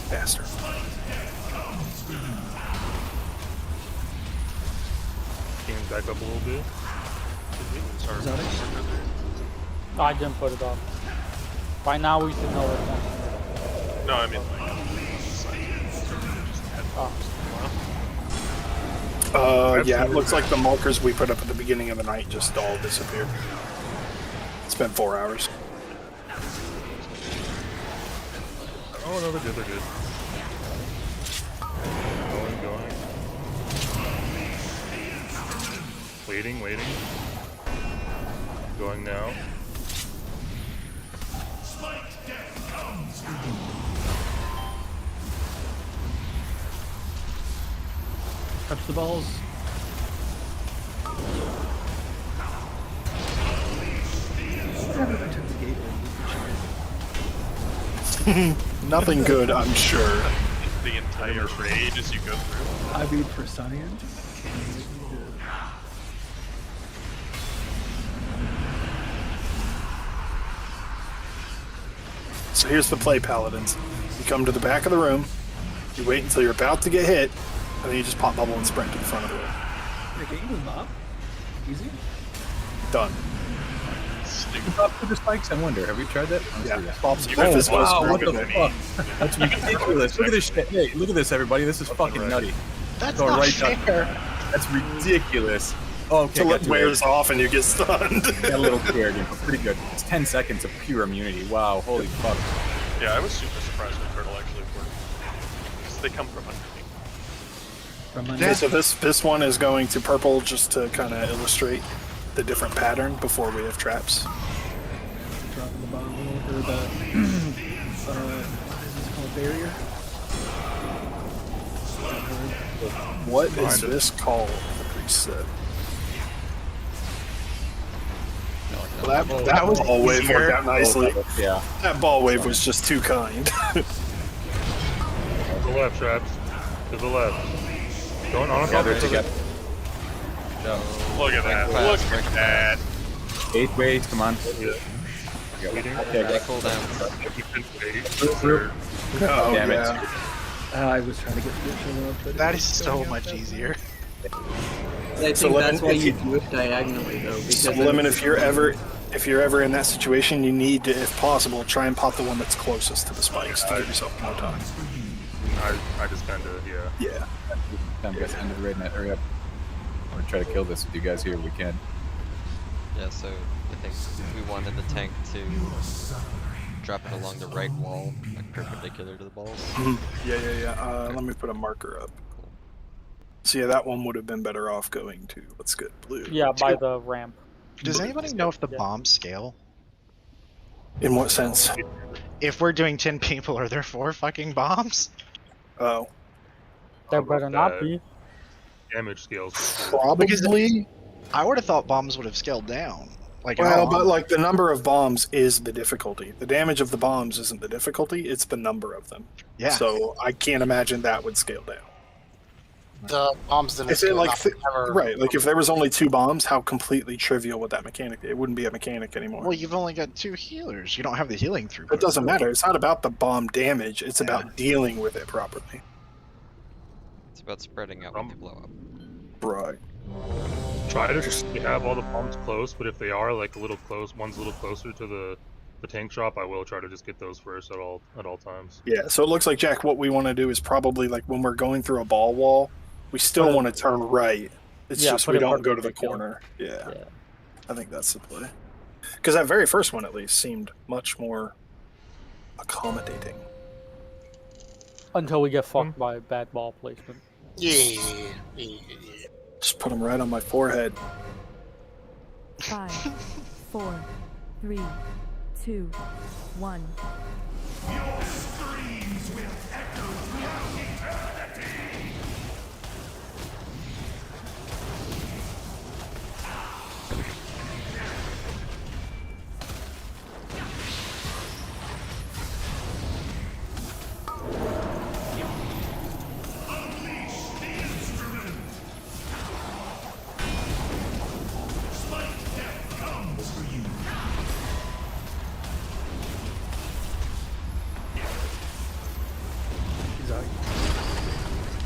Bastard. Can back up a little bit. Is that it? I didn't put it up. By now we should know it. No, I mean yeah, it looks like the markers we put up at the beginning of the night just all disappeared. It's been 4 hours. Oh no, they're good, they're good. Going. Waiting. Going now. Touch the balls. Nothing good, I'm sure. the entire raid as you go through. I beat for science. So here's the play, Paladins. You come to the back of the room, you wait until you're about to get hit, and then you just pop bubble and sprint to the front of the room. The game was Bob. Easy. Done. Pop through the spikes, I wonder. Have we tried that? Yeah. Wow, what the fuck? That's ridiculous. Look at this shit. Hey, look at this, everybody. This is fucking nutty. That's Going not right fair. down. That's ridiculous. Oh, okay. Until it wears off and you get stunned. Got a little scared, but pretty good. It's 10 seconds of pure immunity. Wow, holy fuck. Yeah, I was super surprised when Turtle actually worked. Because they come from underneath. Okay, so this one is going to purple just to kind of illustrate the different pattern before we have traps. Dropping the bomb or the what is this called, barrier? What is this called? The priest said. Well, that was ball wave easier. worked out nicely. Yeah. That ball wave was just too kind. To the left, Traps. To the left. Going on Yeah, top they're of together. Look at that. Fast, Look at that. 8 waves, come on. Waiting. Okay, cool down. Oh, Damn it. yeah. I was trying to get the original up. That is so much easier. I think that's why you do it diagonally though. Because So, Lemon, if you're ever in that situation, you need to, if possible, try and pop the one that's closest to the spikes to give yourself more time. I just kind of, yeah. Yeah. Time, guys, end of the raid net. Hurry up. I'm gonna try to kill this with you guys here if we can. Yeah, so I think we wanted the tank to drop it along the right wall, like perpendicular to the balls. Yeah. Let me put a marker up. So yeah, that one would have been better off going to, let's get blue. Yeah, by the ramp. Does anybody know if the bombs scale? In what sense? If we're doing 10 people, are there 4 fucking bombs? Oh. There better not be. Damage scales. Probably. I would have thought bombs would have scaled down. Like, Well, but like the number of bombs is the difficulty. The damage of the bombs isn't the difficulty, it's the number of them. Yeah. So I can't imagine that would scale down. The bombs didn't If it, scale like, down, right, like if there was only 2 bombs, how completely trivial would that mechanic be? It wouldn't be a mechanic anymore. Well, you've only got 2 healers. You don't have the healing throughput. It doesn't matter. It's not about the bomb damage. It's about dealing with it properly. It's about spreading out when they blow up. Right. Try to just have all the bombs close, but if they are like a little close, one's a little closer to the tank shop, I will try to just get those first at all times. Yeah, so it looks like, Jack, what we want to do is probably like when we're going through a ball wall, we still want to turn right. It's just we don't go to the corner. Yeah. I think that's the play. Because that very first one, at least, seemed much more accommodating. Until we get fucked by bad ball placement. Yeah. Just put them right on my forehead. 5, 4, 3, 2, 1. Your screams will echo throughout eternity.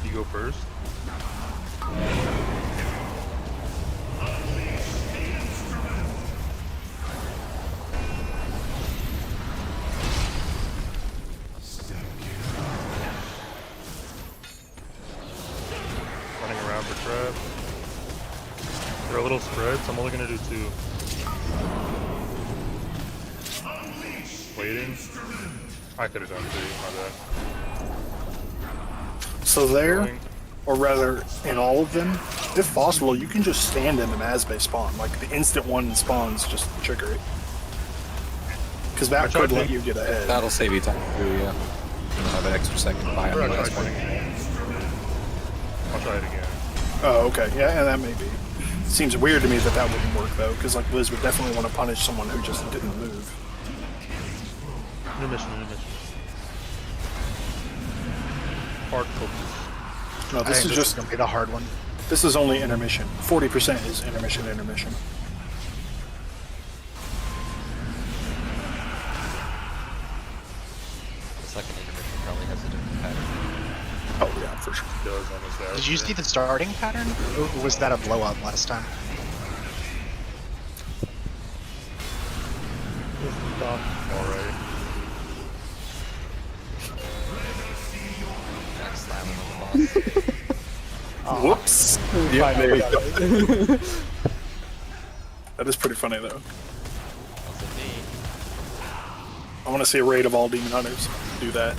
You go first. Running around for trap. They're a little spread, so I'm only gonna do 2. Waiting. I could have done 3, my bad. So there, or rather in all of them, if possible, you can just stand in them as they spawn. Like the instant one spawns, just trigger it. Because that could let you get ahead. That'll save you time too, yeah. You'll have an extra second to buy on the last one. I'll try it again. Oh, okay. Yeah, that may be. Seems weird to me that that wouldn't work, though, because like Liz would definitely want to punish someone who just didn't move. Intermission. Hard focus. No, this is just gonna be the hard one. This is only intermission. 40% is intermission. The second intermission probably has a different pattern. Oh yeah, for sure. It does almost that. Did you see the starting pattern? Or was that a blow up last time? Alright. Whoops. Yeah, there you go. That is pretty funny, though. I want to see a raid of all demon hunters. Do that.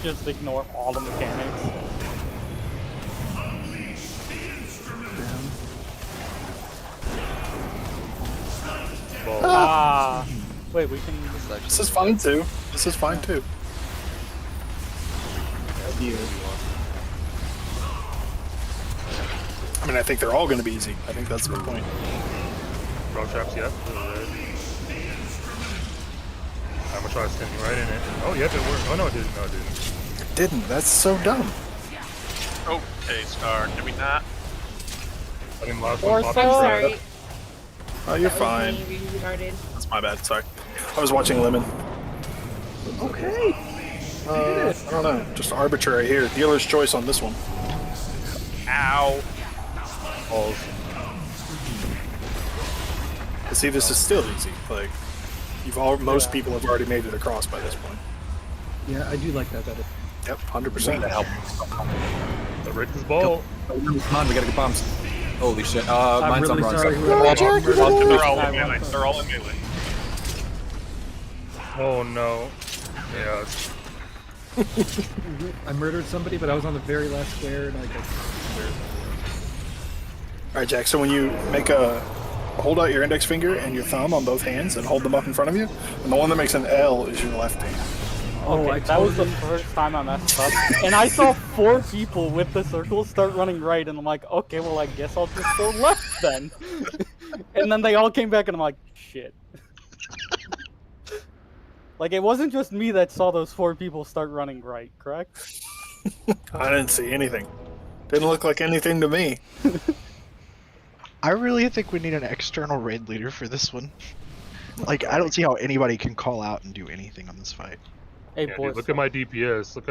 Just ignore all the mechanics. Ah. Wait, we can. This is fine too. This is fine too. I mean, I think they're all going to be easy. I think that's the point. Frog traps, yeah. I'm gonna try standing right in it. Oh, yeah, it worked. Oh, no, it didn't. No, it didn't. It didn't. That's so dumb. Okay, Star, can we not? I didn't last Or one. so sorry. Oh, you're That was fine. me, retarded. That's my bad. Sorry. I was watching Lemon. Okay. I don't know. Just arbitrary here. Dealer's choice on this one. Ow. Balls. See, this is still easy. Like, most people have already made it across by this point. Yeah, I do like that better. Yep, 100%. That help. The Rick is ball. Come on, we gotta get bombs. Holy shit. I'm Mine's on really the wrong sorry. side. They're all in melee. They're all in melee. Oh, no. Yeah. I murdered somebody, but I was on the very last square, and I got Alright, Jack, so when you make hold out your index finger and your thumb on both hands and hold them up in front of you, and the one that makes an L is your left hand. Okay, that was the first time I messed up. And I saw 4 people with the circle start running right, and I'm like, okay, well, I guess I'll just go left then. And then they all came back, and I'm like, shit. Like, it wasn't just me that saw those 4 people start running right, correct? I didn't see anything. Didn't look like anything to me. I really think we need an external raid leader for this one. Like, I don't see how anybody can call out and do anything on this fight. Hey, Yeah, boys. dude, look at my DPS. Look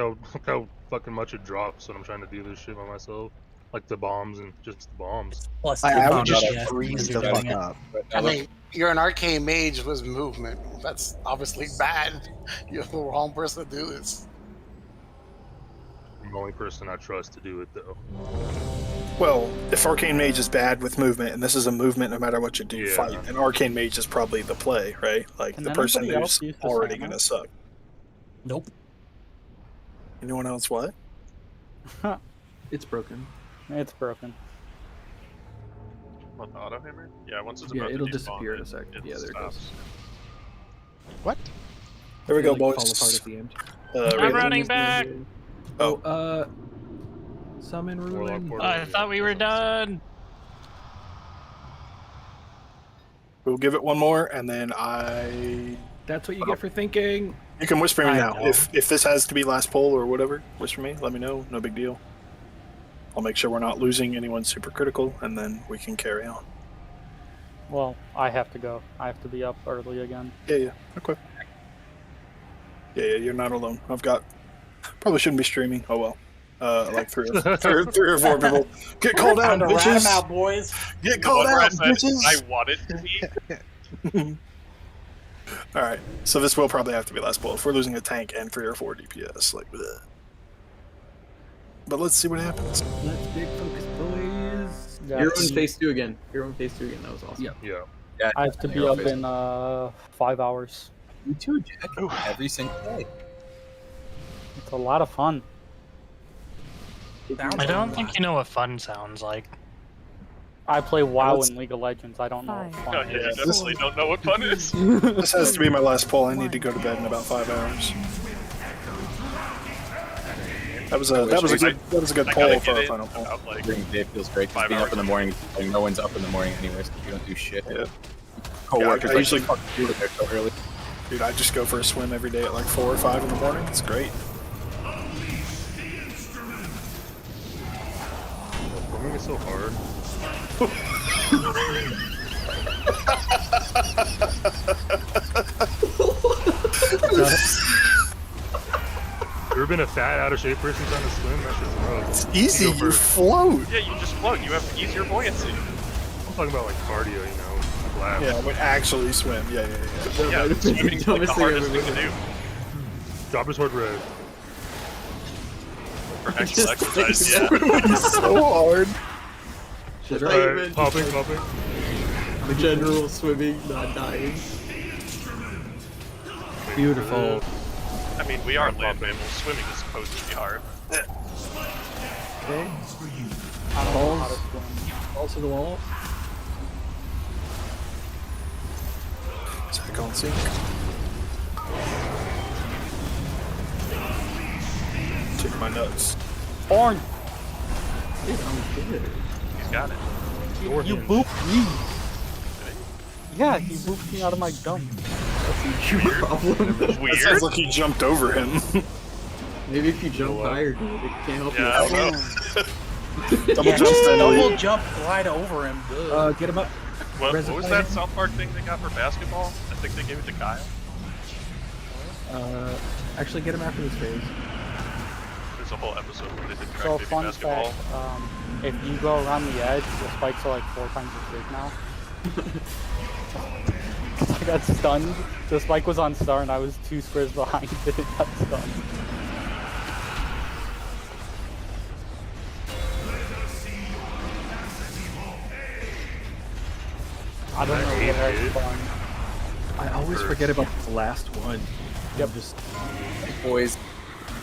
how fucking much it drops when I'm trying to do this shit by myself. Like the bombs and just the bombs. Plus, I would found just out freeze you're the doing fuck it. up. I mean, you're an arcane mage with movement. That's obviously bad. You're the wrong person to do this. I'm the only person I trust to do it, though. Well, if Arcane Mage is bad with movement, and this is a movement no matter what you do fight, then Arcane Mage is probably the play, right? Like, Can the person anybody else who's use the already Sama? going to suck. Nope. Anyone else what? It's broken. It's broken. What, the auto hammer? Yeah, once it's Yeah, about to it'll despawn, disappear in a sec. it Yeah, there it stops. goes. What? There we They, go, like, boys. fall apart at the end. I'm running back! Oh. Summon Ruin. I thought we were done. We'll give it one more, and then I... That's what you get for thinking. You can whisper me I now. know. If this has to be last poll or whatever, whisper me. Let me know. No big deal. I'll make sure we're not losing anyone super critical, and then we can carry on. Well, I have to go. I have to be up early again. Yeah. Okay. Yeah, you're not alone. I've got... Probably shouldn't be streaming. Oh, well. Like three or four people. Get called out, Time to rat 'em bitches! out, boys. Get called Whatever out, I said, bitches! I want it to be. Alright, so this will probably have to be last poll. If we're losing a tank and 3 or 4 DPS, like, bleh. But let's see what happens. Let's big focus, boys. Hero in phase 2 again. Hero in phase 2 again. That was awesome. Yeah. I have to be up in 5 hours. You too, Jack. Every single day. It's a lot of fun. I don't think you know what fun sounds like. I play WoW and League of Legends. I don't know what fun Oh, yeah, you is. definitely don't know what fun is. This has to be my last poll. I need to go to bed in about 5 hours. That was a good poll for our final poll. During the day feels great. 'Cause being up in the morning, like, no one's up in the morning anyways. You don't do shit. Yeah. Co-workers I usually fuck you there so early. Dude, I just go for a swim every day at like 4 or 5 in the morning. It's great. Swimming is so hard. You ever been a fat, out of shape person trying to swim? That shit's rough. It's easy, you float. Yeah, you just float. You have easier buoyancy. I'm talking about like cardio, you know, laps. Yeah, but actually swim. Yeah. Yeah, swimming's like the hardest thing to do. Drop his sword red. For actual exercise, yeah. It's so hard. Just Alright, popping. The general swimming, not dying. Beautiful. I mean, we are land mammals. Swimming is supposed to be hard. Okay. I don't know how to swim. Balls to the wall. Back on sync. Take my nuts. Born! Dude, I'm good. got it. You booped me. Yeah, he booped me out of my jump. That's your problem. It sounds like you jumped over him. Maybe if you jump higher, dude, it can't help you. I don't know. Double jump, glide over him. Get him up. What was that South Park thing they got for basketball? I think they gave it to Kyle. Actually, get him after this phase. There's a whole episode where they did track So baby fun basketball. fact, if you go around the edge, the spikes are like 4 times as big now. I got stunned. The spike was on star and I was 2 squares behind it. It got stunned. I don't know what has fun. I always forget about the last one. Yep. Just Boys.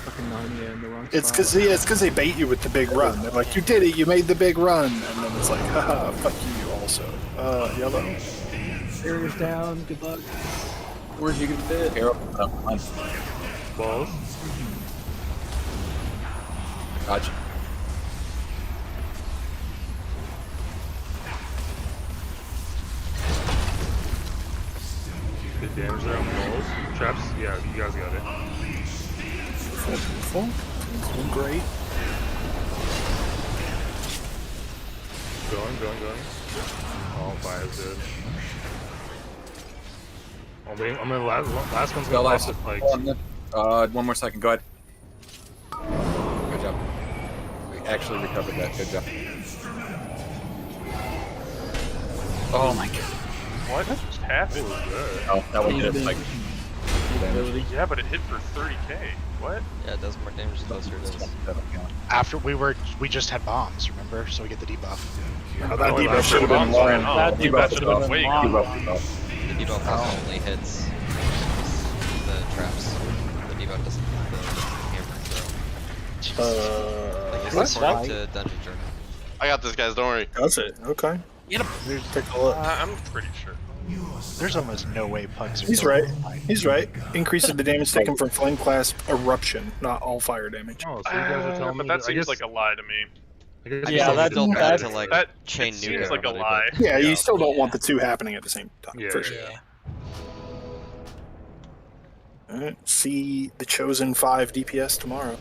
fucking Narnia in the wrong It's spot. because they bait you with the big run. They're like, you did it, you made the big run, and then it's like, haha, fuck you also. Yellow. Barrier's down. Good luck. Where's you gonna fit? Balls. Gotcha. Good damage there on balls. Traps. Yeah, you guys got it. Beautiful. It's doing great. Going. Oh, fire is good. Oh, wait, I'm gonna last one's gonna last it like. One more second. Go ahead. Good job. We actually recovered that. Good job. Oh my god. What just happened? Oh, that one hit like Yeah, but it hit for 30k. What? Yeah, it does more damage the closer it is. After we just had bombs, remember? So we get the debuff. Oh, that debuff should have been long. That debuff should have been way The debuff also only hits the traps. The debuff doesn't hit the hammer throw. Like, it's according to Dungeon Journal. I got this, guys. Don't worry. That's it. Okay. Get him. Take a look. I'm pretty sure. There's almost no way pugs are. He's right. He's right. Increases the damage taken from flame class eruption, not all fire damage. Oh, so you guys are telling But me that I seems guess, like a lie to me. I guess Yeah, that's still bad to like that chain it nuke seems like a everybody, lie. but- Yeah, you still don't want the two happening at the same time, Yeah, for sure. Alright, see the chosen 5 DPS tomorrow.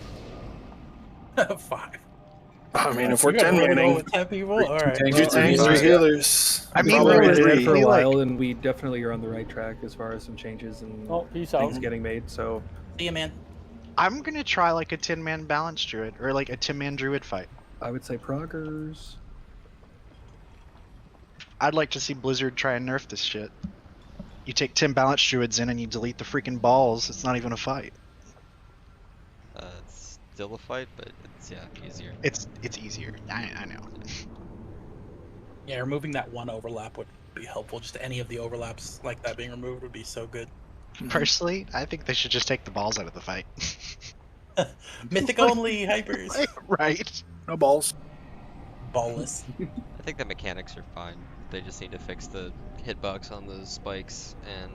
5. I mean, if You we're gotta 10 roll manning, with 10 people. All right. 2 tanks, 3 healers. I mean, We've probably been three. for a like- while, and we definitely are on the right track as far as some changes and Oh, peace things out. getting made. So See ya, man. I'm gonna try like a 10-man balance druid or like a 10-man druid fight. I would say proggers. I'd like to see Blizzard try and nerf this shit. You take 10 balance druids in and you delete the freaking balls. It's not even a fight. It's still a fight, but it's easier. It's easier. I know. Yeah, removing that one overlap would be helpful. Just any of the overlaps like that being removed would be so good. Personally, I think they should just take the balls out of the fight. Mythic only hypers. Right. No balls. Ballless. I think the mechanics are fine. They just need to fix the hitbox on those spikes and.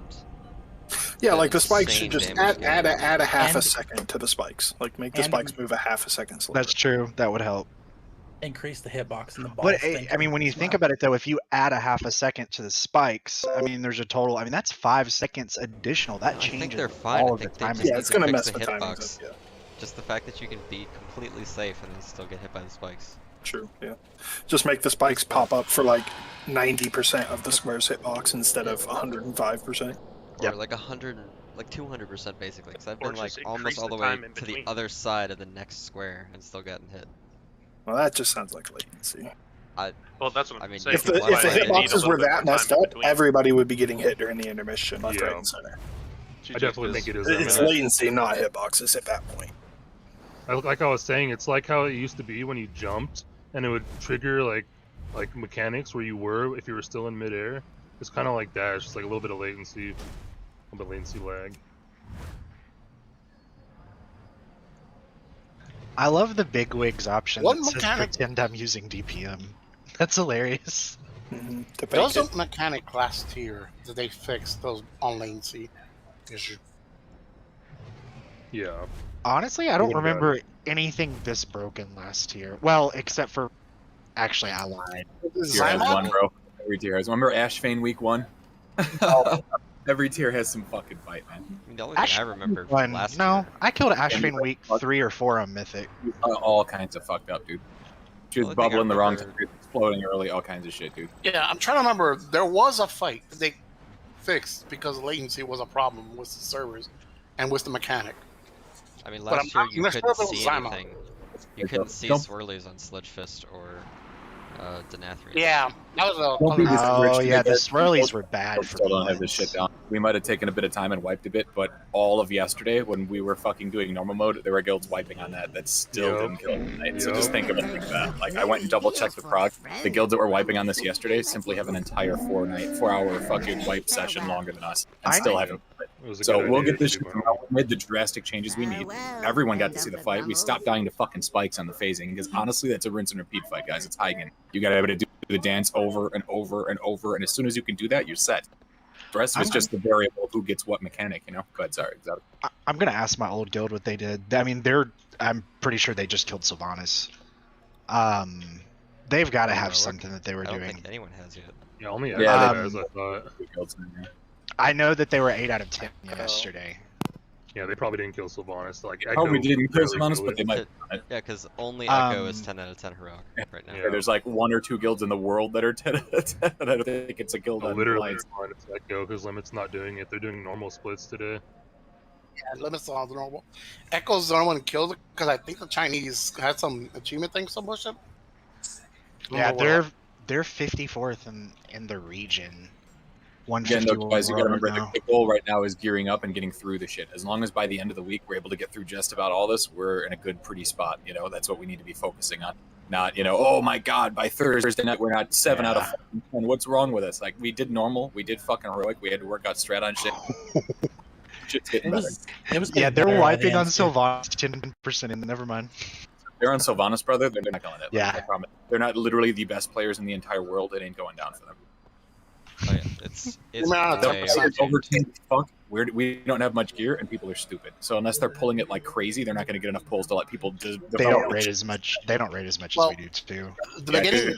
Yeah, like the spikes should insane just damage add a half a And- second to the spikes. Like make the and- spikes move a half a second slower. That's true. That would help. Increase the hitbox and the balls. But I mean, when you think about it, though, if you add a half a second to the spikes, I mean, there's a total. I mean, that's 5 seconds additional. That changes I think they're fine. all I of the think they timing. just Yeah, need it's to gonna fix mess the the timings hitbox. up, yeah. Just the fact that you can be completely safe and then still get hit by the spikes. True, yeah. Just make the spikes pop up for like 90% of the square's hitbox instead of 105%. Or like 100, like 200% basically. Because I've Or been like just increase almost all the the way time in to the between. other side of the next square and still gotten hit. Well, that just sounds like latency. Well, that's what I'm I mean, saying. If the That's why they need hitboxes were that messed up, between. everybody would be getting hit during the intermission left, Yeah. right, and center. I definitely think it is. It's latency, not hitboxes at that point. Like I was saying, it's like how it used to be when you jumped and it would trigger like mechanics where you were if you were still in midair. It's kind of like that. It's just like a little bit of latency, a little bit of latency lag. I love the big wigs option What that says mechanic? pretend I'm using DPM. That's hilarious. Doesn't mechanic last tier did they fix those on latency issue? Yeah. Honestly, I don't What about remember anything this broken last year. Well, except for Actually, I lied. Tier has one, bro. Every tier has. Remember Ashfane week 1? Every tier has some fucking fight, man. I mean, the only thing I remember from last No, year. I killed Ashfane week 3 or 4 on Mythic. All kinds of fucked up, dude. She was bubbling the wrong time, exploding early, all kinds of shit, dude. Yeah, I'm trying to remember. There was a fight that they fixed because latency was a problem with the servers and with the mechanic. I mean, But last I'm year you not couldn't sure if it was see Zyma. anything. You couldn't see swirlies on Sledgefist or Denathrius. Yeah, that was a. Oh yeah, the swirlies were bad for Still don't have this shit down. We might have taken a bit of time and wiped a bit, but all of yesterday when we were fucking doing normal mode, there were guilds wiping on that still didn't kill tonight. So just think of it like that. Like I went and double checked the Prog. The guilds that were wiping on this yesterday simply have an entire 4-hour fucking wipe session longer than us, and still haven't. So we'll get this shit out. We made the drastic changes we need. Everyone got to see the fight. We stopped dying to fucking spikes on the phasing because honestly, that's a rinse and repeat fight, guys. It's Heigen. You got to be able to do the dance over and over and over, and as soon as you can do that, you're set. The rest was just the variable of who gets what mechanic, you know. Go ahead, sorry. I'm gonna ask my old guild what they did. I mean, I'm pretty sure they just killed Sylvanas. They've got to have something that they were I don't doing. think anyone has yet. Yeah, only has, I thought. I know that they were 8 out of 10 yesterday. Yeah, they probably didn't kill Sylvanas. Like, Oh, we didn't kill barely Sylvanas, killed but it. they might. Yeah, because only Echo is 10 out of 10 heroic right now. Yeah, there's like 1 or 2 guilds in the world that are 10 out of 10. I don't think it's a guild on Literally, Alliance. it's Echo because Limit's not doing it. They're doing normal splits today. Yeah, Limits on the normal. Echo's the only one who killed it because I think the Chinese had some achievement thing, some bullshit. Yeah, they're 54th in the region. Again, 150 though, guys, you gotta remember right now. the goal right now is gearing up and getting through the shit. As long as by the end of the week we're able to get through just about all this, we're in a good, pretty spot. You know, that's what we need to be focusing on. Not, you know, oh my god, by Thursday night we're not 7 out of 10. What's wrong with us? Like, we did normal, we did fucking heroic, we had to work out strat on shit. Shit's getting better. Yeah, they're wiping on Sylvanas 10%, and never mind. They're on Sylvanas, brother. They're not killing it. Like, Yeah. I promise. They're not literally the best players in the entire world. It ain't going down for them. Oh, yeah. It's over 10 fuck. We don't have much gear, and people are stupid. So unless they're pulling it like crazy, they're not going to get enough pulls to let people. They don't raid as much. They don't raid as much as we do too.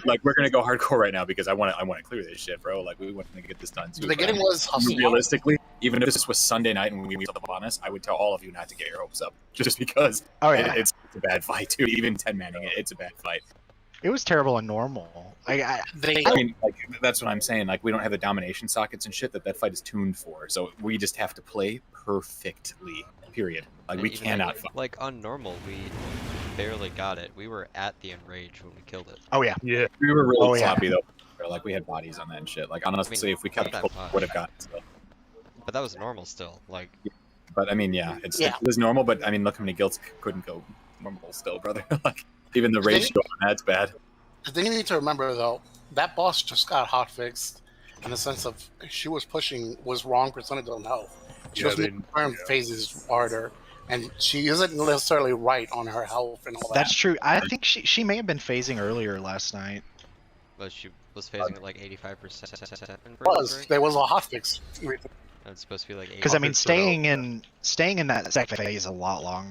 Like we're going to go hardcore right now because I want to clear this shit, bro. Like we want to get this done. The beginning was hustle. Realistically, even if this was Sunday night and we were honest, I would tell all of you not to get your hopes up, just because. Oh yeah, it's a bad fight too. Even 10 manning it, it's a bad fight. It was terrible and normal. I mean, like that's what I'm saying. Like we don't have the domination sockets and shit that fight is tuned for. So we just have to play perfectly. Period. Like we cannot. Like on normal, we barely got it. We were at the enrage when we killed it. Oh yeah. Yeah. We were really sloppy though. Like we had bodies on that and shit. Like honestly, if we kept that it, would have gotten still. But that was normal still. Like. But I mean, yeah, it was normal. But I mean, look how many guilds couldn't go normal still, brother. Like even the ratio on that's bad. The thing you need to remember though, that boss just got hot fixed in the sense of she was pushing was wrong percentage on health. She was making phases harder, and she isn't necessarily right on her health and all that. That's true. I think she may have been phasing earlier last night. But she was phasing at like 85%. There was a hotfix. It's supposed to be like 80%. Because I mean, staying in that second phase a lot longer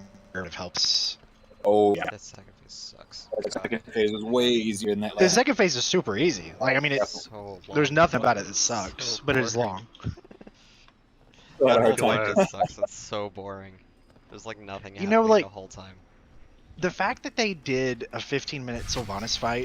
helps. Oh yeah. That second phase sucks. The second phase was way easier than that. The second phase is super easy. Like I mean, it's there's nothing about it that sucks, So but it's long. That whole fight sucks. It's so boring. There's like nothing happening like the whole time. The fact that they did a 15-minute Sylvanas fight